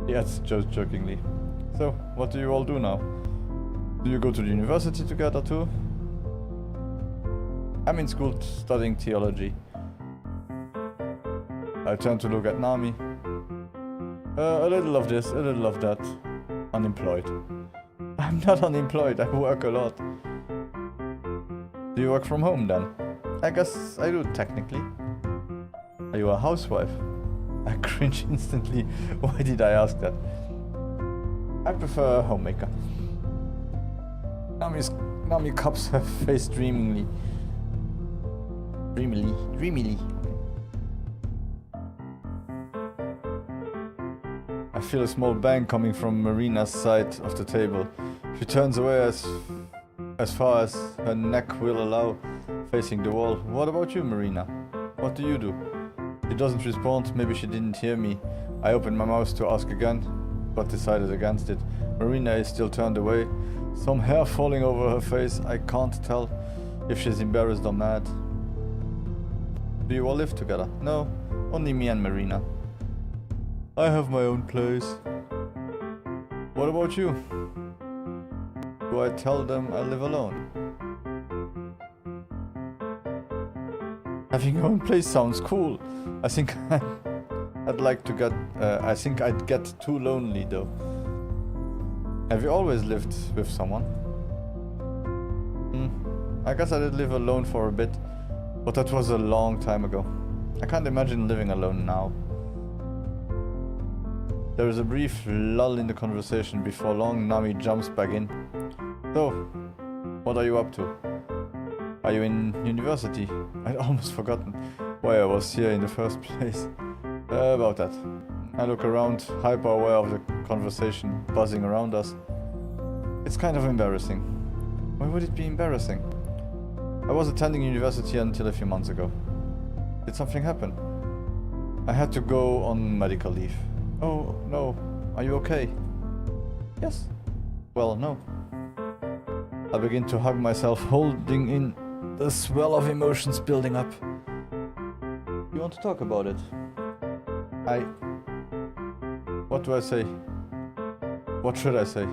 Yes, just jokingly. So, what do you all do now? Do you go to the university together too? I'm in school studying theology. I turn to look at Nami. A little of this, a little of that. Unemployed. I'm not unemployed, I work a lot. Do you work from home then? I guess I do, technically. Are you a housewife? I cringe instantly. Why did I ask that? I prefer a homemaker. Nami cups her face dreamily. I feel a small bang coming from Marina's side of the table. She turns away as far as her neck will allow, facing the wall. What about you, Marina? What do you do? She doesn't respond. Maybe she didn't hear me. I opened my mouth to ask again, but decided against it. Marina is still turned away, Some hair falling over her face. I can't tell if she's embarrassed or mad. Do you all live together? No, only me and Marina. I have my own place. What about you? Do I tell them I live alone? Having your own place sounds cool. I think I'd like to get... I think I'd get too lonely though. Have you always lived with someone? I guess I did live alone for a bit, but that was a long time ago. I can't imagine living alone now. There is a brief lull in the conversation before long Nami jumps back in. So, what are you up to? Are you in university? I'd almost forgotten why I was here in the first place. About that. I look around, hyper aware of the conversation buzzing around us. It's kind of embarrassing. Why would it be embarrassing? I was attending university until a few months ago. Did something happen? I had to go on medical leave. Oh, no. Are you okay? Yes. Well, no. I begin to hug myself, holding in the swell of emotions building up. You want to talk about it? What do I say? What should I say?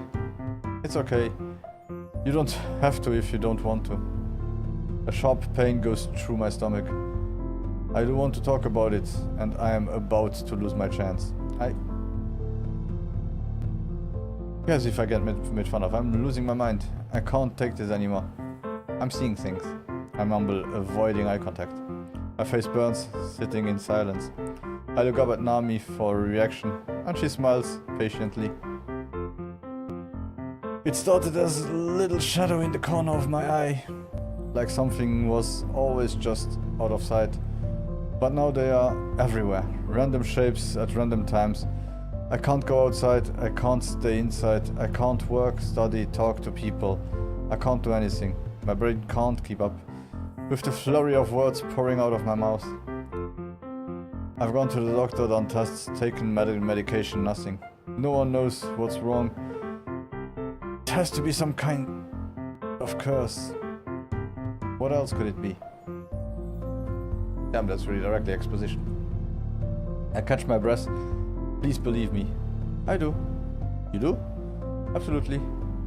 It's okay. You don't have to if you don't want to. A sharp pain goes through my stomach. I do want to talk about it, and I am about to lose my chance. Yes, if I get made fun of, I'm losing my mind. I can't take this anymore. I'm seeing things. I mumble, avoiding eye contact. My face burns, sitting in silence. I look up at Nami for a reaction, and she smiles patiently. It started as a little shadow in the corner of my eye, like something was always just out of sight. But now they are everywhere, random shapes at random times. I can't go outside, I can't stay inside, I can't work, study, talk to people. I can't do anything. My brain can't keep up with the flurry of words pouring out of my mouth. I've gone to the doctor, done tests, taken medication, nothing. No one knows what's wrong. It has to be some kind of curse. What else could it be? Damn, that's really directly exposition. I catch my breath. Please believe me. I do. You do? Absolutely.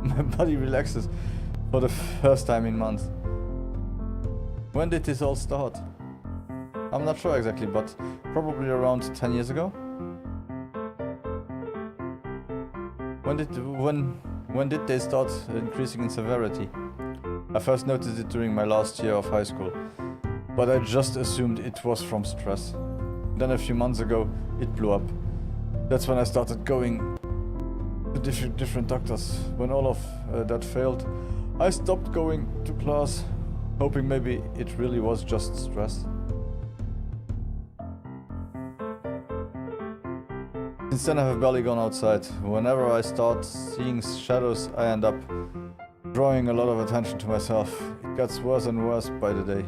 My body relaxes for the first time in months. When did this all start? I'm not sure exactly, but probably around 10 years ago. When did they start increasing in severity? I first noticed it during my last year of high school, but I just assumed it was from stress. Then a few months ago, it blew up. That's when I started going to different doctors. When all of that failed, I stopped going to class, hoping maybe it really was just stress. Since then I have barely gone outside. Whenever I start seeing shadows, I end up drawing a lot of attention to myself. It gets worse and worse by the day.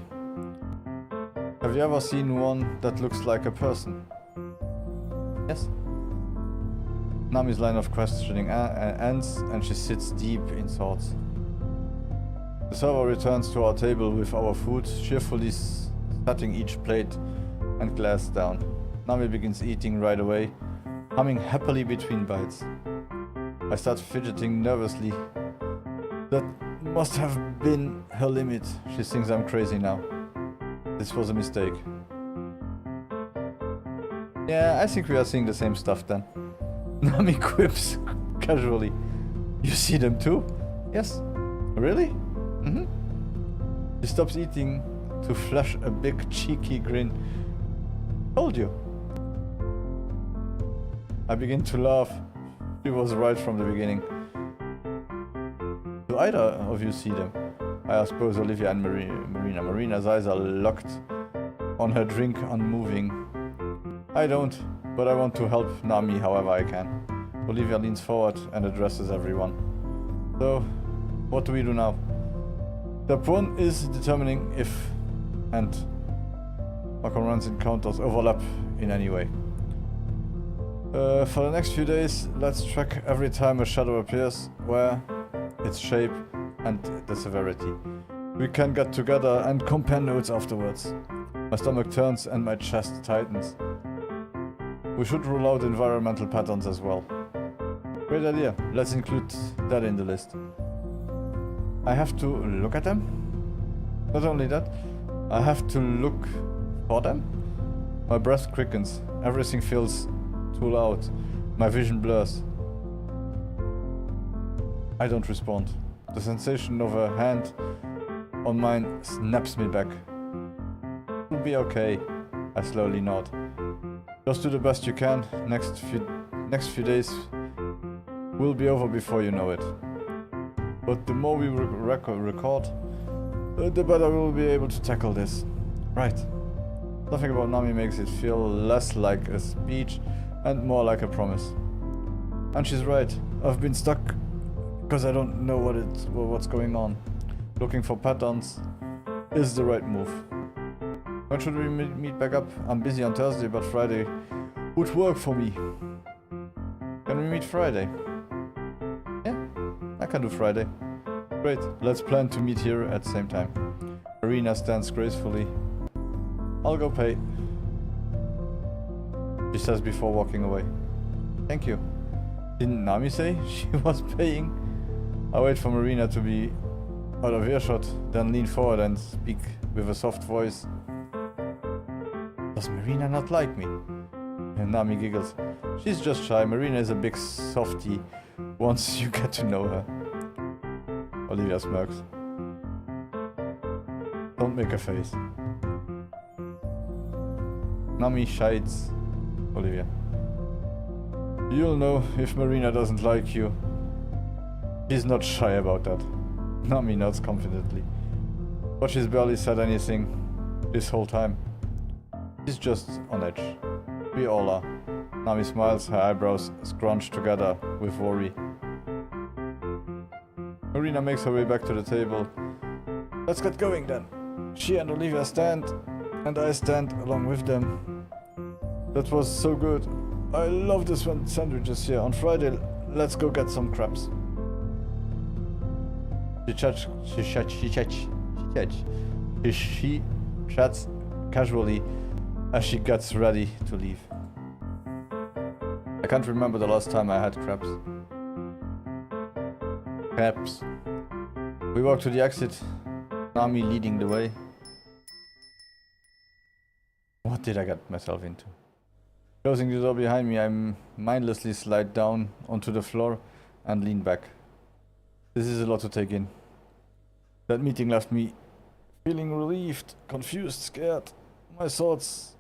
Have you ever seen one that looks like a person? Yes? Nami's line of questioning ends and she sits deep in thoughts. The server returns to our table with our food, cheerfully setting each plate and glass down. Nami begins eating right away, humming happily between bites. I start fidgeting nervously. That must have been her limit. She thinks I'm crazy now. This was a mistake. Yeah, I think we are seeing the same stuff then. Nami quips casually. You see them too? Yes. Really? Mm-hmm. She stops eating to flash a big cheeky grin. Told you. I begin to laugh. She was right from the beginning. Do either of you see them? I ask both Olivia and Marina. Marina's eyes are locked on her drink, unmoving. I don't, but I want to help Nami however I can. Olivia leans forward and addresses everyone. So, what do we do now? Step 1 is determining if and Occurrence encounters overlap in any way. For the next few days, let's track every time a shadow appears, where, its shape, and the severity. We can get together and compare notes afterwards. My stomach turns and my chest tightens. We should rule out environmental patterns as well. Great idea. Let's include that in the list. I have to look at them? Not only that, I have to look for them? My breath quickens. Everything feels too loud. My vision blurs. I don't respond. The sensation of a hand on mine snaps me back. It'll be okay. I slowly nod. Just do the best you can. Next few days will be over before you know it. But the more we record, the better we'll be able to tackle this. Right. Something about Nami makes it feel less like a speech and more like a promise. And she's right. I've been stuck because I don't know what's going on. Looking for patterns is the right move. When should we meet back up? I'm busy on Thursday, but Friday would work for me. Can we meet Friday? Yeah, I can do Friday. Great, let's plan to meet here at the same time. Marina stands gracefully. I'll go pay, she says before walking away. Thank you. Didn't Nami say she was paying? I wait for Marina to be out of earshot, then lean forward and speak with a soft voice. Does Marina not like me? And Nami giggles. She's just shy. Marina is a big softie once you get to know her. Olivia smirks. Don't make a face. Nami shides. Olivia. You'll know if Marina doesn't like you. She's not shy about that. Nami nods confidently. But she's barely said anything this whole time. She's just on edge. We all are. Nami smiles, her eyebrows scrunched together with worry. Marina makes her way back to the table. Let's get going then. She and Olivia stand, and I stand along with them. That was so good. I love this one sandwiches here. On Friday, let's go get some crabs. She chats casually as she gets ready to leave. I can't remember the last time I had crabs. We walk to the exit, Nami leading the way. What did I get myself into? Closing the door behind me, I mindlessly slide down onto the floor and lean back. This is a lot to take in. That meeting left me feeling relieved, confused, scared. My thoughts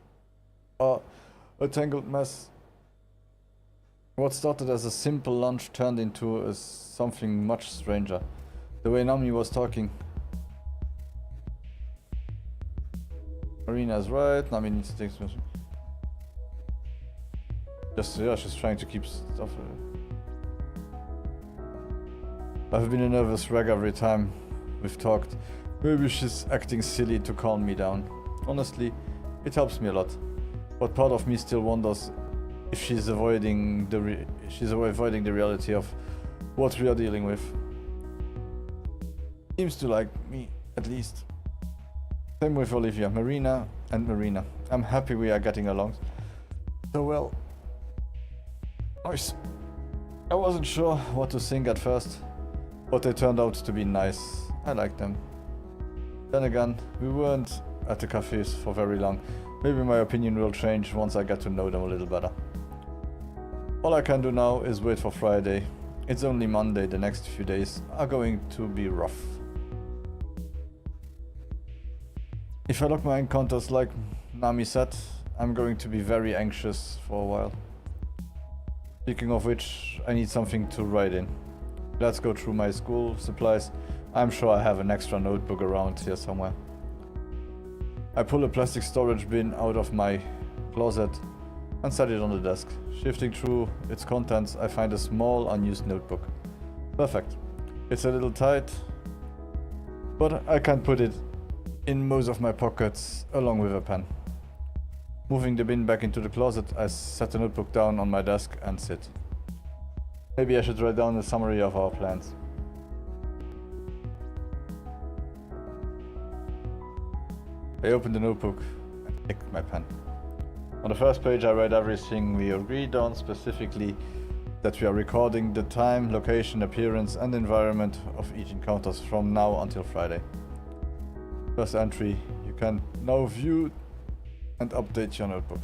are a tangled mess. What started as a simple lunch turned into something much stranger. The way Nami was talking. Marina's right, Nami needs to take some... she's trying to keep stuff... I've been a nervous wreck every time we've talked. Maybe she's acting silly to calm me down. Honestly, it helps me a lot. But part of me still wonders if she's avoiding the reality of what we are dealing with. Seems to like me, at least. Same with Olivia, Marina. I'm happy we are getting along so well. Nice. I wasn't sure what to think at first, but they turned out to be nice. I like them. Then again, we weren't at the cafes for very long. Maybe my opinion will change once I get to know them a little better. All I can do now is wait for Friday. It's only Monday. The next few days are going to be rough. If I log my encounters like Nami said, I'm going to be very anxious for a while. Speaking of which, I need something to write in. Let's go through my school supplies. I'm sure I have an extra notebook around here somewhere. I pull a plastic storage bin out of my closet and set it on the desk. Shifting through its contents, I find a small, unused notebook. Perfect. It's a little tight, but I can put it in most of my pockets along with a pen. Moving the bin back into the closet, I set the notebook down on my desk and sit. Maybe I should write down a summary of our plans. I opened the notebook and picked my pen. On the first page I read everything we agreed on, specifically that we are recording the time, location, appearance and environment of each encounters from now until Friday. First entry, you can now view and update your notebook.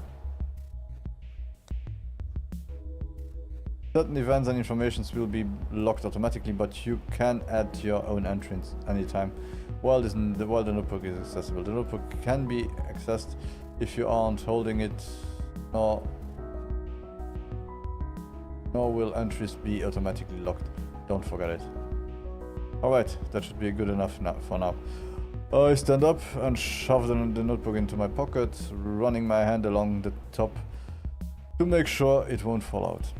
Certain events and informations will be locked automatically, but you can add your own entries anytime while the notebook is accessible. The notebook can be accessed if you aren't holding it, nor will entries be automatically locked. Don't forget it. Alright, that should be good enough for now. I stand up and shove the notebook into my pocket, running my hand along the top to make sure it won't fall out.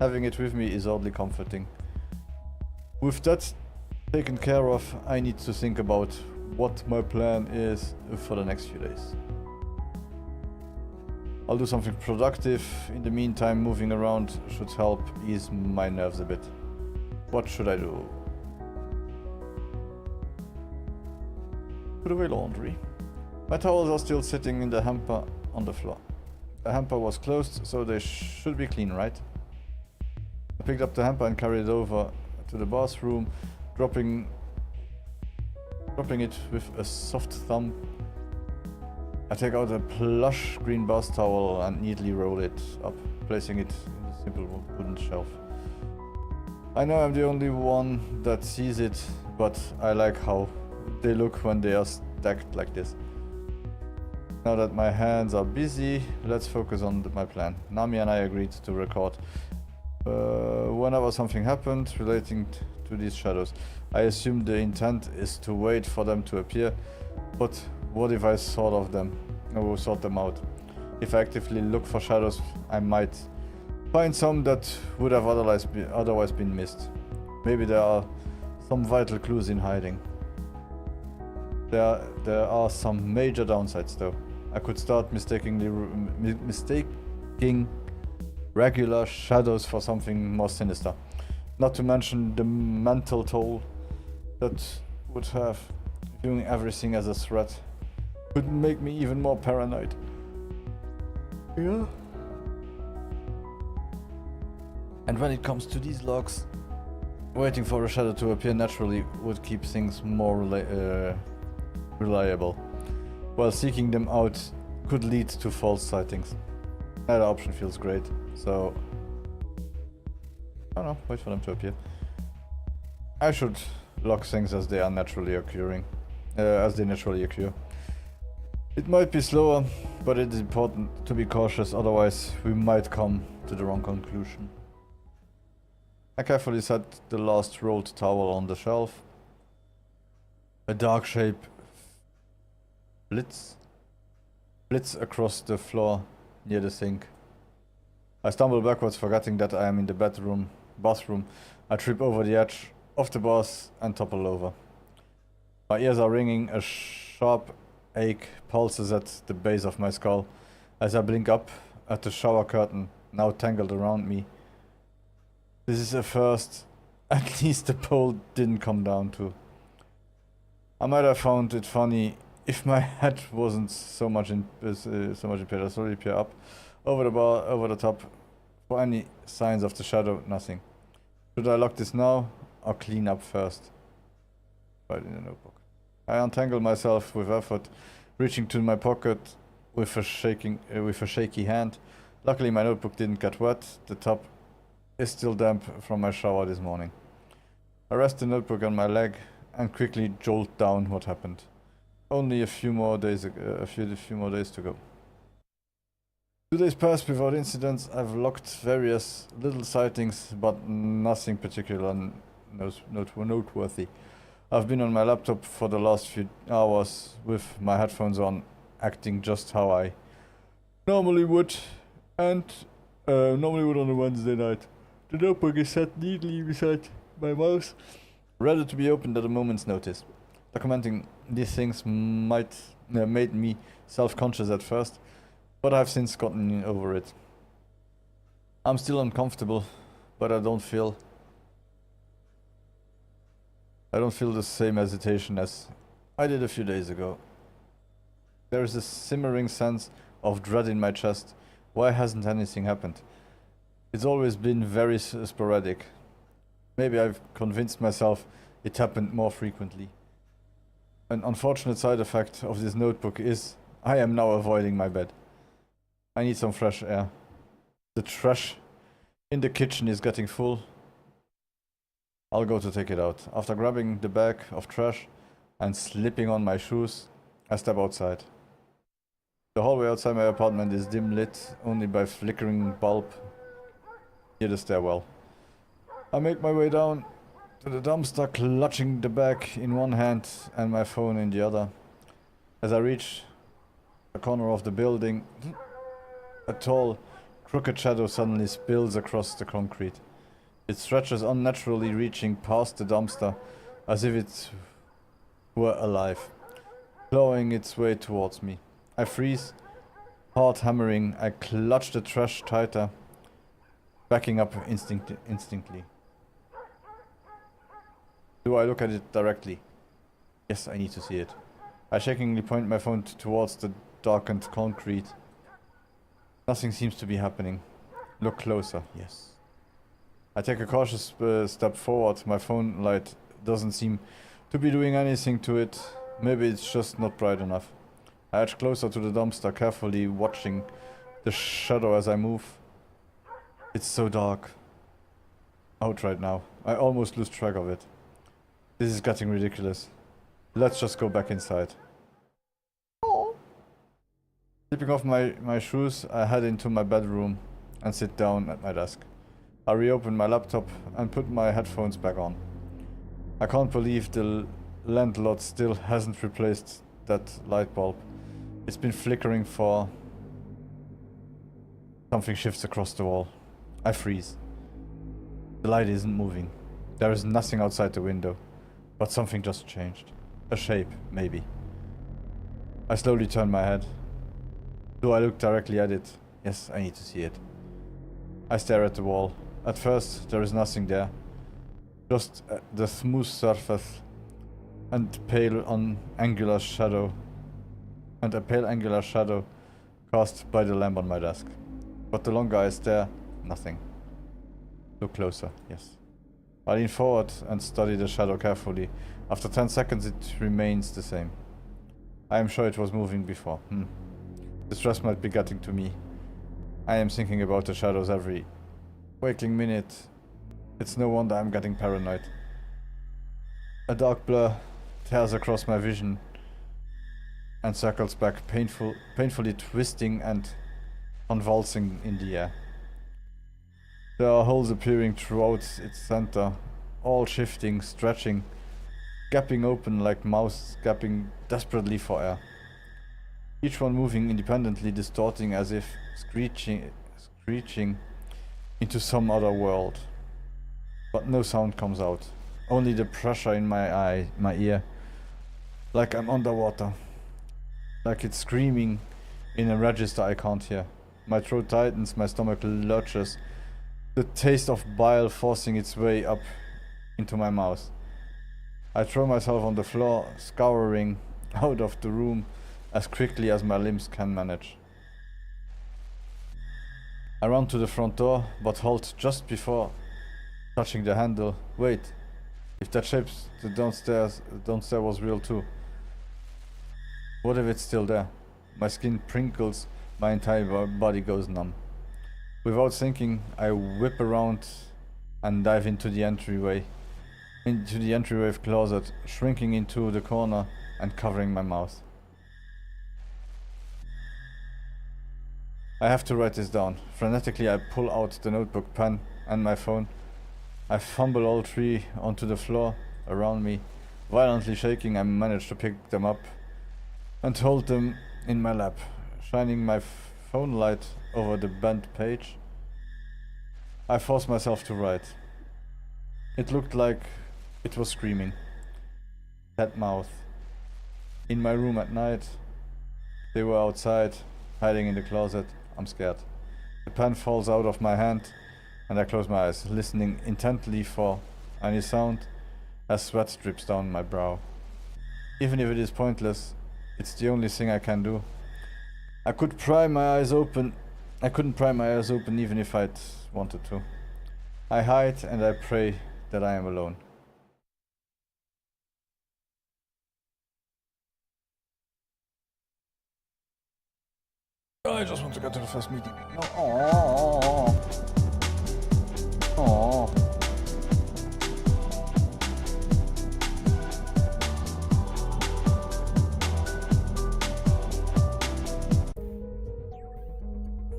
Having it with me is oddly comforting. With that taken care of, I need to think about what my plan is for the next few days. I'll do something productive. In the meantime, moving around should help ease my nerves a bit. What should I do? Put away laundry. My towels are still sitting in the hamper on the floor. The hamper was closed, so they should be clean, right? I picked up the hamper and carried it over to the bathroom, dropping it with a soft thumb. I take out a plush green bath towel and neatly roll it up, placing it in a simple wooden shelf. I know I'm the only one that sees it, but I like how they look when they are stacked like this. Now that my hands are busy, let's focus on my plan. Nami and I agreed to record whenever something happened relating to these shadows. I assume the intent is to wait for them to appear, but what if I sort them out? If I actively look for shadows, I might find some that would have otherwise been missed. Maybe there are some vital clues in hiding. There are some major downsides though. I could start mistaking regular shadows for something more sinister. Not to mention the mental toll that would have. Viewing everything as a threat could make me even more paranoid. Yeah. And when it comes to these logs, waiting for a shadow to appear naturally would keep things more reliable, while seeking them out could lead to false sightings. Neither option feels great, so I don't know, wait for them to appear. I should log things as they are naturally occurring, as they naturally occur. It might be slower, but it is important to be cautious, otherwise we might come to the wrong conclusion. I carefully set the last rolled towel on the shelf. A dark shape blitz across the floor near the sink. I stumble backwards, forgetting that I am in the bathroom. I trip over the edge of the bath and topple over. My ears are ringing, a sharp ache pulses at the base of my skull as I blink up at the shower curtain, now tangled around me. This is a first. At least the pole didn't come down too. I might have found it funny if my head wasn't so much in pain. I slowly peer up over the top for any signs of the shadow. Nothing. Should I lock this now or clean up first? Right in the notebook. I untangle myself with effort, reaching to my pocket with a shaky hand. Luckily, my notebook didn't get wet. The top is still damp from my shower this morning. I rest the notebook on my leg and quickly jolt down what happened. Only a few more days to go. 2 days passed without incidents. I've logged various little sightings, but nothing particular noteworthy. I've been on my laptop for the last few hours with my headphones on, acting just how I normally would on a Wednesday night. The notebook is set neatly beside my mouse, ready to be opened at a moment's notice. Documenting these things made me self-conscious at first, but I've since gotten over it. I'm still uncomfortable, but I don't feel the same hesitation as I did a few days ago. There is a simmering sense of dread in my chest. Why hasn't anything happened? It's always been very sporadic. Maybe I've convinced myself it happened more frequently. An unfortunate side effect of this notebook is I am now avoiding my bed. I need some fresh air. The trash in the kitchen is getting full. I'll go to take it out. After grabbing the bag of trash and slipping on my shoes, I step outside. The hallway outside my apartment is dim lit only by flickering bulb near the stairwell. I make my way down to the dumpster, clutching the bag in one hand and my phone in the other. As I reach the corner of the building, a tall, crooked shadow suddenly spills across the concrete. It stretches unnaturally, reaching past the dumpster as if it were alive, clawing its way towards me. I freeze, heart hammering. I clutch the trash tighter, backing up instantly. Do I look at it directly? Yes, I need to see it. I shakingly point my phone towards the darkened concrete. Nothing seems to be happening. Look closer. Yes. I take a cautious step forward. My phone light doesn't seem to be doing anything to it. Maybe it's just not bright enough. I edge closer to the dumpster, carefully watching the shadow as I move. It's so dark out right now. I almost lose track of it. This is getting ridiculous. Let's just go back inside. Slipping off my shoes, I head into my bedroom and sit down at my desk. I reopen my laptop and put my headphones back on. I can't believe the landlord still hasn't replaced that light bulb. It's been flickering for... Something shifts across the wall. I freeze. The light isn't moving. There is nothing outside the window. But something just changed. A shape, maybe. I slowly turn my head. Do I look directly at it? Yes, I need to see it. I stare at the wall. At first, there is nothing there. Just the smooth surface and a pale angular shadow cast by the lamp on my desk. But the longer I stare, nothing. Look closer, yes. I lean forward and study the shadow carefully. After 10 seconds it remains the same. I am sure it was moving before. The stress might be getting to me. I am thinking about the shadows every waking minute. It's no wonder I'm getting paranoid. A dark blur tears across my vision and circles back, painfully twisting and convulsing in the air. There are holes appearing throughout its center, all shifting, stretching, gapping open like mouths gapping desperately for air. Each one moving independently, distorting as if screeching into some other world. But no sound comes out, only the pressure in my ear, like I'm underwater, like it's screaming in a register I can't hear. My throat tightens, my stomach lurches, the taste of bile forcing its way up into my mouth. I throw myself on the floor, scouring out of the room as quickly as my limbs can manage. I run to the front door, but halt just before touching the handle. Wait, if that shape downstairs was real too. What if it's still there? My skin prickles, my entire body goes numb. Without thinking, I whip around and dive into the entryway closet, shrinking into the corner and covering my mouth. I have to write this down. Frenetically, I pull out the notebook, pen, and my phone. I fumble all three onto the floor around me. Violently shaking, I manage to pick them up and hold them in my lap, shining my phone light over the bent page. I force myself to write. It looked like it was screaming. That mouth. In my room at night. They were outside, hiding in the closet. I'm scared. The pen falls out of my hand and I close my eyes, listening intently for any sound as sweat drips down my brow. Even if it is pointless, It's the only thing I can do. I could pry my eyes open. I couldn't pry my eyes open even if I'd wanted to. I hide and I pray that I am alone. I just want to get to the first meeting. No. Oh.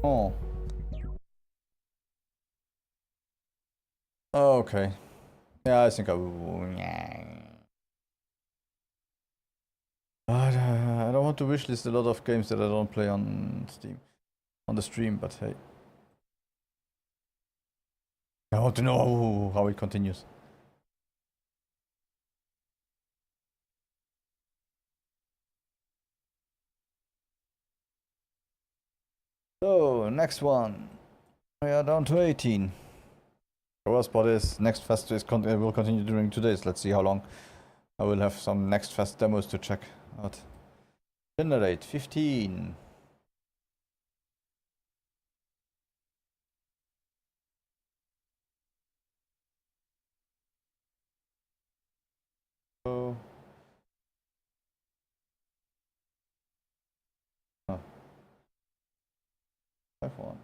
Oh. Okay. Yeah, I think I will. I don't want to wishlist a lot of games that I don't play on Steam, on the stream, but hey. I want to know how it continues. So, next one. We are down to 18. The worst part is next fest will continue during 2 days. Let's see how long. I will have some next fest demos to check out. Generate 15. So, oh. 5, 1,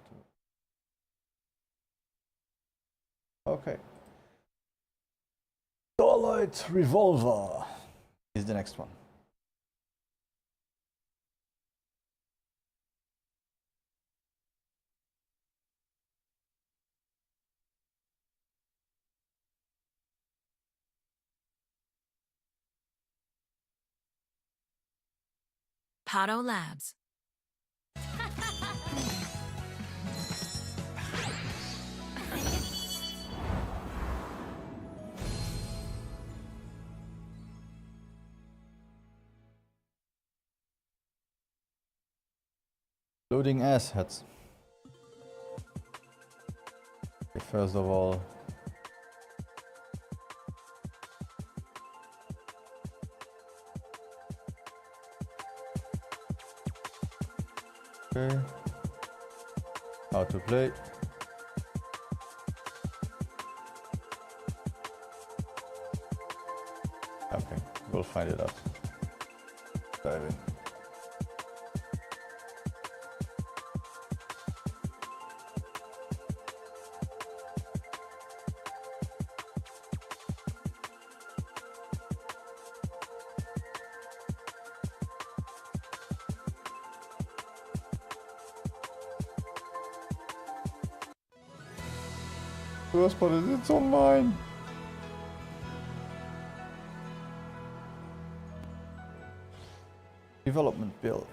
2. Okay. Starlight Revolver is the next one. Pato Labs. Loading assets. Okay, first of all, okay, how to play. Okay, we'll find it out. Dive in. The worst part is it's online. Development build.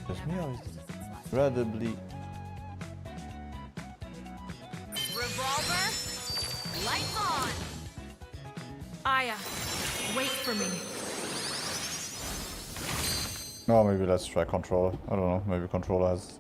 Just me, or is it incredibly Revolver, lights on. Aya, wait for me. no, maybe let's try controller. I don't know, maybe controller has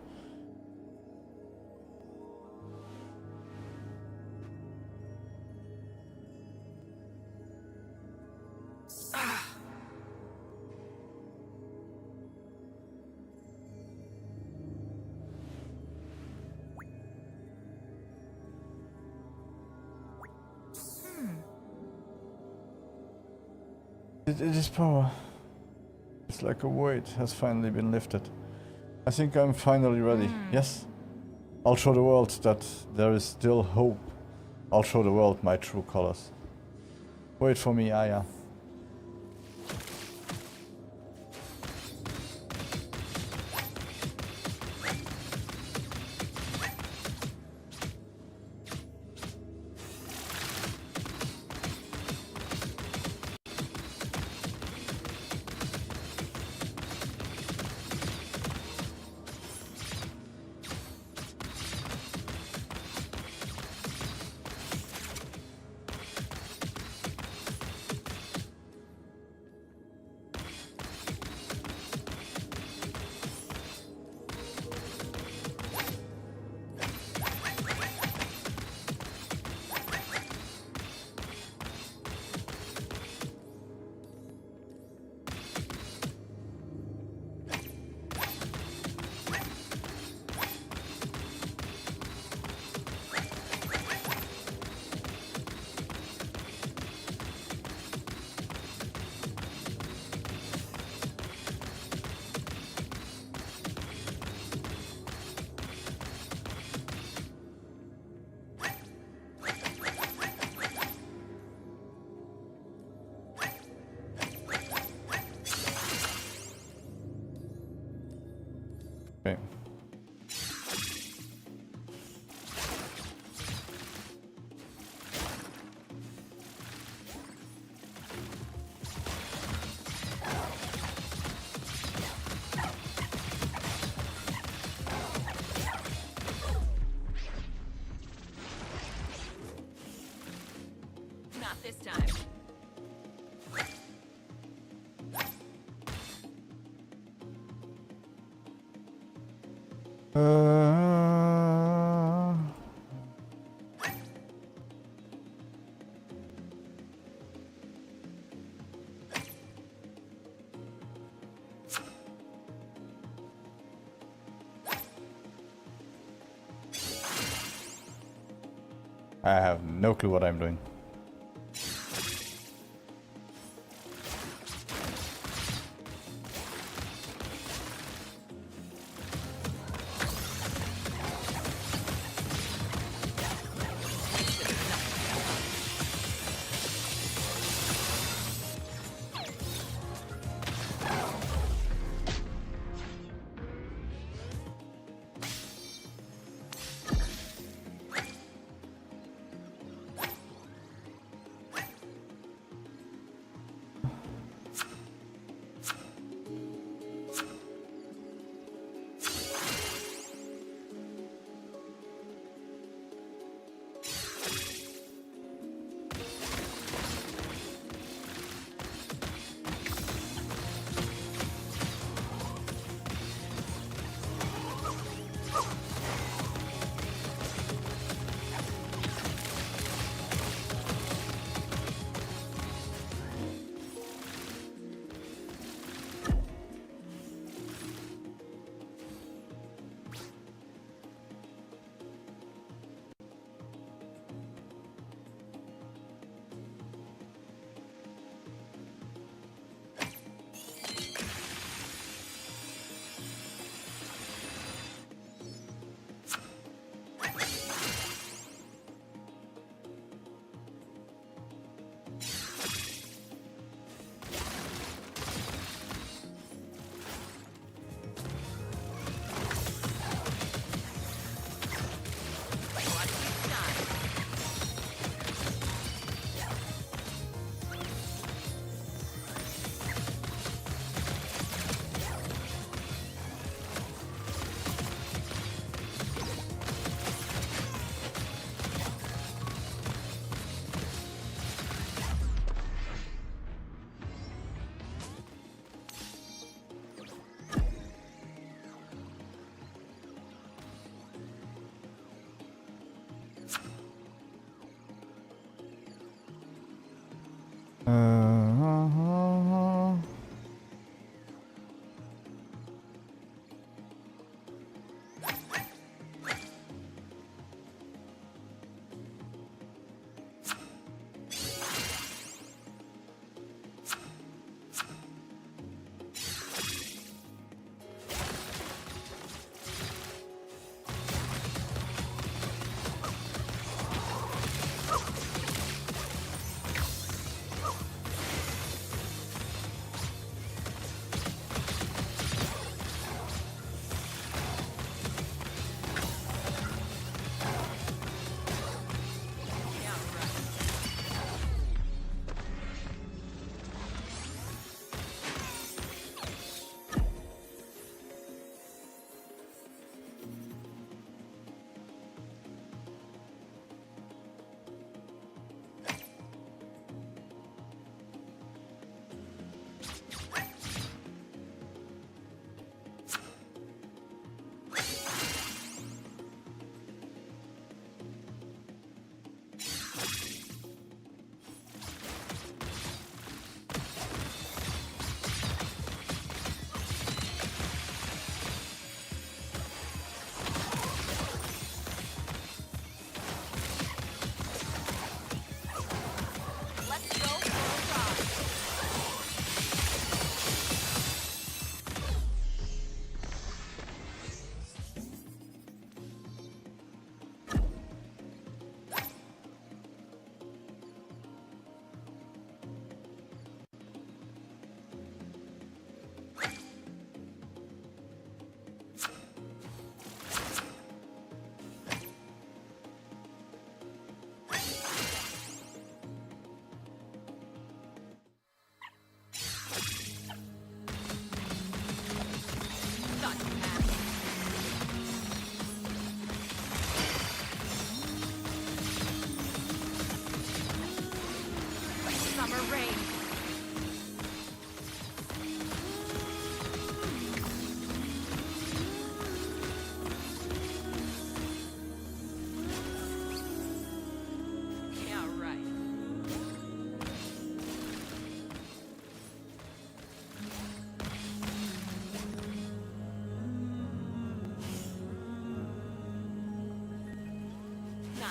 it is power. It's like a weight has finally been lifted. I think I'm finally ready. Yes? I'll show the world that there is still hope. I'll show the world my true colors. Wait for me, Aya. Not this time. I have no clue what I'm doing.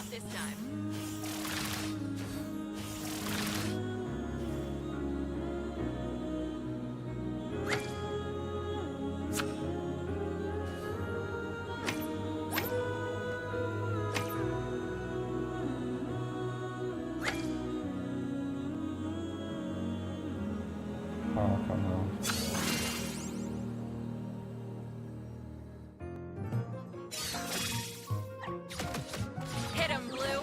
Not this time. Oh, come on. Hit him, Blue.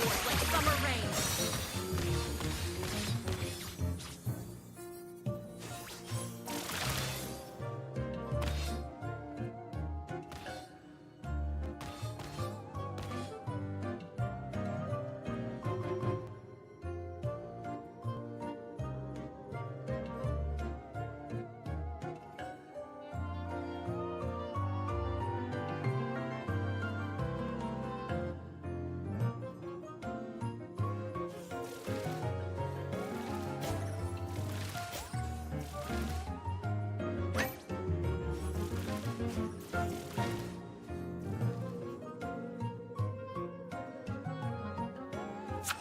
Force like summer rain.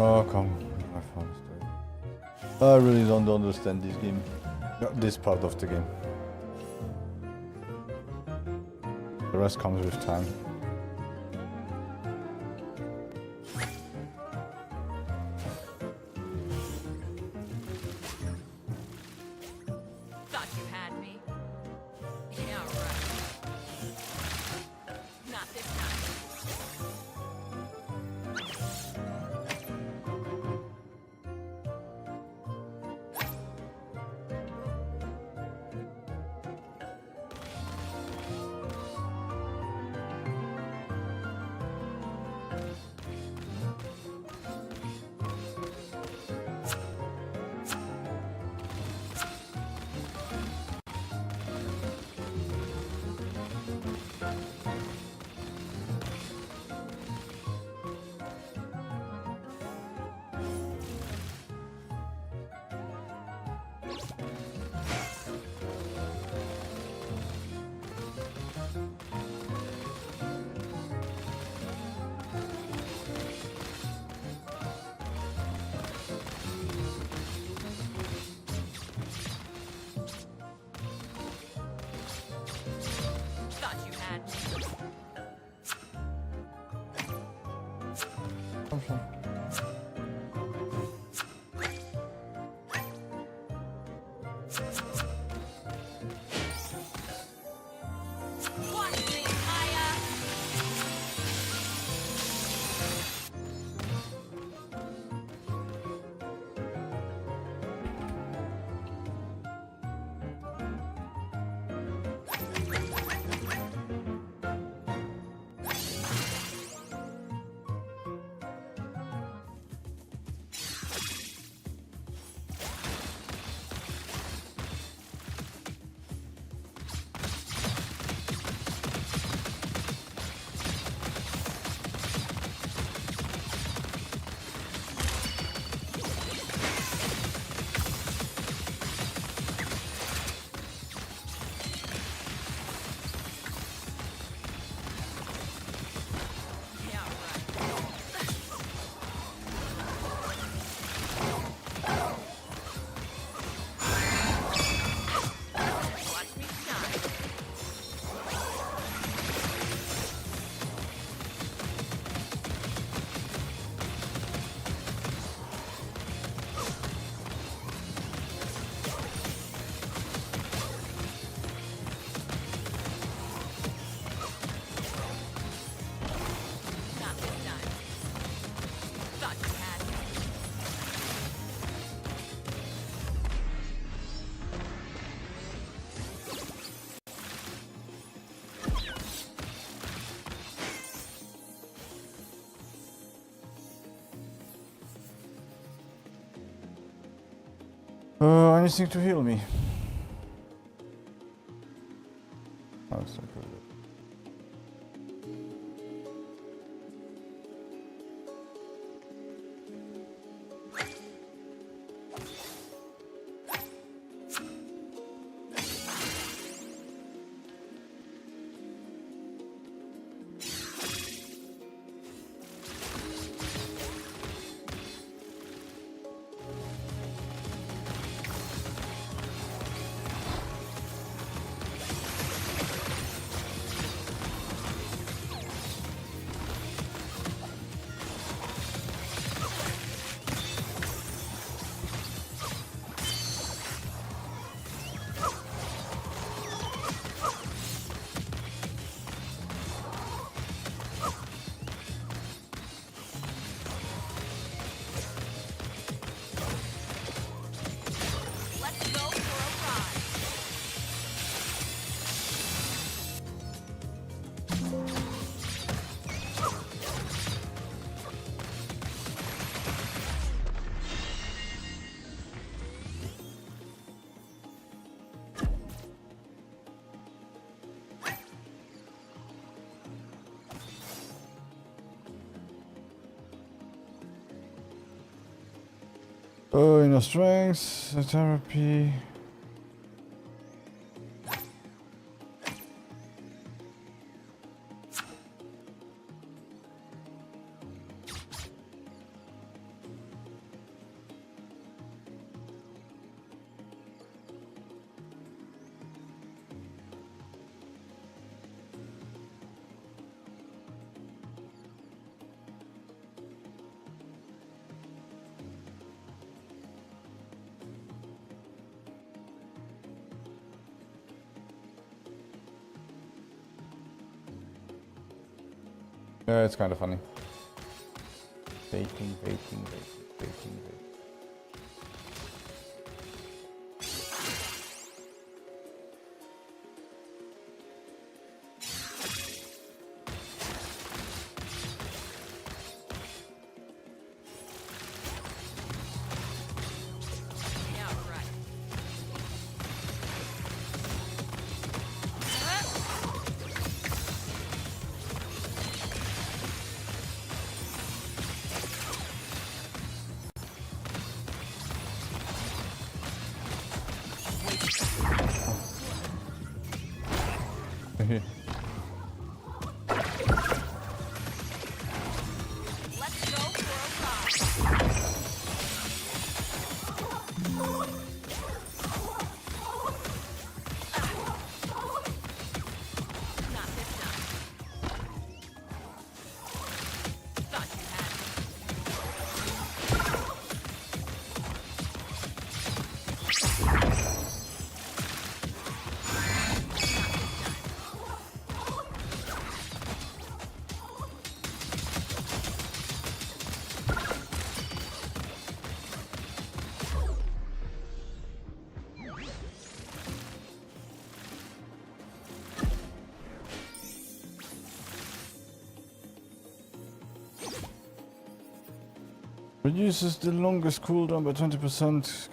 Oh, come. I found it. I really don't understand this game. This part of the game. The rest comes with time. Thought you had me. Yeah, right. Not this time. Thought you had me. Watch me, Aya. Yeah, right. Watch me shine. Not this time. Thought you had me. Anything to heal me? Oh, so good. Oh, inner strength, therapy. Yeah, it's kind of funny. Baiting. Yeah, right. Let's go for a ride. Not this time. Thought you had me. Reduces the longest cooldown by 20%.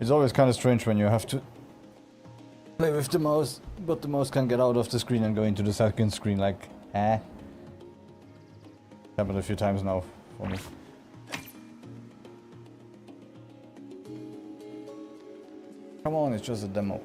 It's always kind of strange when you have to play with the mouse, but the mouse can get out of the screen and go into the second screen, like, eh. Happened a few times now for me. Come on, it's just a demo.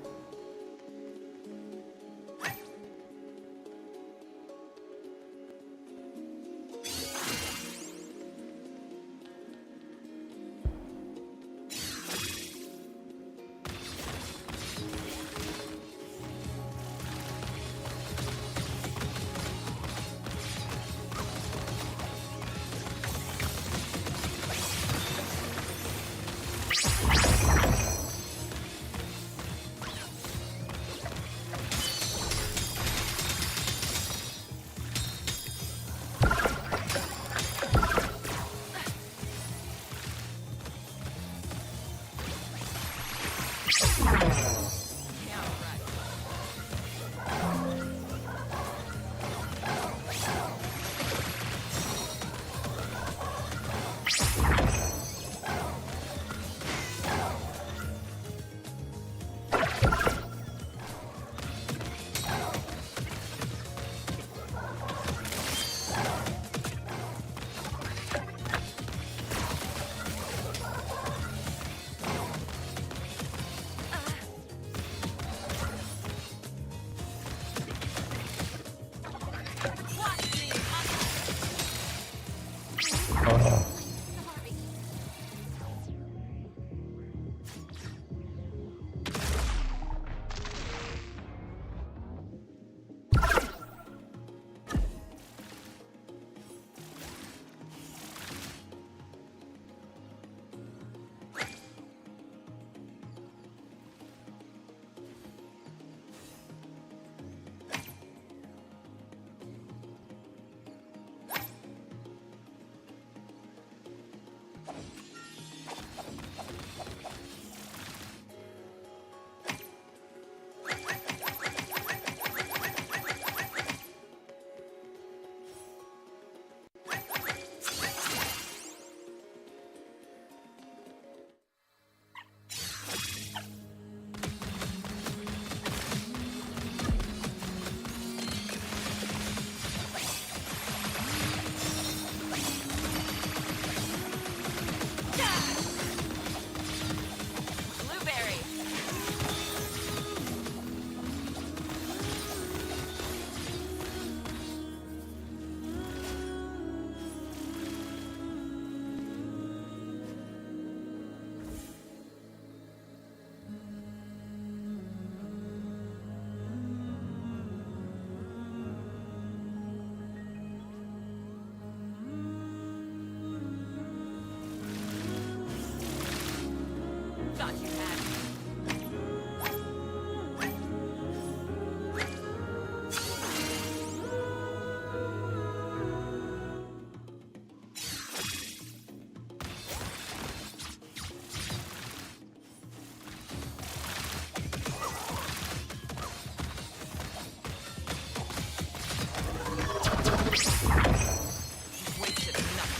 You've wasted enough.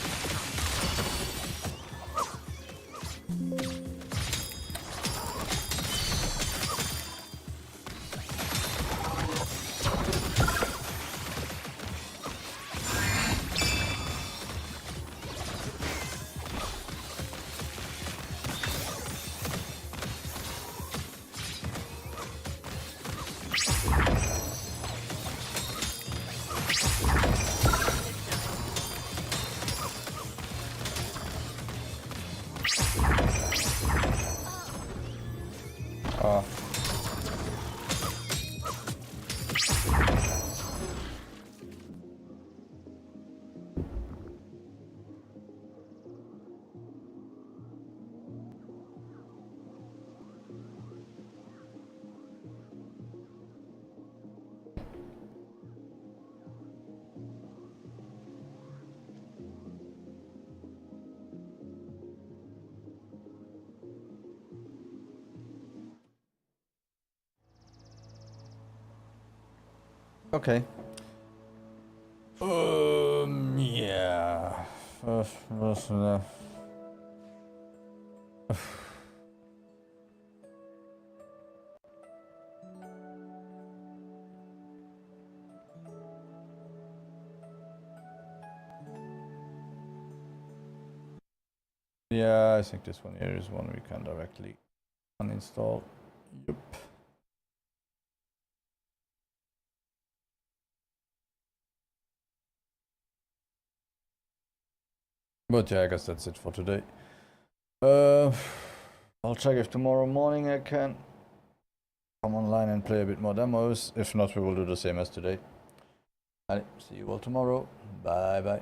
Ah. Okay. Yeah. Yeah, I think this one here is one we can directly uninstall. Yep. But yeah, I guess that's it for today. I'll check if tomorrow morning I can come online and play a bit more demos. If not, we will do the same as today. Allez, see you all tomorrow. Bye bye.